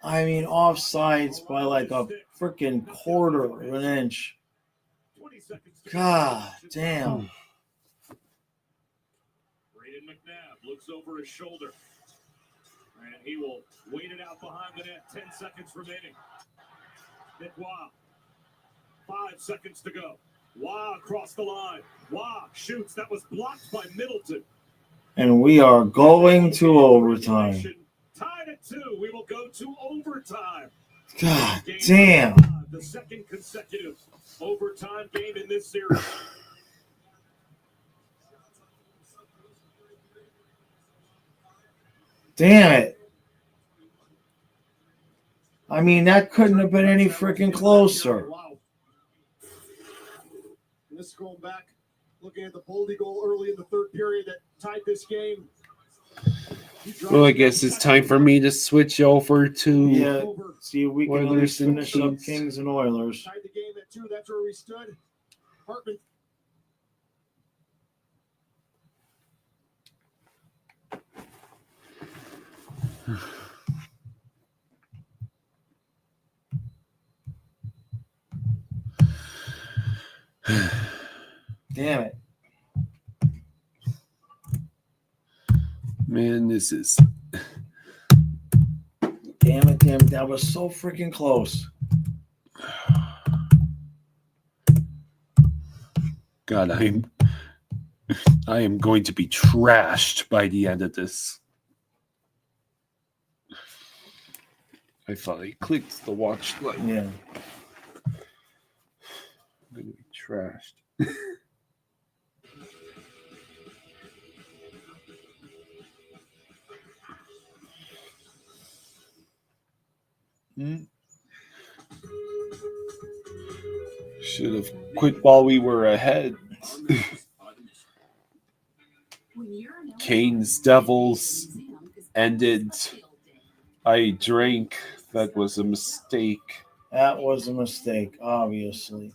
I mean, offsides by like a freaking quarter of an inch. God damn. Braden McNabb looks over his shoulder. And he will wait it out behind the net. 10 seconds remaining. Wow. 5 seconds to go. Wow, across the line. Wow, shoots. That was blocked by Middleton. And we are going to overtime. Tied at 2. We will go to overtime. God damn. The second consecutive overtime game in this series. Damn it. I mean, that couldn't have been any freaking closer. Wow. And this is going back, looking at the Boldy goal early in the third period that tied this game. Well, I guess it's time for me to switch over to Yeah, see if we can at Oilers least and finish up Kings. Kings and Oilers. Tied the game at 2. That's where we stood. Hartman. Damn it. Man, this is Damn it, damn it. That was so freaking close. God, I am going to be trashed by the end of this. I finally clicked the watch light. Yeah. I'm going to be trashed. Should have quit while we were ahead. Canes Devils ended. I drank. That was a mistake. That was a mistake, obviously.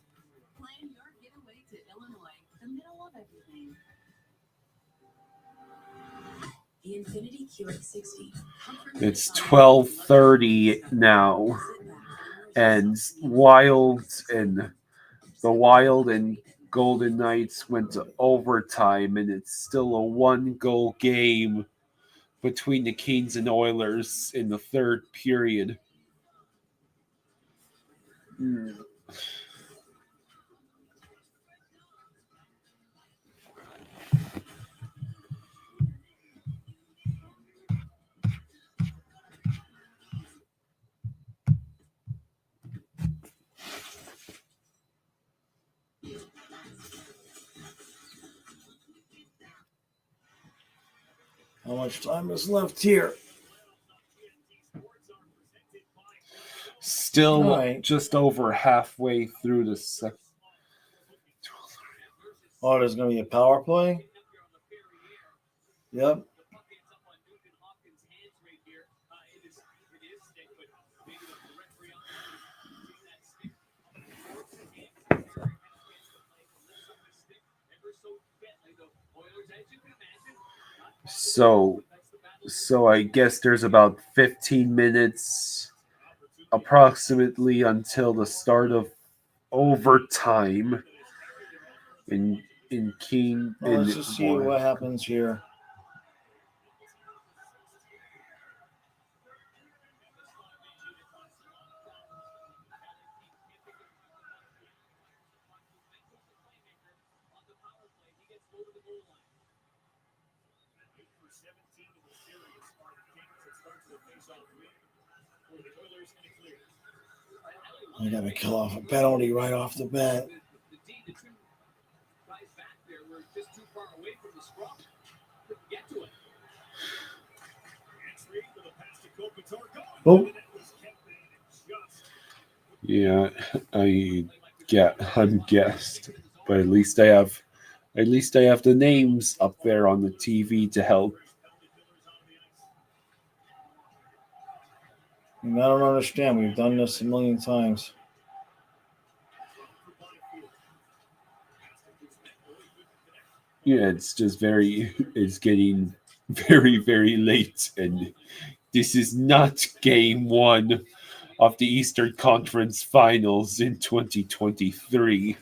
The Infinity QX60. It's 12:30 now, and the Wild and Golden Knights went to overtime, and it's still a 1-goal game between the Canes and Oilers in the third period. How much time is left here? Still Right. just over halfway through the second. Oh, there's going to be a power play? Yep. So I guess there's about 15 minutes approximately until the start of overtime in Let's just see what happens here. I got to kill off a penalty right off the bat. Oh. Yeah, I'm guessed, but at least I have the names up there on the TV to help. And I don't understand. We've done this a million times. Yeah, it's getting very, very late, and this is not game one of the Eastern Conference Finals in 2023.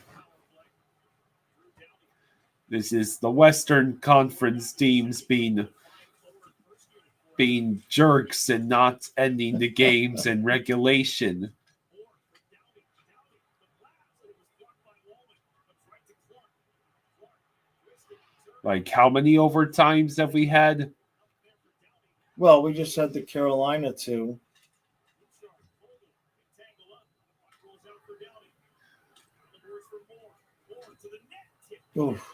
This is the Western Conference teams being jerks and not ending the games in regulation. Like, how many overtimes have we had? Well, we just had the Carolina two. Oof.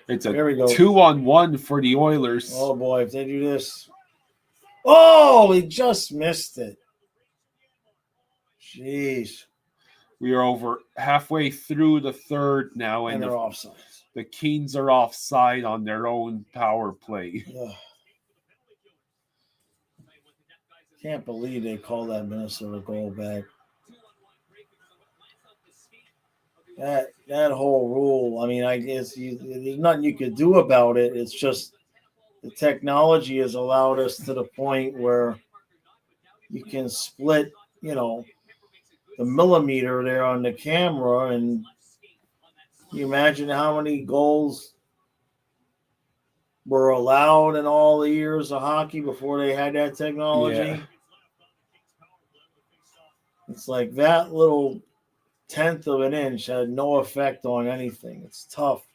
It's a There we go. 2-on-1 for the Oilers. Oh boy, if they do this. Oh, he just missed it. Jeez. We are over halfway through the third now, and they're offside. The Kings are offside on their own power play. Ugh. Can't believe they called that Minnesota goal back. That whole rule, I mean, I guess there's nothing you could do about it. It's just the technology has allowed us to the point where you can split, the millimeter there on the camera, and you imagine how many goals were allowed in all the years of hockey before they had that technology. Yeah. It's like that little tenth of an inch had no effect on anything. It's tough.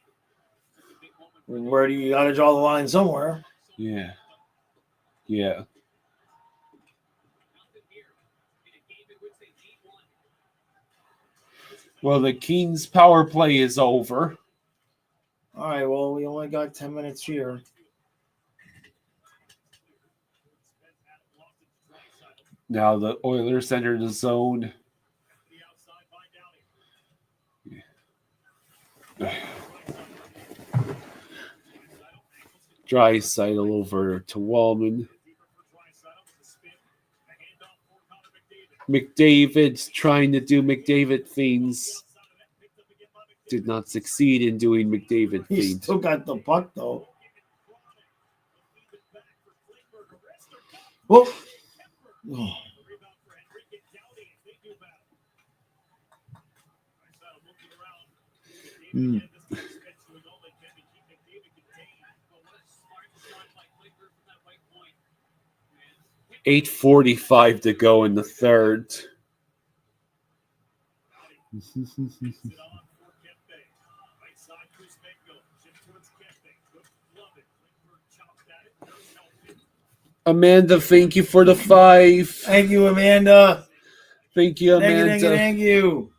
Where do you got to draw the line somewhere? Yeah. Yeah. Well, the Kings power play is over. All right, well, we only got 10 minutes here. Now the Oilers enter the zone. Draisaitl over to Wallman. McDavid's trying to do McDavid things. Did not succeed in doing McDavid He things. still got the puck, though. Whoa. Oh. Mm. 8:45 to go in the third. Amanda, thank you for the 5. Thank you, Amanda. Thank you, Amanda. Thank you.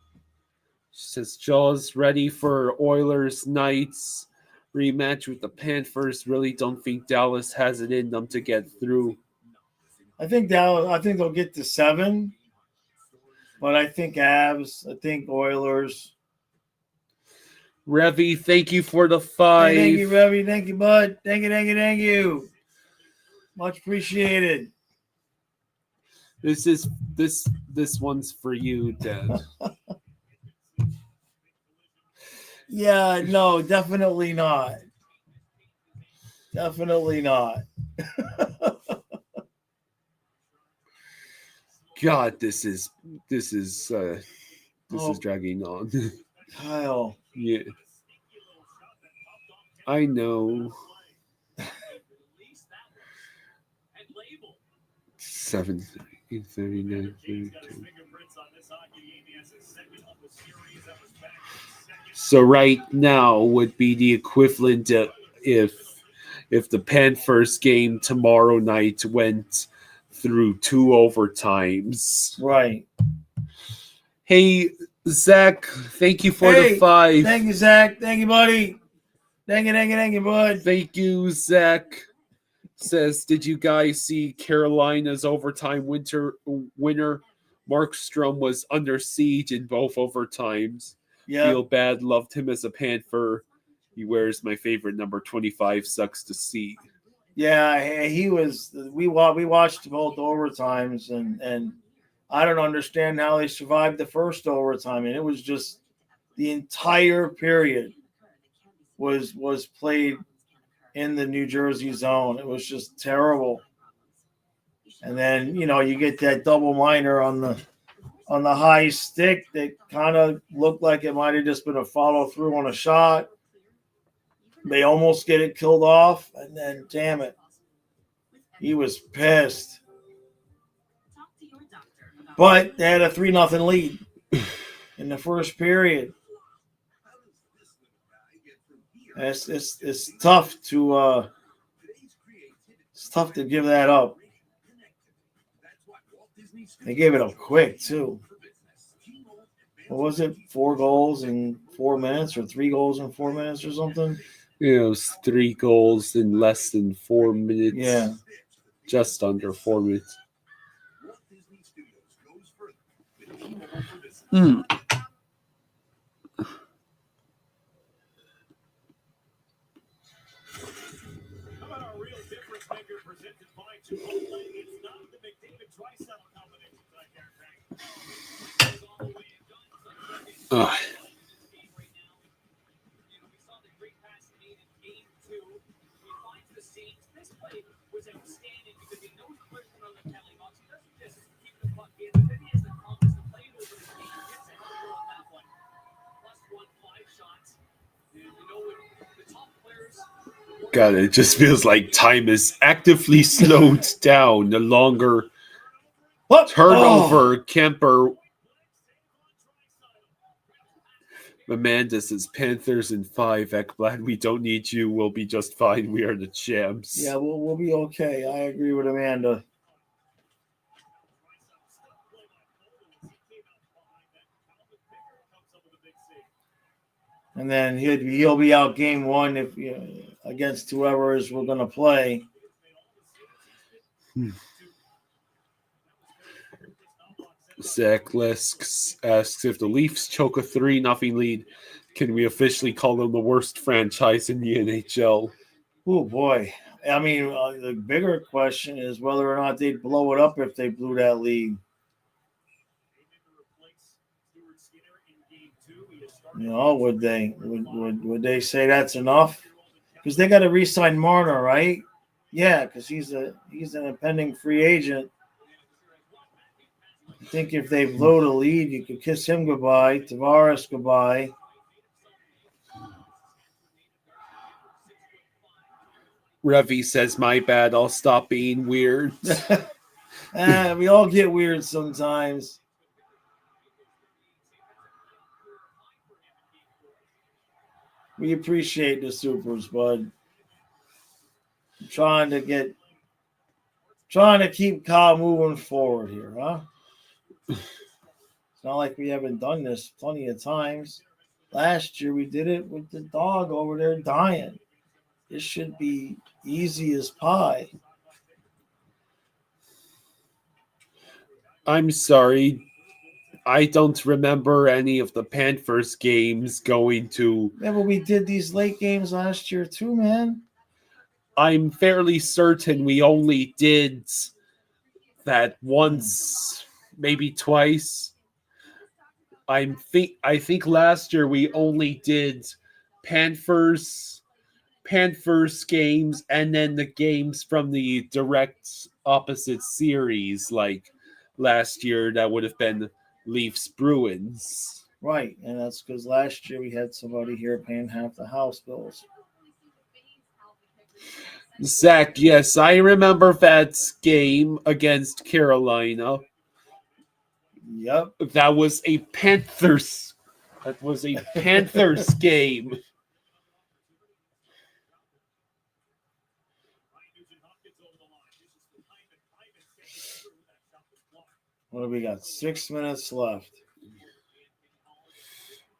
Says Jaws ready for Oilers Knights rematch with the Panthers. Really don't think Dallas has it in them to get through. I think they'll get to 7. But I think Avs. I think Oilers. Revy, thank you for the 5. Hey, thank you, Revy. Thank you, bud. Thank you. Much appreciated. This one's for you, Dad. Yeah, no, definitely not. Definitely not. God, this is dragging on. Kyle. Yeah. I know. 7:39. So right now would be the equivalent if the Panthers game tomorrow night went through 2 overtimes. Right. Hey, Zach, thank you for the 5. Thank you, Zach. Thank you, buddy. Thank you, bud. Thank you, Zach. Says, did you guys see Carolina's overtime winner? Markstrom was under siege in both overtimes. Yeah. Feel bad. Loved him as a Panther. He wears my favorite number 25. Sucks to see. Yeah, he was. We watched both overtimes, and I don't understand how they survived the first overtime. And it was just the entire period was played in the New Jersey zone. It was just terrible. And then, you get that double minor on the high stick that kind of looked like it might have just been a follow through on a shot. They almost get it killed off, and then, damn it, he was pissed. But they had a 3-0 lead in the first period. It's tough to give that up. They gave it up quick too. What was it? 4 goals in 4 minutes, or 3 goals in 4 minutes, or something? Yeah, it was 3 goals in less than 4 minutes. Yeah, just under 4 minutes. God, it just feels like time is actively slowed down. The longer turnover, Kemper. Amanda says Panthers in 5. Ekblad, we don't need you. We'll be just fine. We are the champs. Yeah, we'll be okay. I agree with Amanda. And then he'll be out game 1 if against whoever is we're going to play. Zach Lesk asks, if the Leafs choke a 3-0 lead, can we officially call them the worst franchise in the NHL? Oh, boy. I mean, the bigger question is whether or not they'd blow it up if they blew that lead. Would they? Would they say that's enough? Because they got to re-sign Marner, right? Yeah, because he's an impending free agent. I think if they blow the lead, you could kiss him goodbye, Tavares goodbye. Revy says, my bad, I'll stop being weird. We all get weird sometimes. We appreciate the supers, bud. I'm trying to keep Kyle moving forward here, huh? It's not like we haven't done this plenty of times. Last year we did it with the dog over there dying. This should be easy as pie. I'm sorry. I don't remember any of the Panthers games going to... Yeah, but we did these late games last year too, man. I'm fairly certain we only did that once, maybe twice. I think last year we only did Panthers games and then the games from the direct opposite series. Like last year, that would have been Leafs Bruins. Right, and that's because last year we had somebody here paying half the house bills. Zach, yes, I remember that game against Carolina. Yep. That was a Panthers. That was a Panthers game. What do we got? 6 minutes left.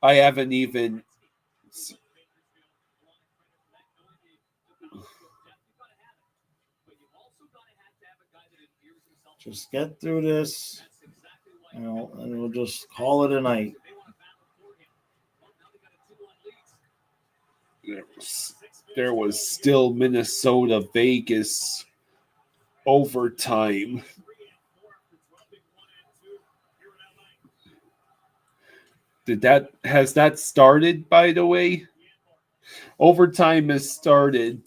I haven't even. Just get through this, and we'll just call it a night. There was still Minnesota Vegas overtime. Has that started, by the way? Overtime has started.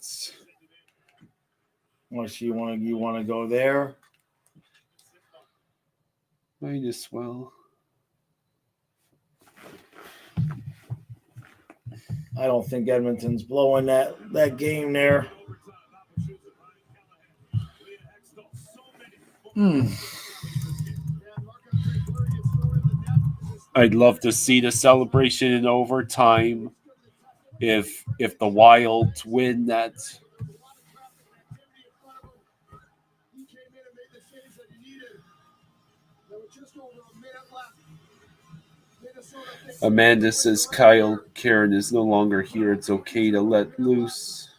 Unless you want to go there. Might as well. I don't think Edmonton's blowing that game there. I'd love to see the celebration in overtime if the Wild win that. Amanda says Kyle Karen is no longer here. It's okay to let loose.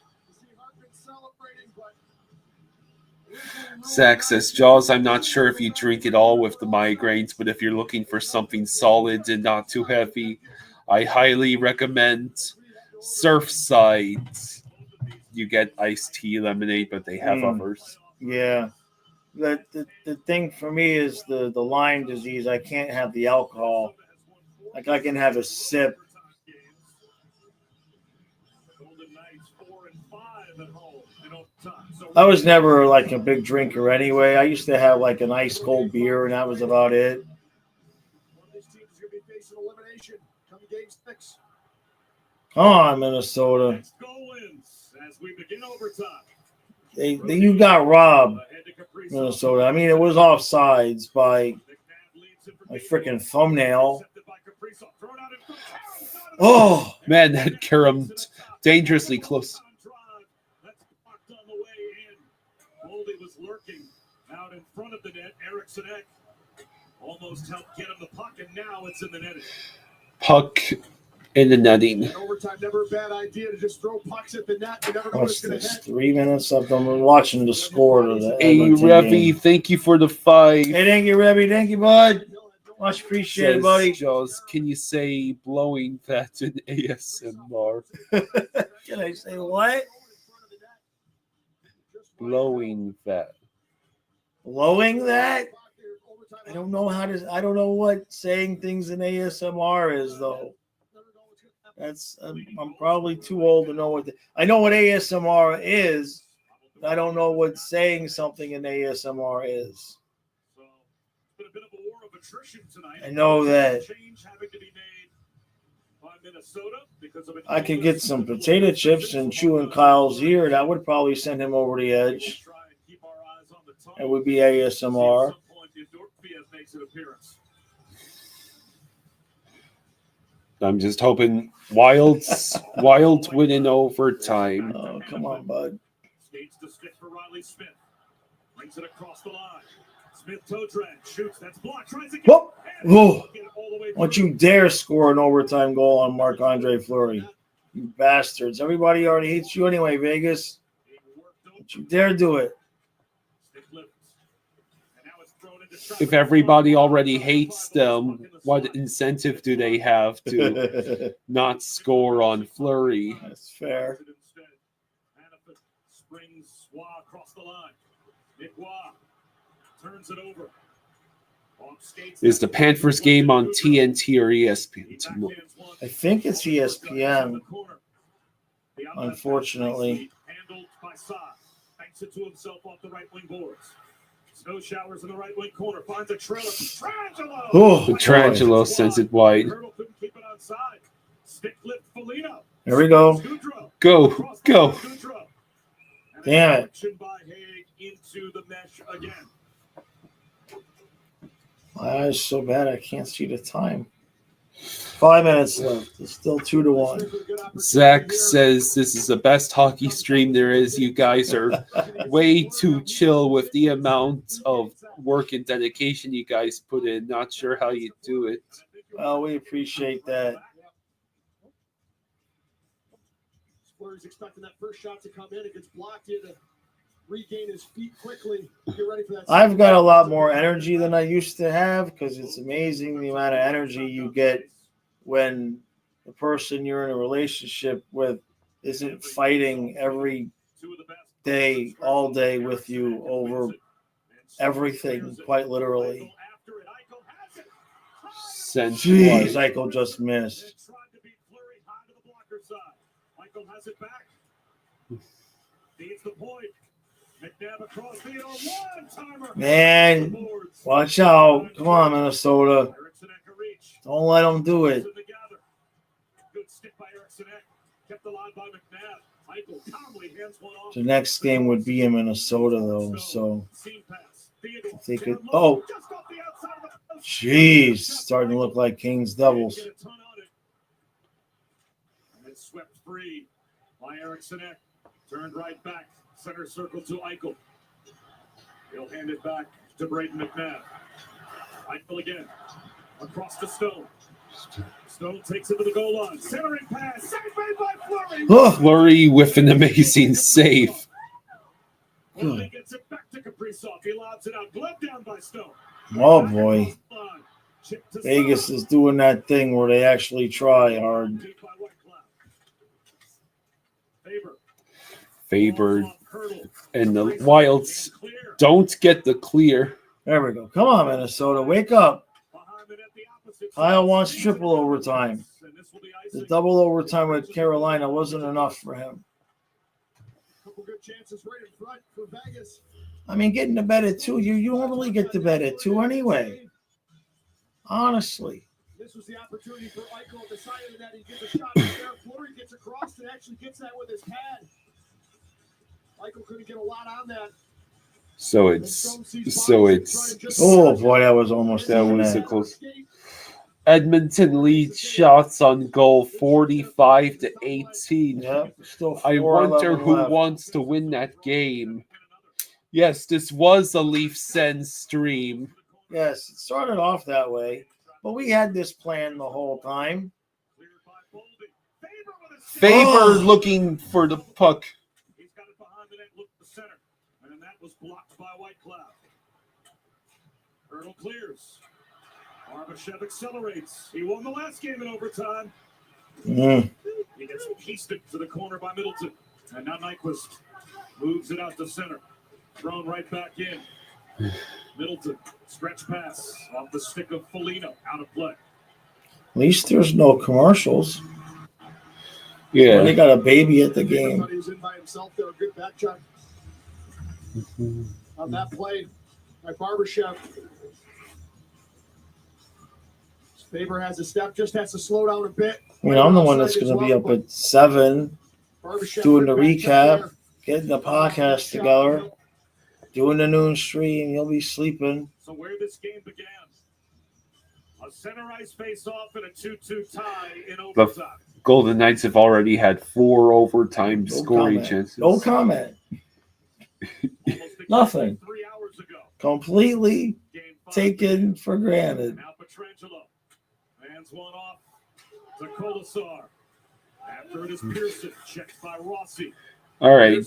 Zach says, Jaws, I'm not sure if you drink it all with the migraines, but if you're looking for something solid and not too heavy, I highly recommend Surfside. You get iced tea, lemonade, but they have others. Yeah. The thing for me is the Lyme disease. I can't have the alcohol. Like I can have a sip. I was never like a big drinker anyway. I used to have like an ice cold beer, and that was about it. Come on, Minnesota. You got robbed, Minnesota. I mean, it was offsides by my freaking thumbnail. Oh, man, that Karam dangerously close. Goldie was lurking out in front of the net. Eriksson almost helped get him the puck, and now it's in the netting. Puck in the netting. Overtime, never a bad idea to just throw pucks at the net. You never know what's going to hit. 3 minutes left. I'm watching the score to the Hey, Revy, thank you for the 5. Hey, thank you, Revy. Thank you, bud. Much appreciated, buddy. Jaws, can you say blowing that in ASMR? Can I say what? Blowing that. Blowing that? I don't know what saying things in ASMR is, though. I'm probably too old to know what. I know what ASMR is, but I don't know what saying something in ASMR is. I know that I could get some potato chips and chew in Kyle's ear. That would probably send him over the edge. It would be ASMR. I'm just hoping Wilds win in overtime. Oh, come on, bud. Skates to stick for Riley Smith. Brings it across the line. Smith toe drag, shoots, that's blocked, tries again. Whoa. Don't you dare score an overtime goal on Marc-Andre Fleury. You bastards. Everybody already hates you anyway, Vegas. Don't you dare do it. If everybody already hates them, what incentive do they have to not score on Fleury? That's fair. Springs Swa across the line. Turns it over. Is the Panthers game on TNT or ESPN tomorrow? I think it's ESPN. Unfortunately. Handled by Sa. Banks it to himself off the right wing boards. Snow showers in the right wing corner. Finds a trailer. Trangelo. Oh, Trangelo sends it wide. Keep it outside. Stick lift Foligno. There we go. Go. Damn it. By Haig into the mesh again. It's so bad I can't see the time. 5 minutes left. It's still 2-1. Zach says this is the best hockey stream there is. You guys are way too chill with the amount of work and dedication you guys put in. Not sure how you do it. Well, we appreciate that. Fleury's expecting that first shot to come in. It gets blocked in to regain his feet quickly. Get ready for that. I've got a lot more energy than I used to have because it's amazing the amount of energy you get when the person you're in a relationship with isn't fighting every day, all day with you over everything, quite literally. Jeez, Eichel just missed. Michael has it back. Feeds the point. McNabb across the one-timer. Man, watch out. Come on, Minnesota. Don't let them do it. Good stick by Erickson. Kept the line by McNabb. Michael calmly hands one off. The next game would be in Minnesota, though, so if they could. Oh, jeez, starting to look like Kings doubles. And it's swept free by Erickson. Turned right back. Center circle to Eichel. He'll hand it back to Braden McNabb. Eichel again. Across to Stone. Stone takes it to the goal line. Centering pass. Saved by Fleury. Fleury with an amazing save. Fleury gets it back to Kaprizov. He lobs it out. Glove down by Stone. Oh, boy. Vegas is doing that thing where they actually try hard. Faber and the Wilds don't get the clear. There we go. Come on, Minnesota. Wake up. Kyle wants triple overtime. The double overtime with Carolina wasn't enough for him. I mean, getting to bed at 2, you normally get to bed at 2 anyway. Honestly. This was the opportunity for Eichel. Decided that he gets a shot there. Fleury gets across and actually gets that with his pad. Eichel couldn't get a lot on that. So it's oh boy, that was almost that was a close. Edmonton leads shots on goal 45-18. Yep, still I wonder who left. wants to win that game. Yes, this was a Leaf Send stream. Yes, it started off that way, but we had this plan the whole time. Faber looking for the puck. He's got it behind the net, look at the center. And that was blocked by Whitecloud. Hurdle clears. Barbashev accelerates. He won the last game in overtime. He gets pasted to the corner by Middleton. And now Nyquist moves it out to center. Thrown right back in. Middleton, stretch pass off the stick of Foligno, out of play. At least there's no commercials. Yeah. They got a baby at the game. He was in by himself there. A good back check on that play by Barbashev. Faber has a step, just has to slow down a bit. I mean, I'm the one that's going to be up at 7, doing the recap, getting the podcast together, doing the noon stream. You'll be sleeping. So where this game began, a center ice face-off and a 2-2 tie in The overtime. Golden Knights have already had 4 overtime scoring chances. No comment. Nothing. 3 hours ago. Completely taken for granted. Now Pietrangelo hands one off to Colasar. After it is Pearson, checked by Rossi. All right,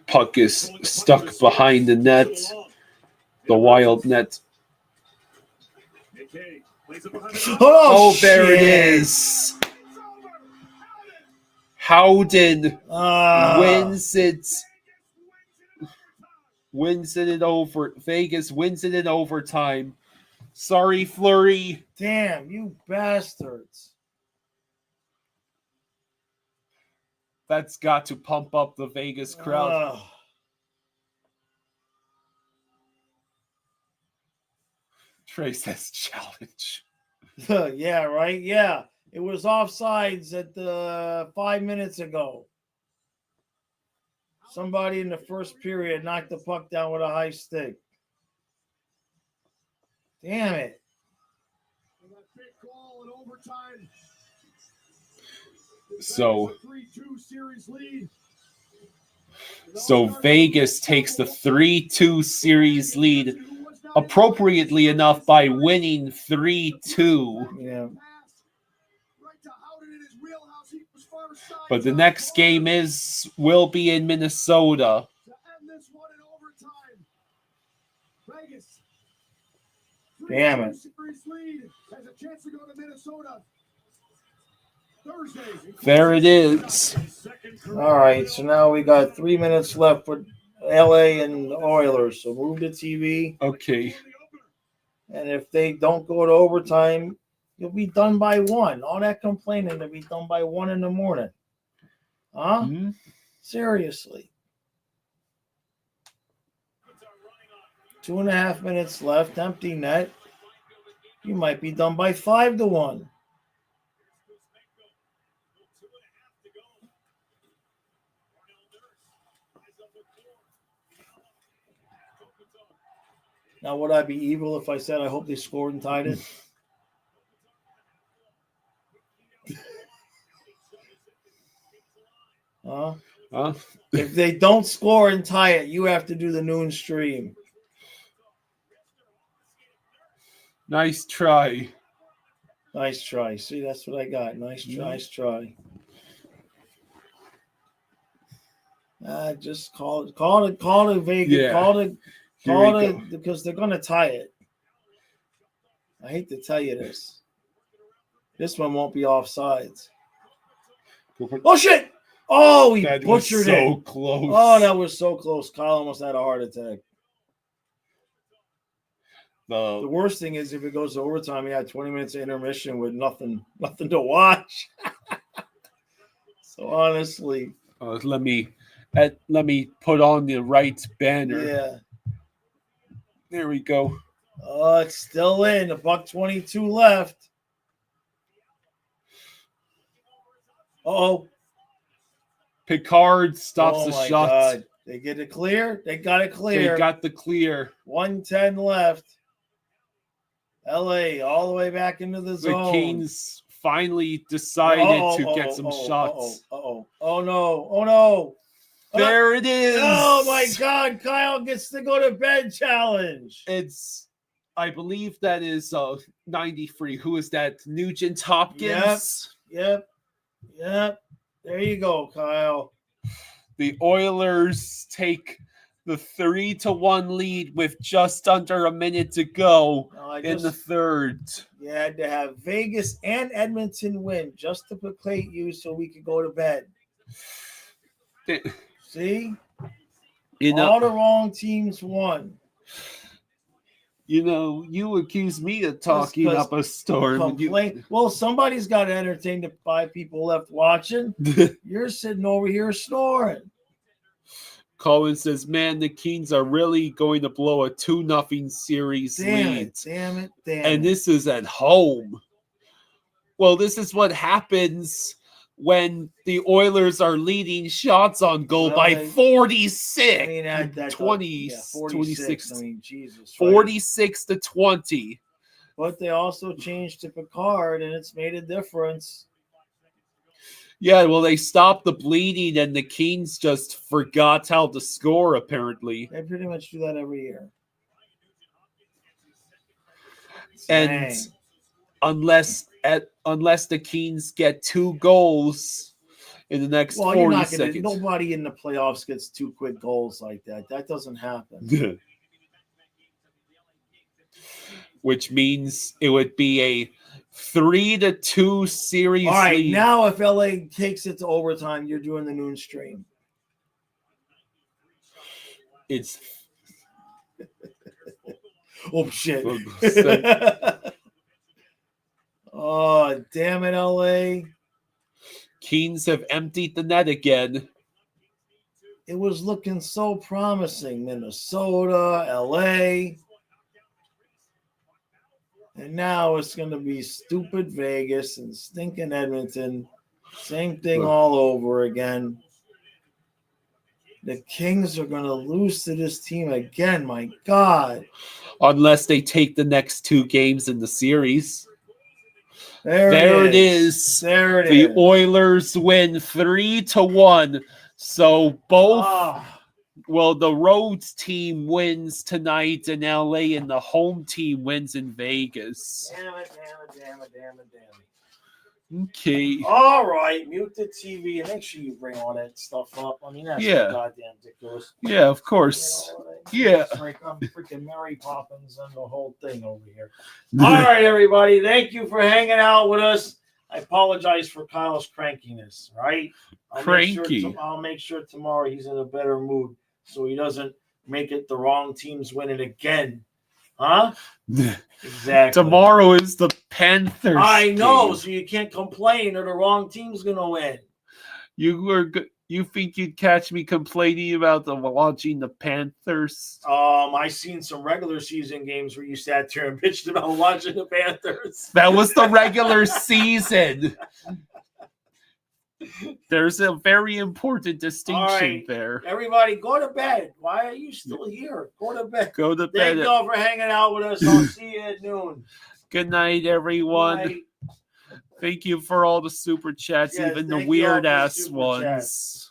puck is stuck behind the net, the Wild net. McKay plays it behind the Oh, there it is. Howden wins it. Wins it in over. Vegas wins it in overtime. Sorry, Fleury. Damn, you bastards. That's got to pump up the Vegas crowd. Trey says challenge. Yeah, right? Yeah. It was offsides at the 5 minutes ago. Somebody in the first period knocked the puck down with a high stick. Damn it. goal in overtime. So, 3-2 series lead. so Vegas takes the 3-2 series lead, appropriately enough, by winning 3-2. Yeah. But the next game will be in Minnesota. Damn it. There it is. All right, so now we got 3 minutes left with LA and the Oilers. So move the TV. Okay. And if they don't go to overtime, you'll be done by 1. All that complaining to be done by 1 in the morning. Huh? Mm-hmm. Seriously. 2.5 minutes left, empty net. You might be done by 5-1. Now, would I be evil if I said I hope they scored and tied it? Huh? If they don't score and tie it, you have to do the noon stream. Nice try. Nice try. See, that's what I got. Nice try. Just call it Vegas. Yeah. Call it Go. because they're gonna tie it. I hate to tell you this. This one won't be offsides. Oh shit! Oh, he That butchered was so it. close. Oh, that was so close. Kyle almost had a heart attack. The worst thing is if it goes to overtime, you had 20 minutes of intermission with nothing to watch. So honestly, let me put on the right banner. yeah. There we go. Oh, it's still in. $1:22 left. Uh-oh. Picard stops the my shot. God. They get it clear? They got it clear. They got the clear. 1:10 left. LA all the way back into the The zone. Kings finally decided to get some shots. Oh no. There it is. Oh my God. Kyle gets to go to bed challenge. I believe that is 93. Who is that? Nugent Hopkins? Yep. There you go, Kyle. The Oilers take the 3-1 lead with just under a minute to go in the third. You had to have Vegas and Edmonton win just to placate you so we could go to bed. See? All the wrong teams won. You know, you accuse me of talking up a storm. Well, somebody's got to entertain the 5 people left watching. You're sitting over here snoring. Colin says, man, the Kings are really going to blow a 2-0 series lead. Damn it. And this is at home. Well, this is what happens when the Oilers are leading shots on goal by 46. I mean, 26. I mean, Jesus. 46-20. But they also changed to Picard, and it's made a difference. Yeah, well, they stopped the bleeding, and the Kings just forgot how to score, apparently. They pretty much do that every year. And unless the Kings get 2 goals in the next 40 seconds. Nobody in the playoffs gets 2 quick goals like that. That doesn't happen. Which means it would be a 3-2 series. All right, lead. now if LA takes it to overtime, you're doing the noon stream. It's oh shit. Oh, damn it, LA. Kings have emptied the net again. It was looking so promising. Minnesota, LA. And now it's going to be stupid Vegas and stinking Edmonton. Same thing all over again. The Kings are going to lose to this team again. My God. Unless they take the next 2 games in the series. There it is. There it the is. Oilers win 3-1. So both, well, the road team wins tonight in LA and the home team wins in Vegas. Damn it. Okay. All right, mute the TV and make sure you bring all that stuff up. I mean, that's so goddamn ridiculous. Yeah, of course. It's like I'm freaking Mary Poppins and the whole thing over here. All right, everybody. Thank you for hanging out with us. I apologize for Kyle's crankiness, right? I'll make sure tomorrow he's in a better mood so he doesn't make it the wrong teams winning again. Huh? Exactly. Tomorrow is the Panthers. I know, game. so you can't complain or the wrong team's going to win. You think you'd catch me complaining about watching the Panthers? I seen some regular season games where you sat there and bitched about watching the Panthers. That was the regular season. There's a very important distinction there. Everybody, go to bed. Why are you still here? Go to bed. Go to bed. Thank you all for hanging out with us. I'll see you at noon. Good night, everyone. Good night. Thank you for all the super chats, even the weird ass ones.